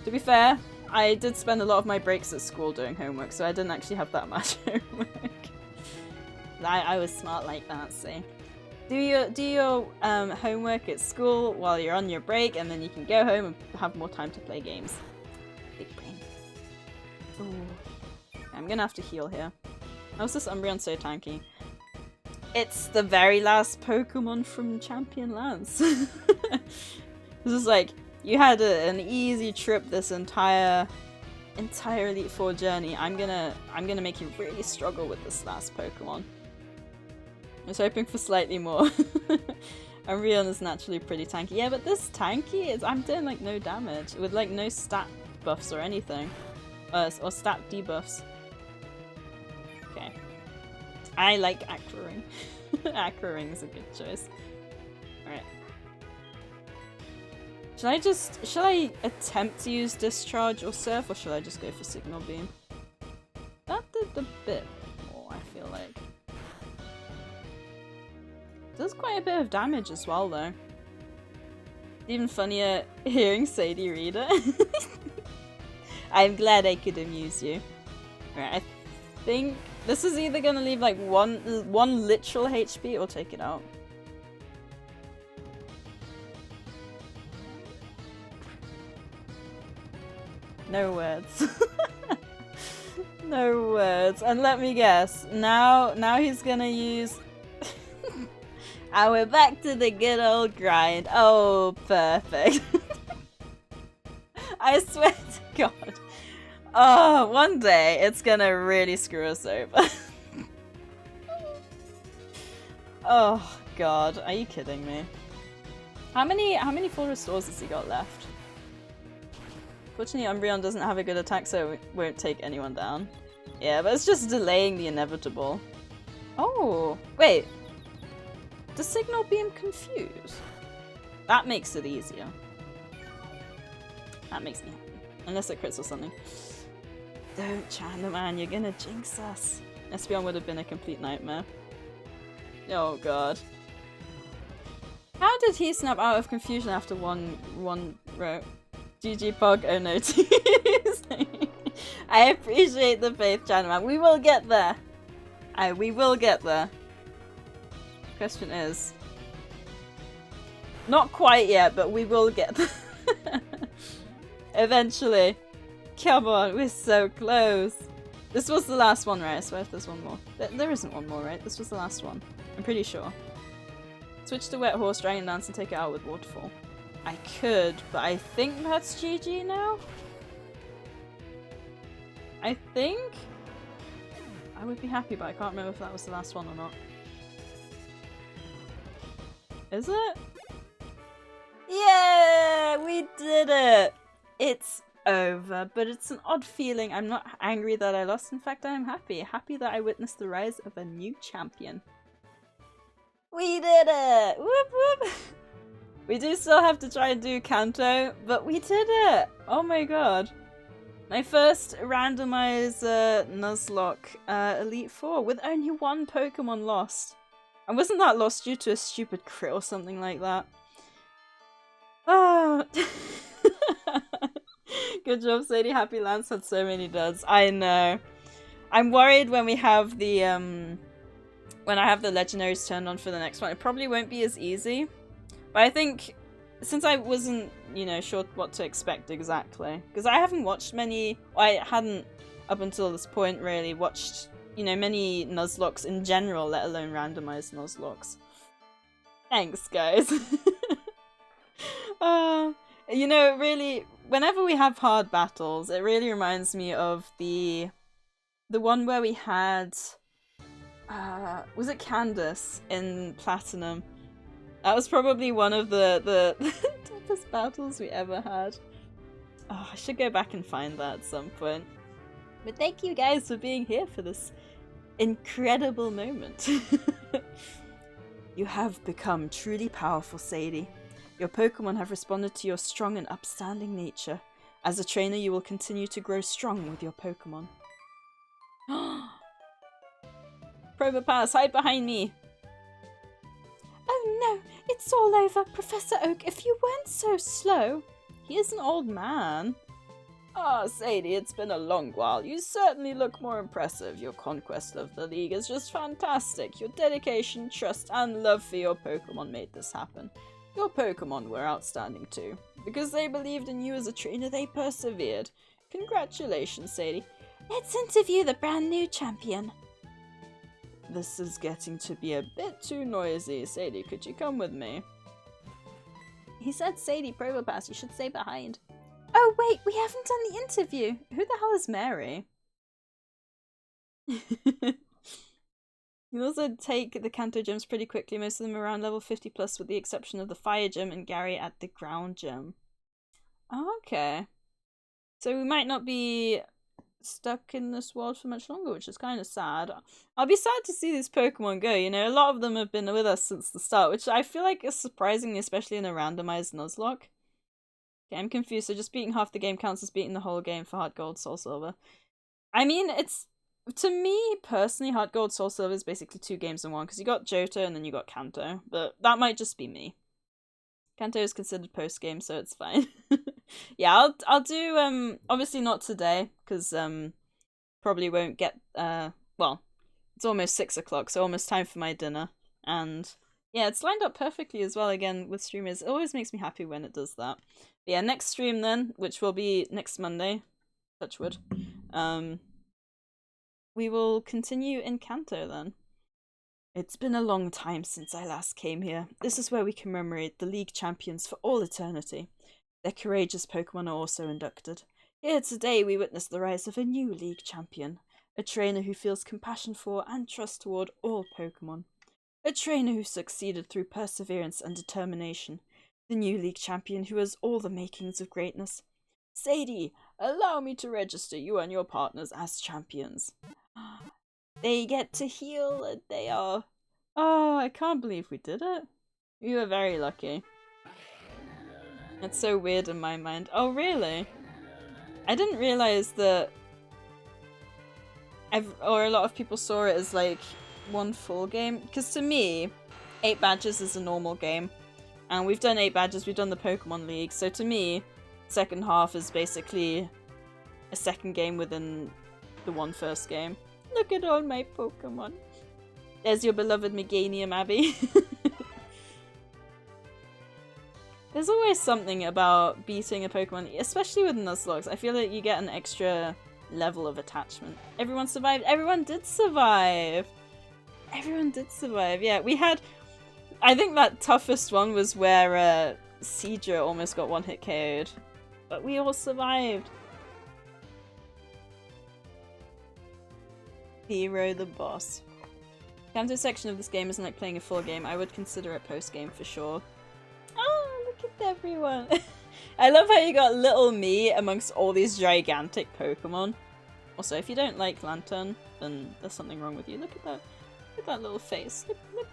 To be fair, I did spend a lot of my breaks at school doing homework, so I didn't actually have that much homework. I was smart like that, see. Do your homework at school while you're on your break, and then you can go home and have more time to play games. Big brain. Ooh. I'm gonna have to heal here. How's this Umbreon so tanky? It's the very last Pokemon from Champion Lands. This is like, you had an easy trip this entire entire Elite Four journey, I'm gonna make you really struggle with this last Pokemon. I was hoping for slightly more. Umbreon is naturally pretty tanky. Yeah, but this tanky is I'm doing like no damage with like no stat buffs or anything, or stat debuffs. Okay, I like Aqua Ring. Aqua Ring is a good choice. All right. Should I attempt to use Discharge or Surf, or should I just go for Signal Beam? That did a bit more, I feel like. Does quite a bit of damage as well, though. Even funnier hearing Sadie read it. I'm glad I could amuse you. Alright, I think this is either gonna leave like one literal HP or take it out. No words. No words. And let me guess. Now he's gonna use... And we're back to the good old grind. Oh, perfect. I swear to God. Oh, one day it's gonna really screw us over. Oh, God. Are you kidding me? How many full restores has he got left? Fortunately, Umbreon doesn't have a good attack, so it won't take anyone down. Yeah, but it's just delaying the inevitable. Oh, wait. Does Signal Beam confuse? That makes it easier. That makes me happy. Unless it crits or something. Don't, Chandler, man, you're gonna jinx us. Espeon would have been a complete nightmare. Oh god. How did he snap out of confusion after one row? GG Pog, oh no, I appreciate the faith, Chandler, man. We will get there. We will get there. Question is, not quite yet, but we will get there. Eventually. Come on, we're so close. This was the last one, right? I swear if there's one more. There isn't one more, right? This was the last one. I'm pretty sure. Switch to Wet Horse, Dragon Dance, and take it out with Waterfall. I could, but I think that's GG now? I think? I would be happy, but I can't remember if that was the last one or not. Is it? Yeah! We did it! It's over, but it's an odd feeling. I'm not angry that I lost. In fact, I'm happy. Happy that I witnessed the rise of a new champion. We did it! Whoop whoop! We do still have to try and do Kanto, but we did it! Oh my god. My first randomizer Nuzlocke Elite Four with only one Pokemon lost. And wasn't that lost due to a stupid crit or something like that? Oh. Good job, Sadie. Happy Lance had so many duds. I know. I'm worried when we have the when I have the legendaries turned on for the next one. It probably won't be as easy. But I think since I wasn't, you know, sure what to expect exactly, because I haven't watched many, I hadn't up until this point really watched, you know, many Nuzlocks in general, let alone randomized Nuzlocks. Thanks, guys. You know, really, whenever we have hard battles, it really reminds me of the one where we had, was it Candace in Platinum? That was probably one of the toughest battles we ever had. Oh, I should go back and find that at some point. But thank you guys for being here for this incredible moment. You have become truly powerful, Sadie. Your Pokemon have responded to your strong and upstanding nature. As a trainer, you will continue to grow strong with your Pokemon. Probopass, hide behind me! Oh no, it's all over. Professor Oak, if you weren't so slow. He is an old man. Ah, Sadie, it's been a long while. You certainly look more impressive. Your conquest of the League is just fantastic. Your dedication, trust, and love for your Pokemon made this happen. Your Pokemon were outstanding too. Because they believed in you as a trainer, they persevered. Congratulations, Sadie. Let's interview the brand new champion. This is getting to be a bit too noisy. Sadie, could you come with me? He said Sadie Probopass, you should stay behind. Oh wait, we haven't done the interview. Who the hell is Mary? You also take the Kanto gyms pretty quickly, most of them around level 50 plus with the exception of the fire gym and Gary at the ground gym. Oh, okay. So we might not be stuck in this world for much longer, which is kind of sad. I'll be sad to see these Pokemon go, you know, a lot of them have been with us since the start, which I feel like is surprising, especially in a randomized Nuzlocke. Okay, I'm confused, so just beating half the game counts as beating the whole game for Heart Gold, Soul Silver. I mean, it's, to me, personally, Heart Gold, Soul Silver is basically 2 games in one, because you got Johto and then you got Kanto, but that might just be me. Kanto is considered post-game, so it's fine. Yeah, I'll do, obviously not today, because, probably won't get, well, it's almost 6 o'clock, so almost time for my dinner, and yeah, it's lined up perfectly as well, again, with streamers. It always makes me happy when it does that. But yeah, next stream then, which will be next Monday, touch wood, we will continue in Kanto then. It's been a long time since I last came here. This is where we commemorate the League champions for all eternity. Their courageous Pokemon are also inducted. Here today we witness the rise of a new League champion. A trainer who feels compassion for and trust toward all Pokemon. A trainer who succeeded through perseverance and determination. The new League champion who has all the makings of greatness. Sadie, allow me to register you and your partners as champions. They get to heal and they are... Oh, I can't believe we did it. We were very lucky. It's so weird in my mind. Oh, really? I didn't realize that... or a lot of people saw it as like one full game. Because to me, 8 badges is a normal game. And we've done 8 badges, we've done the Pokemon League. So to me, second half is basically a second game within the one first game. Look at all my Pokemon. There's your beloved Meganium, Abby. There's always something about beating a Pokemon, especially with Nuzlocke. I feel like you get an extra level of attachment. Everyone survived. Everyone did survive. Everyone did survive. Yeah, we had... I think that toughest one was where Seadra almost got one-hit KO'd. But we all survived. Hero the boss. Kanto section of this game isn't like playing a full game. I would consider it post-game for sure. Oh, look at everyone. I love how you got little me amongst all these gigantic Pokemon. Also, if you don't like Lantern, then there's something wrong with you. Look at that. Look at that little face. Look, look.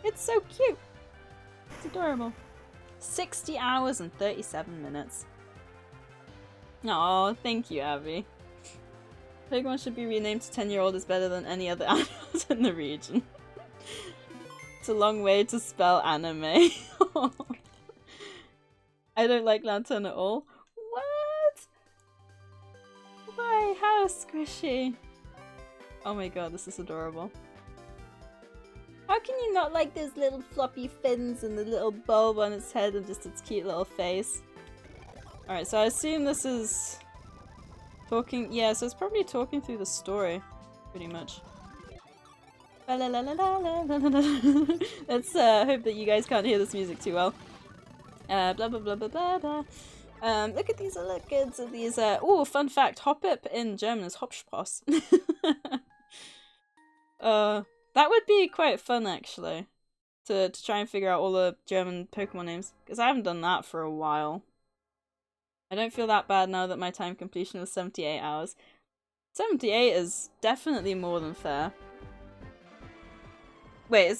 It's so cute. It's adorable. 60 hours and 37 minutes. Aw, thank you, Abby. Pokemon should be renamed to 10-year-old is better than any other animals in the region. It's a long way to spell anime. I don't like Lantern at all. What? Why? How squishy? Oh my god, this is adorable. How can you not like those little floppy fins and the little bulb on its head and just its cute little face? Alright, so I assume this is... talking, yeah, so it's probably talking through the story, pretty much. Let's hope that you guys can't hear this music too well. Blah blah blah blah blah blah. Look at these little kids and these, oh, fun fact, Hoppip in German is Hopspross. That would be quite fun actually, to try and figure out all the German Pokemon names, because I haven't done that for a while. I don't feel that bad now that my time completion was 78 hours. 78 is definitely more than fair. Wait,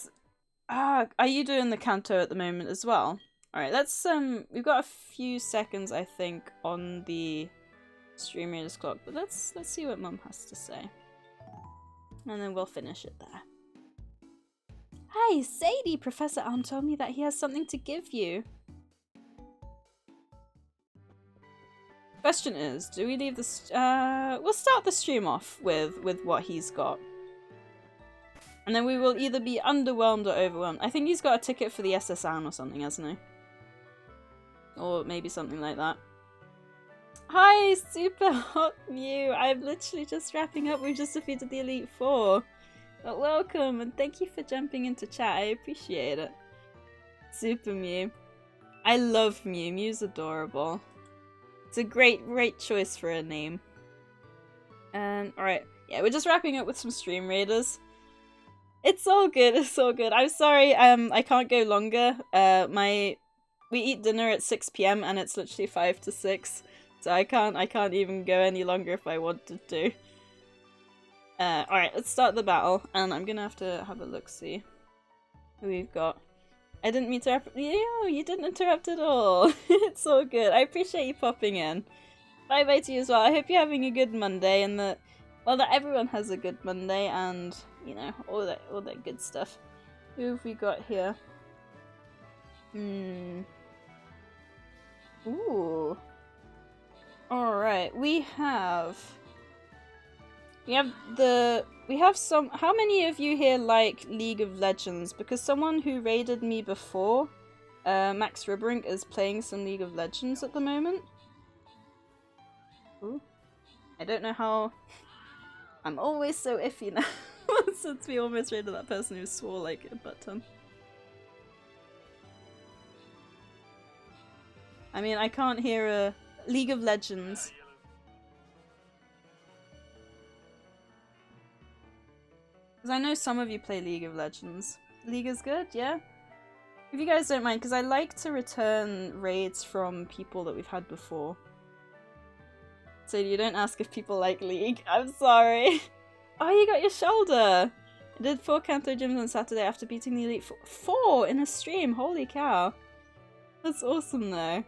are you doing the Kanto at the moment as well? Alright, let's, we've got a few seconds, I think, on the stream reader's clock, but let's see what Mum has to say. And then we'll finish it there. Hi, Sadie! Professor Elm told me that he has something to give you. Question is, do we leave this? We'll start the stream off with what he's got. And then we will either be underwhelmed or overwhelmed. I think he's got a ticket for the SS Anne or something, hasn't he? Or maybe something like that. Hi, Super Hot Mew! I'm literally just wrapping up. We've just defeated the Elite Four. But welcome, and thank you for jumping into chat. I appreciate it. Super Mew. I love Mew. Mew's adorable. It's a great choice for a name. Alright. Yeah, we're just wrapping up with some stream raiders. It's all good, it's all good. I'm sorry, I can't go longer. We eat dinner at 6 PM and it's literally 5 to 6. So I can't even go any longer if I wanted to. Alright, let's start the battle, and I'm gonna have to have a look-see who we've got. I didn't mean to interrupt. You didn't interrupt at all. It's all good. I appreciate you popping in. Bye bye to you as well. I hope you're having a good Monday, and that everyone has a good Monday, and you know, all that good stuff. Who have we got here? Ooh. Alright, we have some. How many of you here like League of Legends? Because someone who raided me before, Max Ribbrink, is playing some League of Legends at the moment. Ooh. I don't know how. I'm always so iffy now since we almost raided that person who swore like a butt ton. I mean, I can't hear a League of Legends. Because I know some of you play League of Legends. League is good, yeah? If you guys don't mind, because I like to return raids from people that we've had before. So you don't ask if people like League. I'm sorry. Oh, you got your shoulder! I did 4 Kanto gyms on Saturday after beating the Elite 4 in a stream, holy cow. That's awesome though.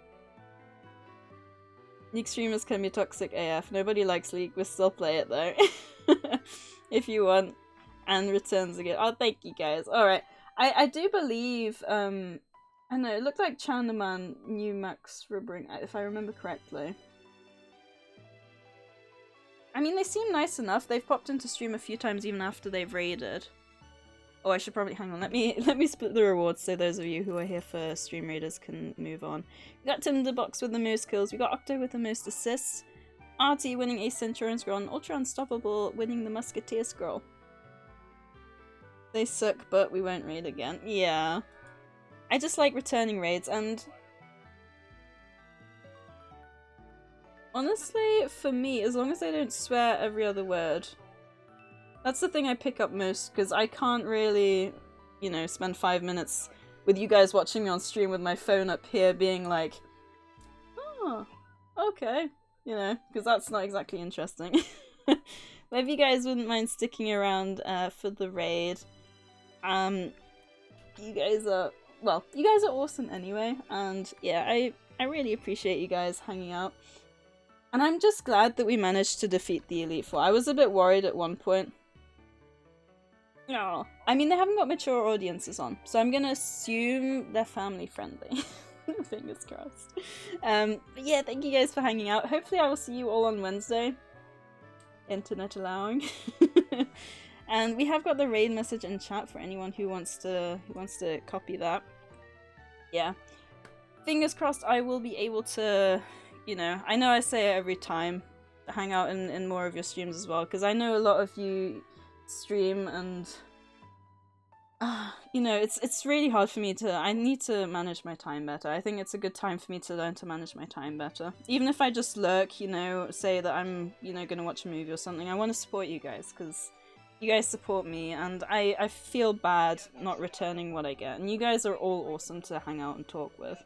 League streamers can be toxic AF. Nobody likes League, we'll still play it though. If you want. And returns again. Oh, thank you guys. Alright. I do believe, I know, it looked like Chandaman knew Max Ribbrink, if I remember correctly. I mean, they seem nice enough. They've popped into stream a few times even after they've raided. Oh, I should probably hang on. Let me split the rewards so those of you who are here for stream raiders can move on. We got Tinderbox with the most kills. We got Octo with the most assists. RT winning Ace Centurion Scroll, and Ultra Unstoppable winning the Musketeer Scroll. They suck, but we won't raid again. Yeah. I just like returning raids, and honestly, for me, as long as I don't swear every other word, that's the thing I pick up most, because I can't really, you know, spend 5 minutes with you guys watching me on stream with my phone up here being like, oh, okay, you know, because that's not exactly interesting. But if you guys wouldn't mind sticking around for the raid, you guys are, well, you guys are awesome anyway, and yeah, I really appreciate you guys hanging out. And I'm just glad that we managed to defeat the Elite Four. I was a bit worried at one point. No, I mean, they haven't got mature audiences on, so I'm gonna assume they're family friendly. Fingers crossed. But yeah, thank you guys for hanging out. Hopefully I will see you all on Wednesday. Internet allowing. And we have got the raid message in chat for anyone who wants to copy that. Yeah. Fingers crossed I will be able to, you know I say it every time, hang out in more of your streams as well, because I know a lot of you stream and you know, it's really hard for me to, I need to manage my time better. I think it's a good time for me to learn to manage my time better. Even if I just lurk, you know, say that I'm, you know, gonna watch a movie or something, I want to support you guys, because you guys support me, and I feel bad not returning what I get, and you guys are all awesome to hang out and talk with.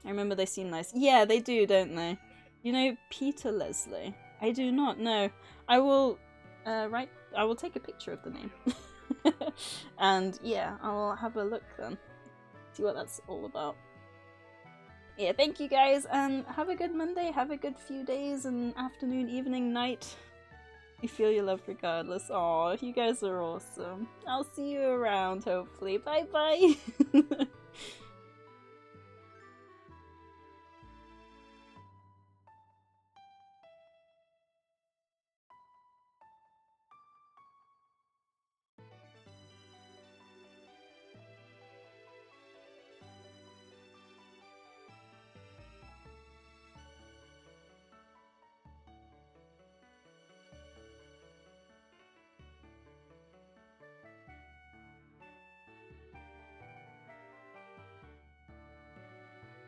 I remember they seem nice. Yeah, they do, don't they? You know Peter Leslie? I do not know. I will I will take a picture of the name. And yeah, I'll have a look then. See what that's all about. Yeah, thank you guys, and have a good Monday, have a good few days, and afternoon, evening, night. You feel you're loved regardless. Aw, you guys are awesome. I'll see you around, hopefully. Bye bye!